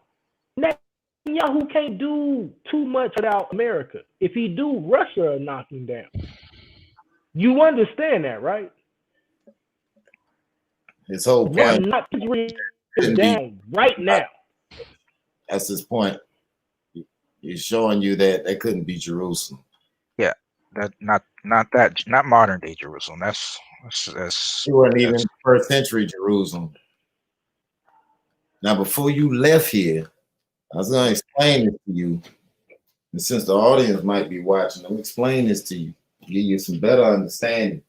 Netanyahu can't do too much without America. If he do, Russia will knock him down. You understand that, right? His whole They're point not down right now. That's his point. He's showing you that they couldn't be Jerusalem. Yeah, that not modern day Jerusalem. That's He wasn't even first century Jerusalem. Now, before you left here, I was going to explain this to you. And since the audience might be watching, I'm explain this to you, give you some better understanding.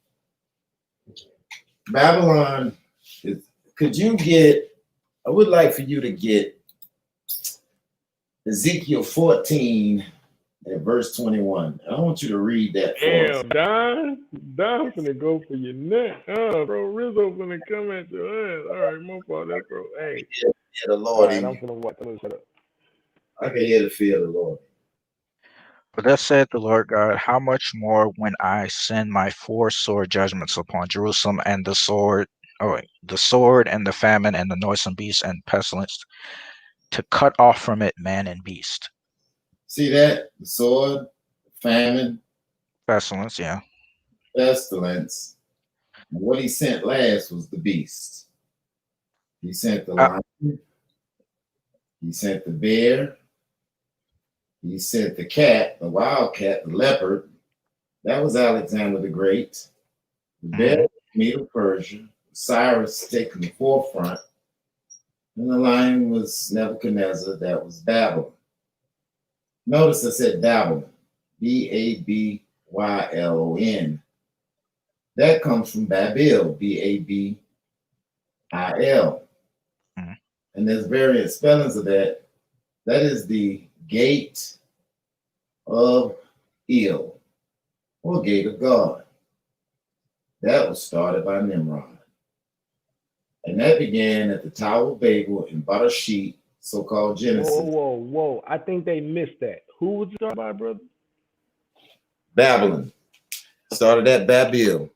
Babylon is, I would like for you to get Ezekiel 14 and verse 21. I want you to read that for us. Damn, Don's gonna go for your neck. Oh, bro, Rizzo gonna come at your ass. All right, my fault, that bro. Hey, yeah, the Lord. All right, I'm gonna watch. Shut up. I can hear the fear of the Lord. But thus said the Lord God, how much more when I send my 4 sore judgments upon Jerusalem, and the sword and the famine and the noisome beast and pestilence, to cut off from it man and beast. See that? The sword, famine, pestilence, yeah. Pestilence. And what he sent last was the beast. He sent the lion. He sent the bear. He sent the cat, the wild cat, the leopard. That was Alexander the Great. The bear, Medo Persia. Cyrus taking the forefront. And the lion was Nebuchadnezzar. That was Babylon. Notice I said Babylon. Babylon. That comes from Babil, B-A-B-I-L. And there's various spellings of that. That is the gate of El, or gate of God. That was started by Nimrod. And that began at the Tower of Babel in Bereshit, so-called Genesis. Whoa. I think they missed that. Who was started by, brother? Babylon. Started at Babil.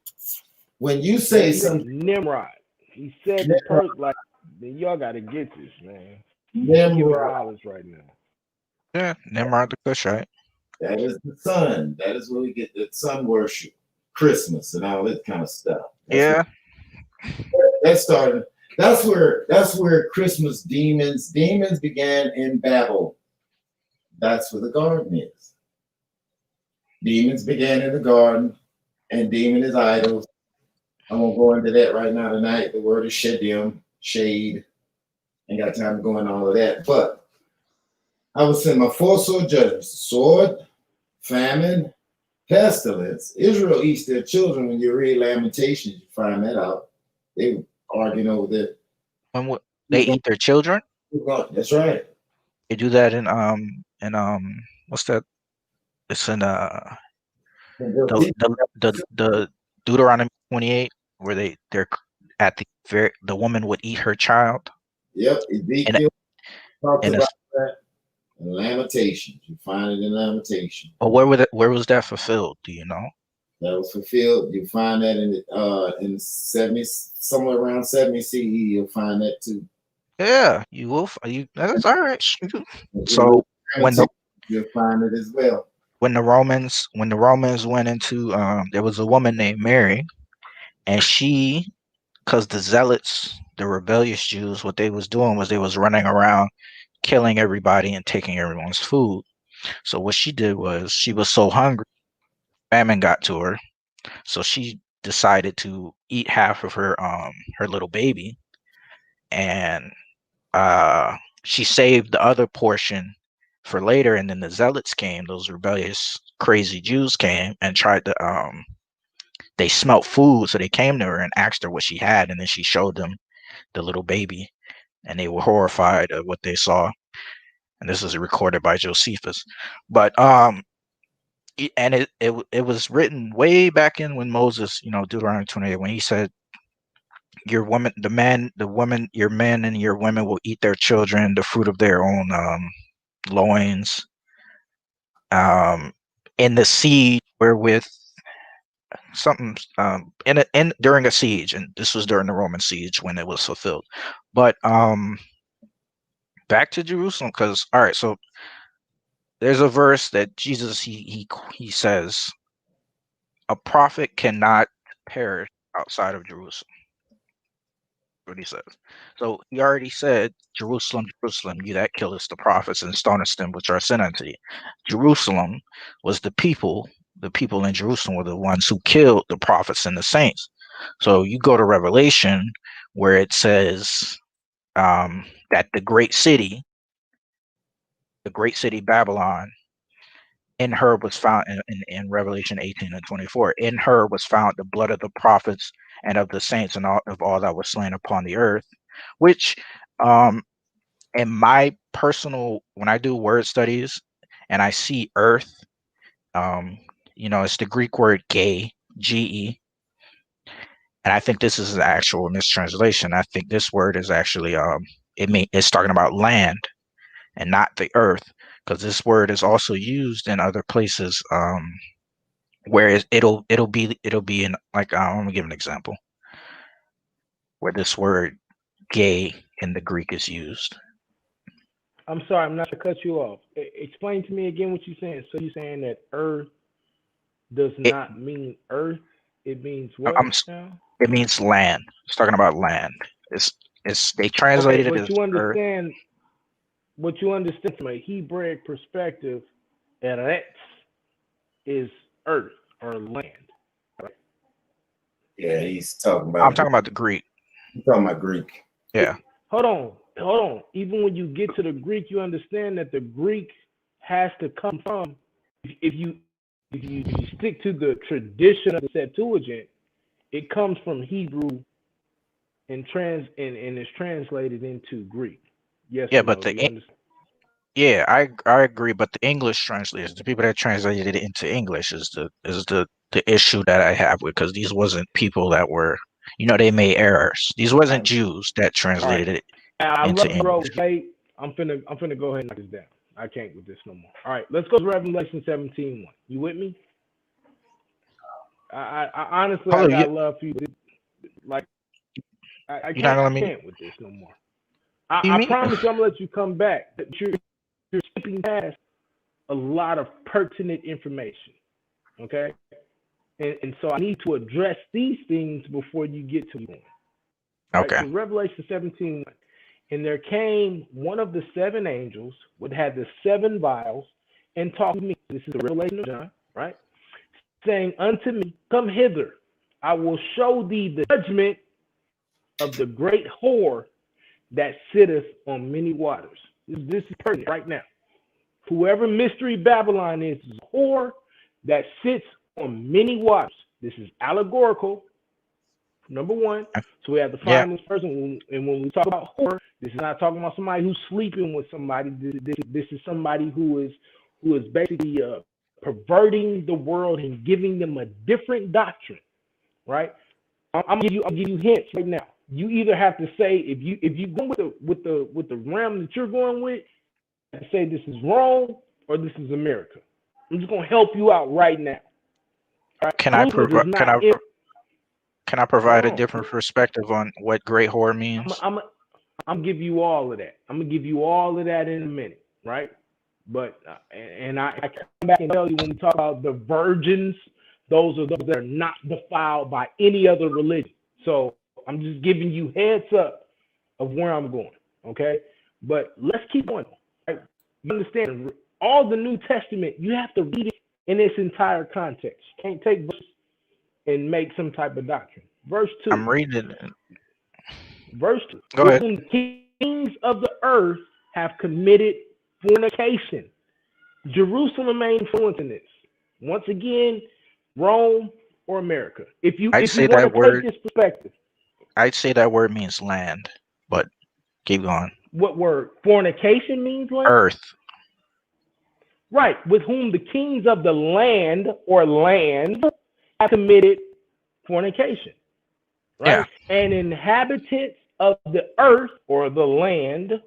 When you say something, Nimrod. He said the perk like, then y'all got to get this, man. Nimrod. Knowledge right now. Yeah, Nimrod the Cushite. That is the sun. That is where we get the sun worship, Christmas, and all that kind of stuff. That started. That's where Christmas demons began in Babel. That's where the garden is. Demons began in the garden, and demon is idols. I won't go into that right now tonight. The word is shedim, shade. Ain't got time to go into all of that. But I will send my four sword judgments: sword, famine, pestilence. Israel eats their children. When you read Lamentations, you find that out. They were arguing over that. When they eat their children? That's right. They do that in what's that? It's in the Deuteronomy 28, where they're at the woman would eat her child. Yep, Ezekiel talks about that in Lamentations. You find it in Lamentations. But where was that fulfilled? Do you know? That was fulfilled. You find that in 70, somewhere around 70 CE. You'll find that too. Yeah, you will. That's all right. So you'll find it as well. When the Romans went into there was a woman named Mary, and she, because the zealots, the rebellious Jews, what they was doing was they was running around killing everybody and taking everyone's food. So what she did was she was so hungry, famine got to her, so she decided to eat half of her little baby, and she saved the other portion for later. And then the zealots came, those rebellious crazy Jews came and tried to they smelt food, so they came to her and asked her what she had, and then she showed them the little baby, and they were horrified at what they saw. And this is recorded by Josephus. But and it was written way back in when Moses, Deuteronomy 28, when he said, your woman, your men and your women will eat their children, the fruit of their own loins, in the siege wherewith something during a siege, and this was during the Roman siege when it was fulfilled. But back to Jerusalem, because all right, so there's a verse that Jesus he says, a prophet cannot perish outside of Jerusalem. What he says. So he already said, Jerusalem, Jerusalem, you that killest the prophets and stonest them which are sent unto you. Jerusalem was the people in Jerusalem were the ones who killed the prophets and the saints. So you go to Revelation where it says that the great city Babylon, in her was found in Revelation 18 and 24. In her was found the blood of the prophets and of the saints and of all that were slain upon the earth, which in my personal, when I do word studies and I see earth, it's the Greek word gay, G-E. And I think this is an actual mistranslation. I think this word is actually it's talking about land and not the earth, because this word is also used in other places where it'll be in, like, let me give an example where this word gay in the Greek is used. I'm sorry, I'm not to cut you off. Explain to me again what you're saying. So you're saying that earth does not mean earth, it means what now? It means land. It's talking about land. It's they translated it as earth. What you understand from a Hebraic perspective, Eretz is earth or land. Right? Yeah, he's talking about. I'm talking about the Greek. He's talking about Greek. Yeah. Hold on. Even when you get to the Greek, you understand that the Greek has to come from. If you stick to the tradition of the Septuagint, It comes from Hebrew and is translated into Greek. Yes Yeah, or but no? Do you understand? yeah, I agree. But the English translators, the people that translated it into English, is the issue that I have with, because these wasn't people that were, they made errors. These wasn't Jews that All right. translated it I into love you, bro. English. Jay, I'm finna go ahead and knock this down. I can't with this no more. All right, let's go to Revelation 17:1. You with me? I honestly, I Hold on, got love for you. Like, I you're not gonna let me. can't with this no more. You I mean? promise you, I'm gonna let you come back. But you're skipping past a lot of pertinent information. Okay, and so I need to address these things before you get to one. Right? Okay. So Revelation 17:1. And there came one of the seven angels, which had the seven vials, and talked to me. This is the Revelation of John, right? Saying unto me, come hither. I will show thee the judgment of the great whore that sitteth on many waters. This is pertinent right now. Whoever Mystery Babylon is a whore that sits on many waters. This is allegorical. Number one. So we have to find this person. And when we talk about whore, this is not talking about somebody who's sleeping with somebody. This is somebody who is basically perverting the world and giving them a different doctrine, right? I'm gonna give you hints right now. You either have to say if you go with the realm that you're going with, and say this is Rome or this is America. I'm just gonna help you out right now. Right? Can I provide a different perspective on what great whore means? I'm gonna give you all of that. I'm gonna give you all of that in a minute, right? But and I come back and tell you when we talk about the virgins, those are those that are not defiled by any other religion. So I'm just giving you heads up of where I'm going, okay? But let's keep going. Right? You understand? All the New Testament, you have to read it in its entire context. You can't take verses and make some type of doctrine. Verse 2. I'm reading it. Verse 2. Go ahead. The kings of the earth have committed fornication. Jerusalem may influence in this. Once again, Rome or America. If you want to take this perspective. I'd say that word means land, but keep going. What word? Fornication means land? Earth. Right. With whom the kings of the land or land have committed fornication. Right? Yeah. And inhabitants of the earth or the land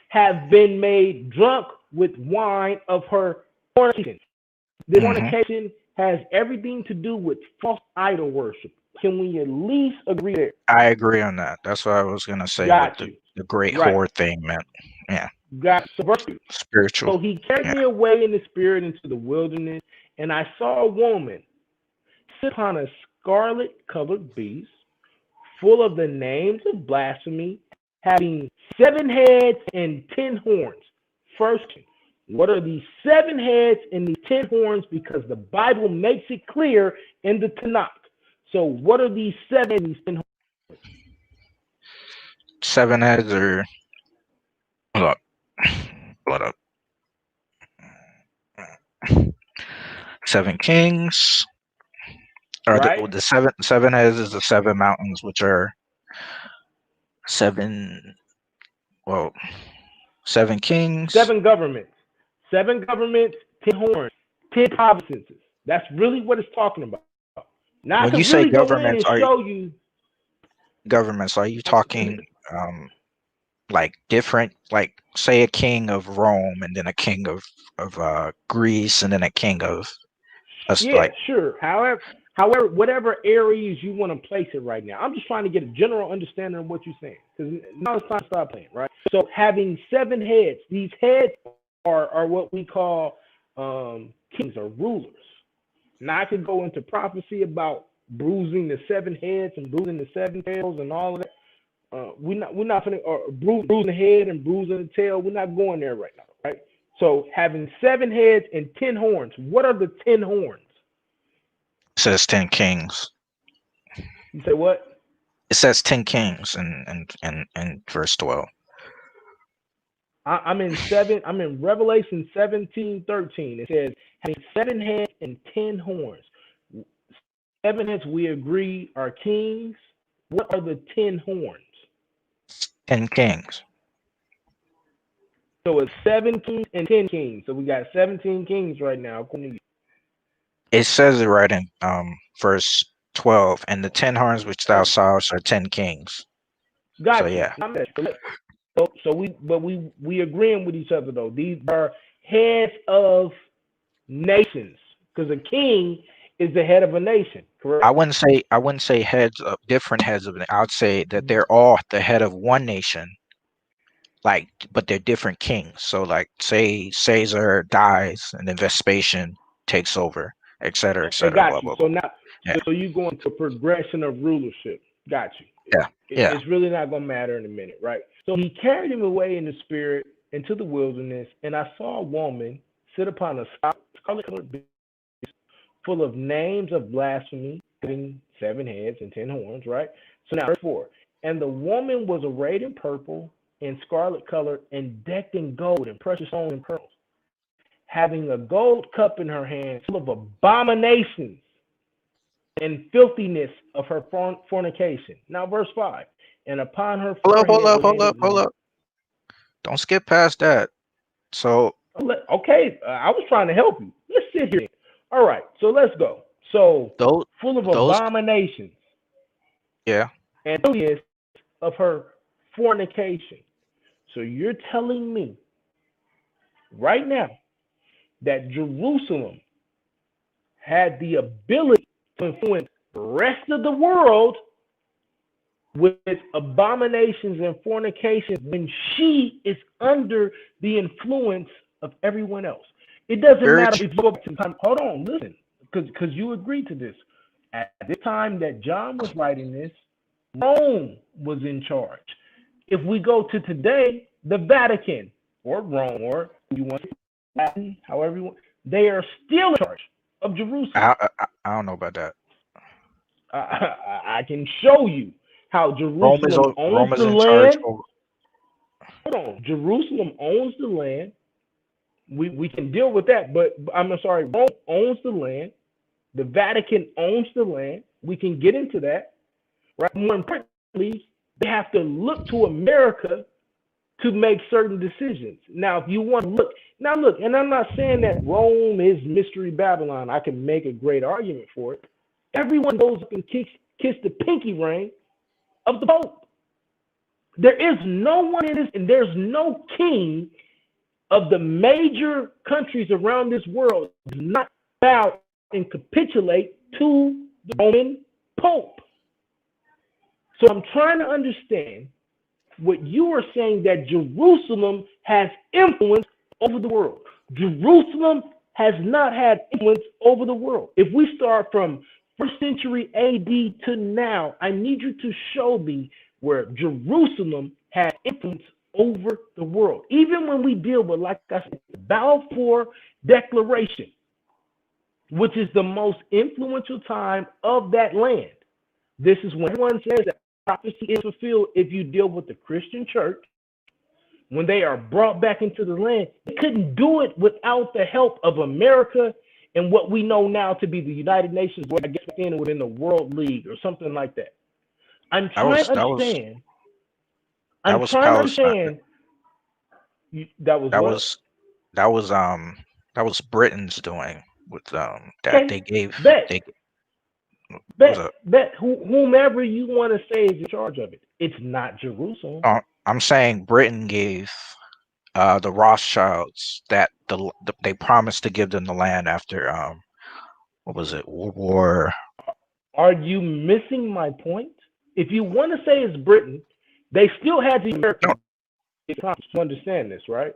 have been made drunk with wine of her fornication. This fornication has everything to do with false idol worship. Can we at least agree there? I agree on that. That's what I was gonna say. What the great whore thing meant. Yeah. Got subversive. Spiritual. So he carried me away in the spirit into the wilderness, and I saw a woman sit upon a scarlet-colored beast, full of the names of blasphemy, having 7 heads and 10 horns. First, what are these 7 heads and these 10 horns? Because the Bible makes it clear in the Tanakh. So what are these 7 and these 10 horns? 7 heads are... Hold up. 7 kings. Or right? the 7 heads is the 7 mountains, which are 7 kings. 7 governments. 7 governments, 10 horns, 10 provinces. That's really what it's talking about. Now when you say governments, are you talking like different, like say a king of Rome and then a king of Greece and then a king of sure. However, whatever areas you want to place it right now. I'm just trying to get a general understanding of what you're saying. Because now it's time to start playing, right? So having 7 heads, these heads are what we call kings or rulers. Now I could go into prophecy about bruising the 7 heads and bruising the 7 tails and all of that. We're not gonna bruising the head and bruising the tail. We're not going there right now, right? So having 7 heads and 10 horns. What are the 10 horns? It says 10 kings. You say what? It says 10 kings in verse 12. I'm in Revelation 17:13. It says having 7 heads and 10 horns. 7 heads we agree are kings. What are the 10 horns? 10 kings. So it's 7 kings and 10 kings. So we got 17 kings right now, according to you. It says it right in verse 12, and the 10 horns which thou sawest are 10 kings. Got So you. yeah. So we agreeing with each other though. These are heads of nations, because a king is the head of a nation. Correct. I wouldn't say heads of different heads of. I would say that they're all the head of one nation. Like, but they're different kings. So, like, say Caesar dies and then Vespasian takes over, etc., etc. Got Blah, you. blah, So blah. now, Yeah. so you go into progression of rulership. Got you. Yeah. Yeah. It's really not gonna matter in a minute, right? So he carried him away in the spirit into the wilderness, and I saw a woman sit upon a scarlet-colored beast full of names of blasphemy, having 7 heads and 10 horns, right? So now, verse 4. And the woman was arrayed in purple and scarlet color and decked in gold and precious stones and pearls, having a gold cup in her hand full of abominations and filthiness of her fornication. Now, verse 5. And upon her forehead. Hold up. Don't skip past that. So. Okay, I was trying to help you. Let's sit here. All right, so let's go. So, full of abominations. Yeah. And filthiness of her fornication. So you're telling me right now that Jerusalem had the ability to influence the rest of the world with abominations and fornications when she is under the influence of everyone else. It doesn't matter if you go back to time. Hold on, listen, because you agreed to this. At the time that John was writing this, Rome was in charge. If we go to today, the Vatican or Rome, or you want Latin, however you want, they are still in charge of Jerusalem. I don't know about that. I can show you how Jerusalem owns the land. Hold on, Jerusalem owns the land. We can deal with that, but I'm sorry, Rome owns the land. The Vatican owns the land. We can get into that, right? More importantly, they have to look to America to make certain decisions. Now, if you want to look, and I'm not saying that Rome is Mystery Babylon. I can make a great argument for it. Everyone goes up and kiss the pinky ring of the Pope. There is no one in this, and there's no king of the major countries around this world does not bow and capitulate to the Roman Pope. So I'm trying to understand what you are saying, that Jerusalem has influence over the world. Jerusalem has not had influence over the world. If we start from 1st century AD to now, I need you to show me where Jerusalem had influence over the world. Even when we deal with, like I said, the Balfour Declaration, which is the most influential time of that land. This is when everyone says that prophecy is fulfilled. If you deal with the Christian church, when they are brought back into the land, they couldn't do it without the help of America and what we know now to be the United Nations, or I guess within the World League or something like that. I'm trying to understand. That was Britain's doing with that they gave. Whomever you want to say is in charge of it. It's not Jerusalem. I'm saying Britain gave the Rothschilds that they promised to give them the land after what was it, World War? Are you missing my point? If you want to say it's Britain, they still had the American to understand this, right?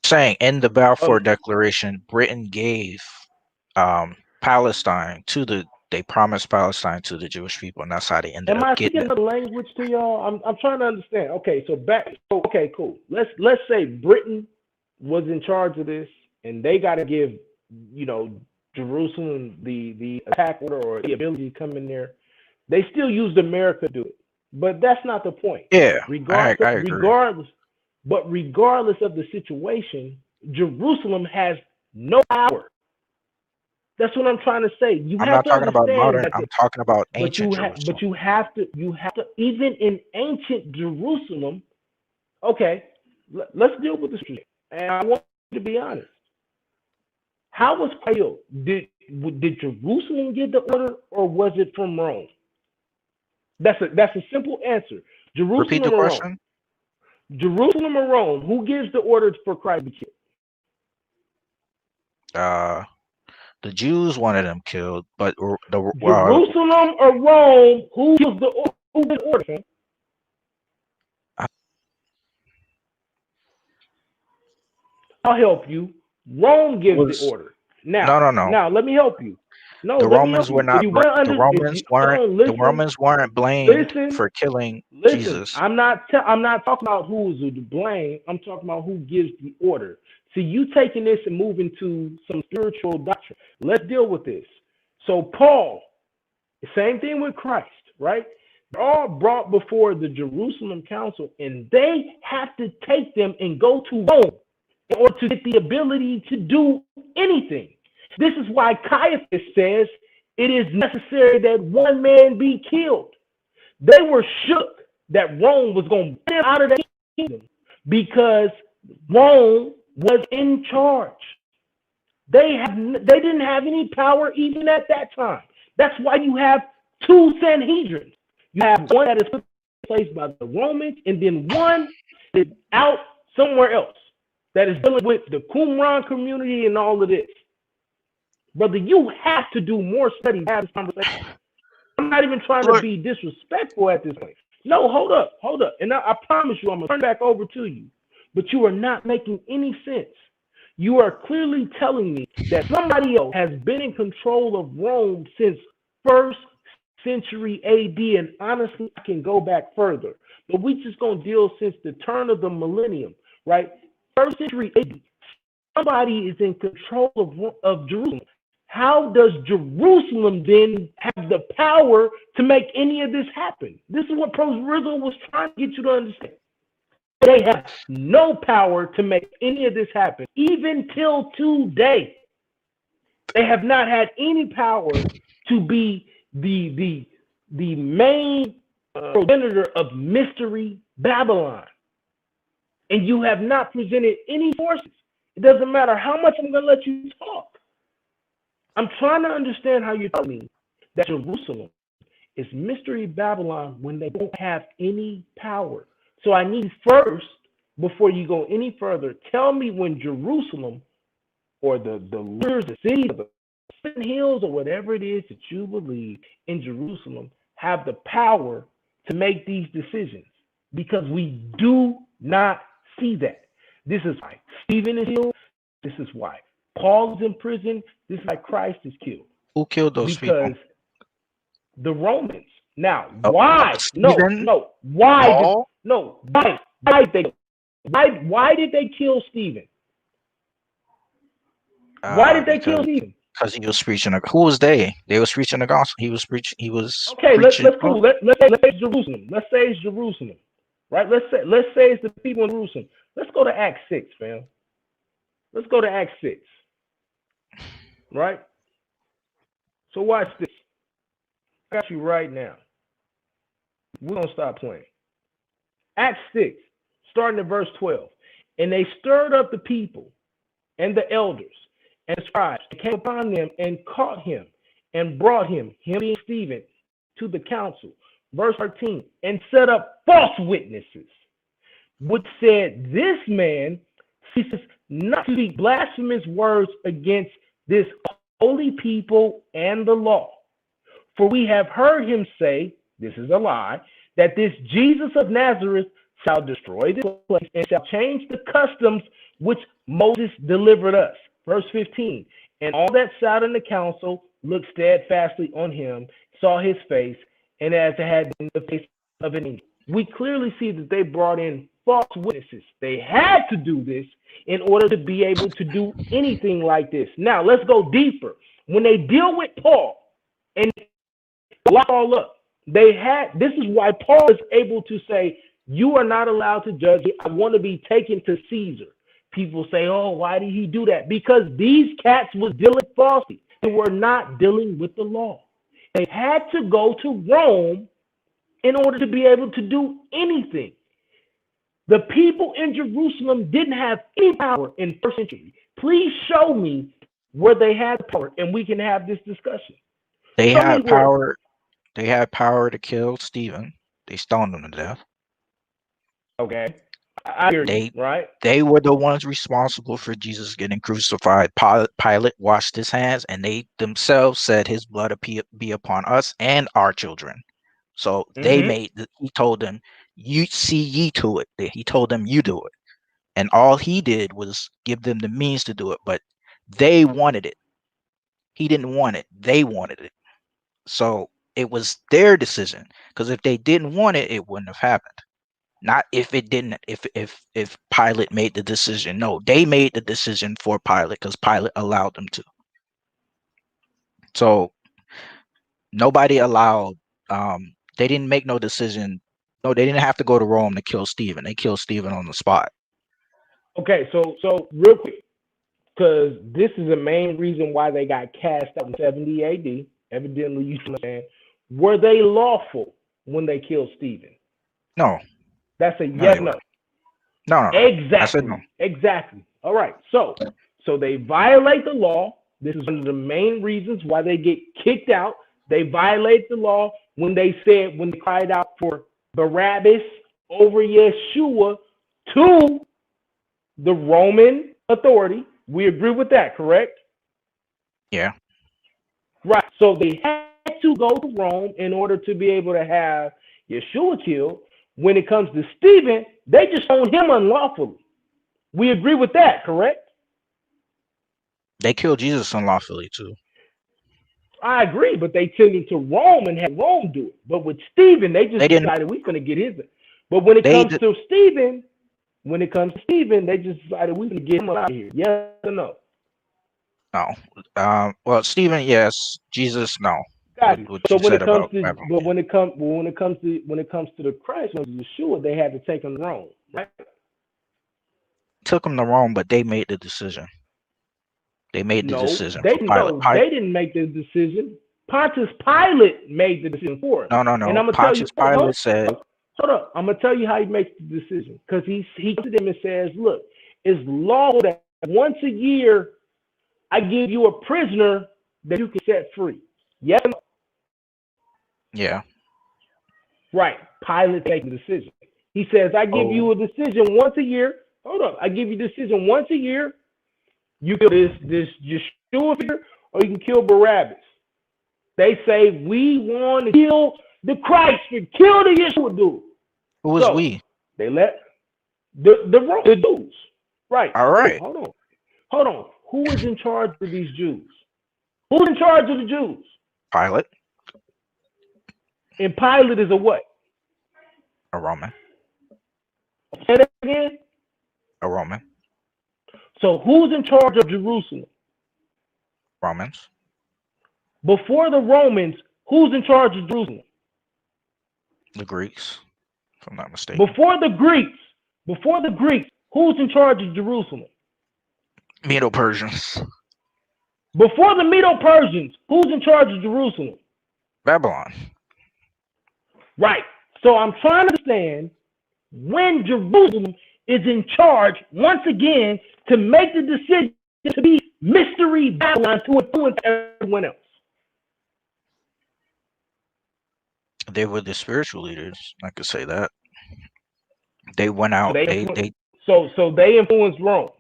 Saying in the Balfour Declaration, Britain gave Palestine to they promised Palestine to the Jewish people, and that's how they ended up getting it. Am I speaking another language to y'all? I'm trying to understand. Okay, okay, cool. Let's say Britain was in charge of this, and they got to give, Jerusalem the attack order or the ability to come in there. They still used America to do it, but that's not the point. Yeah, regardless, I agree. Regardless of the situation, Jerusalem has no power That's what I'm trying to say. You I'm have not to talking about understand modern. that I'm talking about but ancient you Jerusalem. have to even in ancient Jerusalem. Okay, let's deal with this. And I want you to be honest. How was Kyle? Did Jerusalem get the order, or was it from Rome? That's a simple answer. Repeat the Jerusalem or Rome? question. Jerusalem or Rome? Who gives the orders for Christ to be killed? The Jews wanted him killed, but Jerusalem or Rome? Who gives the order? I'll help you. Rome gives the order. Now, no. Now let me help you. No, The let me Romans help were you. not. If you want to The Romans weren't. The Romans weren't blamed for killing Jesus. I'm not talking about who is to blame. I'm talking about who gives the order. See, you taking this and moving to some spiritual doctrine. Let's deal with this. So Paul, the same thing with Christ, right? They're all brought before the Jerusalem council, and they have to take them and go to Rome in order to get the ability to do anything. This is why Caiaphas says it is necessary that one man be killed. They were shook that Rome was going to get them out of the kingdom because Rome was in charge. They didn't have any power even at that time. That's why you have two Sanhedrins. You have one that is put in place by the Romans, and then one that is out somewhere else that is dealing with the Qumran community and all of this. Brother, you have to do more study to have this conversation. I'm not even trying to be disrespectful at this point. No, hold up. And I promise you, I'm going to turn it back over to you. But you are not making any sense. You are clearly telling me that somebody else has been in control of Rome since 1st century AD, and honestly, I can go back further. But we just going to deal since the turn of the millennium, right? 1st century AD. Somebody is in control of Jerusalem. How does Jerusalem then have the power to make any of this happen? This is what Pro Rizzo was trying to get you to understand. They have no power to make any of this happen, even till today. They have not had any power to be the main progenitor of mystery Babylon. And you have not presented any forces. It doesn't matter how much I'm going to let you talk. I'm trying to understand how you're telling me that Jerusalem is mystery Babylon when they don't have any power. So I need first, before you go any further, tell me when Jerusalem or the leaders, the city, the seven hills, or whatever it is that you believe in Jerusalem have the power to make these decisions, because we do not see that. This is why Stephen is killed. This is why Paul is in prison. This is why Christ is killed. Who killed those people? Because the Romans. Now, why? Why did they kill Stephen? Why did they kill Stephen? Because he was preaching. Who was they? They was preaching the gospel. He was preaching. Okay, let's cool. Let's say it's Jerusalem. Let's say it's Jerusalem, right? Let's say it's the people in Jerusalem. Let's go to Acts 6, fam. Let's go to Acts 6, right? So watch this. I got you right now. We're gonna stop playing. Acts 6, starting at verse 12. And they stirred up the people and the elders and scribes, and came upon them and caught him and brought him being Stephen, to the council. Verse 13, and set up false witnesses, which said, this man ceases not to speak blasphemous words against this holy people and the law. For we have heard him say, this is a lie, that this Jesus of Nazareth shall destroy this place and shall change the customs which Moses delivered us. Verse 15, and all that sat in the council looked steadfastly on him, saw his face, and as it had been the face of an angel. We clearly see that they brought in false witnesses. They had to do this in order to be able to do anything like this. Now, let's go deeper. When they deal with Paul and lock all up, this is why Paul is able to say, you are not allowed to judge me. I want to be taken to Caesar. People say, oh, why did he do that? Because these cats was dealing falsely. were not dealing with the law. They had to go to Rome in order to be able to do anything. The people in Jerusalem didn't have any power in first century. Please show me where they had power, and we can have this discussion. They had power. They had power to kill Stephen. They stoned him to death. Okay, I hear you, right? They were the ones responsible for Jesus getting crucified. Pilate washed his hands, and they themselves said his blood be upon us and our children. So they he told them, you see ye to it. He told them, you do it. And all he did was give them the means to do it, but they wanted it. He didn't want it. They wanted it. So it was their decision, because if they didn't want it, it wouldn't have happened. Not if it didn't, if Pilate made the decision. No, they made the decision for Pilate because Pilate allowed them to. So nobody allowed, they didn't make no decision. No, they didn't have to go to Rome to kill Stephen. They killed Stephen on the spot. Okay, so real quick, because this is the main reason why they got cast out in 70 AD. Evidently, you understand. Were they lawful when they killed Stephen? No. That's a yes, no. No. Exactly. I said no. Exactly. All right. So they violate the law. This is one of the main reasons why they get kicked out. They violate the law when they cried out for Barabbas over Yeshua to the Roman authority. We agree with that, correct? Yeah. Right. So they had to go to Rome in order to be able to have Yeshua killed. When it comes to Stephen, they just owned him unlawfully. We agree with that, correct? They killed Jesus unlawfully too. I agree, but they took him to Rome and had Rome do it. But with Stephen, they just decided we're going to get his. But when it comes to Stephen, they just decided we're going to get him out of here. Yes or no? No. Well, Stephen, yes. Jesus, no. So when it comes to the Christ, when Yeshua, they had to take him to Rome, right? Took him to Rome, but they made the decision. They made the decision. They didn't make the decision. Pontius Pilate made the decision for him. No. And I'm gonna Pontius tell you, Pilate said, "Hold up, I'm gonna tell you how he makes the decision." Because he comes to them and says, "Look, it's lawful that once a year I give you a prisoner that you can set free." Yes. Yeah. Right. Pilate takes the decision. He says, I give you a decision once a year. Hold up. I give you a decision once a year. You kill this Yeshua figure, or you can kill Barabbas. They say, we want to kill the Christ, kill the Yeshua dude. Who was we? They let the Jews. Right. All right. Hold on. Who is in charge of these Jews? Who's in charge of the Jews? Pilate. And Pilate is a what? A Roman. Say that again? A Roman. So who's in charge of Jerusalem? Romans. Before the Romans, who's in charge of Jerusalem? The Greeks, if I'm not mistaken. Before the Greeks, who's in charge of Jerusalem? Medo-Persians. Before the Medo-Persians, who's in charge of Jerusalem? Babylon. Right. So I'm trying to understand when Jerusalem is in charge once again to make the decision to be mystery Babylon to influence everyone else. They were the spiritual leaders. I could say that. They went out. So they influenced Rome.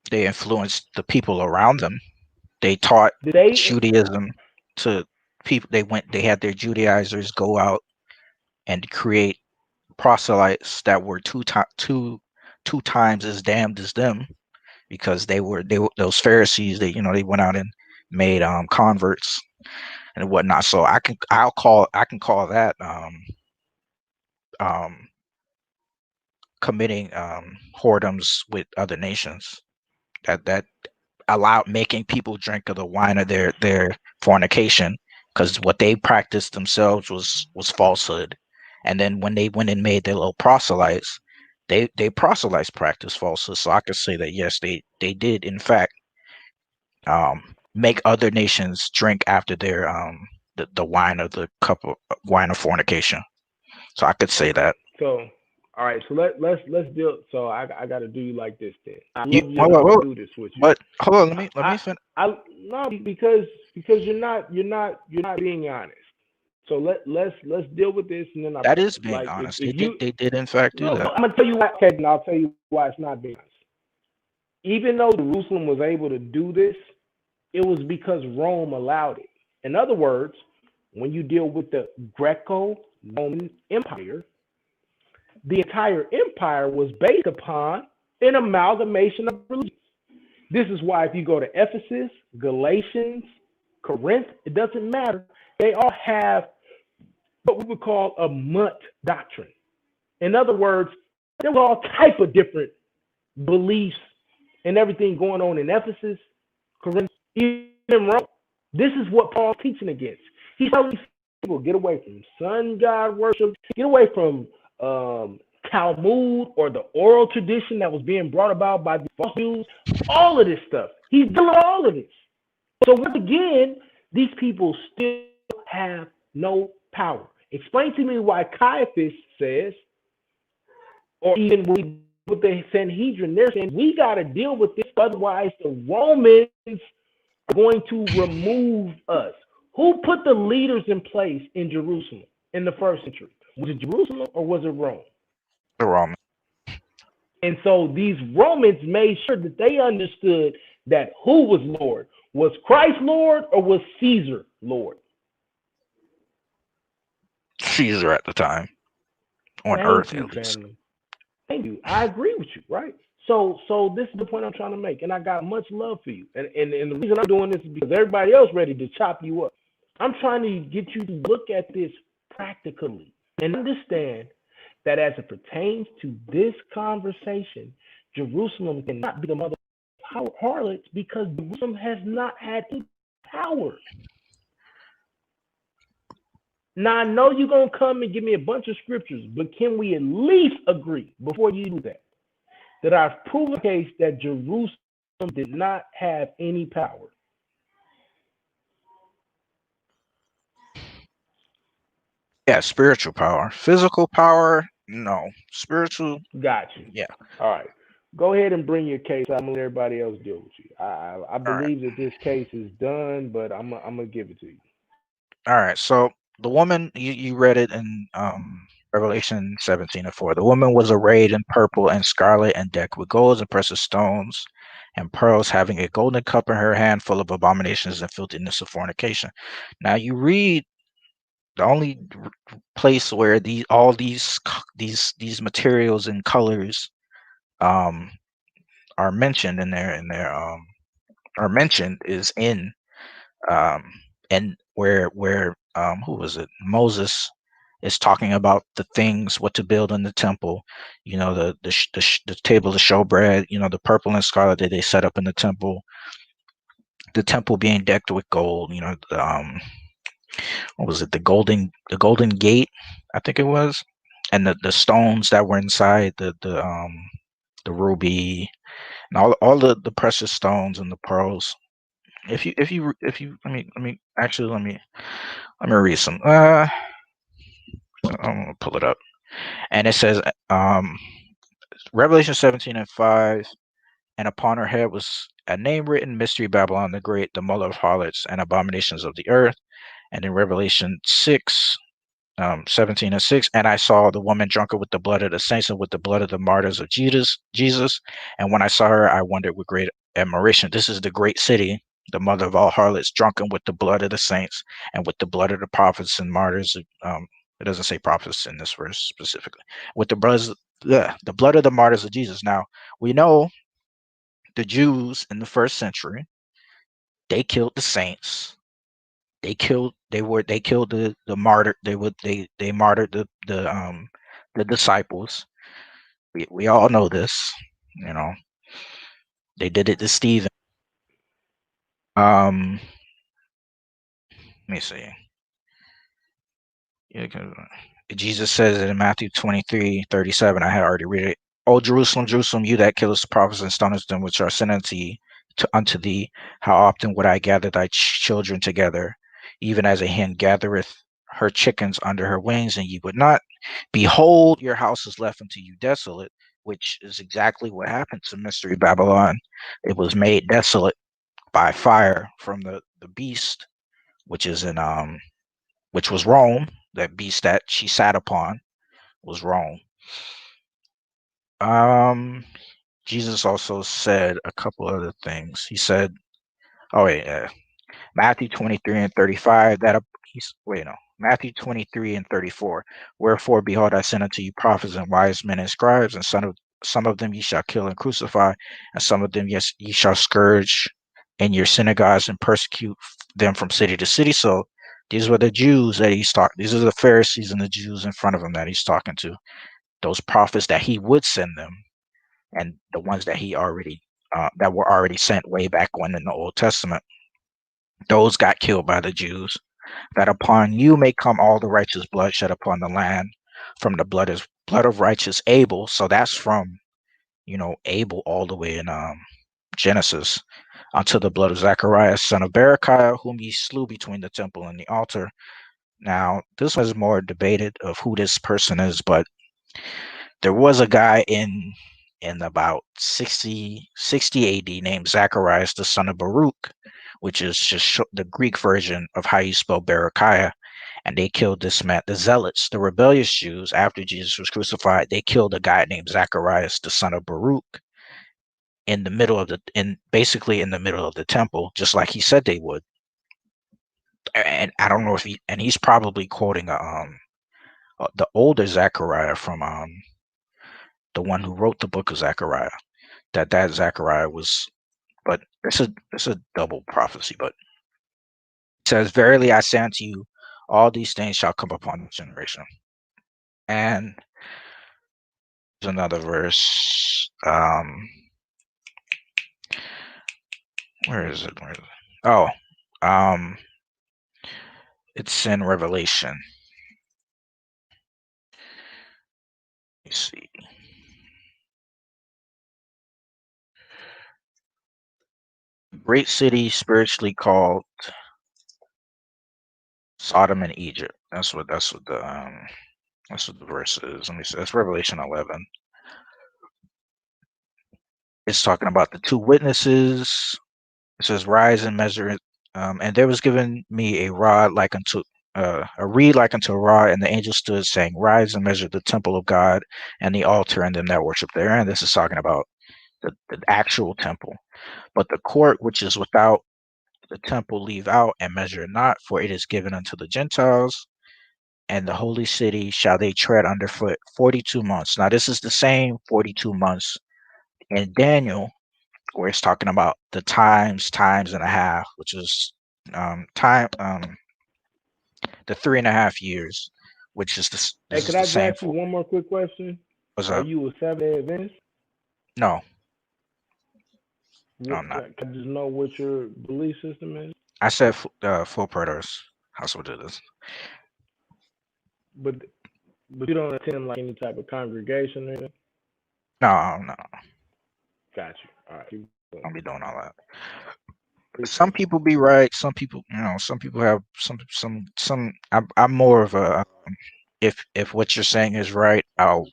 They influenced the people around them. They taught Judaism to people. They had their Judaizers go out and create proselytes that were two times as damned as them, because they were those Pharisees. They went out and made converts and whatnot. So I can call that committing whoredoms with other nations. That allowed making people drink of the wine of their fornication, because what they practiced themselves was falsehood. And then when they went and made their little proselytes, they proselytes practice falsehood. So I could say that yes, they did in fact make other nations drink after their the wine of the cup of wine of fornication. So I could say that. So, all right. So let's deal. So I got to do you like this then. I love You, you hold enough on, to hold do this with you. but hold on, let me finish. No, because you're not being honest. So let's deal with this, and then That is being like honest. if you They did in fact do that. I'm gonna tell you why. Okay, and I'll tell you why it's not being honest. Even though Jerusalem was able to do this, it was because Rome allowed it. In other words, when you deal with the Greco-Roman Empire, the entire empire was based upon an amalgamation of religions. This is why if you go to Ephesus, Galatians, Corinth, it doesn't matter. They all have what we would call a mutt doctrine. In other words, there was all type of different beliefs and everything going on in Ephesus, Corinth, even Rome. This is what Paul's teaching against. He's telling people, get away from sun god worship, get away from Talmud or the oral tradition that was being brought about by the false Jews, all of this stuff. He's doing all of this. So once again, these people still have no power. Explain to me why Caiaphas says, or even with the Sanhedrin, they're saying we got to deal with this, otherwise the Romans are going to remove us. Who put the leaders in place in Jerusalem in the first century? Was it Jerusalem or was it Rome? The Roman. And so these Romans made sure that they understood that who was Lord? Was Christ Lord or was Caesar Lord? Caesar at the time. On earth, at least. Family. Thank you. I agree with you, right? So this is the point I'm trying to make, and I got much love for you. And the reason I'm doing this is because everybody else ready to chop you up. I'm trying to get you to look at this practically and understand that as it pertains to this conversation, Jerusalem cannot be the mother of harlots because Jerusalem has not had any power. Now, I know you're going to come and give me a bunch of scriptures, but can we at least agree before you do that I've proven a case that Jerusalem did not have any power? Yeah, spiritual power. Physical power, no. Spiritual. Got you. Yeah. All right. Go ahead and bring your case. I'm gonna let everybody else deal with you. I believe that this case is done, but I'm gonna give it to you. All right. So the woman, you read it in Revelation 17:4. The woman was arrayed in purple and scarlet and decked with gold and precious stones and pearls, having a golden cup in her hand full of abominations and filthiness of fornication. Now you read the only place where all these materials and colors are mentioned in their are mentioned is in and where who was it? Moses is talking about the things, what to build in the temple, the table of showbread, the purple and scarlet that they set up in the temple being decked with gold, what was it, the golden gate, I think it was, and the stones that were inside the ruby and all the precious stones and the pearls. Let me read some. I'm gonna pull it up, and it says, Revelation 17:5, and upon her head was a name written, Mystery Babylon the Great, the mother of harlots and abominations of the earth. And in Revelation 17:6, and I saw the woman drunken with the blood of the saints and with the blood of the martyrs of Jesus. And when I saw her, I wondered with great admiration. This is the great city, the mother of all harlots, drunken with the blood of the saints and with the blood of the prophets and martyrs. It doesn't say prophets in this verse specifically. With the blood of the martyrs of Jesus. Now, we know the Jews in the first century, they killed the saints. They killed the martyr. They martyred the disciples. We all know this. They did it to Stephen. Let me see. Jesus says it in Matthew 23:37. I had already read it. Oh, Jerusalem, Jerusalem, you that killest the prophets and stonest them which are sent unto unto thee, how often would I gather thy children together, even as a hen gathereth her chickens under her wings, and ye would not. Behold, your house is left unto you desolate, which is exactly what happened to Mystery Babylon. It was made desolate by fire from the beast, which is in which was Rome. That beast that she sat upon was Rome. Jesus also said a couple other things. He said, Matthew 23 and 35, Matthew 23 and 34. Wherefore, behold, I send unto you prophets and wise men and scribes, and some of them ye shall kill and crucify, and some of them yes ye shall scourge in your synagogues and persecute them from city to city. So these were the Jews that he's talking. These are the Pharisees and the Jews in front of him that he's talking to. Those prophets that he would send them, and the ones that he already that were already sent way back when in the Old Testament. Those got killed by the Jews. That upon you may come all the righteous blood shed upon the land, from the blood of righteous Abel. So that's from Abel all the way in Genesis, unto the blood of Zacharias, son of Berechiah, whom ye slew between the temple and the altar. Now, this was more debated of who this person is, but there was a guy in about 60 AD named Zacharias, the son of Baruch, which is just the Greek version of how you spell Berechiah. And they killed this man, the Zealots, the rebellious Jews, after Jesus was crucified. They killed a guy named Zacharias, the son of Baruch, basically in the middle of the temple, just like he said they would. And I don't know if he's probably quoting the older Zechariah from the one who wrote the book of Zechariah. That Zechariah was, but it's a double prophecy. But it says, "Verily I say unto you, all these things shall come upon this generation." And there's another verse. Where is it? Oh, it's in Revelation. Let me see. Great city spiritually called Sodom and Egypt. That's what the verse is. Let me see. That's Revelation 11. It's talking about the two witnesses. It says, "Rise and measure it." And there was given me a rod like unto a reed like unto a rod, and the angel stood, saying, "Rise and measure the temple of God and the altar and them that worship therein." This is talking about the actual temple. "But the court which is without the temple leave out, and measure it not, for it is given unto the Gentiles. And the holy city shall they tread underfoot 42 months." Now, this is the same 42 months in Daniel, where it's talking about the times and a half, which is the 3.5 years, which is this Hey, is could the I just same ask you one more quick question? What's Are up? you a Seventh-day Adventist? No, I'm not. Can I just know what your belief system is? I said full predators. That's what it is. But you don't attend like any type of congregation or anything? No. Got you. All right. I'll be doing all that. Some people be right. Some people, some people have some. I'm more of a if what you're saying is right, I'll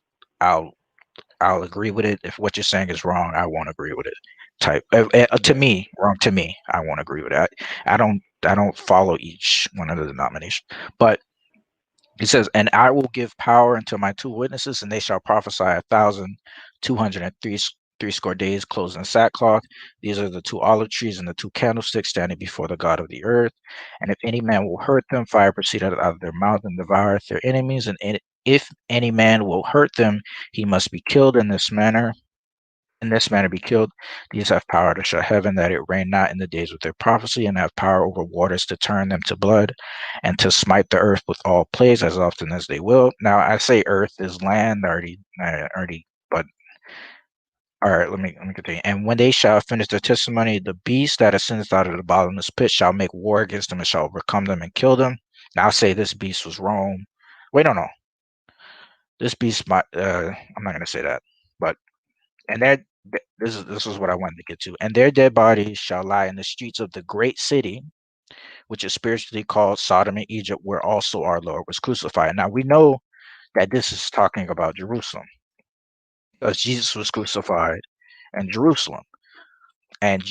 agree with it. If what you're saying is wrong, I won't agree with it. Type to me, wrong to me, I won't agree with that. I don't follow each one of the denominations, but he says, "And I will give power unto my two witnesses, and they shall prophesy 1,203 score days, clothed in sackcloth. These are the two olive trees and the two candlesticks standing before the God of the earth. And if any man will hurt them, fire proceedeth out of their mouth and devoureth their enemies. And if any man will hurt them, he must be killed in this manner. In this manner be killed. These have power to shut heaven, that it rain not in the days of their prophecy, and have power over waters to turn them to blood, and to smite the earth with all plagues as often as they will." Now, I say earth is land already, but all right, let me continue. "And when they shall finish their testimony, the beast that ascends out of the bottomless pit shall make war against them, and shall overcome them and kill them." Now, I'll say this beast was Rome. Wait, no. This beast might. I'm not going to say that, but and This is what I wanted to get to. And their dead bodies shall lie in the streets of the great city, which is spiritually called Sodom and Egypt, where also our Lord was crucified. Now we know that this is talking about Jerusalem, because Jesus was crucified in Jerusalem, and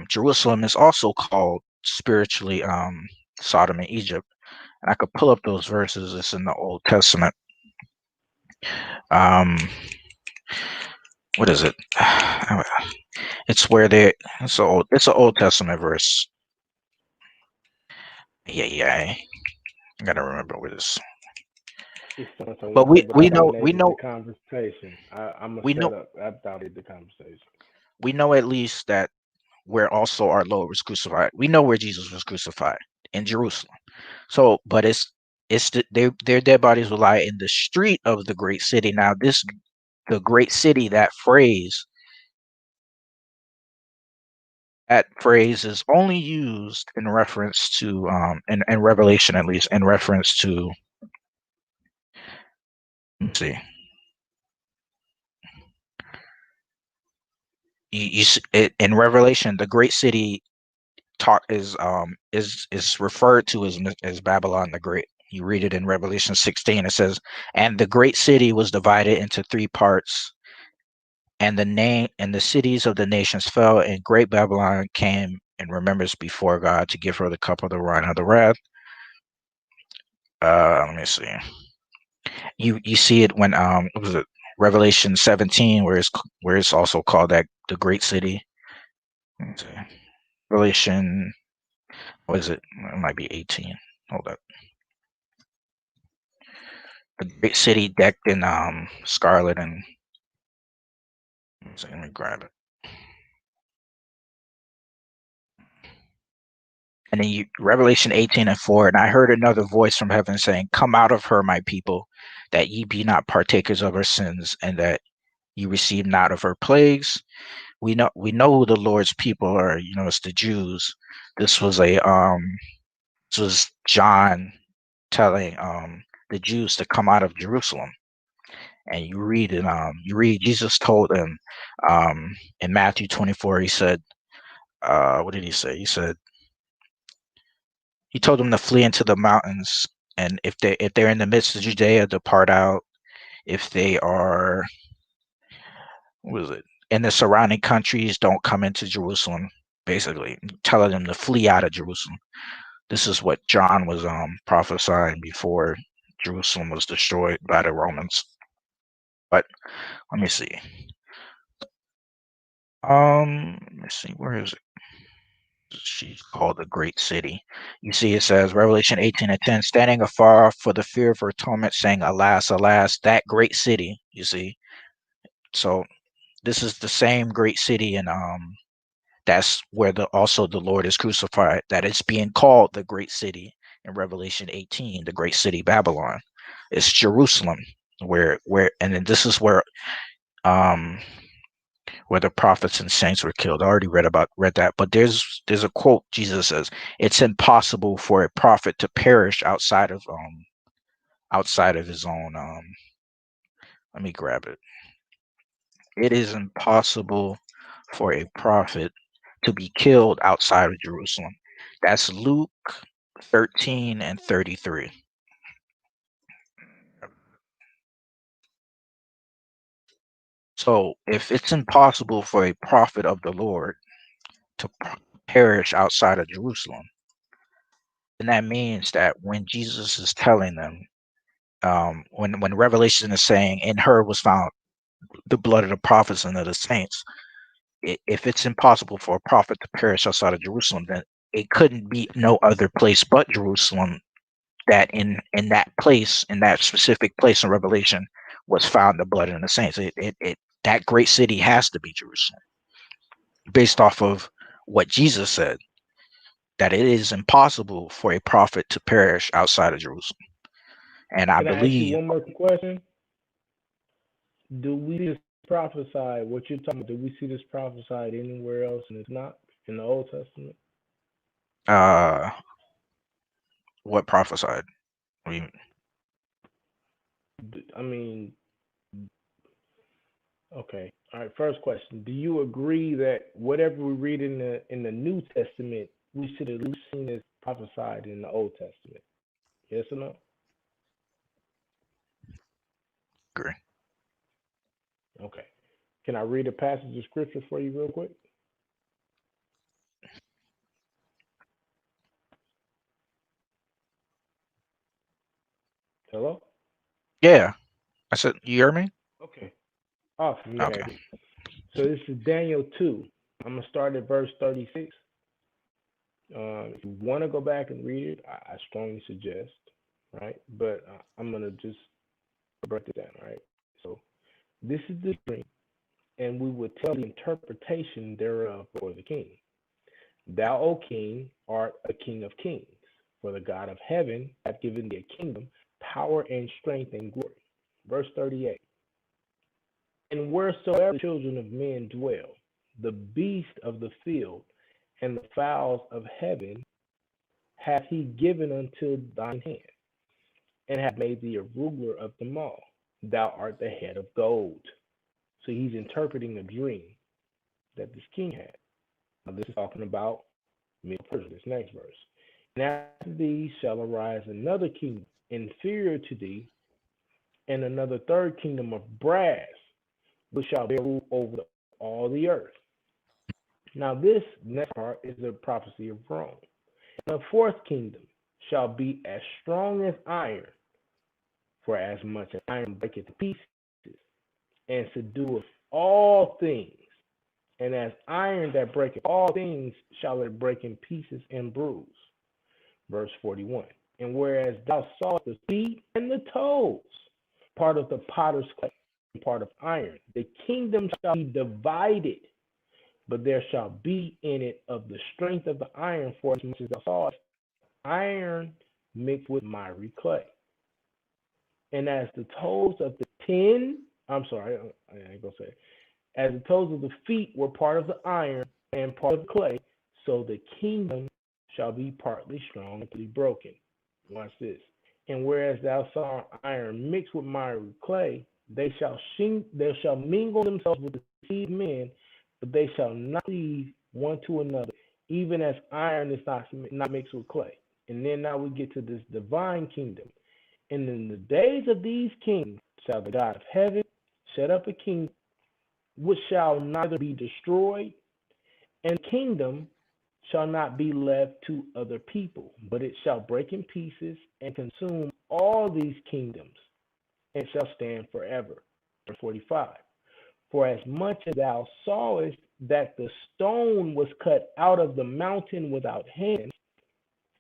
Jerusalem is also called spiritually Sodom and Egypt. And I could pull up those verses. It's in the Old Testament. What is it? It's where they. It's an Old Testament verse. Yeah. I gotta remember where this. But we know the conversation. I'm gonna shut up. I dominated the conversation. We know at least that where also our Lord was crucified. We know where Jesus was crucified, in Jerusalem. So, but their dead bodies will lie in the street of the great city. Now, the great city, that phrase is only used in reference to in Revelation, at least in reference to. Let's see. In Revelation, the great city is referred to as Babylon the Great. You read it in Revelation 16. It says, "And the great city was divided into three parts, and the cities of the nations fell, and great Babylon came in remembrance before God to give her the cup of the wine of the wrath." Let me see. You see it when what was it, Revelation 17, where it's also called that the great city. Let me see. Revelation, what is it? It might be 18. Hold up. The great city decked in scarlet and. Let me grab it. And then Revelation 18:4, and I heard another voice from heaven saying, "Come out of her, my people, that ye be not partakers of her sins, and that ye receive not of her plagues." We know who the Lord's people are. It's the Jews. This was John telling the Jews to come out of Jerusalem. And you read Jesus told them in Matthew 24, he said, what did he say? He told them to flee into the mountains, and if they're in the midst of Judea, depart out. If they are, what is it, in the surrounding countries, don't come into Jerusalem. Basically, telling them to flee out of Jerusalem. This is what John was prophesying before Jerusalem was destroyed by the Romans. But let me see. Where is it? She's called the great city. You see, it says Revelation 18:10, standing afar off for the fear of her torment, saying, "Alas, alas, that great city." You see, so this is the same great city, and that's where also the Lord is crucified. That it's being called the great city in Revelation 18, the great city Babylon. It's Jerusalem, and then this is where the prophets and saints were killed. I already read that, but there's a quote. Jesus says, "It's impossible for a prophet to perish outside of his own." Let me grab it. It is impossible for a prophet to be killed outside of Jerusalem. That's Luke 13:33. So if it's impossible for a prophet of the Lord to perish outside of Jerusalem, then that means that when Jesus is telling them, when Revelation is saying, "In her was found the blood of the prophets and of the saints," if it's impossible for a prophet to perish outside of Jerusalem, then it couldn't be no other place but Jerusalem that in that place, in that specific place in Revelation, was found the blood and the saints. That great city has to be Jerusalem, based off of what Jesus said, that it is impossible for a prophet to perish outside of Jerusalem. And I Can I ask you believe. one more question? Do we see this prophesied? What you're talking about? Do we see this prophesied anywhere else, and it's not in the Old Testament? What prophesied? I mean, okay. All right, first question. Do you agree that whatever we read in the New Testament, we should at least seen as prophesied in the Old Testament? Yes or no? Agree. Okay. Can I read a passage of scripture for you real quick? Hello? Yeah. I said, you hear me? Okay. Awesome. Yeah. Okay. So this is Daniel 2. I'm going to start at verse 36. If you want to go back and read it, I strongly suggest, right? But I'm going to just break it down, right? So this is the dream, and we will tell the interpretation thereof before the king. Thou, O king, art a king of kings, for the God of heaven hath given thee a kingdom, power and strength and glory. Verse 38. And wheresoever the children of men dwell, the beast of the field and the fowls of heaven hath he given unto thine hand, and hath made thee a ruler of them all. Thou art the head of gold. So he's interpreting a dream that this king had. Now this is talking about Medo-Persia, this next verse. And after thee shall arise another kingdom inferior to thee, and another third kingdom of brass, which shall bear rule over all the earth. Now this next part is a prophecy of Rome. And the fourth kingdom shall be as strong as iron, for as much as iron breaketh to pieces, and subdueth all things. And as iron that breaketh all things, shall it break in pieces and bruise. Verse 41. And whereas thou sawest the feet and the toes, part of the potter's clay, and part of iron, the kingdom shall be divided, but there shall be in it of the strength of the iron, for as much as thou sawest iron mixed with miry clay. And as the toes of the I ain't gonna say it. As the toes of the feet were part of the iron and part of the clay, so the kingdom shall be partly strong and partly broken. Watch this. And whereas thou saw iron mixed with miry clay, they shall mingle themselves with the seed of men, but they shall not cleave one to another, even as iron is not mixed with clay. And then now we get to this divine kingdom. And in the days of these kings shall the God of heaven set up a kingdom which shall neither be destroyed, and kingdom shall not be left to other people, but it shall break in pieces and consume all these kingdoms, and shall stand forever. Verse 45. For as much as thou sawest that the stone was cut out of the mountain without hands,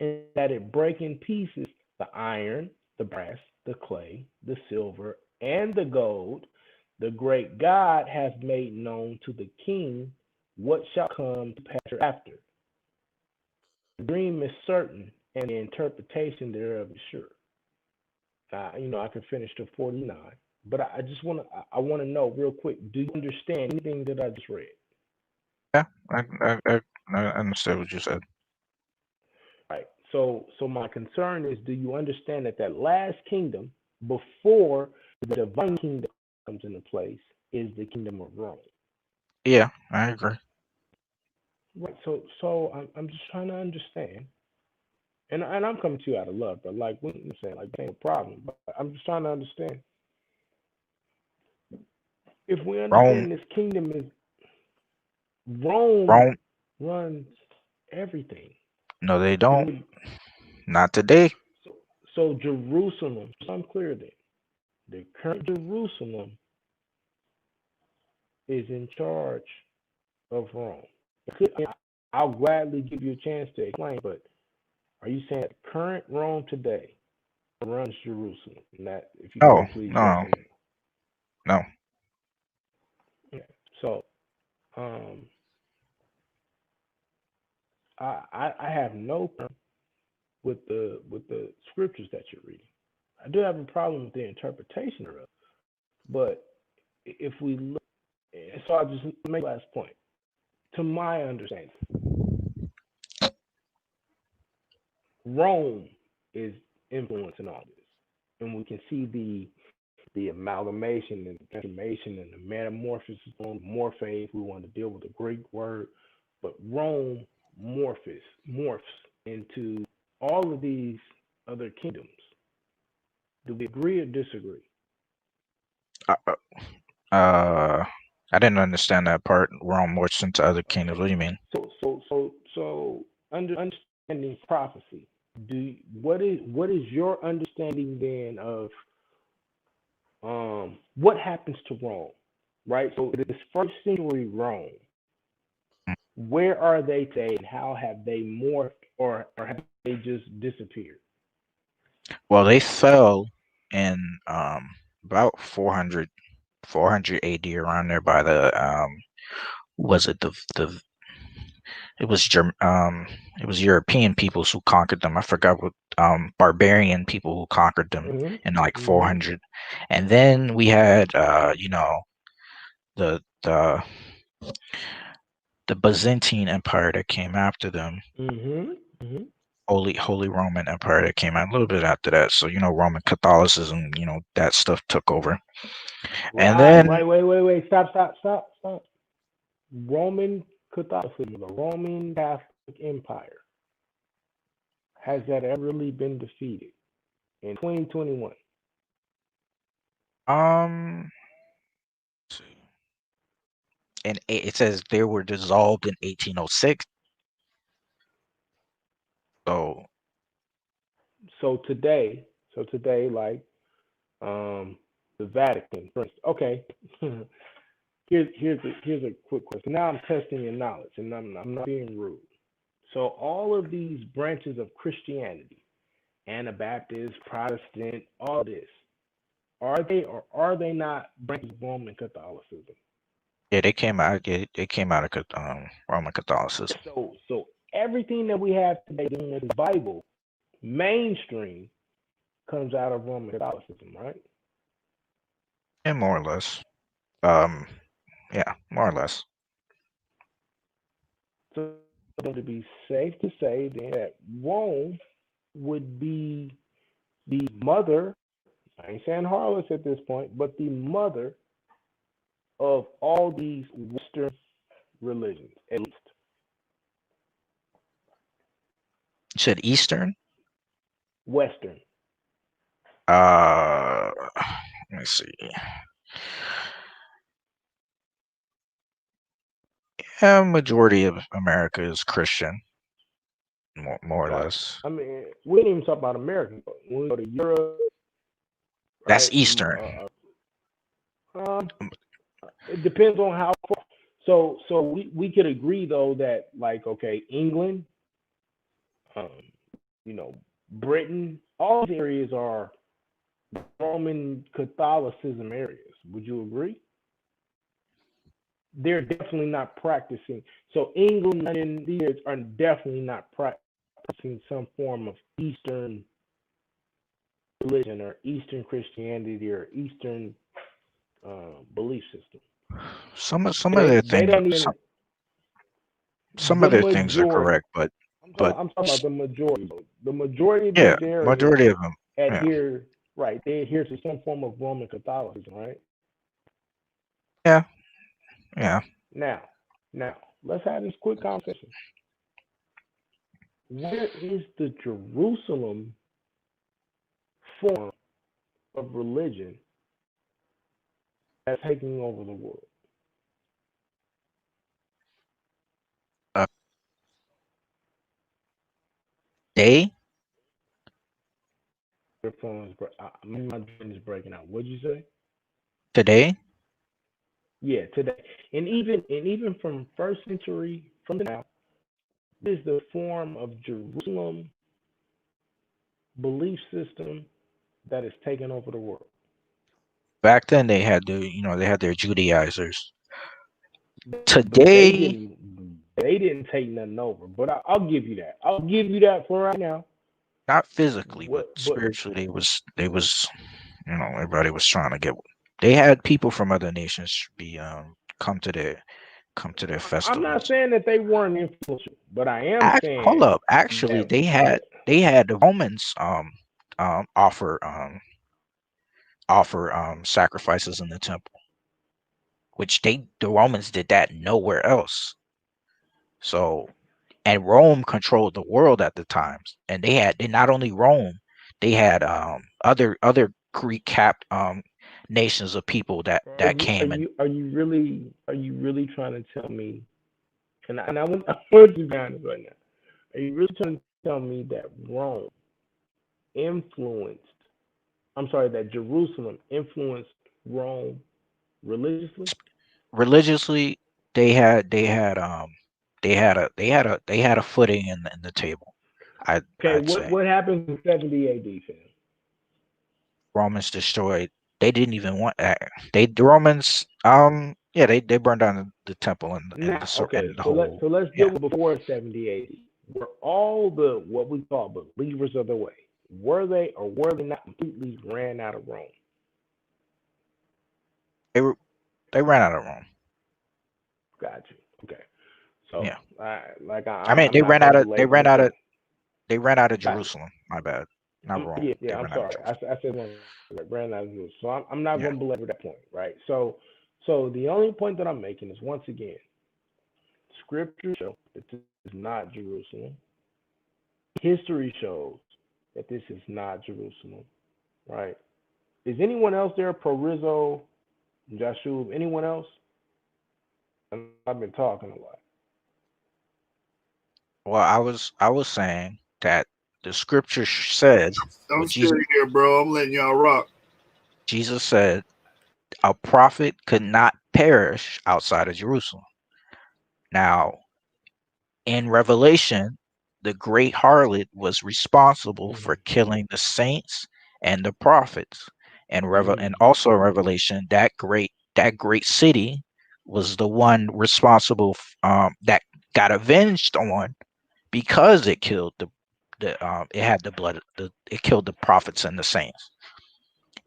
and that it break in pieces the iron, the brass, the clay, the silver, and the gold, the great God hath made known to the king what shall come to pass hereafter. The dream is certain, and the interpretation thereof is sure. I can finish to 49, but I just want to know real quick. Do you understand anything that I just read? Yeah, I understand what you said. Right. So my concern is, do you understand that last kingdom before the divine kingdom comes into place is the kingdom of Rome? Yeah, I agree. Right. So I'm just trying to understand, and I'm coming to you out of love, but like what I'm saying, like ain't a problem. But I'm just trying to understand. If we understand this kingdom is Rome runs everything. No, they don't. Not today. So Jerusalem, so I'm clear then. The current Jerusalem is in charge of Rome. I'll gladly give you a chance to explain, but are you saying that current Rome today runs Jerusalem? And that, if you No, could please no, no. Okay. So, I have no problem with the scriptures that you're reading. I do have a problem with the interpretation of it, but if we look, so I'll just make the last point. To my understanding, Rome is influencing all this, and we can see the the amalgamation and the transformation and the metamorphosis on morphe, if we want to deal with the Greek word, but Rome morphs into all of these other kingdoms. Do we agree or disagree? I didn't understand that part. Rome morphs into other kingdoms. What do you mean? So understanding prophecy. What is your understanding then of what happens to Rome, right? So this first century Rome, where are they today, and how have they morphed, or have they just disappeared? Well, they fell in about 400 AD, around there, by the was it the it was European peoples who conquered them. I forgot what barbarian people who conquered them in like 400. And then we had the Byzantine Empire that came after them. Holy Roman Empire that came out a little bit after that. So Roman Catholicism, that stuff took over. And then wait, stop. Roman Catholicism, the Roman Catholic Empire, has that ever really been defeated in 2021? And it says they were dissolved in 1806. So today, like the Vatican, for instance. Okay, here's a quick question. Now I'm testing your knowledge, and I'm not being rude. So all of these branches of Christianity, Anabaptist, Protestant, all this, are they or are they not branches of Roman Catholicism? Yeah, they came out. Yeah, they came out of Roman Catholicism. So everything that we have today dealing with the Bible, mainstream, comes out of Roman Catholicism, right? Yeah, more or less. Yeah, more or less. So to be safe to say then that Rome would be the mother, I ain't saying harlots at this point, but the mother of all these Western religions, at least. You said Eastern? Western. Let me see. Yeah, majority of America is Christian, more or less. I mean, we didn't even talk about America. When we go to Europe, that's right? Eastern. It depends on how far. So we could agree though that, like, okay, England, Britain, all these areas are Roman Catholicism areas. Would you agree? They're definitely not practicing. So England and these are definitely not practicing some form of Eastern religion or Eastern Christianity or Eastern belief system. Some of their things. Some of their things are correct, but I'm talking about the majority. The majority of yeah, these areas majority of them adhere, right? They adhere to some form of Roman Catholicism, right? Yeah. Now, let's have this quick conversation. Where is the Jerusalem form of religion that's taking over the world? They? Your phone my phone is breaking out. What'd you say? Today? Yeah, today. And even from first century from now, this is the form of Jerusalem belief system that is taking over the world. Back then they had their Judaizers. Today they didn't take nothing over, but I'll give you that. I'll give you that for right now. Not physically, but spiritually, they was everybody was trying to get. They had people from other nations be come to their festivals. I'm not saying that they weren't influential, but I am saying. Hold up, actually, they had the Romans offer offer sacrifices in the temple, which the Romans did that nowhere else. So, and Rome controlled the world at the times, and they not only Rome, they had other Greek capped nations of people that came and Are you really trying to tell me? And I want to be honest right now. Are you really trying to tell me that Rome influenced? I'm sorry, that Jerusalem influenced Rome religiously? Religiously, they had a footing in the table. I'd say what happens in 70 AD, fam? Romans destroyed. They didn't even want that. The Romans yeah, they burned down the temple and the whole. So let's deal with before 70 AD. Were all the what we call believers of the way, were they or were they not completely ran out of Rome? They ran out of Rome. Got you. Okay. So yeah, they ran out of Jerusalem. My bad. Not Rome. Yeah, I'm sorry. I said one. Ran out of Jerusalem. So I'm not going to belabor that point, right? So the only point that I'm making is, once again, Scripture shows that this is not Jerusalem. History shows that this is not Jerusalem, right? Is anyone else there? Pro Rizzo, Joshua, anyone else? I've been talking a lot. Well, I was saying that the Scripture said. I'm still here, bro. I'm letting y'all rock. Jesus said a prophet could not perish outside of Jerusalem. Now, in Revelation, the great harlot was responsible for killing the saints and the prophets. And also in Revelation, that great city was the one responsible that got avenged on, because it killed it had the blood, it killed the prophets and the saints.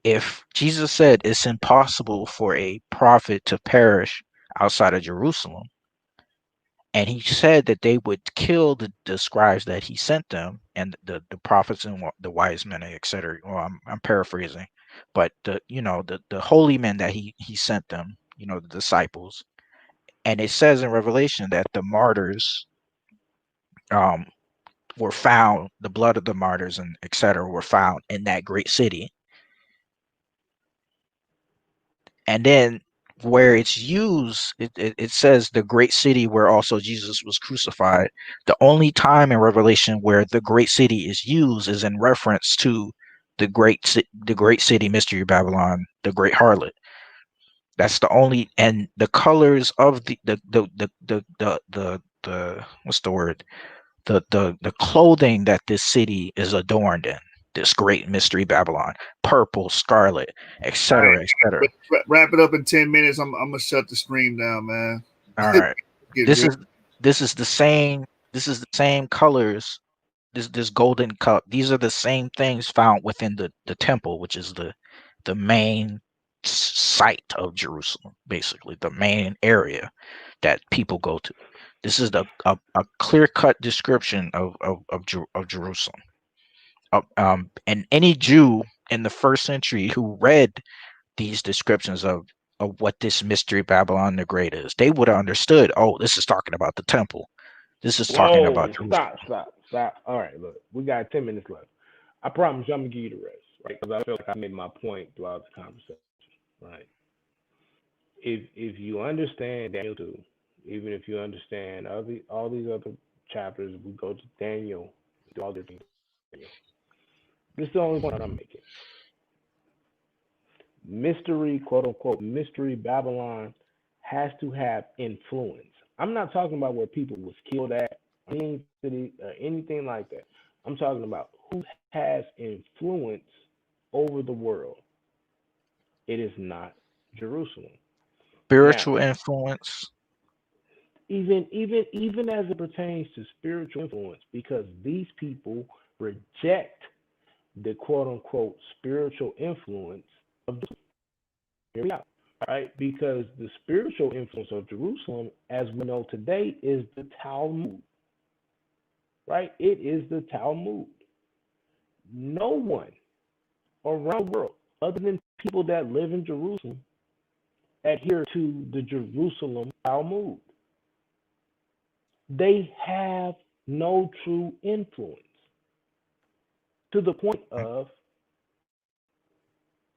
If Jesus said it's impossible for a prophet to perish outside of Jerusalem, and he said that they would kill the scribes that he sent them, and the prophets and the wise men, etc. Well, I'm paraphrasing, but the holy men that he sent them, the disciples. And it says in Revelation that the martyrs were found, the blood of the martyrs and etc. were found in that great city. And then where it's used, it says the great city where also Jesus was crucified. The only time in Revelation where the great city is used is in reference to the great city, Mystery Babylon, the great harlot. That's the only, and the colors of the what's the word? The clothing that this city is adorned in, this great Mystery Babylon, purple, scarlet, etc., etc. Wrap it up in 10 minutes. I'm gonna shut the stream down, man. All right. This is the same colors. This golden cup. These are the same things found within the temple, which is the main site of Jerusalem, basically the main area that people go to. This is a clear-cut description of Jerusalem. And any Jew in the first century who read these descriptions of what this Mystery Babylon the Great is, they would have understood, oh, this is talking about the temple. This is talking about Jerusalem. Stop. All right, look, we got 10 minutes left. I promise you I'm going to give you the rest, right? Because I feel like I made my point throughout the conversation, right? If you understand Daniel 2, even if you understand all these other chapters, we go to Daniel, do all different things. This is the only point I'm making. Mystery, quote unquote, Mystery Babylon has to have influence. I'm not talking about where people was killed at, anything like that. I'm talking about who has influence over the world. It is not Jerusalem. Spiritual influence. Even as it pertains to spiritual influence, because these people reject the quote unquote spiritual influence of Jerusalem. Hear me out, right? Because the spiritual influence of Jerusalem, as we know today, is the Talmud, right? It is the Talmud. No one around the world, other than people that live in Jerusalem adhere to the Jerusalem Talmud. They have no true influence, to the point of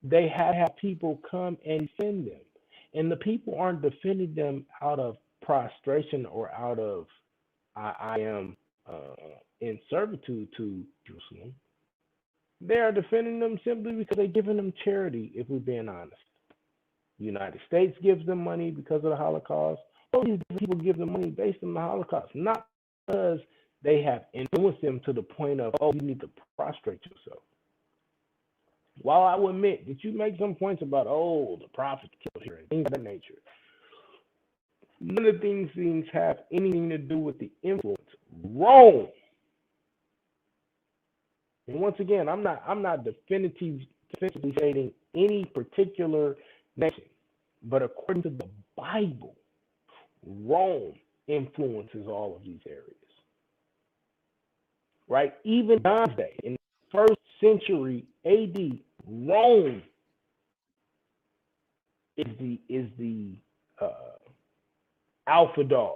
they have people come and defend them. And the people aren't defending them out of prostration or out of, I am in servitude to Jerusalem. They are defending them simply because they're giving them charity, if we're being honest. The United States gives them money because of the Holocaust. All these people give them money based on the Holocaust, not because they have influenced them to the point of, oh, you need to prostrate yourself. While I will admit that you make some points about, oh, the prophets killed here and things of that nature, none of these things have anything to do with the influence. Rome. And once again, I'm not definitively stating any particular nation, but according to the Bible, Rome influences all of these areas. Right? Even John's day, in the 1st century AD, Rome is the alpha dog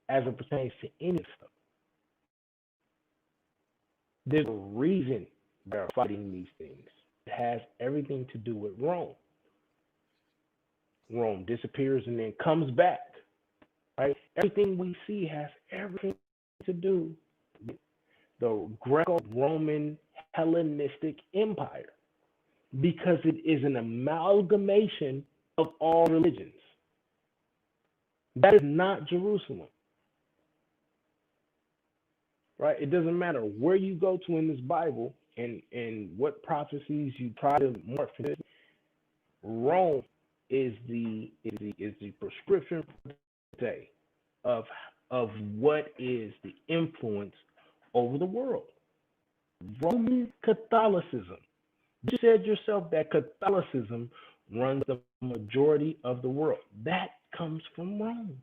as it pertains to any stuff. There's a reason they're fighting these things. It has everything to do with Rome. Rome disappears and then comes back. Right? Everything we see has everything to do with the Greco-Roman Hellenistic Empire, because it is an amalgamation of all religions. That is not Jerusalem. Right? It doesn't matter where you go to in this Bible and what prophecies you try to mark for this. Rome is the prescription for today of what is the influence over the world. Roman Catholicism. You said yourself that Catholicism runs the majority of the world. That comes from Rome.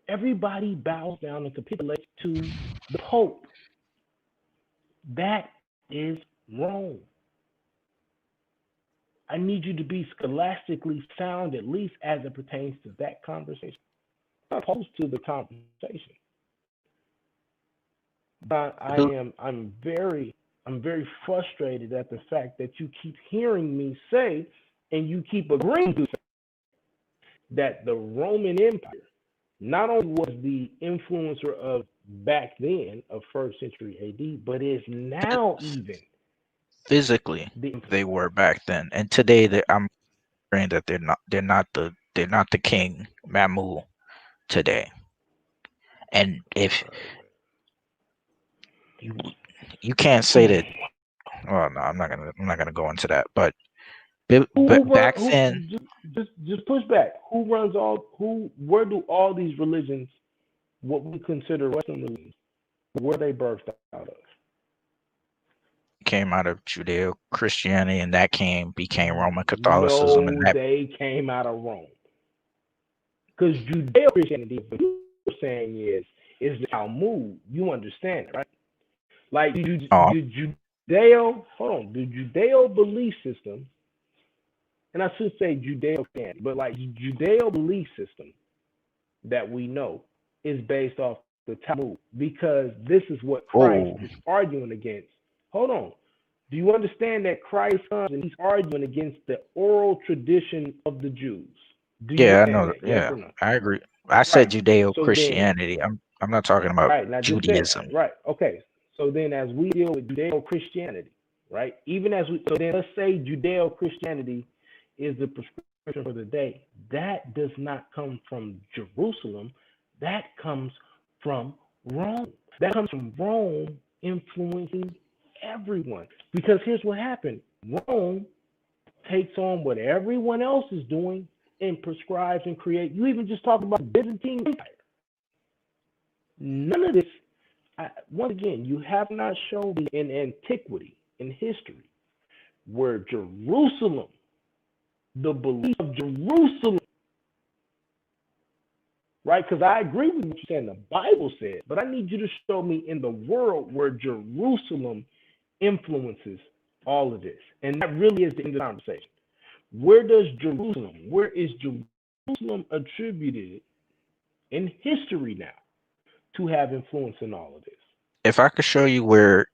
Everybody bows down and capitulates to the Pope. That is Rome. I need you to be scholastically sound, at least as it pertains to that conversation. I'm opposed to the conversation. But I'm very frustrated at the fact that you keep hearing me say, and you keep agreeing to say, that the Roman Empire not only was the influencer of back then of 1st century AD, but is now even physically they were back then, and today I'm saying that they're not the king Mamu today. And if you can't say that, well, no, I'm not gonna go into that, but back then, just push back. Where do all these religions, what we consider Western religions, where they birthed out of? came out of Judeo-Christianity, and that became Roman Catholicism. No, and that they came out of Rome. Because Judeo-Christianity, what you're saying is the Talmud. You understand, right? Like the Judeo belief system, and I should say Judeo-Christianity, but like Judeo belief system that we know is based off the Talmud, because this is what Christ is arguing against. Hold on. Do you understand that Christ comes and he's arguing against the oral tradition of the Jews? I know that. Yes, no? I agree. I said Judeo-Christianity. So I'm not talking about Judaism. Judaism. Right. Okay. So then, as we deal with Judeo-Christianity, right? So then let's say Judeo-Christianity is the prescription for the day. That does not come from Jerusalem. That comes from Rome. That comes from Rome influencing everyone. Because here's what happened. Rome takes on what everyone else is doing and prescribes and creates. You even just talked about the Byzantine Empire. None of this, once again, you have not shown me in antiquity, in history, where Jerusalem, the belief of Jerusalem, right? Because I agree with what you're saying, the Bible said, but I need you to show me in the world where Jerusalem influences all of this. And that really is the end of the conversation. Where is Jerusalem attributed in history now to have influence in all of this? If I could show you where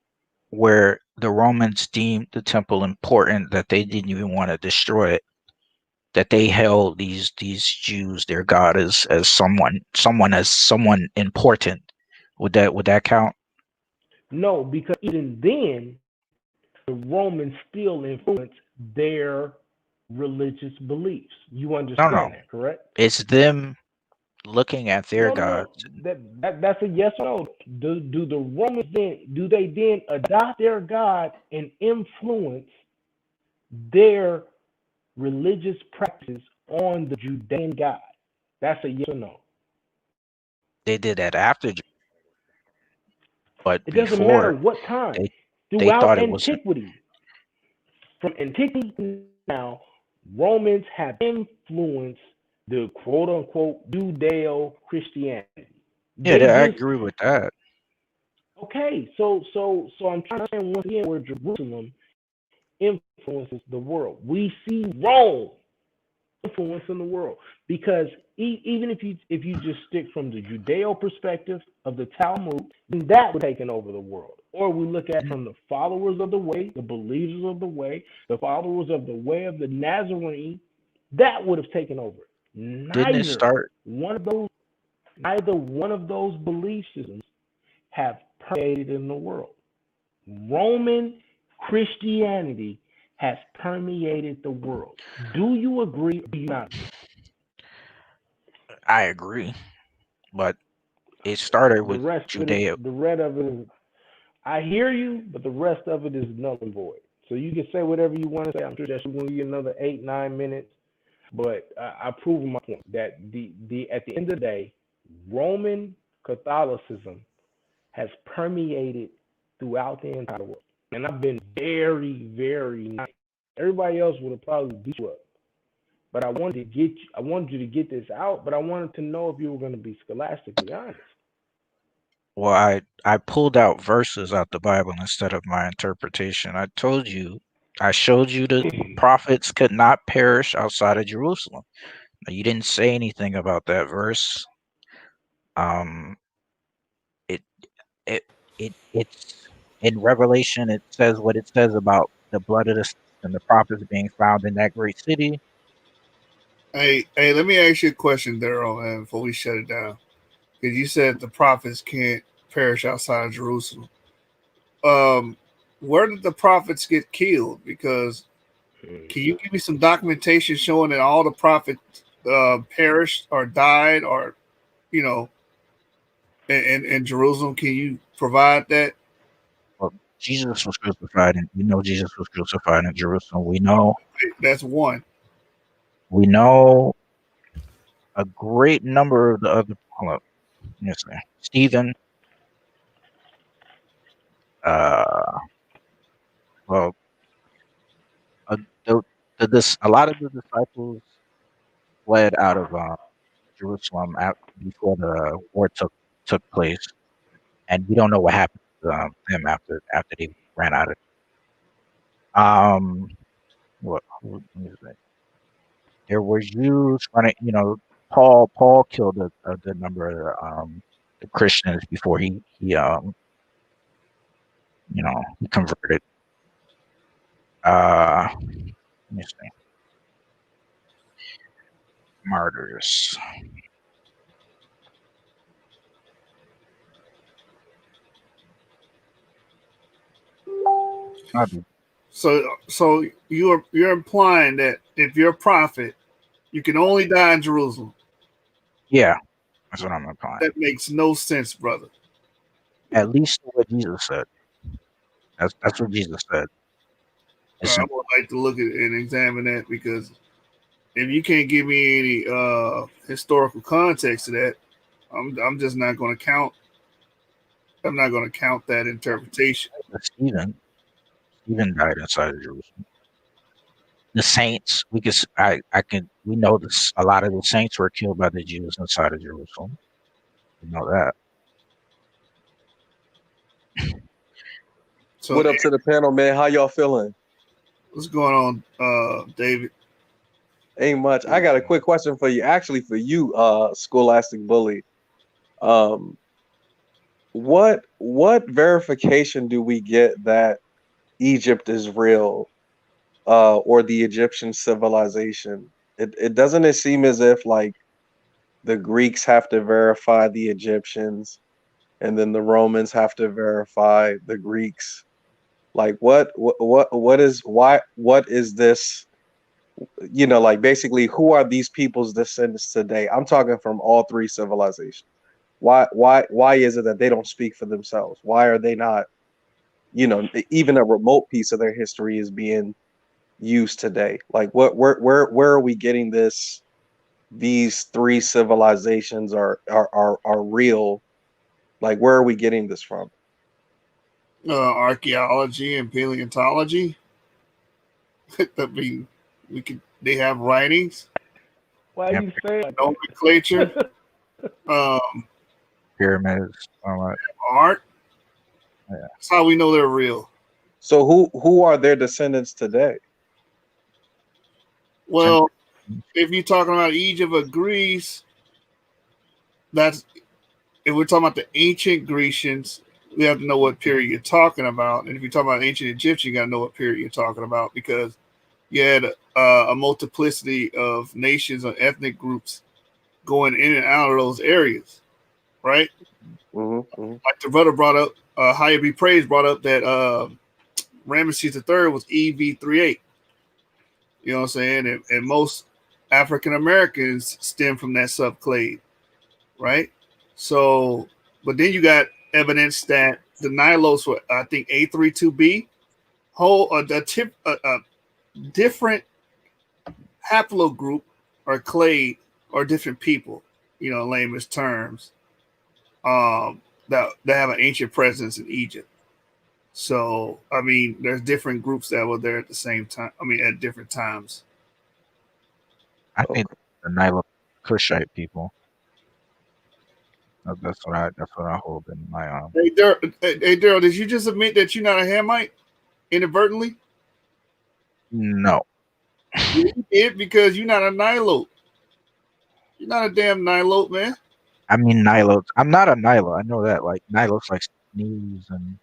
the Romans deemed the temple important, that they didn't even want to destroy it, that they held these Jews, their God, as someone important, would that count? No, because even then, the Romans still influenced their religious beliefs. You understand that, correct? It's them looking at their gods. That's a yes or no. Do the Romans then adopt their God and influence their religious practices on the Judean God? That's a yes or no. They did that after, but it doesn't matter what time. Throughout antiquity, from antiquity now, Romans have influenced the quote unquote Judeo-Christianity. Yeah, I agree with that. Okay, so I'm trying to say once again where Jerusalem influences the world. We see Rome influencing the world because even if you just stick from the Judeo perspective of the Talmud, then that would have taken over the world. Or we look at from the followers of the way, the believers of the way, the followers of the way of the Nazarene, that would have taken over. Neither one of those belief systems have permeated in the world. Roman Christianity has permeated the world. Do you agree or do you not? I agree, but it started with Judea. The rest of it is, I hear you, but the rest of it is null and void. So you can say whatever you want to say. I'm sure that's going to give you another 8-9 minutes, but I prove my point that the at the end of the day, Roman Catholicism has permeated throughout the entire world. And I've been very, very nice. Everybody else would have probably beat you up. But I wanted you to get this out, but I wanted to know if you were going to be scholastically honest. Well, I pulled out verses out the Bible instead of my interpretation. I showed you the prophets could not perish outside of Jerusalem. Now, you didn't say anything about that verse. It's in Revelation. It says what it says about the blood of the saints and the prophets being found in that great city. Hey, let me ask you a question, Daryl, before we shut it down. Because you said the prophets can't perish outside of Jerusalem. Where did the prophets get killed? Because can you give me some documentation showing that all the prophets perished or died, or in Jerusalem? Can you provide that? Well, Jesus was crucified, and we know Jesus was crucified in Jerusalem. We know that's one. We know a great number of the other. Hold up, yes, sir. Stephen. Well, a lot of the disciples fled out of Jerusalem before the war took place, and we don't know what happened to them after they ran out of. What is it? There were Jews running. Paul killed a good number of the Christians before he converted. Let me see. Martyrs. So you're implying that if you're a prophet, you can only die in Jerusalem. Yeah, that's what I'm implying. That makes no sense, brother. At least what Jesus said. That's what Jesus said. I would like to look at it and examine that, because if you can't give me any historical context to that, I'm just not going to count. I'm not going to count that interpretation. Stephen died inside of Jerusalem. The saints, we know this. A lot of the saints were killed by the Jews inside of Jerusalem. We know that. So, what up to the panel, man? How y'all feeling? What's going on, David? Ain't much. I got a quick question for you. Actually, for you, Scholastic Bully. What verification do we get that Egypt is real, or the Egyptian civilization? It seem as if like the Greeks have to verify the Egyptians, and then the Romans have to verify the Greeks. Like what is this? Like basically, who are these people's descendants today? I'm talking from all three civilizations. Why is it that they don't speak for themselves? Why are they not, even a remote piece of their history is being used today? Like where are we getting this? These three civilizations are real. Like where are we getting this from? Archaeology and paleontology. I mean, they have writings. Why you say nomenclature? Pyramids, all that. Art. Yeah. That's how we know they're real. So who are their descendants today? Well, if you're talking about Egypt or Greece, if we're talking about the ancient Grecians, we have to know what period you're talking about. And if you're talking about ancient Egyptian, you got to know what period you're talking about, because you had a multiplicity of nations or ethnic groups going in and out of those areas, right? Like the brother brought up, Higher Be Praised brought up that Ramesses III was EV38. You know what I'm saying? And most African Americans stem from that subclade, right? So, but then you got evidence that the Nilos were, I think, A32B, a different haplogroup or clade or different people, layman's terms, that have an ancient presence in Egypt. So, I mean, there's different groups that were there at the same time. I mean, at different times. I think the Nilo Kushite people. That's what I hold in my arm. Hey, Daryl, did you just admit that you're not a Hamite inadvertently? No. You did, because you're not a Nilote. You're not a damn Nilote, man. I mean Nilotes. I'm not a Nilo. I know that. Like Nilotes, like sneeze and.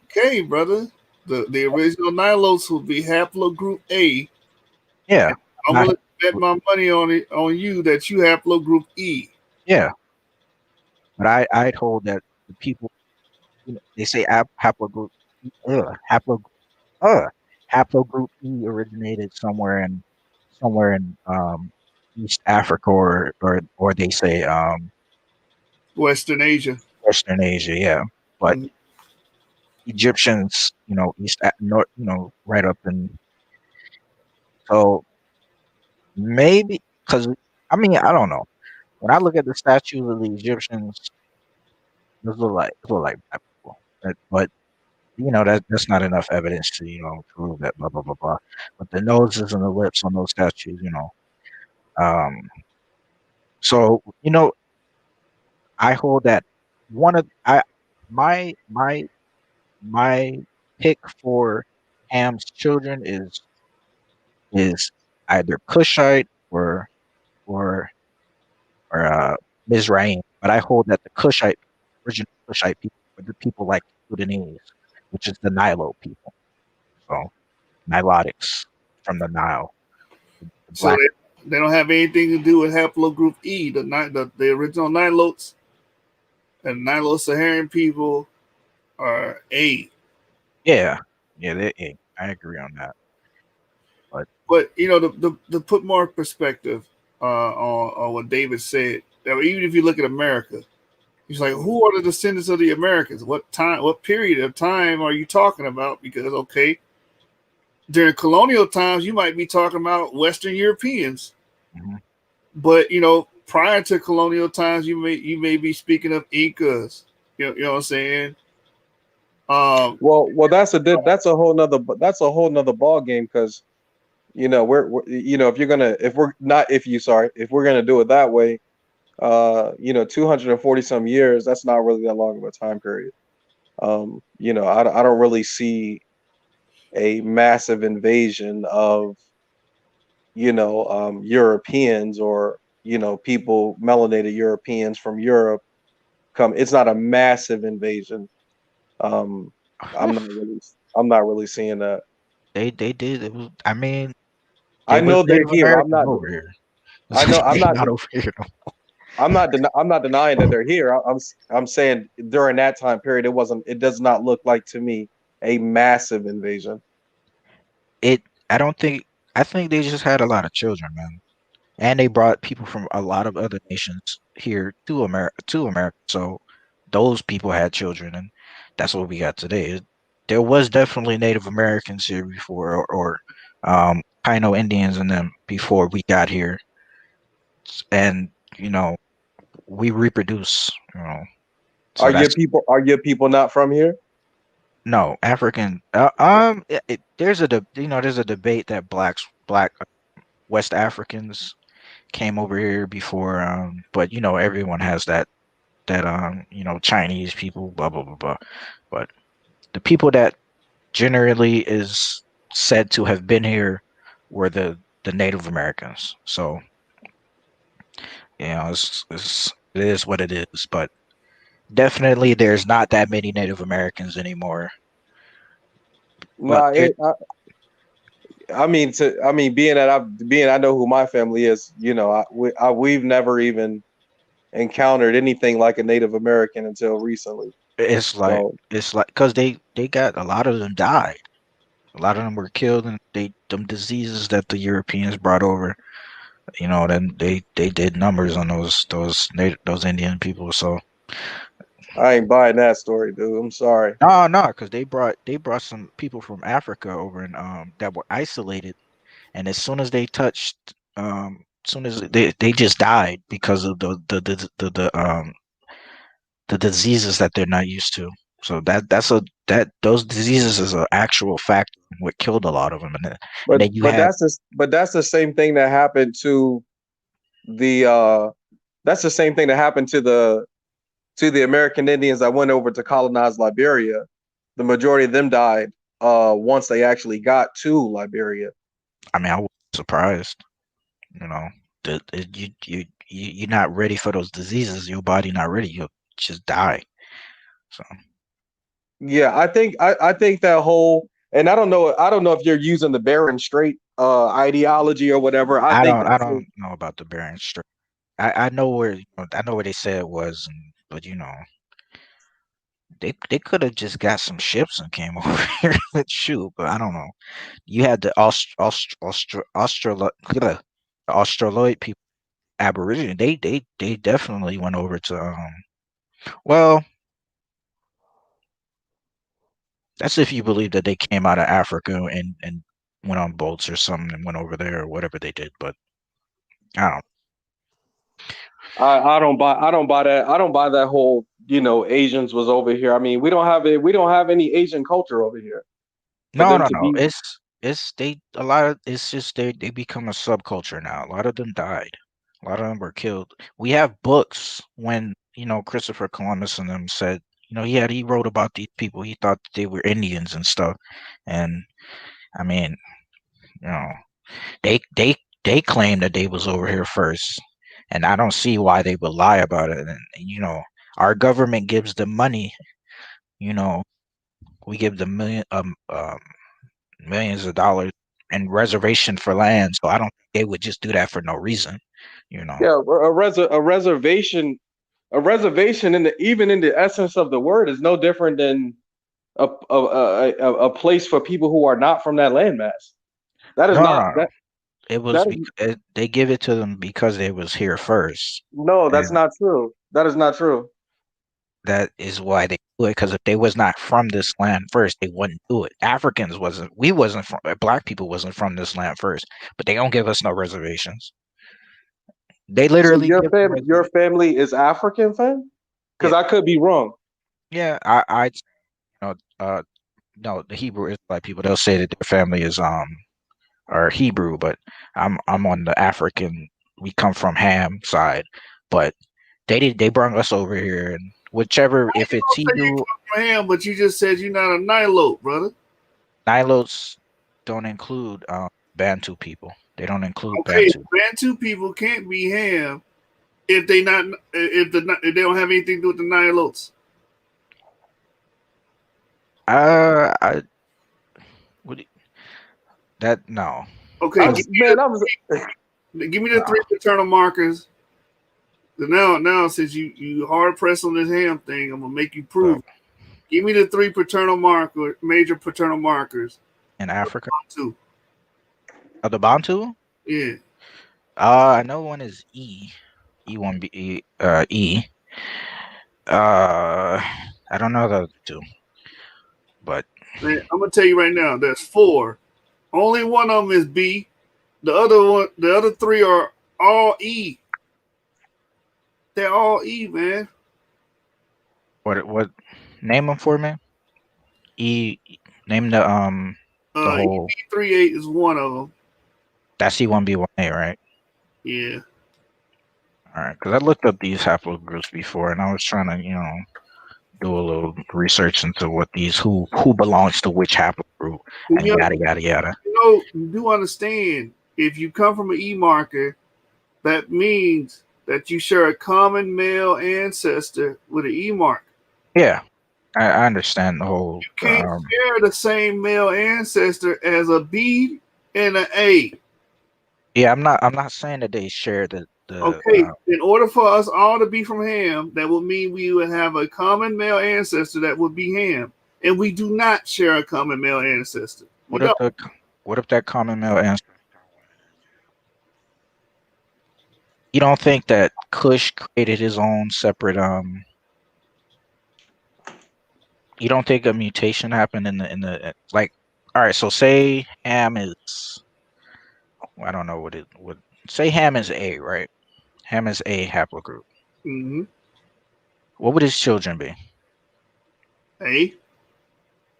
Okay, brother. The original Nilotes would be haplogroup A. Yeah. I'm willing to bet my money on you that you haplogroup E. Yeah. But I'd hold that the people, they say haplogroup haplogroup E originated somewhere in East Africa, or they say Western Asia. Western Asia, yeah. But Egyptians, north, right up in. So maybe, because I mean, I don't know. When I look at the statues of the Egyptians, those look like black people. But that's not enough evidence to prove that blah blah blah blah. But the noses and the lips on those statues, so I hold that my pick for Ham's children is either Cushite or Mizraim. But I hold that the original Cushite people are the people like Sudanese, which is the Nilo people. So Nilotics from the Nile. So they don't have anything to do with haplogroup E, the original Nilotes and Nilo-Saharan people are A. Yeah, they're A. I agree on that. But to put more perspective on what David said, that even if you look at America, he's like, who are the descendants of the Americans? What period of time are you talking about? Because during colonial times, you might be talking about Western Europeans, but prior to colonial times, you may be speaking of Incas. You know what I'm saying? Well, that's a whole nother ball game, because we're if we're gonna do it that way, 240 some years, that's not really that long of a time period. I don't really see a massive invasion of Europeans or people melanated Europeans from Europe come. It's not a massive invasion. Um, I'm not really seeing that. They did. It was, I mean, I there was know they're Native here. I'm Americans not. over here. I know. I'm They not. not over here. No. I'm not denying that they're here. I'm saying during that time period, it wasn't. It does not look like to me a massive invasion. I don't think. I think they just had a lot of children, man, and they brought people from a lot of other nations here to America. So those people had children, and that's what we got today. There was definitely Native Americans here before, or Pino Indians and them before we got here, and you know we reproduce. So that's Are your people not from here? no African. There's there's a debate that black West Africans came over here before, but everyone has that Chinese people, blah blah blah blah. But the people that generally is said to have been here were the Native Americans. So it is what it is. But definitely, there's not that many Native Americans anymore. But Nah, I mean, being that I know who my family is. We've never even encountered anything like a Native American until recently. it's like So because they got a lot of them died. A lot of them were killed, and them diseases that the Europeans brought over. Then they did numbers on those Indian people. So I ain't buying that story, dude. I'm sorry. no, because they brought some people from Africa over and that were isolated, and as soon as they touched, soon as they just died because of the diseases that they're not used to. So that those diseases is an actual fact. What killed a lot of them, and then you have That's the same thing that happened to the that's the same thing that happened to the American Indians that went over to colonize Liberia. The majority of them died once they actually got to Liberia. I mean, I was surprised. You're not ready for those diseases. Your body not ready. You'll just die. So Yeah, I think that whole, and I don't know if you're using the Bering Strait ideology or whatever. I think I that's don't know about the Bering Strait. I know where I know where they said it was, but they could have just got some ships and came over here. Shoot, but I don't know. You had the Australoid people, Aborigine. They definitely went over to well, that's if you believe that they came out of Africa and went on boats or something and went over there or whatever they did. But I don't. I don't buy that. I don't buy that whole, Asians was over here. I mean, we don't have it. We don't have any Asian culture over here for No, them no, to no. be. It's they a lot of it's just they become a subculture now. A lot of them died. A lot of them were killed. We have books when Christopher Columbus and them said he wrote about these people. He thought they were Indians and stuff. And I mean, you know, they claim that they was over here first, and I don't see why they would lie about it. And our government gives them money. You know, we give them millions of dollars in reservation for land. So I don't think they would just do that for no reason. Yeah, a reservation even in the essence of the word is no different than a place for people who are not from that landmass. That is No, no, not no. that It was that because they give it to them because they was here first, no, that's and not true. That is not true. that is why they do it. Because if they was not from this land first, they wouldn't do it. Africans wasn't. We wasn't from. Black people wasn't from this land first, but they don't give us no reservations. They So literally give them your family is African, fam? yeah, Because I could be wrong. yeah. I no, the Hebrew Israelite people, they'll say that their family is are Hebrew, but I'm on the African. We come from Ham side, but They brought us over here, and whichever, if it's Hebrew, from Ham, but you just said you're not a Nilote, brother. Nilotes don't include Bantu people. They don't include Okay, Bantu. Bantu people can't be Ham if they they don't have anything to do with the Nilotes. No. Okay, give me the three paternal markers. Now, since you hard pressed on this Ham thing, I'm gonna make you prove. Give me the three major paternal markers in Africa. Bantu. Of the Bantu? Yeah. I know one is E. E1B E. I don't know the other two. But Man, I'm gonna tell you right now, there's 4. Only one of them is B. The other 3 are all E. They're all E, man. What name them for me? E. Name the whole. E38 is one of them. That's E1B1A, right? Yeah. All right, because I looked up these haplogroups before, and I was trying to, do a little research into what who belongs to which haplogroup, and yada yada yada. You do understand, if you come from an E marker, that means that you share a common male ancestor with an E marker. Yeah, I understand the whole. You can't share the same male ancestor as a B and an A. Yeah, I'm not saying that they share the. Okay, in order for us all to be from Ham, that would mean we would have a common male ancestor that would be Ham, and we do not share a common male ancestor. What if that common male ancestor? You don't think that Cush created his own separate You don't think a mutation happened in the like? All right, so say Ham is, I don't know what it would say. Ham is A, right? Ham is A haplogroup. Mm-hmm. What would his children be? A.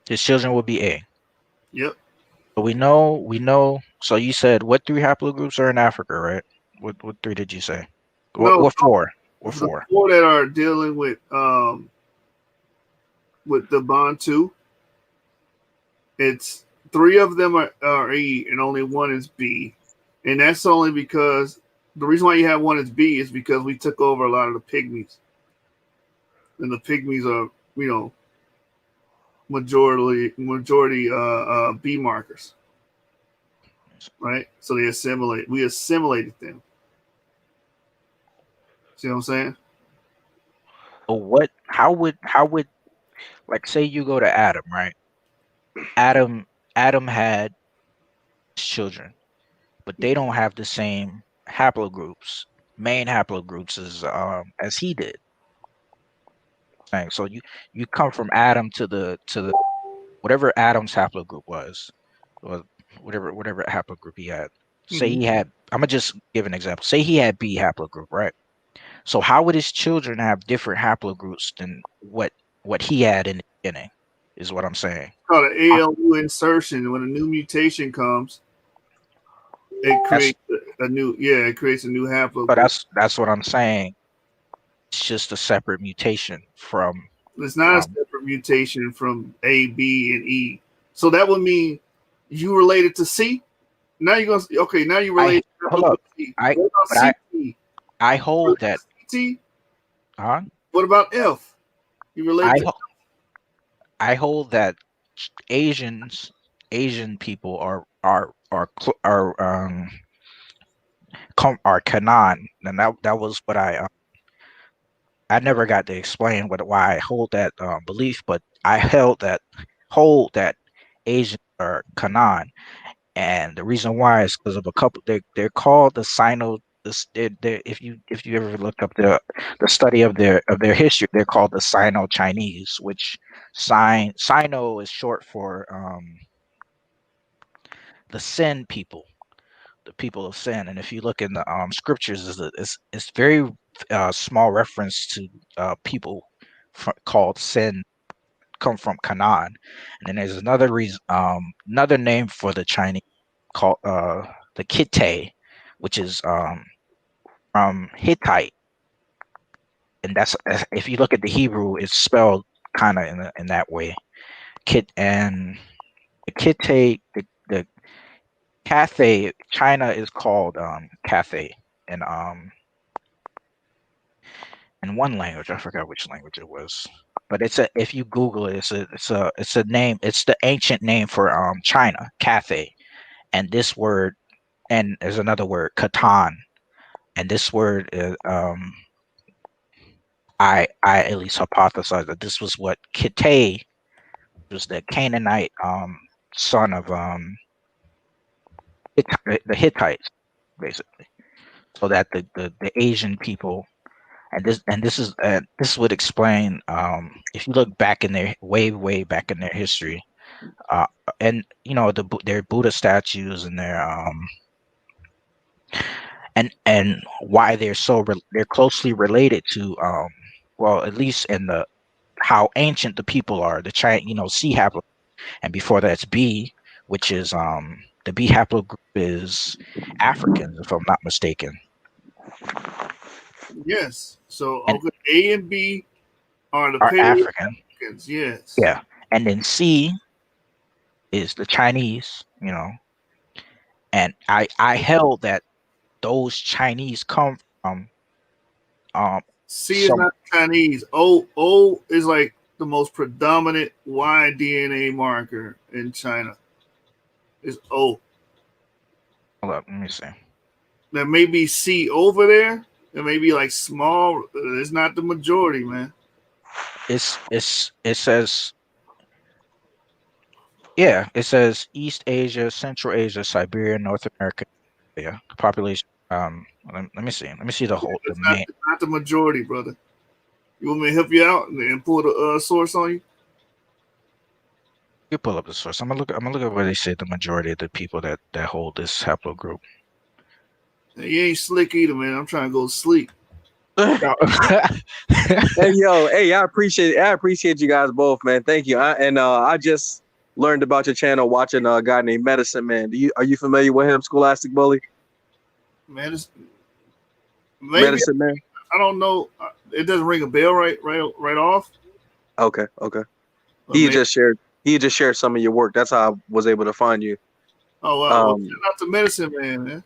His children would be A. Yep. But we know. So you said what 3 haplogroups are in Africa, right? What 3 did you say? What 4? What 4? 4 that are dealing with the Bantu. It's 3 of them are E and only 1 is B, and that's only because the reason why you have 1 is B is because we took over a lot of the pygmies, and the pygmies are majority B markers, right? So we assimilated them. See what I'm saying? But how would like, say you go to Adam, right? Adam had children, but they don't have the same main haplogroups as he did. So you come from Adam to the whatever Adam's haplogroup was, or whatever haplogroup he had. Say he had, I'm gonna just give an example. Say he had B haplogroup, right? So how would his children have different haplogroups than what he had in the beginning? Is what I'm saying. It's called an ALU insertion. When a new mutation comes, it creates a new haplogroup. But that's what I'm saying. It's just a separate mutation from. It's not a separate mutation from A, B, and E. So that would mean you related to C. Now you're gonna now you related. Hold up. I hold that. T. Huh? What about F? You related? I hold that Asian people are Canaan, and that was what I never got to explain why I hold that belief, but I hold that Asians are Canaan, and the reason why is because of a couple. They're called the Sino. If you ever look up the study of their history, they're called the Sino-Chinese, which Sino is short for the Sin people, the people of sin. And if you look in the scriptures, it's very small reference to people called Sin come from Canaan. And then there's another reason, another name for the Chinese called the Kitte, which is from Hittite. and that's if you look at the Hebrew, it's spelled kind of in that way. Kit and the Kitte, the Cathay, China is called Cathay, and in one language, I forgot which language it was, but if you Google it, it's a name. It's the ancient name for China, Cathay, and this word, and there's another word, Catan, and this word is I at least hypothesize that this was what Kitte was, the Canaanite son of the Hittites, basically, so that the Asian people. And this would explain if you look back in their way back in their history, and their Buddha statues and their and why they're closely related to well, at least in the how ancient the people are, the C haplogroup, and before that's B, which is the B haplogroup is Africans, if I'm not mistaken. Yes. So okay, A and B are the African. Africans. Yes. Yeah, and then C is the Chinese. And I held that those Chinese come from C is not Chinese. O is like the most predominant Y DNA marker in China. Is O. Hold up, let me see. There may be C over there. There may be like small. It's not the majority, man. It says, yeah, it says East Asia, Central Asia, Siberia, North America. Yeah, population. Let me see. Let me see the whole. It's not the majority, brother. You want me to help you out and pull the source on you? You pull up the source. I'm gonna look at where they say the majority of the people that hold this haplogroup. Hey, you ain't slick either, man. I'm trying to go to sleep. Hey, I appreciate you guys both, man. Thank you. I just learned about your channel watching a guy named Medicine Man. Are you familiar with him, Scholastic Bully? Medicine Man. I don't know. It doesn't ring a bell right off. Okay. He just shared some of your work. That's how I was able to find you. Oh wow! Shout out to Medicine Man.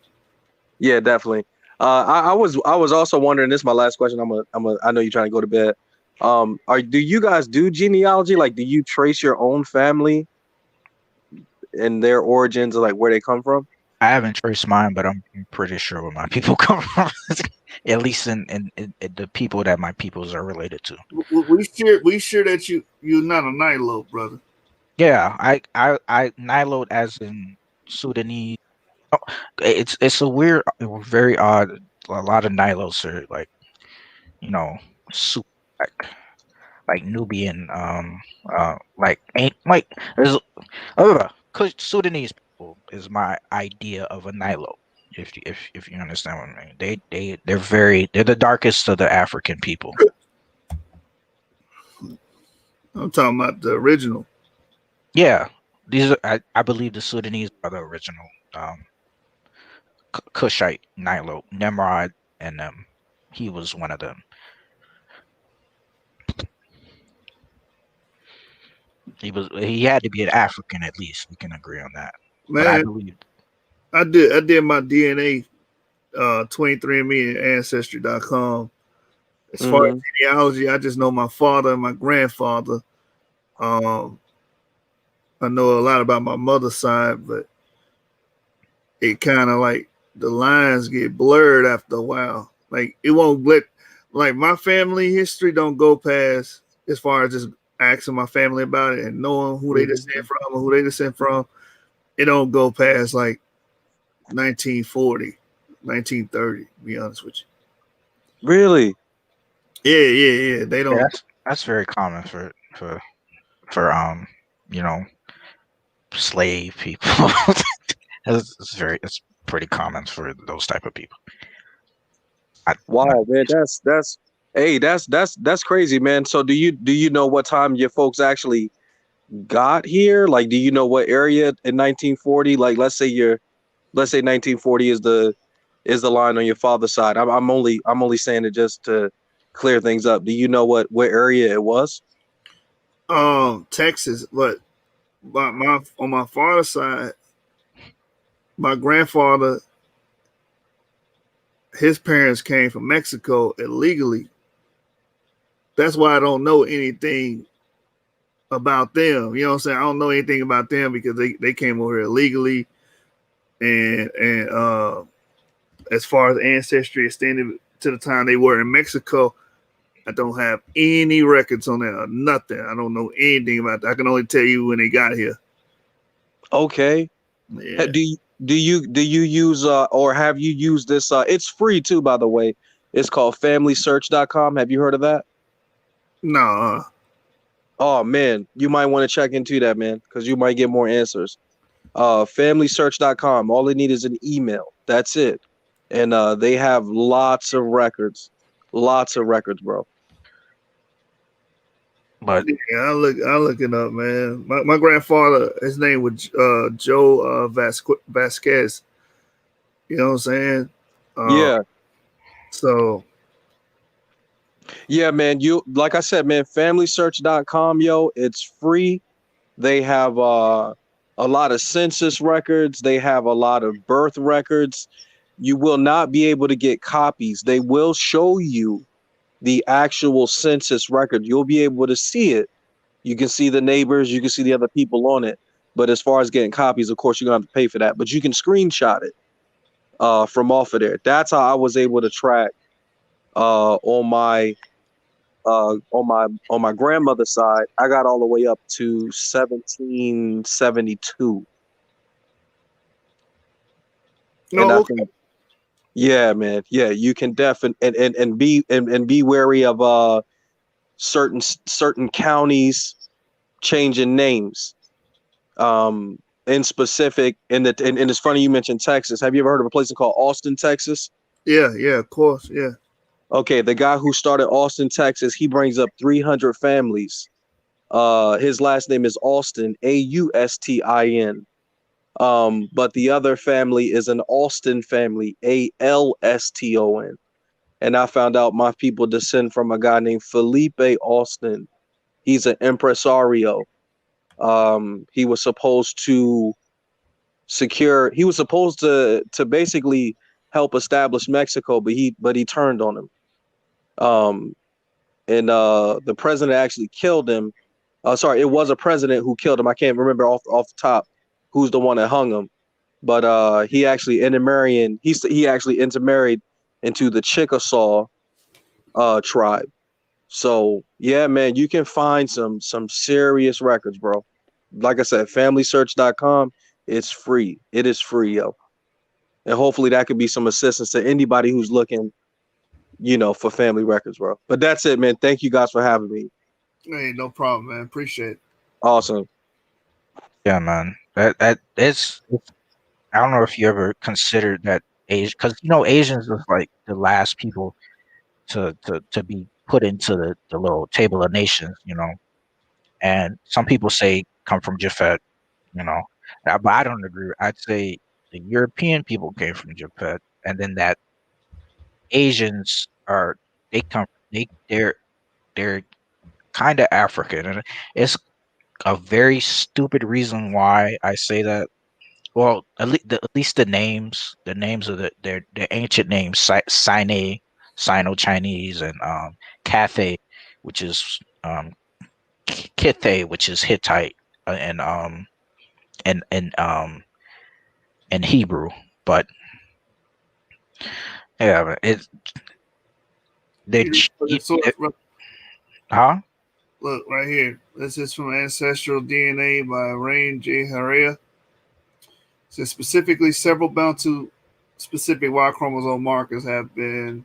Yeah, definitely. I was also wondering. This is my last question. I know you're trying to go to bed. Do you guys do genealogy? Like, do you trace your own family and their origins, or like where they come from? I haven't traced mine, but I'm pretty sure where my people come from. At least in the people that my peoples are related to. We sure that you're not a Nilo, brother. Yeah, I Nilo as in Sudanese. Oh, it's a weird, very odd. A lot of Nilos are like, super like Nubian, there's Sudanese people is my idea of a Nilo. If you understand what I mean, they're the darkest of the African people. I'm talking about the original. Yeah, these are I believe the Sudanese are the original Kushite Nilo, Nimrod, and he was one of them. He had to be an African at least. We can agree on that. Man, but I believe I did my DNA 23andMe and Ancestry.com. As far as genealogy, I just know my father and my grandfather. I know a lot about my mother's side, but it kind of like the lines get blurred after a while. Like it won't like my family history don't go past as far as just asking my family about it and knowing who they descend from or who they descend from. It don't go past like 1940, 1930, to be honest with you. Really? Yeah. They don't. Yeah, that's very common for slave people. it's pretty common for those type of people. Wow, man, that's crazy, man. So do you know what time your folks actually got here? Like, do you know what area in 1940? Like, let's say 1940 is the line on your father's side. I'm only saying it just to clear things up. Do you know what area it was? Texas, but on my father's side, my grandfather, his parents came from Mexico illegally. That's why I don't know anything about them. You know what I'm saying? I don't know anything about them because they came over here illegally, and as far as ancestry extended to the time they were in Mexico, I don't have any records on that or nothing. I don't know anything about that. I can only tell you when they got here. Okay. Yeah. Do you use or have you used this? It's free too, by the way. It's called FamilySearch.com. Have you heard of that? No. Oh man, you might want to check into that, man, because you might get more answers. FamilySearch.com. All they need is an email. That's it. And they have lots of records. Lots of records, bro. But yeah, I'll look it up, man. My grandfather, his name was Joe Vasquez. You know what I'm saying? Yeah. So yeah, man. You like I said, man, FamilySearch.com, yo, it's free. They have a lot of census records. They have a lot of birth records. You will not be able to get copies. They will show you the actual census record. You'll be able to see it. You can see the neighbors. You can see the other people on it. But as far as getting copies, of course, you're going to have to pay for that. But you can screenshot it from off of there. That's how I was able to track on my grandmother's side. I got all the way up to 1772. And I think, yeah, man, yeah, you can definitely and be wary of certain counties changing names. In specific, and it's funny you mentioned Texas. Have you ever heard of a place called Austin, Texas? Yeah, of course, yeah. Okay, the guy who started Austin, Texas, he brings up 300 families. His last name is Austin, Austin. But the other family is an Austin family, Alston. And I found out my people descend from a guy named Felipe Austin. He's an impresario. He was supposed to basically help establish Mexico, but he turned on him. And the president actually killed him. Sorry, it was a president who killed him. I can't remember off the top who's the one that hung him. But he actually intermarried into the Chickasaw tribe. So yeah, man, you can find some serious records, bro. Like I said, FamilySearch.com. It's free. It is free, yo. And hopefully that could be some assistance to anybody who's looking, for family records, bro. But that's it, man. Thank you guys for having me. Hey, no problem, man. Appreciate it. Awesome. Yeah, man. That it's I don't know if you ever considered that Asian, because Asians are like the last people to be put into the little table of nations, and some people say come from Japhet, but I don't agree. I'd say the European people came from Japhet, and then that Asians they're kind of African, and it's a very stupid reason why I say that. Well, at least the names of their ancient names, Sino-Chinese, and Cathay, which is Kithay, which is Hittite, and Hebrew. But yeah, huh? Look right here. This is from Ancestral DNA by Rain J. Herrera. It says specifically several bound to specific Y chromosome markers have been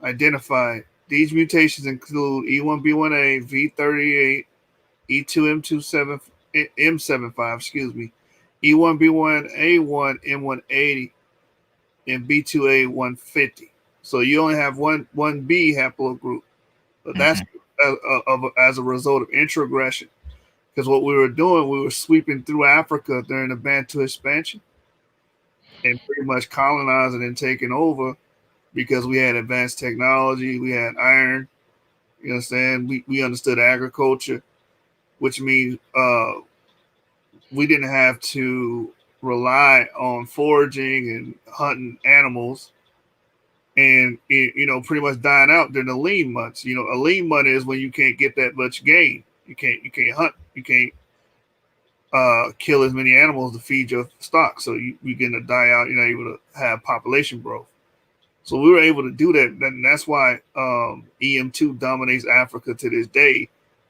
identified. These mutations include E1B1A, V38, E2M27, M75, E1B1A1, M180, and B2A150. So you only have one B haplogroup. But that's as a result of introgression. Because what we were doing, we were sweeping through Africa during the Bantu expansion and pretty much colonizing and taking over because we had advanced technology, we had iron. You understand? We understood agriculture, which means we didn't have to rely on foraging and hunting animals and pretty much dying out during the lean months. A lean month is when you can't get that much game. You can't hunt. You can't kill as many animals to feed your stock. So you're going to die out. You're not able to have population growth. So we were able to do that. And that's why EM2 dominates Africa to this day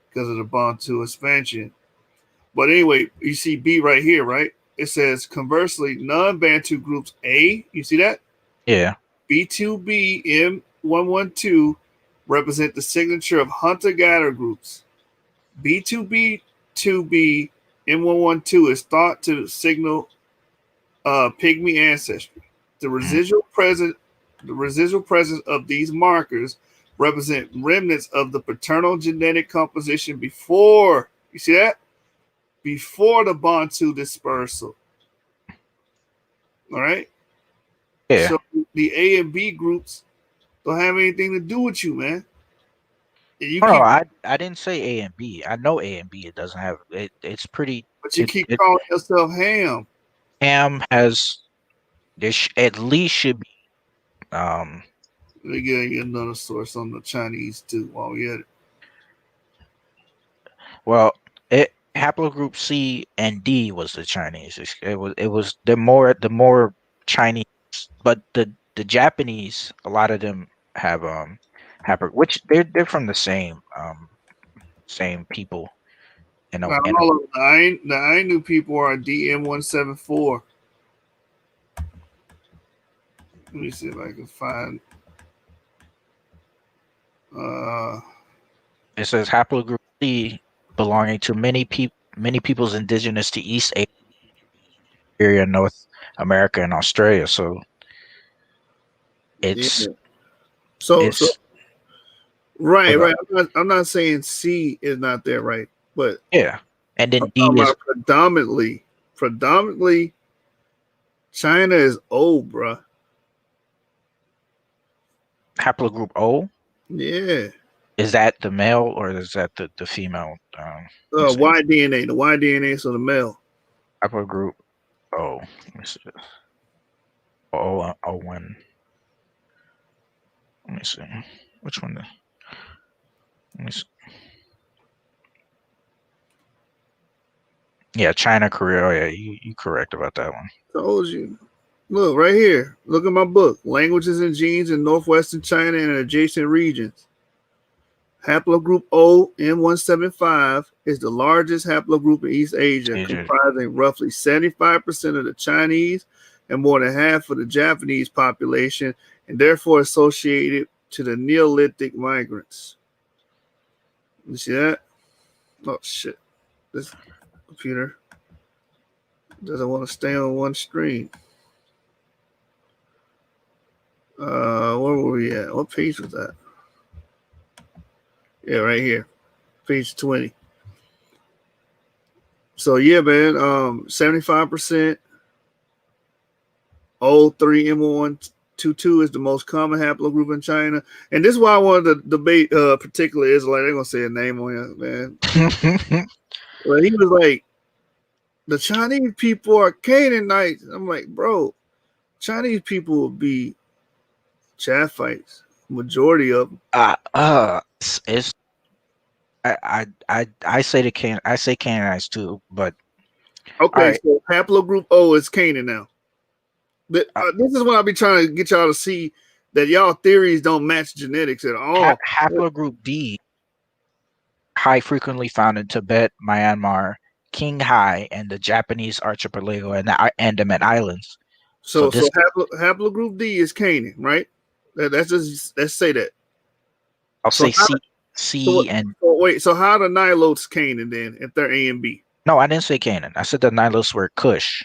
because of the Bantu expansion. But anyway, you see B right here, right? It says, conversely, non-Bantu groups A, you see that? Yeah. B2B M112 represent the signature of hunter-gatherer groups. B2B M112 is thought to signal pygmy ancestry. The residual presence of these markers represent remnants of the paternal genetic composition before, you see that? Before the Bantu dispersal. All right? Yeah. So the A and B groups don't have anything to do with you, man. I didn't say A and B. I know A and B. It doesn't have it. It's pretty. But you keep calling yourself Ham. Ham has at least should be. Let me get you another source on the Chinese too while we at it. Well, haplogroup C and D was the Chinese. It was the more Chinese, but the Japanese, a lot of them have which they're from the same people. The Ainu people are DM174. Let me see if I can find. It says haplogroup C belonging to many peoples indigenous to East Asia, North America, and Australia. So it's right. I'm not saying C is not there, right? But yeah, and then D is predominantly China is O, bruh. Haplogroup O. Yeah. Is that the male or is that the female? Y DNA. The Y DNA, so the male. Haplogroup O. Let me see. O1. Let me see. Which one? Let me see. Yeah, China, Korea. Oh, yeah, you correct about that one. Told you. Look right here. Look at my book. Languages and genes in northwestern China and adjacent regions. Haplogroup O M175 is the largest haplogroup in East Asia, comprising roughly 75% of the Chinese and more than half of the Japanese population, and therefore associated to the Neolithic migrants. You see that? Oh shit! This computer doesn't want to stay on one screen. Where were we at? What page was that? Yeah, right here, page 20. So yeah, man, 75% O3M122 is the most common haplogroup in China, and this is why I wanted to debate particular Israelite. They're gonna say a name on you, man. Well, he was like, the Chinese people are Canaanites. I'm like, bro, Chinese people will be Japhites. Majority of them. It's I say I say Canaanites too, but okay. So haplogroup O is Canaan now. This is what I'll be trying to get y'all to see, that y'all theories don't match genetics at all. Haplogroup D, high frequently found in Tibet, Myanmar, Qinghai, and the Japanese archipelago and the Andaman Islands. So haplogroup D is Canaan, right? Let's say that. I'll say C and. Wait, so how the Nilotes Canaan then if they're A and B? No, I didn't say Canaan. I said the Nilotes were Cush,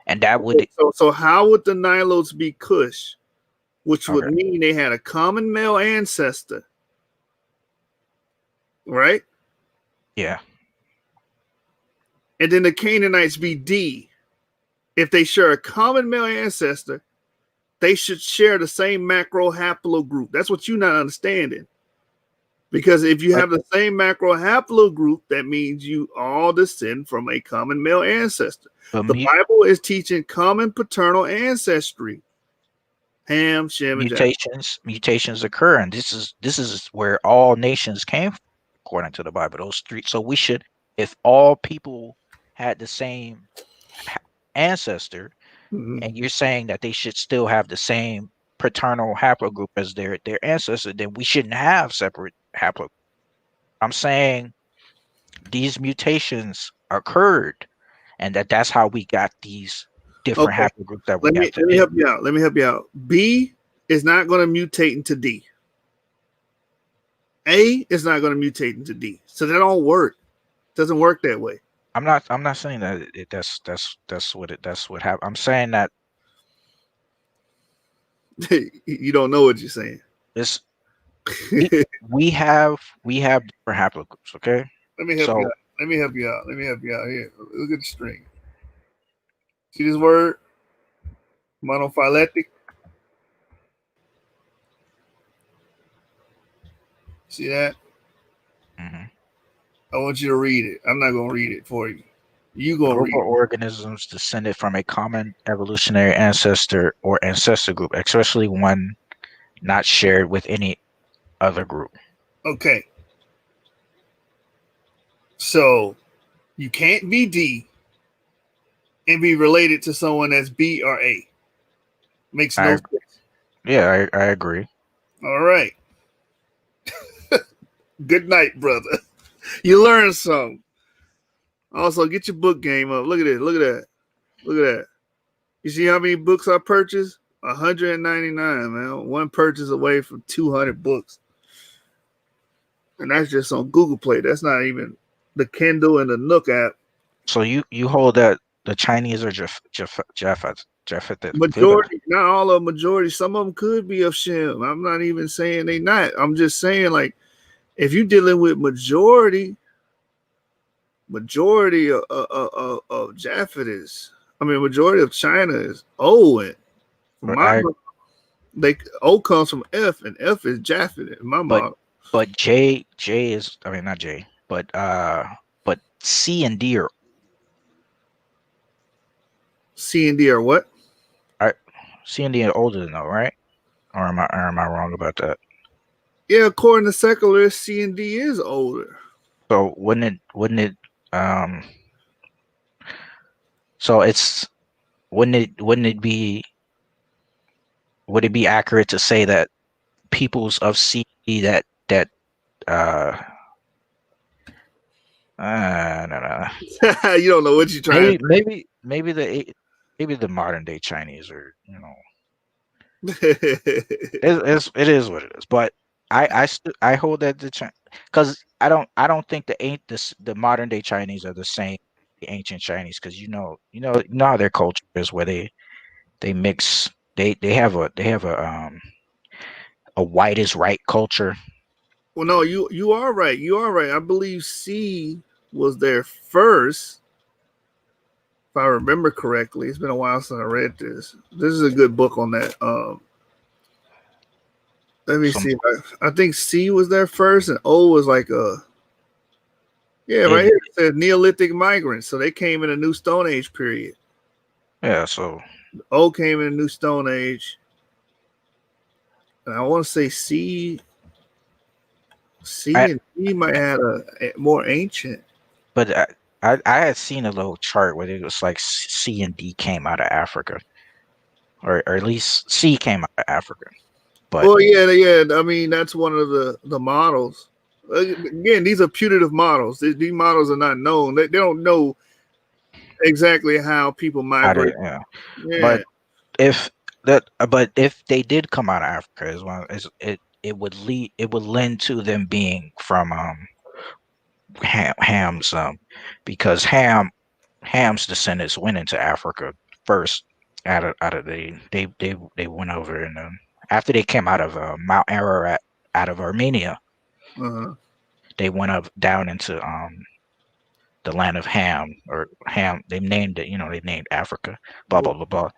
and that would. So how would the Nilotes be Cush, which would mean they had a common male ancestor, right? Yeah. And then the Canaanites be D, if they share a common male ancestor, they should share the same macro haplogroup. That's what you're not understanding. Because if you have the same macro haplogroup, that means you all descend from a common male ancestor. The Bible is teaching common paternal ancestry. Ham, Shem, and mutations occur, and this is where all nations came from, according to the Bible. Those three. So we should, if all people had the same ancestor, and you're saying that they should still have the same paternal haplogroup as their ancestor, then we shouldn't have separate haplogroup. I'm saying these mutations occurred, and that's how we got these different haplogroups that we got. Let me help you out. Let me help you out. B is not going to mutate into D. A is not going to mutate into D. So that don't work. It doesn't work that way. I'm not saying that that's what happened. I'm saying that you don't know what you're saying. This we have different haplogroups, okay? Let me help you out. Let me help you out. Here. Look at the string. See this word? Monophyletic. See that? Mm-hmm. I want you to read it. I'm not gonna read it for you. You gonna read it. Organisms descended from a common evolutionary ancestor or ancestor group, especially one not shared with any other group. Okay. So you can't be D and be related to someone that's B or A. Makes no sense. Yeah, I agree. All right. Good night, brother. You learned something. Also, get your book game up. Look at it. Look at that. Look at that. You see how many books I purchased? 199, man. One purchase away from 200 books. And that's just on Google Play. That's not even the Kindle and the Nook app. So you hold that the Chinese are Japhet. Majority, not all of them, majority. Some of them could be of Shem. I'm not even saying they not. I'm just saying, like, if you're dealing with majority of Japhet is, majority of China is O. And O comes from F, and F is Japhet in my model. But J is, not J, but C and D are. C and D are what? C and D are older than O, right? Or am I wrong about that? Yeah, according to secularists, C and D is older. So wouldn't it so it's would it be accurate to say that peoples of C that no. You don't know what you're trying to maybe the modern day Chinese are, it is what it is. But I hold that because I don't think the modern day Chinese are the same the ancient Chinese, because you know how their culture is, where they mix, they have a white is right culture. Well, no, you are right. You are right. I believe C was there first, if I remember correctly. It's been a while since I read this. This is a good book on that. Let me see. I think C was there first, and O was like right here it says Neolithic migrants. So they came in a new Stone Age period. Yeah, so O came in a new Stone Age. And I want to say C and D might have a more ancient. But I had seen a little chart where it was like C and D came out of Africa, or at least C came out of Africa. But yeah. That's one of the models. Again, these are putative models. These models are not known. They don't know exactly how people migrate. Yeah. But if they did come out of Africa, it would lend to them being from Ham's, because Ham's descendants went into Africa first. They went over, and after they came out of Mount Ararat, out of Armenia, they went up down into the land of Ham, or Ham. They named it, they named Africa. Blah blah blah blah.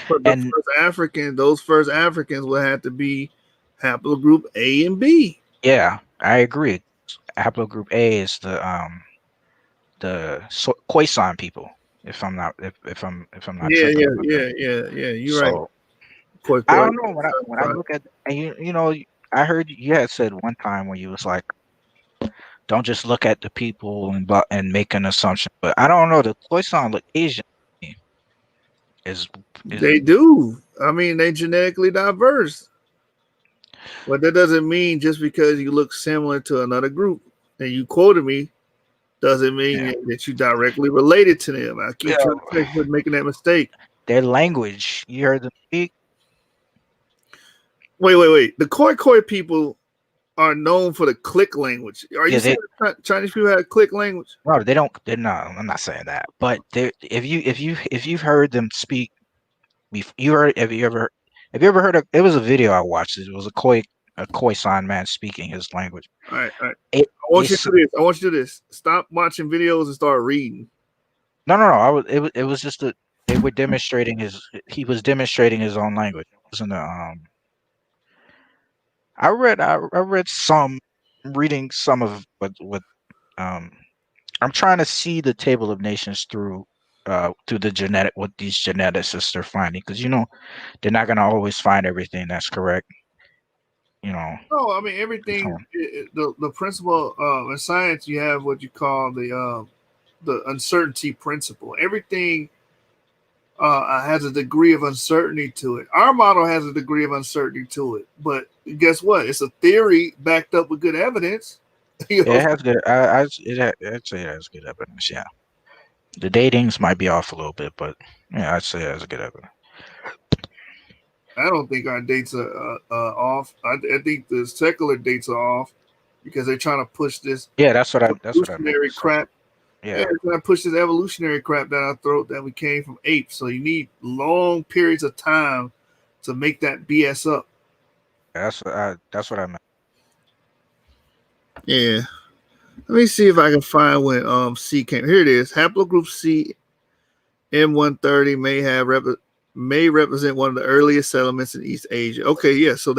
But And those first Africans will have to be haplogroup A and B. yeah, I agree. Haplogroup A is Khoisan people. If I'm not Yeah, tripping yeah, about that. yeah, yeah, yeah. You're right. So Koi, I koi. don't know when I look at and I heard you had said one time when you was like, don't just look at the people and make an assumption. But I don't know. The Khoisan look Asian. To me. Is They do. I mean, they genetically diverse. But that doesn't mean just because you look similar to another group and you quoted me doesn't mean that you directly related to them. I keep trying to say quit making that mistake. their language. You heard them speak. Wait. The Khoi people are known for the click language. Are you saying Chinese people have click language? No, they don't. They're not. I'm not saying that. But if you've heard them speak, you heard. Have you ever heard of? It was a video I watched. It was a Khoisan man speaking his language. All right. I want you to do this. I want you to do this. Stop watching videos and start reading. No. It was just they were demonstrating he was demonstrating his own language. It wasn't I read some reading some of what I'm trying to see the table of nations through the what these geneticists are finding, because they're not going to always find everything that's correct. No, I mean everything. The principle in science, you have what you call the uncertainty principle. Everything has a degree of uncertainty to it. Our model has a degree of uncertainty to it, but guess what? It's a theory backed up with good evidence. It has good. I'd say it has good evidence. Yeah, the datings might be off a little bit, but yeah, I'd say it has good evidence. I don't think our dates are off. I think the secular dates are off because they're trying to push this. Yeah, that's what I meant. Crap. Yeah, they're trying to push this evolutionary crap down our throat that we came from apes. So you need long periods of time to make that BS up. That's what I meant. Yeah. Let me see if I can find when C came. Here it is. Haplogroup C M130 may represent one of the earliest settlements in East Asia. Okay, yeah. So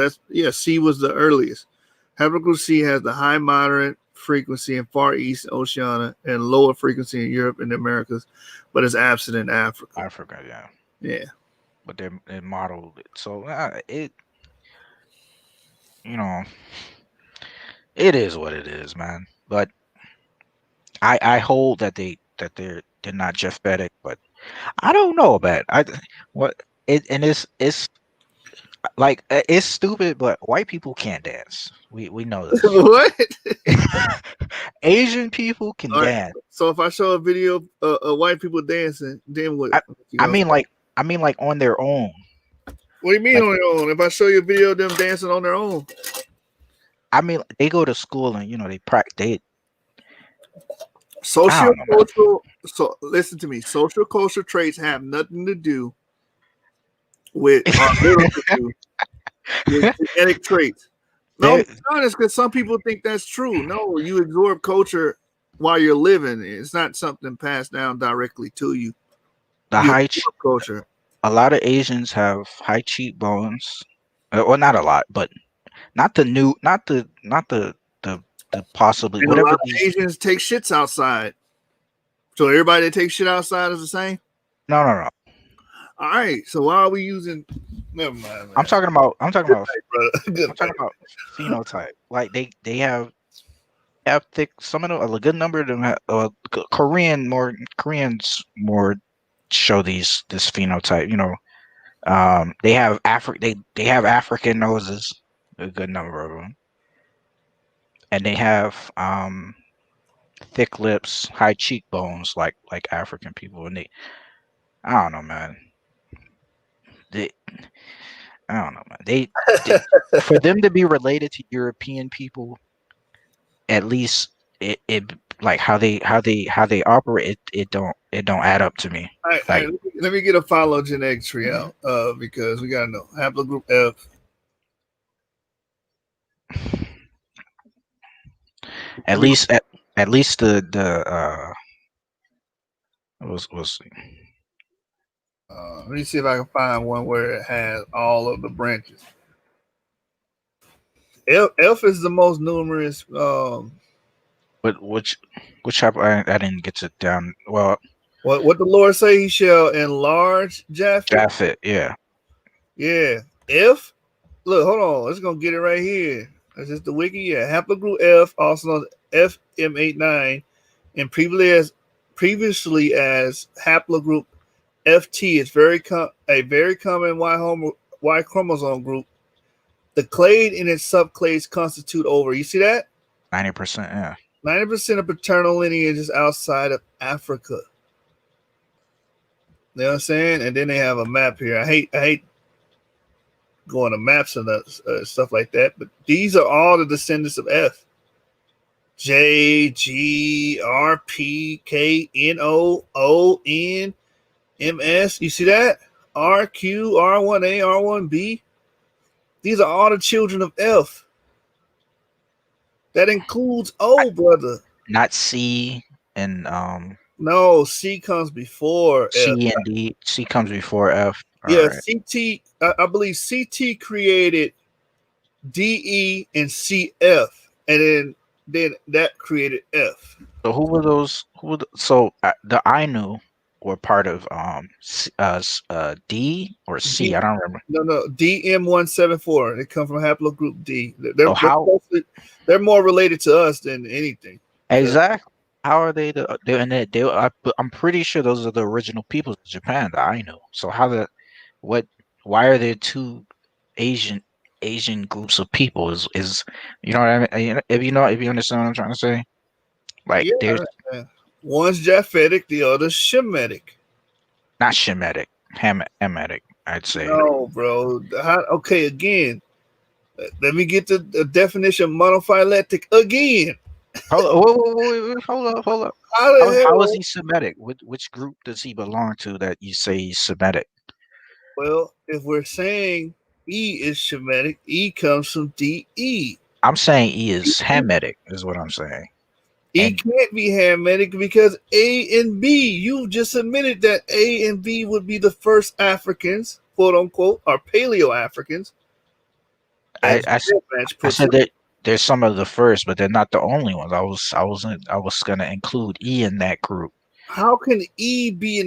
C was the earliest. Haplogroup C has the high moderate frequency in Far East Oceania and lower frequency in Europe and the Americas, but it's absent in Africa. Yeah. But they modeled it, so it it is what it is, man. But I hold that they're not Japhetic, but I don't know about it's like it's stupid, but white people can't dance. We know this. What? Asian people can dance. So if I show a video of white people dancing, then what? I mean like on their own. What do you mean on their own? If I show you a video of them dancing on their own, I mean they go to school and they practice. Social cultural. So listen to me. Social cultural traits have nothing to do with genetic traits. No, be honest, because some people think that's true. No, you absorb culture while you're living. It's not something passed down directly to you. Culture. A lot of Asians have high cheekbones. Well, not a lot, but not the possibly. And whatever a lot of Asians take shits outside. So everybody that takes shit outside is the same? No. All right. So why are we using? Never mind. Man. I'm talking about phenotype. Like they have thick. Some of them, a good number of them have Koreans more show this phenotype. They have they have African noses, a good number of them, and they have thick lips, high cheekbones, like African people, and I don't know, man. I don't know, man. They for them to be related to European people, at least it like how they operate, it don't add up to me. All right, let me get a phylogenetic tree out because we gotta know haplogroup F. At least the was Let me see if I can find one where it has all of the branches. F is the most numerous. But which chapter? I didn't get it down. Well, what the Lord say? He shall enlarge Japheth. Japheth, yeah. Yeah. F. Look, hold on. Let's go get it right here. This is the wiki. Yeah. Haplogroup F, also known as FM89, and previously as haplogroup FT. It's a very common Y chromosome group. The clade and its subclades constitute over. You see that? 90%. Yeah. 90% of paternal lineage is outside of Africa. You know what I'm saying? And then they have a map here. I hate going to maps and stuff like that, but these are all the descendants of F. J, G, R, P, K, N, O, O, N, M, S. You see that? R, Q, R1A, R1B. These are all the children of F. That includes O, brother. Not C and No, C comes before C F. and D. C comes before F. Yeah, right. CT. I believe CT created DE and CF, and then that created F. So who were those? The Ainu were part of D or C. I don't remember. No, DM174. They come from haplogroup D. They're more related to us than anything. Exactly. How are they? I'm pretty sure those are the original peoples of Japan, the Ainu. So why are there two Asian groups of people? Is you know what I mean? If you understand what I'm trying to say, like there's one's Japhetic, the other's Shemitic. not Shemitic, Hamitic, I'd say. No, bro. Okay, again, let me get the definition of monophyletic again. Hold up. How is he Semitic? Which group does he belong to that you say he's Semitic? Well, if we're saying E is Shemitic, E comes from DE. I'm saying E is Hamitic, is what I'm saying. E can't be Hamitic because A and B, you just admitted that A and B would be the first Africans, quote unquote, or Paleo Africans. I said that there's some of the first, but they're not the only ones. I was gonna include E in that group. How can E be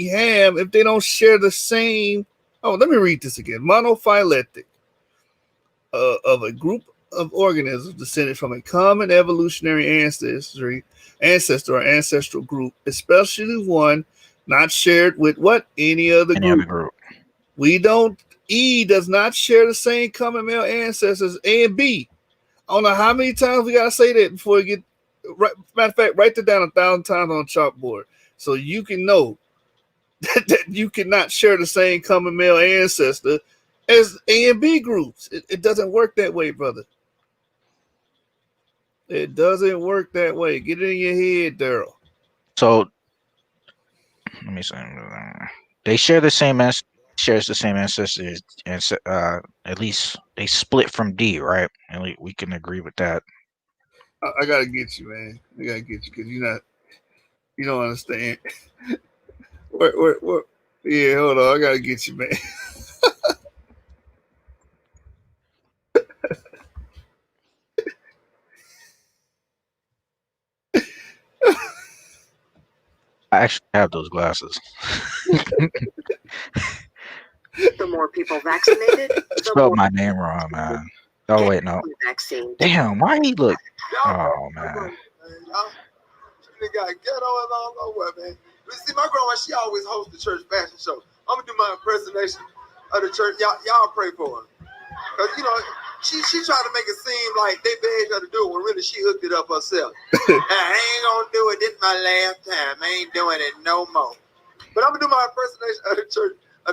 Ham if they don't share the same? Oh, let me read this again. Monophyletic of a group of organisms descended from a common evolutionary ancestor or ancestral group, especially one not shared with any other group. E does not share the same common male ancestors A and B. I don't know how many times we gotta say that before we get right. Matter of fact, write it down 1,000 times on chalkboard so you can know that you cannot share the same common male ancestor as A and B groups. It doesn't work that way, brother. It doesn't work that way. Get it in your head, Daryl. So let me say, they share the same ancestors, and at least they split from D, right? And we can agree with that. I gotta get you, man. I gotta get you because you don't understand. What? Yeah, hold on. I gotta get you, man. I actually have those glasses. The more people vaccinated, Spelled my name wrong, man. Oh wait, no. Vaccine. Damn, why he look? Oh man. They got ghetto and all over, man. You see, my grandma, she always hosts the church fashion show. I'm gonna do my impersonation of the church. Y'all pray for her, cause she tried to make it seem like they begged her to do it when really she hooked it up herself. I ain't gonna do it. This my last time. I ain't doing it no more. But I'm gonna do my impersonation of the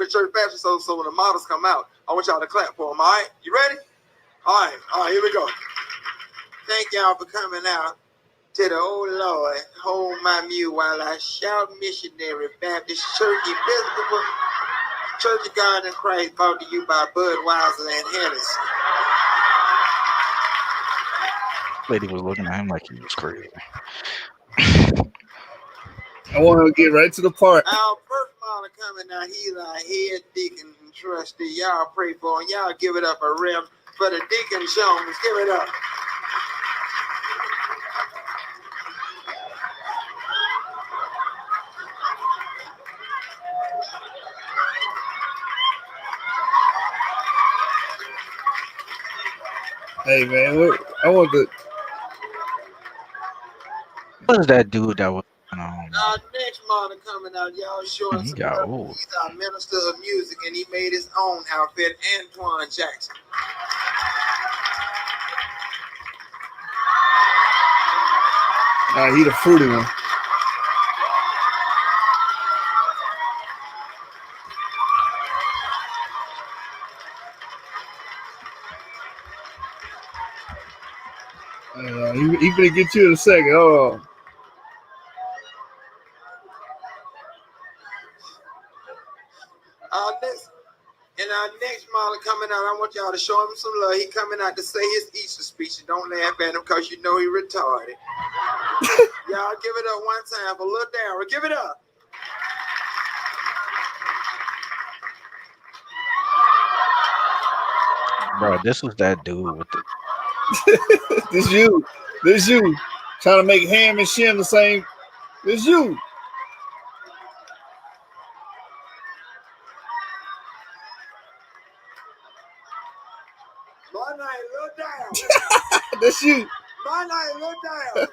church fashion show. So when the models come out, I want y'all to clap for them. All right, you ready? All right, here we go. Thank y'all for coming out to the old Lord. Hold my mule while I shout missionary Baptist Church Episcopal Church of God in Christ, brought to you by Budweiser and Hennessy. Lady was looking at him like he was crazy. I want to get right to the part. Our coming out. He's our head deacon and trustee. Y'all pray for him. Y'all give it up a rep for the Deacon Jones. Give it up. Hey man, I want to. What is that dude that was? Our next model coming out, y'all showing He some got love. old. He's our minister of music, and he made his own outfit, Antoine Jackson. He the fruity one. He gonna get you in a second. Oh. Our next model coming out, I want y'all to show him some love. He coming out to say his Easter speech. Don't laugh at him because you know he retarded. Y'all give it up one time for Lil Darryl. Give it up. Bro, this was that dude with the. This you. Trying to make Ham and Shem the same. This you. My name Lil Darryl. That's you. My name Lil Darryl.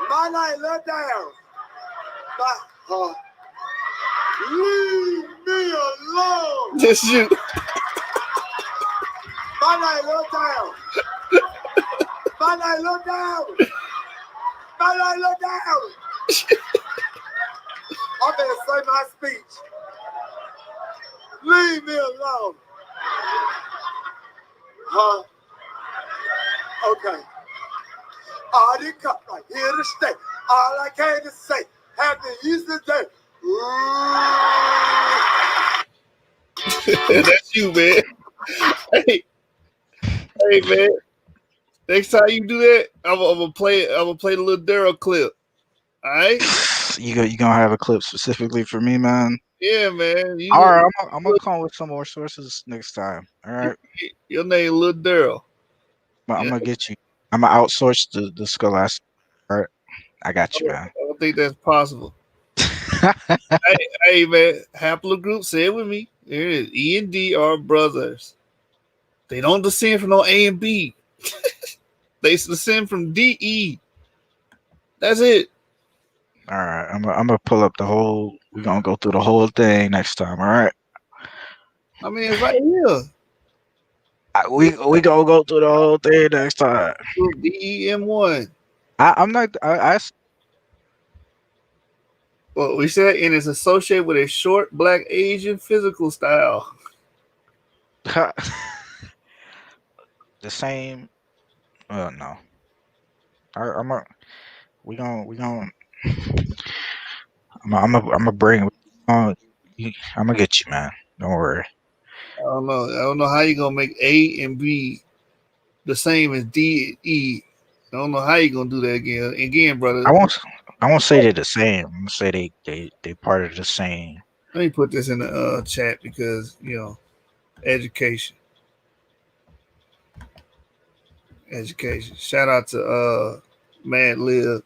My name Lil Darryl. Leave me alone. That's you. My name Lil Darryl. My name Lil Darryl. My name Lil Darryl. I'm gonna say my speech. Leave me alone. Okay. I didn't come right here to stay. All I came to say, happy Easter Day. That's you, man. Hey, man. Next time you do that, I'm gonna play the Lil Darryl clip. All right. You gonna have a clip specifically for me, man? Yeah, man. All right, I'm gonna come with some more sources next time. All right. Your name Lil Darryl. I'm gonna get you. I'm gonna outsource the Scholastic. All right. I got you, man. I don't think that's possible. hey, man. Haplogroup, say it with me. There it is. E and D are brothers. They don't descend from no A and B. They descend from DE. That's it. All right. I'm gonna pull up the whole. We're gonna go through the whole thing next time. All right. I mean, it's right here. We gonna go through the whole thing next time. DEM1. I'm not. I Well, we said, and it's associated with a short black Asian physical style. the same. Well, no. We gonna. I'm gonna bring. I'm gonna get you, man. Don't worry. I don't know how you gonna make A and B the same as D and E. I don't know how you gonna do that again, brother. I won't say they're the same. I'm gonna say they part of the same. Let me put this in the chat because education. Shout out to Mad Lib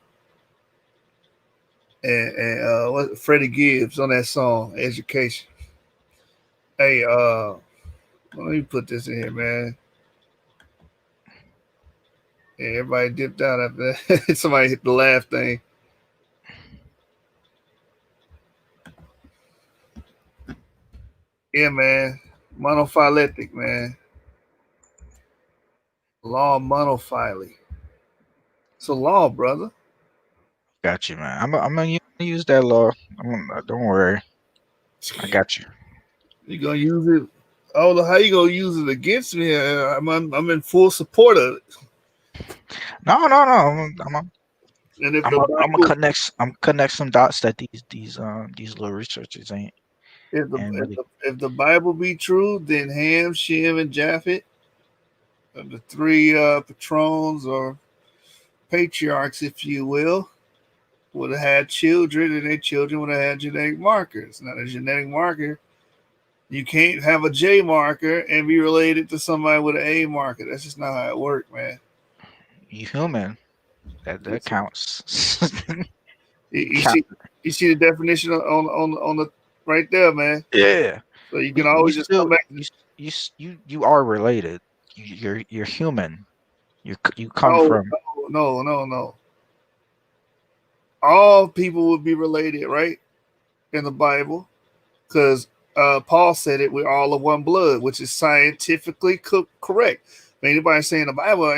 and what Freddie Gibbs on that song, Education. Hey, let me put this in here, man. Yeah, everybody dipped out after that. Somebody hit the laugh thing. Yeah, man. Monophyletic, man. Law monophyly. It's a law, brother. Got you, man. I'm gonna use that law. Don't worry. I got you. You gonna use it? I don't know how you gonna use it against me. I'm in full support of it. No. I'm gonna connect some dots that these little researchers ain't. If the Bible be true, then Ham, Shem, and Japheth, the three patrons or patriarchs, if you will, would have had children, and their children would have had genetic markers. Now, the genetic marker, you can't have a J marker and be related to somebody with an A marker. That's just not how it works, man. You human. That counts. You see the definition on the right there, man. Yeah. So you can always just come back. You are related. You're human. You come from. No. All people would be related, right? In the Bible, because Paul said it. We're all of one blood, which is scientifically correct. Anybody saying the Bible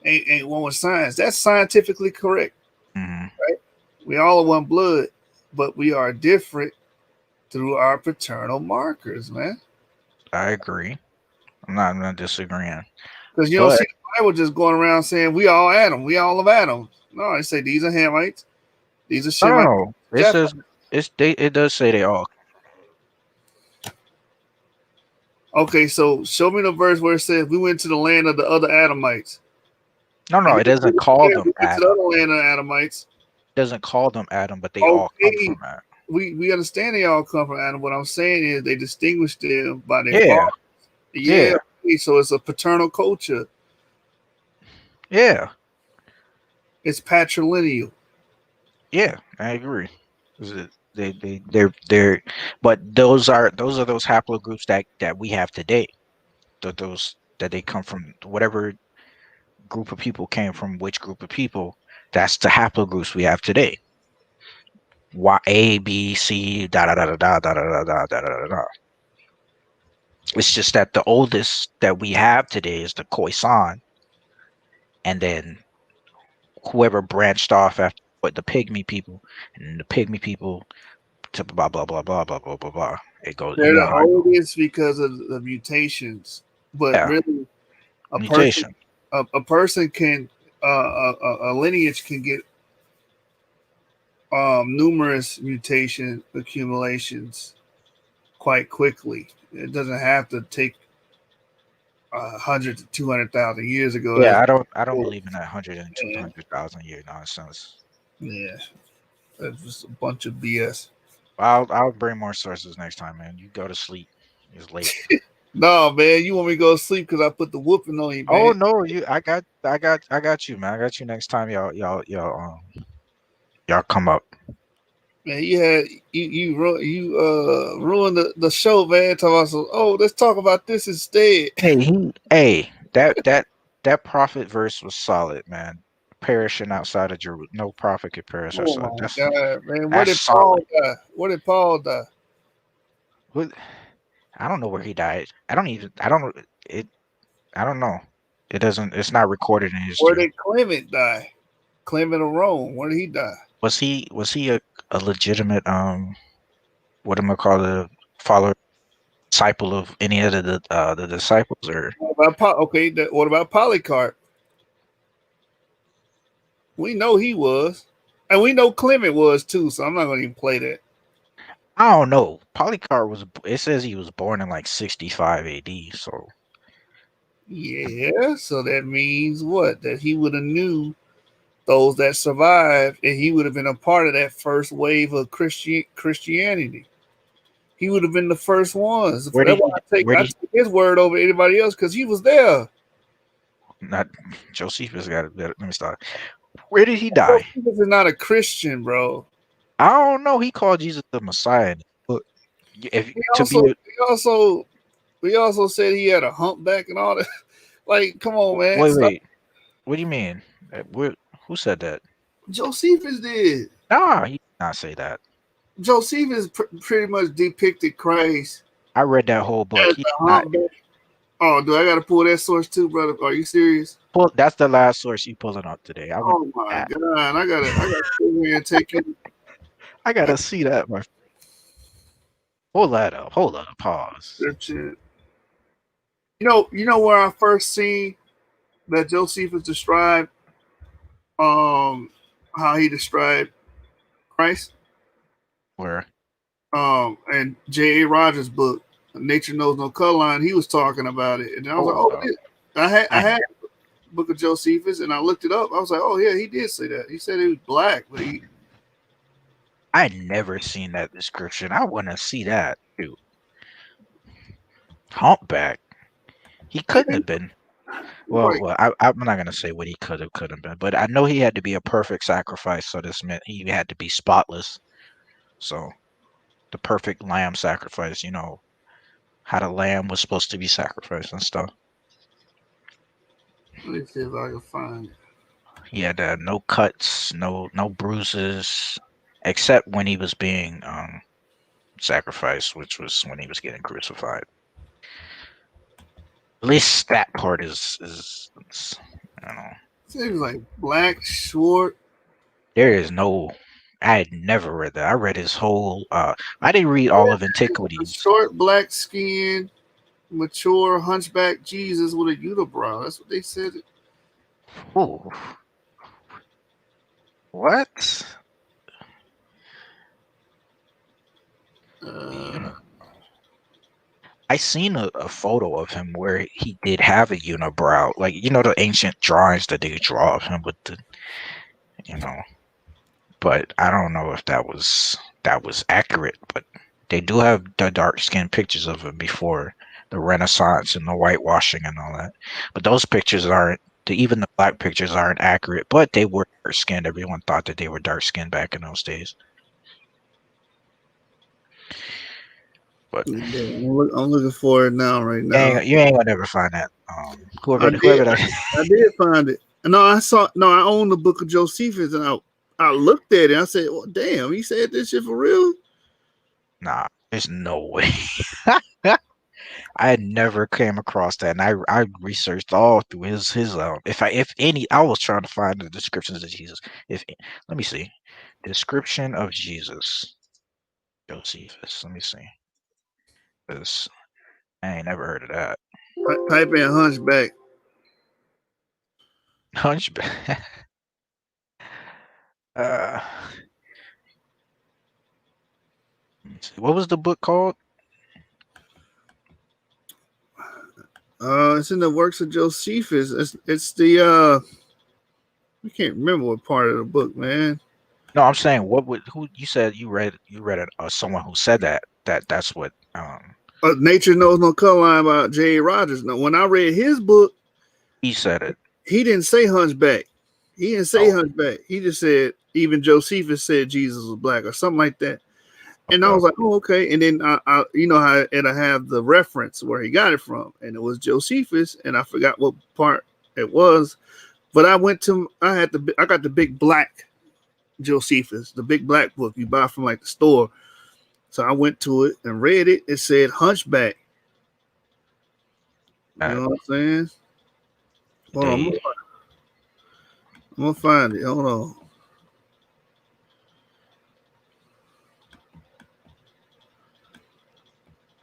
ain't one with science, that's scientifically correct, right? We all of one blood, but we are different through our paternal markers, man. I agree. I'm not disagreeing. Because you don't see the Bible just going around saying we all Adam, we all of Adam. No, they say these are Hamites, these are Shemites. No, it says it does say they all. Okay, so show me the verse where it says we went to the land of the other Adamites. No, it doesn't call them Adam. To the other land of Adamites. It doesn't call them Adam, but they all come from Adam. We understand they all come from Adam. What I'm saying is they distinguish them by their fathers. Yeah. So it's a paternal culture. Yeah. It's patrilineal. Yeah, I agree. They're but those are those haplogroups that we have today. Those that they come from, whatever group of people came from which group of people, that's the haplogroups we have today. Y, A, B, C, da da da da da da da da da da da. It's just that the oldest that we have today is the Khoisan, and then whoever branched off after the Pygmy people, and the Pygmy people to blah blah blah blah blah blah blah blah. It goes. They're the oldest because of the mutations, but really, a person can a lineage can get numerous mutation accumulations quite quickly. It doesn't have to take 100 to 200,000 years ago. Yeah, I don't believe in that 100 and 200,000 year nonsense. Yeah, that's just a bunch of BS. I'll bring more sources next time, man. You go to sleep. It's late. No, man, you want me to go to sleep because I put the whooping on you, man. Oh no, I got you, man. I got you next time. Y'all come up. Man, you ruined the show, man. Talking about let's talk about this instead. Hey, that prophet verse was solid, man. Perishing outside of Jerusalem, no prophet could perish outside. Oh my God, man! Where did Paul die? Where did Paul die? I don't know where he died. I don't know. It doesn't. It's not recorded in history. Where did Clement die? Clement of Rome. Where did he die? Was he a legitimate what am I call the follower, disciple of any of the disciples, or what about Polycarp? We know he was, and we know Clement was too. So I'm not going to even play that. I don't know. Polycarp was. It says he was born in like 65 AD. So yeah. So that means what? That he would have knew those that survived, and he would have been a part of that first wave of Christianity. He would have been the first ones. That's why I take his word over anybody else because he was there. Not Josephus got it. Let me start. Where did he die? Josephus is not a Christian, bro. I don't know. He called Jesus the Messiah. But we also said he had a humpback and all that. Like, come on, man. Wait. What do you mean? Who said that? Josephus did. Nah, he did not say that. Josephus pretty much depicted Christ. I read that whole book. Oh, do I got to pull that source too, brother? Are you serious? Well, that's the last source you pulling up today. Oh my God! I gotta sit here and take it. I gotta see that, my friend. Hold that up. Hold up. Pause. You know where I first seen that Josephus described how he described Christ? Where? And J.A. Rogers' book, Nature Knows No Color Line, he was talking about it. And I was I had the book of Josephus and I looked it up. I was like, oh yeah, he did say that. He said he was black, but he I never seen that description. I want to see that too. Humpback. He couldn't have been. Right. Well, I'm not gonna say what he couldn't been, but I know he had to be a perfect sacrifice. So this meant he had to be spotless. So the perfect lamb sacrifice. You know how the lamb was supposed to be sacrificed and stuff. Let me see if I can find it. He had no cuts, no bruises, except when he was being sacrificed, which was when he was getting crucified. At least that part is I don't know. Seems like black, short. There is no. I had never read that. I read his whole. I didn't read all of Antiquities. Short, black skin, mature, hunchback Jesus with a unibrow. That's what they said. Ooh. What? I seen a photo of him where he did have a unibrow, like you know the ancient drawings that they draw of him with the, you know. But I don't know if that was accurate. But they do have the dark skinned pictures of him before the Renaissance and the whitewashing and all that. But those pictures aren't. Even the black pictures aren't accurate. But they were dark skinned. Everyone thought that they were dark skinned back in those days. But yeah, I'm looking for it now. Right now, you ain't gonna never find that. I did find it. No, I saw. No, I own the book of Josephus, and I looked at it. And I said, "Well, damn, he said this shit for real." Nah, there's no way. I had never came across that, and I researched all through his if any I was trying to find the descriptions of Jesus. Let me see, description of Jesus, Josephus. Let me see. This I ain't never heard of that. Type in hunchback. Hunchback. What was the book called? It's in the works of Josephus. It's the I can't remember what part of the book, man. No, I'm saying who you said you read it someone who said that's what Nature Knows No Color Line by J.A. Rogers. Now, when I read his book, he said it. He didn't say hunchback. He didn't say hunchback. He just said even Josephus said Jesus was black or something like that. And I was like, oh, okay. And then I you know how I have the reference where he got it from, and it was Josephus, and I forgot what part it was. But I got the big black Josephus, the big black book you buy from like the store. So I went to it and read it. It said hunchback. You know what I'm saying? Hold on, I'm gonna find it. Hold on.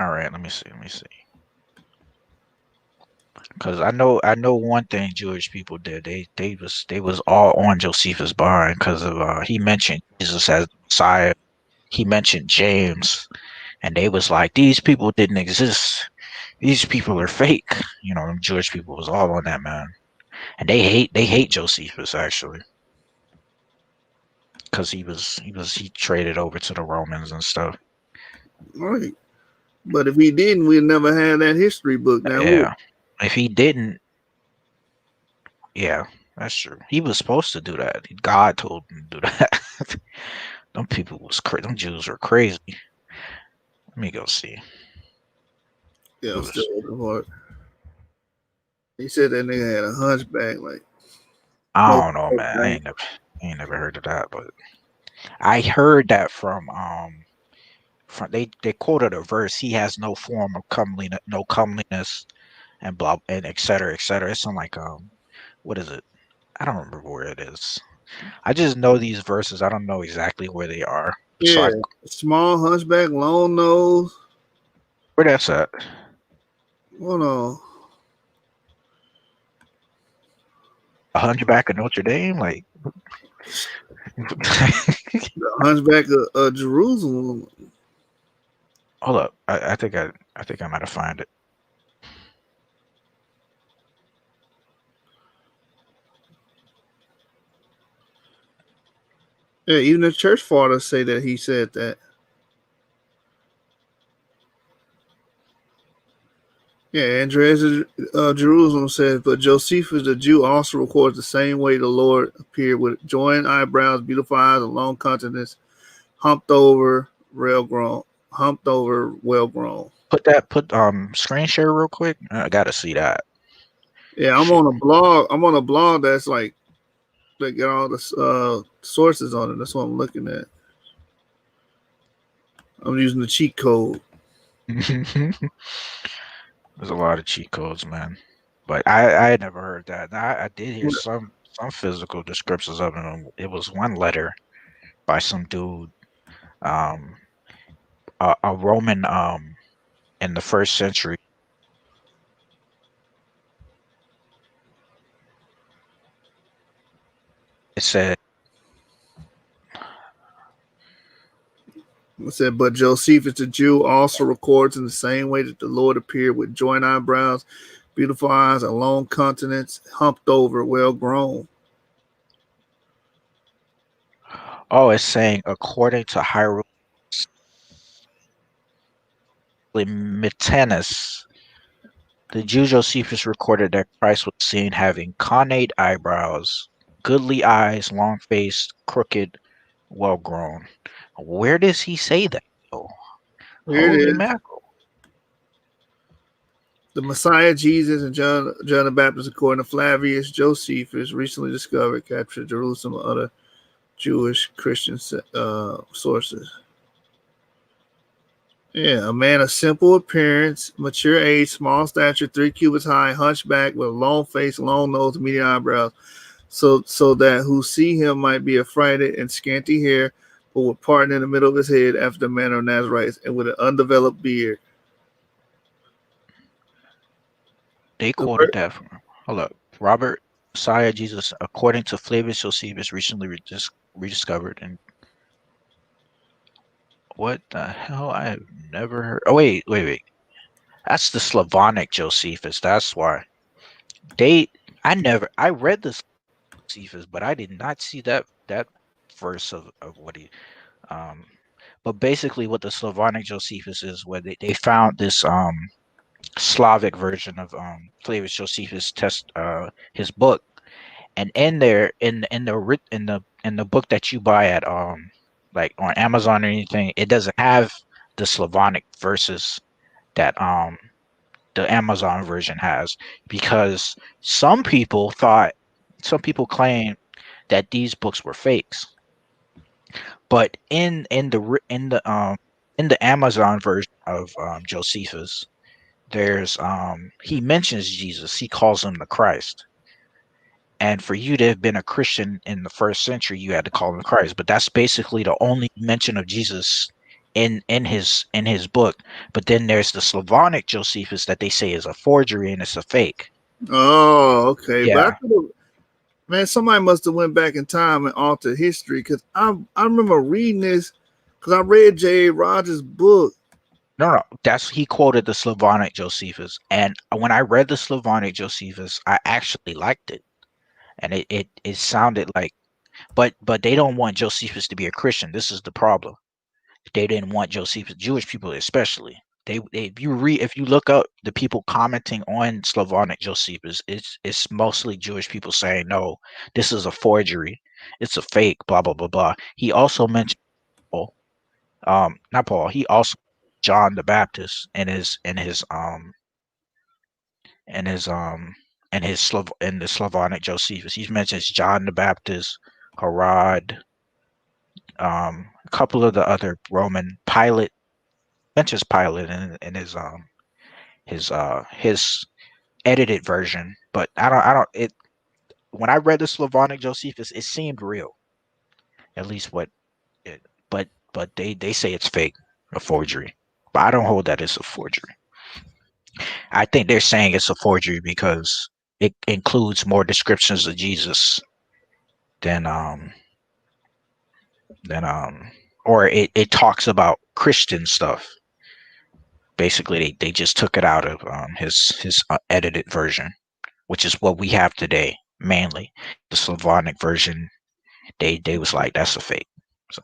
All right, let me see. Because I know one thing Jewish people did. They was all on Josephus' barn because of he mentioned Jesus as Messiah. He mentioned James, and they was like, these people didn't exist. These people are fake. You know, Jewish people was all on that, man. And they hate Josephus actually. Because he traded over to the Romans and stuff. Right. But if he didn't, we'd never have that history book now. Yeah. If he didn't, yeah, that's true. He was supposed to do that. God told him to do that. Them people was crazy. Them Jews were crazy. Let me go see. Yeah, I'm still looking for it. He said that nigga had a hunchback. Like, I don't know, man. I ain't never heard of that, but I heard that from they quoted a verse. He has no form of comeliness, and blah and et cetera, et cetera. It's something like what is it? I don't remember where it is. I just know these verses. I don't know exactly where they are. Yeah, small hunchback, long nose. Where that's at? Hold on. A Hunchback of Notre Dame, like the Hunchback of Jerusalem. Hold up, I think I might have found it. Yeah, even the church fathers say that he said that. Yeah, Andreas Jerusalem says, but Josephus the Jew also records the same way the Lord appeared with joined eyebrows, beautiful eyes, and long countenance, humped over, well grown. Put screen share real quick. I gotta see that. Yeah, I'm on a blog. I'm on a blog that's like that got all the sources on it. That's what I'm looking at. I'm using the cheat code. There's a lot of cheat codes, man. But I had never heard that. I did hear some physical descriptions of it. It was one letter by some dude, um, a Roman, in the first century. It said, It said, but Josephus the Jew also records in the same way that the Lord appeared with joined eyebrows, beautiful eyes, a long countenance, humped over, well grown. oh, it's saying according to Hieronymus, the Jew Josephus recorded that Christ was seen having connate eyebrows, goodly eyes, long face, crooked, well grown. Where does he say that? Oh, Here it holy is. mackerel! The Messiah, Jesus, and John the Baptist, according to Flavius Josephus, recently discovered, captured Jerusalem and other Jewish Christian sources. Yeah, a man of simple appearance, mature age, small stature, 3 cubits high, hunchback, with a long face, long nose, medium eyebrows, so that who see him might be affrighted, and scanty hair, but with parting in the middle of his head after the manner of Nazarites, and with an undeveloped beard. They quoted that from. Hold up, Robert Messiah Jesus, according to Flavius Josephus, recently rediscovered. And what the hell? I have never heard. Oh wait. That's the Slavonic Josephus. That's why I read the Josephus, but I did not see that verse of what he but basically what the Slavonic Josephus is, where they found this Slavic version of Flavius Josephus his book, and in there in the book that you buy at like on Amazon or anything, it doesn't have the Slavonic verses that the Amazon version has, because some people claim that these books were fakes. But in the Amazon version of Josephus, there's he mentions Jesus. He calls him the Christ. And for you to have been a Christian in the first century, you had to call him the Christ. But that's basically the only mention of Jesus in his book. But then there's the Slavonic Josephus that they say is a forgery and it's a fake. Oh, okay. Yeah. But man, somebody must have went back in time and altered history, because I remember reading this because I read J. Rogers' book. No, he quoted the Slavonic Josephus, and when I read the Slavonic Josephus, I actually liked it, and it sounded like, but they don't want Josephus to be a Christian. This is the problem. They didn't want Josephus, Jewish people especially. They if you look up the people commenting on Slavonic Josephus, it's mostly Jewish people saying, no, this is a forgery, it's a fake, blah blah blah blah. He also mentioned not Paul. He also John the Baptist in the Slavonic Josephus. He mentions John the Baptist, Herod, a couple of the other Roman. Pilate mentions Pilate in his edited version, but I don't it when I read the Slavonic Josephus, it seemed real. At least what it but they say it's fake, a forgery. But I don't hold that as a forgery. I think they're saying it's a forgery because it includes more descriptions of Jesus than or it talks about Christian stuff. Basically, they just took it out of his edited version, which is what we have today mainly. The Slavonic version they was like, that's a fake. So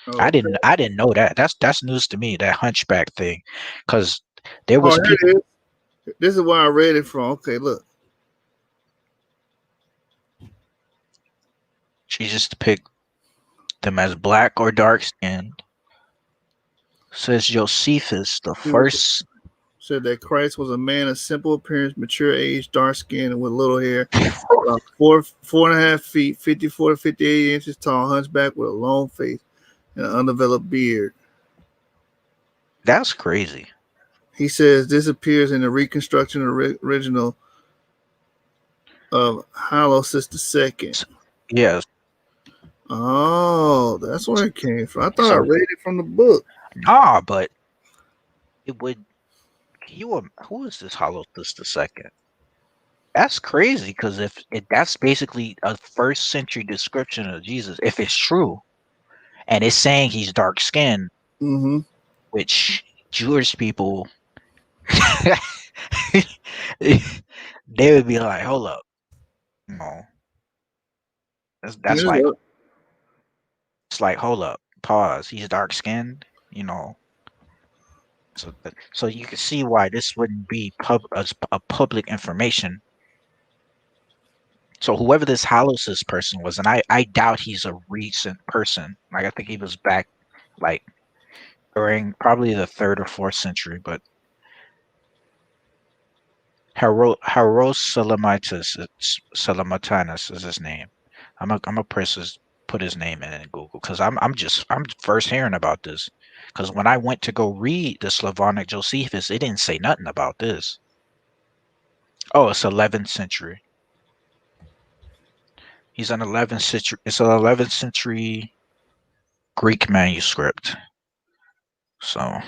Oh, I didn't know that. That's news to me, that hunchback thing, because there oh, was here people. it is. This is where I read it from. Okay, look. Jesus depict them as black or dark skinned. Says Josephus, the He was first. said that Christ was a man of simple appearance, mature age, dark skin, and with little hair. 4.5 feet, 54 to 58 inches tall, hunchback with a long face and an undeveloped beard. That's crazy. He says this appears in the reconstruction of the original of Halosis II. Yes. Oh, that's where it came from. I thought I So read it from the book. nah, but it would. Who is this Holocaust II? That's crazy, because if that's basically a first century description of Jesus, if it's true, and it's saying he's dark skinned, Mm-hmm. which Jewish people they would be like, hold up, no, that's like, it's like, hold up, pause. He's dark skinned, So you can see why this wouldn't be a public information. So whoever this Halosis person was, and I doubt he's a recent person. Like, I think he was back like during probably the 3rd or 4th century, but Salamatinus is his name. I'm a put his name in Google, because I'm first hearing about this. Because when I went to go read the Slavonic Josephus, it didn't say nothing about this. Oh, it's 11th century. He's an 11th century. It's an 11th century Greek manuscript. So,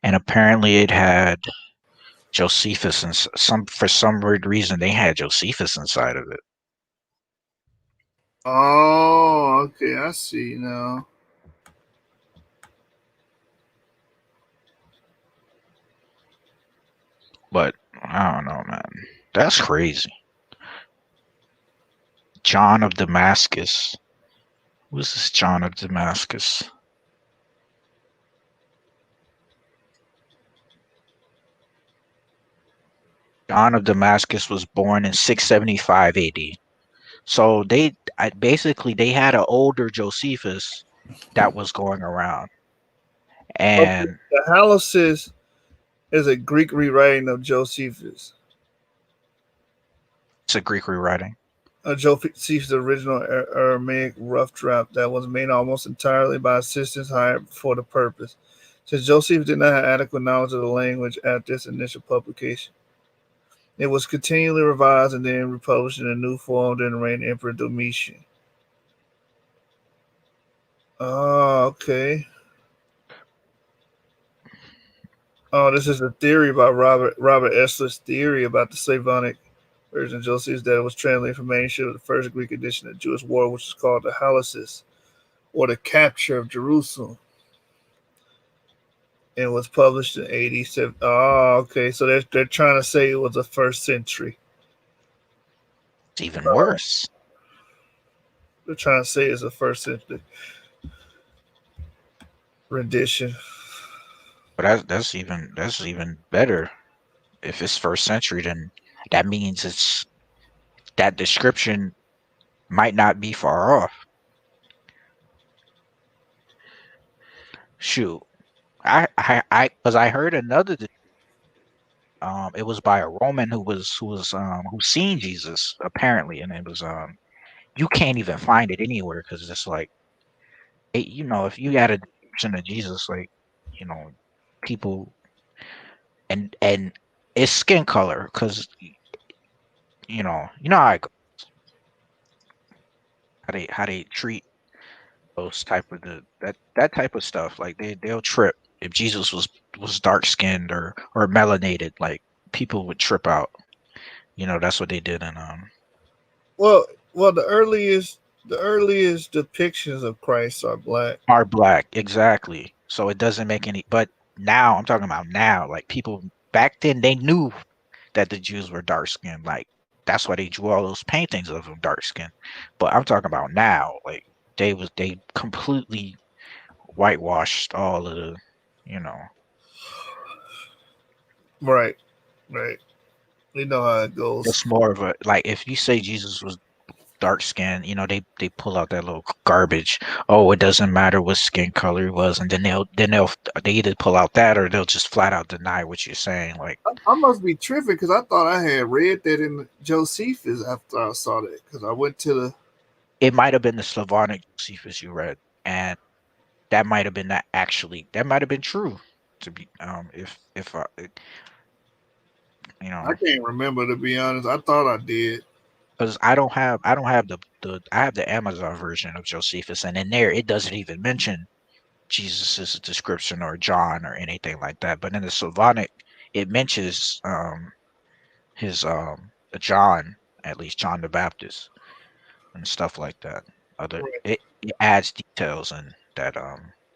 and apparently it had Josephus, and for some weird reason they had Josephus inside of it. Oh, okay, I see now. But I don't know, man. That's crazy. John of Damascus. Who's this John of Damascus? John of Damascus was born in 675 AD. So they had an older Josephus that was going around. And okay, the Halosis is a Greek rewriting of Josephus. It's a Greek rewriting. Josephus' original Aramaic rough draft that was made almost entirely by assistants hired for the purpose, since Josephus did not have adequate knowledge of the language at this initial publication. It was continually revised and then republished in a new form during the reign of Emperor Domitian. Oh, okay. Oh, this is a theory by Robert Essler's theory about the Slavonic version of Josephus, that it was translated from manuscript of the first Greek edition of the Jewish War, which is called the Halosis, or the Capture of Jerusalem. And was published in 87. Oh, okay. So they're trying to say it was the 1st century. It's even worse. They're trying to say it's a 1st century rendition. But that's even better. If it's 1st century, then that means it's that description might not be far off. Shoot, I because I heard another. It was by a Roman who seen Jesus apparently, and it was you can't even find it anywhere, because it's like, if you had a description of Jesus, like, people, and it's skin color, because how they treat those type of that type of stuff. Like, they'll trip if Jesus was dark skinned or melanated. Like, people would trip out. That's what they did in Well, the earliest depictions of Christ are black. Exactly. So it doesn't make any. But now, I'm talking about now. Like, people back then, they knew that the Jews were dark skinned. Like, that's why they drew all those paintings of him dark skinned. But I'm talking about now, like they completely whitewashed all of the, you know. Right. You know how it goes. It's more of a, like, if you say Jesus was dark skinned, you know, they pull out that little garbage. Oh, it doesn't matter what skin color he was, and then they either pull out that or they'll just flat out deny what you're saying. Like, I must be tripping because I thought I had read that in Josephus after I saw that, because I went to the. it might have been the Slavonic Josephus you read, and that might have been that might have been true. To be if you know, I can't remember, to be honest. I thought I did. because I don't have the I have the Amazon version of Josephus, and in there it doesn't even mention Jesus's description or John or anything like that. But in the Slavonic, it mentions his John, at least John the Baptist and stuff like that. It adds details and that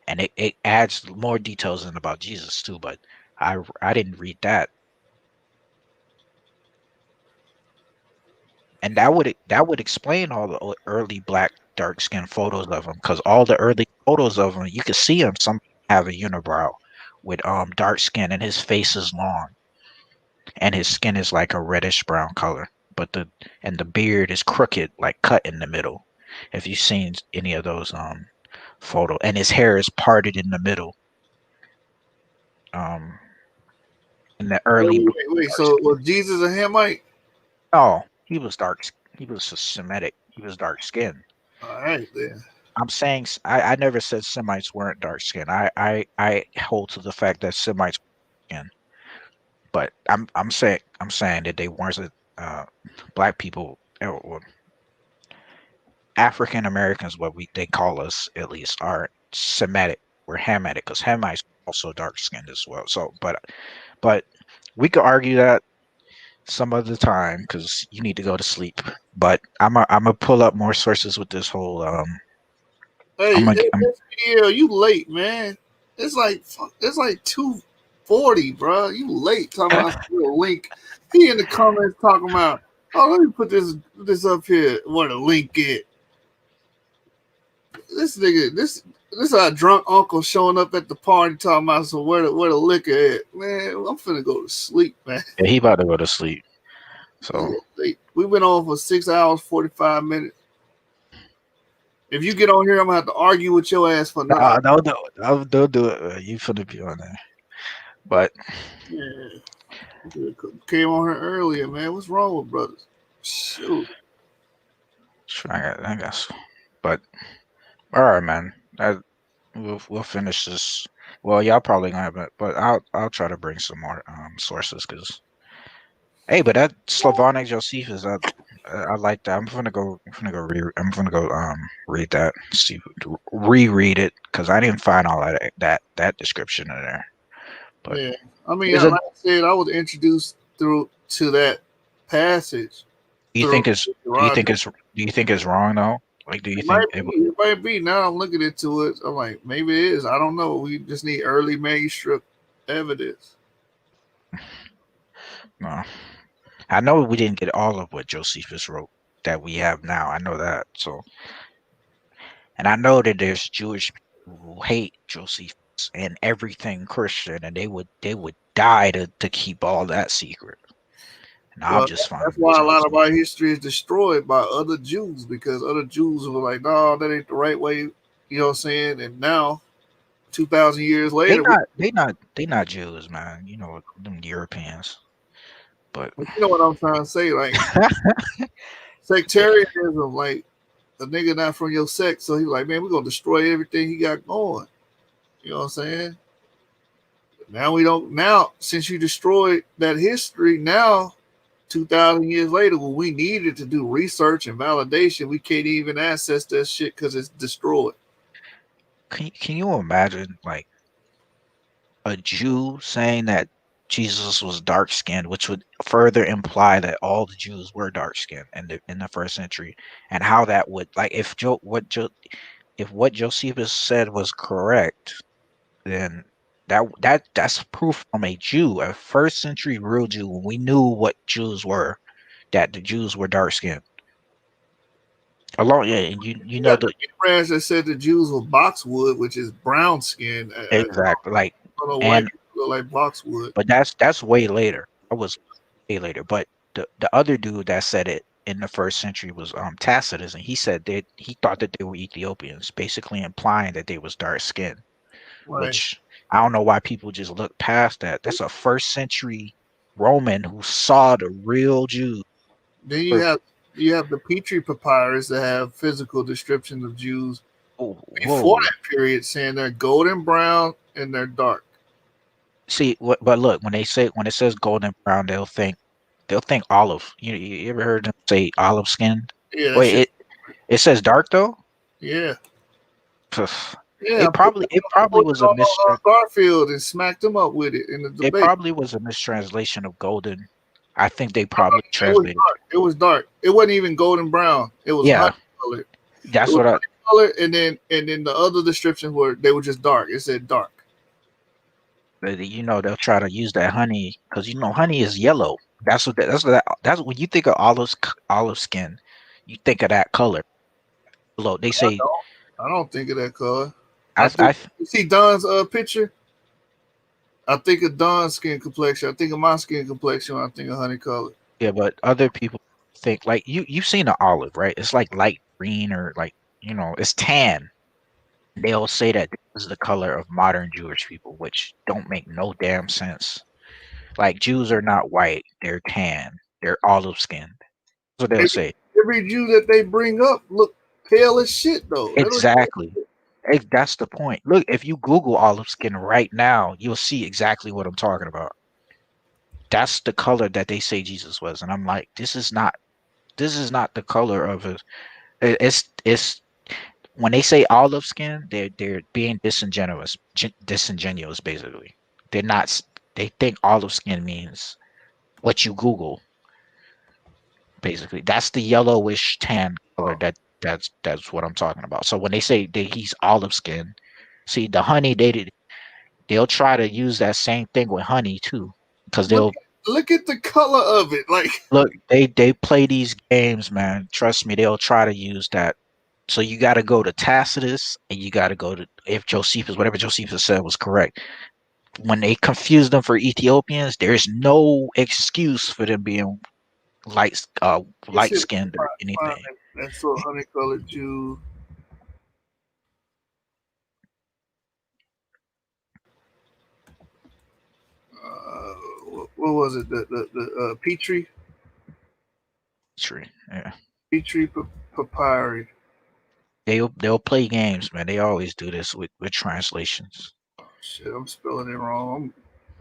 and it adds more details in about Jesus too, but I didn't read that. And that would explain all the early black dark skin photos of him, because all the early photos of him, you can see him some have a unibrow with dark skin, and his face is long and his skin is like a reddish brown color, but the beard is crooked, like cut in the middle. If you've seen any of those photo, and his hair is parted in the middle. In the early Wait. So was Jesus a Hamite? Oh, he was dark. He was a Semitic. He was dark skinned. All right then. I'm saying I never said Semites weren't dark skinned. I hold to the fact that Semites were dark skinned. But I'm saying that they weren't black people or African Americans, what they call us at least, are Semitic. We're Hamitic, because Hamites are also dark skinned as well. So but we could argue that some other time, because you need to go to sleep. But I'm gonna pull up more sources with this whole Hey, SPL, you late, man. It's like 2:40, bro. You late. Talking about a link. He in the comments talking about, oh, let me put this up here where the link is. This nigga, this our drunk uncle showing up at the party talking about, so where the liquor at. Man, I'm finna go to sleep, man. Yeah, he about to go to sleep. So we went on for 6 hours, 45 minutes. If you get on here, I'm gonna have to argue with your ass for no, don't do it. You finna be on there. But yeah, came on here earlier, man. What's wrong with brothers? Shoot. I guess. But all right, man. We'll finish this. Well, y'all probably gonna have it, but I'll try to bring some more sources, because hey, but that Slavonic Josephus, I like that. I'm gonna go read that, reread it, because I didn't find all that description in there. But yeah, I mean, like I said, I was introduced to that passage. Do you think it's wrong though? Like, do you think it might be? Now I'm looking into it. I'm like, maybe it is. I don't know. We just need early manuscript evidence. No, I know we didn't get all of what Josephus wrote that we have now. I know that. So, and I know that there's Jewish people who hate Josephus and everything Christian, and they would die to keep all that secret. And I'm just fine. That's why a lot of our history is destroyed by other Jews, because other Jews were like, no, that ain't the right way. You know what I'm saying? And now, 2,000 years later, they not Jews, man. You know, them Europeans. But you know what I'm trying to say, like sectarianism, like the nigga not from your sect, so he's like, man, we're gonna destroy everything he got going. You know what I'm saying? Now we don't. Now, since you destroyed that history, now 2,000 years later, when we needed to do research and validation, we can't even access that shit because it's destroyed. Can you imagine, like, a Jew saying that Jesus was dark skinned, which would further imply that all the Jews were dark skinned in the first century, and how that would, like, if what Josephus said was correct, then that's proof from a Jew, a first century real Jew, when we knew what Jews were, that the Jews were dark skinned. Along, yeah, and you know got the branch that said the Jews were boxwood, which is brown skin. exactly like, I don't know, white and people look like boxwood. but that's way later. That was way later. But the other dude that said it in the first century was Tacitus, and he said that he thought that they were Ethiopians, basically implying that they was dark skinned. Right. Which I don't know why people just look past that. That's a first century Roman who saw the real Jews. Then you have the Petrie papyrus that have physical descriptions of Jews before that period, saying they're golden brown and they're dark. See, but look, when it says golden brown, they'll think olive. You ever heard them say olive skinned? Yeah. Wait, it says dark though. Yeah. Yeah, it probably was a Garfield and smacked him up with it in the debate. It probably was a mistranslation of golden. I think they probably translated. It was dark. It wasn't even golden brown. It was honey colored. That's what I. Color, and then the other descriptions were just dark. It said dark. But they'll try to use that honey because honey is yellow. That's when you think of olive skin, you think of that color. Look, they say. I don't think of that color. You see Don's picture? I think of Don's skin complexion. I think of my skin complexion when I think of honey color. Yeah, but other people think like you've seen an olive, right? It's like light green or like it's tan. They'll say that this is the color of modern Jewish people, which don't make no damn sense. Like Jews are not white; they're tan. They're olive skinned. That's what they'll say. Every Jew that they bring up look pale as shit, though. Exactly. That's the point. Look, if you Google olive skin right now, you'll see exactly what I'm talking about. That's the color that they say Jesus was, and I'm like, this is not the color of it. It's when they say olive skin, they're being disingenuous basically. They're not. They think olive skin means what you Google. Basically, that's the yellowish tan color. That's what I'm talking about. So when they say that he's olive skin, see the honey they'll try to use that same thing with honey too, because they'll look at the color of it. Like look, they play these games, man. Trust me, they'll try to use that. So you got to go to Tacitus, and you got to go to whatever Josephus said was correct. When they confuse them for Ethiopians, there's no excuse for them being light skinned or anything. That's so honey colored Jew. What was it? The Petrie? Petrie, yeah. Petrie papyri. They'll play games, man. They always do this with translations. Shit, I'm spelling it wrong.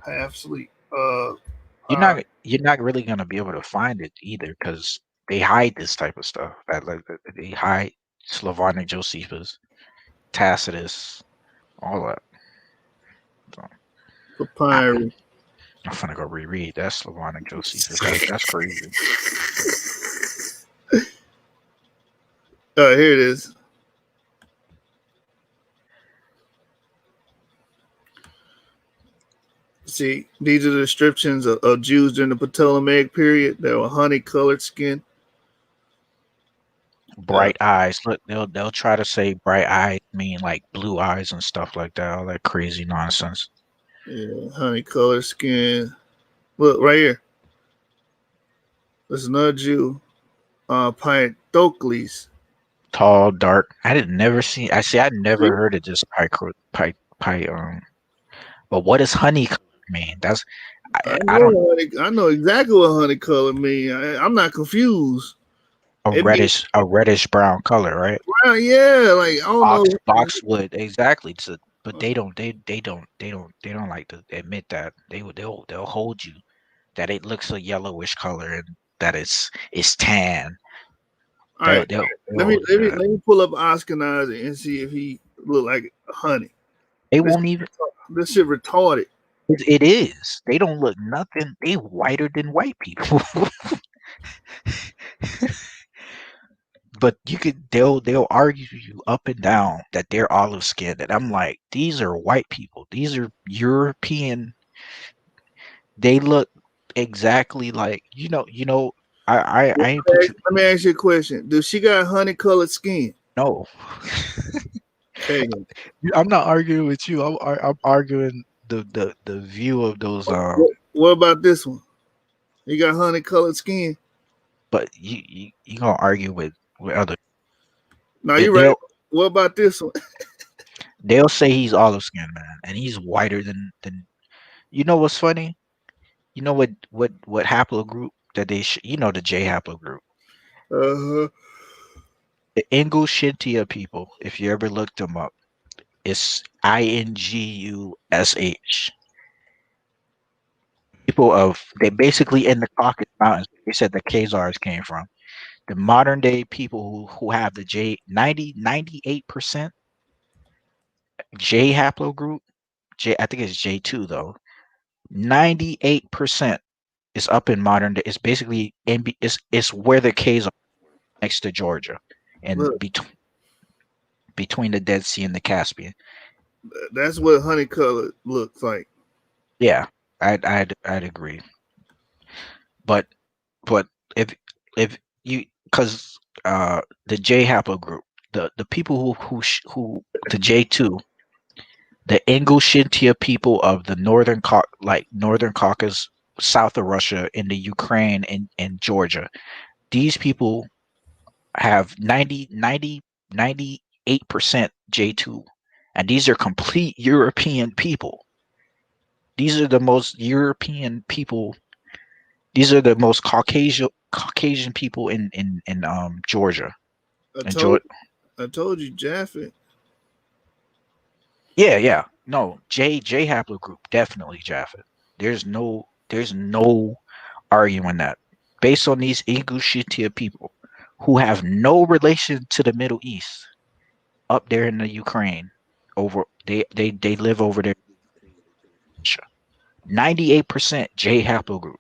I'm half asleep. You're not really gonna be able to find it either because they hide this type of stuff. They hide Slavonic Josephus, Tacitus, all that. So, papyri. I'm gonna go reread that Slavonic Josephus. That's crazy. Here it is. See, these are the descriptions of Jews during the Ptolemaic period. They were honey-colored skin, bright eyes. Look, they'll try to say bright eyes mean like blue eyes and stuff like that. All that crazy nonsense. Yeah, honey-colored skin. Look right here. There's another Jew, Pythocles. Tall, dark. I never heard of this But what does honey mean? That's I know exactly what honey color mean. I'm not confused. A reddish brown color, right? Well, yeah, like I don't know. Boxwood, exactly. But they don't like to admit that. They'll hold you that it looks a yellowish color and that it's tan. All right, let me pull up Ashkenazi and see if he look like honey. They won't even. This shit retarded. It is. They don't look nothing. They whiter than white people. But they'll argue you up and down that they're olive skinned, and I'm like, these are white people. These are European. They look exactly like I ain't put you. Let me ask you a question. Does she got honey colored skin? No. Okay. I'm not arguing with you. I'm arguing the view of those. What about this one? You got honey colored skin. But you gonna argue with other. No, you're right. What about this one? They'll say he's olive skinned, man, and he's whiter than. You know what's funny? You know what haplogroup that they the J haplogroup. Uh-huh. The Ingushitia people, if you ever looked them up, it's Ingush. People of they basically in the Caucasus Mountains. They said the Khazars came from. The modern day people who have the 98% J haplogroup, I think it's J2 though. 98% is up in modern day. It's basically it's where the K's are next to Georgia and between the Dead Sea and the Caspian. That's what honey color looks like. Yeah, I'd agree. But if you because the J haplogroup, the people who the J2, the Ingushitia people of the northern Caucasus, south of Russia, in the Ukraine and Georgia, these people have 98% J2, and these are complete European people. These are the most European people. These are the most Caucasian people in Georgia. I told you, Jaffet. Yeah. No, J haplogroup, definitely Jaffet. There's no arguing that. Based on these Ingushitia people who have no relation to the Middle East, up there in the Ukraine, they live over there. 98% J haplogroup.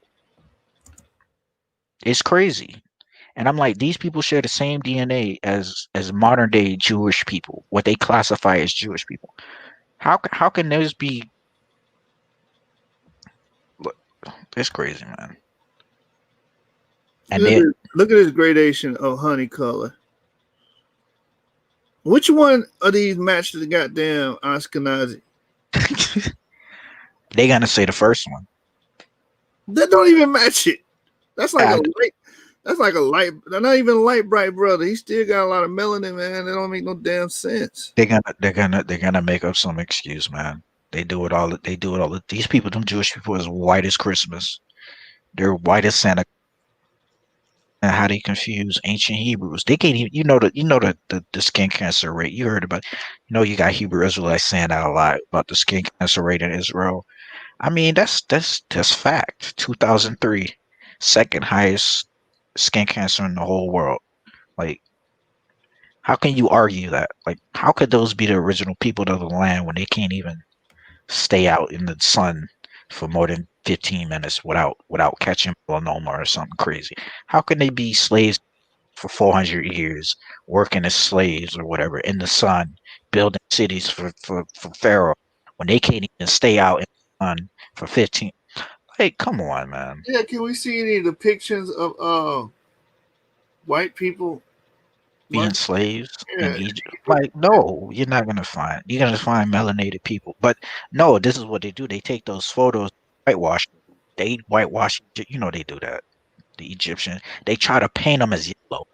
It's crazy. And I'm like, these people share the same DNA as modern day Jewish people, what they classify as Jewish people. How can those be? Look, it's crazy, man. And look at this gradation of honey color. Which one of these match the goddamn Ashkenazi? They gonna say the first one. That don't even match it. That's like a light. That's like a light. They're not even a light bright brother. He still got a lot of melanin, man. That don't make no damn sense. They're gonna make up some excuse, man. They do it all. These people, them Jewish people, is white as Christmas. They're white as Santa. And how they confuse ancient Hebrews. They can't even. The skin cancer rate. You heard about. You got Hebrew Israelites saying that a lot about the skin cancer rate in Israel. I mean, that's fact. 2003, second highest skin cancer in the whole world. Like, how can you argue that? Like, how could those be the original people of the land when they can't even stay out in the sun for more than 15 minutes without catching melanoma or something crazy? How can they be slaves for 400 years, working as slaves or whatever in the sun, building cities for Pharaoh when they can't even stay out in the sun for 15? Hey, come on, man. Yeah, can we see any depictions of white people being slaves in Egypt? Like, no, you're gonna find melanated people. But no, this is what they do. They take those photos, whitewash. They whitewash. They do that. The Egyptian. They try to paint them as yellow.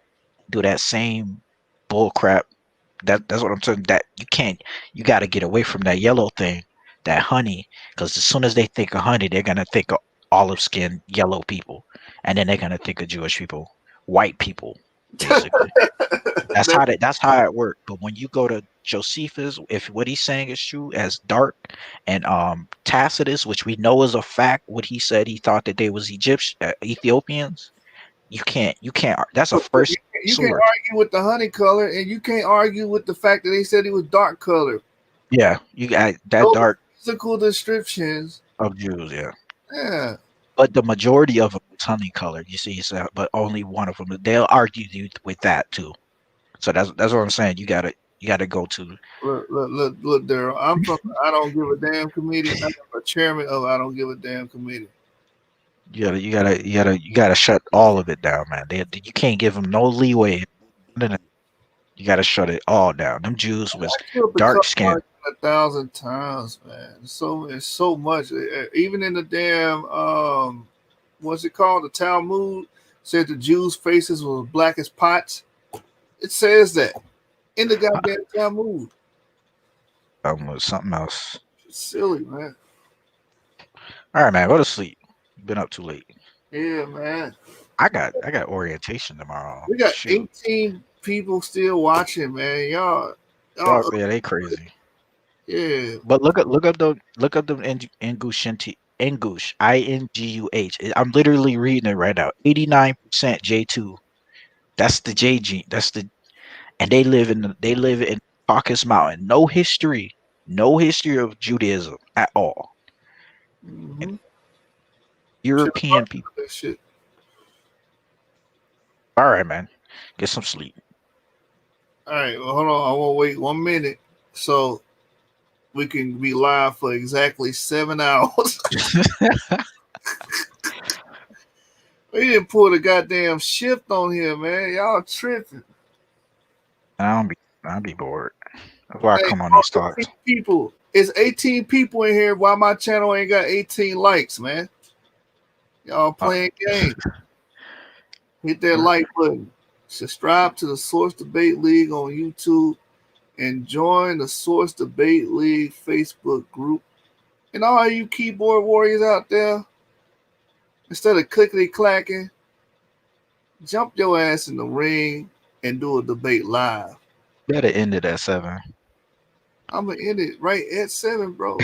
Do that same bull crap. That's what I'm saying. That you can't. You got to get away from that yellow thing, that honey. Because as soon as they think of honey, they're gonna think of olive skinned yellow people, and then they're gonna think of Jewish people, white people. Basically, that's how it worked. But when you go to Josephus, if what he's saying is true, as dark and Tacitus, which we know is a fact, what he said, he thought that they was Ethiopians. You can't. That's a first. You can't argue with the honey color, and you can't argue with the fact that they said he was dark color. Yeah, you got that dark physical descriptions of Jews. Yeah. Yeah. But the majority of them is honey colored. You see, but only one of them. They'll argue you with that too. So that's what I'm saying. You gotta go to. Look, Daryl. I'm from I Don't Give a Damn committee. I'm a chairman of I Don't Give a Damn committee. You gotta shut all of it down, man. You can't give them no leeway. You gotta shut it all down. Them Jews was dark skinned. 1,000 times, man. So it's so much. Even in the damn what's it called? The Talmud said the Jews' faces were black as pots. It says that in the goddamn Talmud. Was something else. It's silly, man. All right, man. Go to sleep. You've been up too late. Yeah, man. I got orientation tomorrow. We got Shoot. 18 people still watching, man. Y'all Yeah, they crazy. Yeah. But look up the Ingush INGUH. I'm literally reading it right now. 89% J2. That's the J gene. And they live in Caucasus Mountain. No history of Judaism at all. Mm-hmm. European people. Shit. All right, man. Get some sleep. All right. Well, hold on. I want to wait 1 minute so we can be live for exactly 7 hours. We didn't pull the goddamn shift on here, man. Y'all tripping. I'll be bored. That's why I come on these talks. People. It's 18 people in here. Why my channel ain't got 18 likes, man? Y'all playing games. Hit that like button. Subscribe to the Source Debate League on YouTube and join the Source Debate League Facebook group. And all you keyboard warriors out there, instead of clickety clacking, jump your ass in the ring and do a debate live. Better end it at 7. I'm gonna end it right at 7, bro.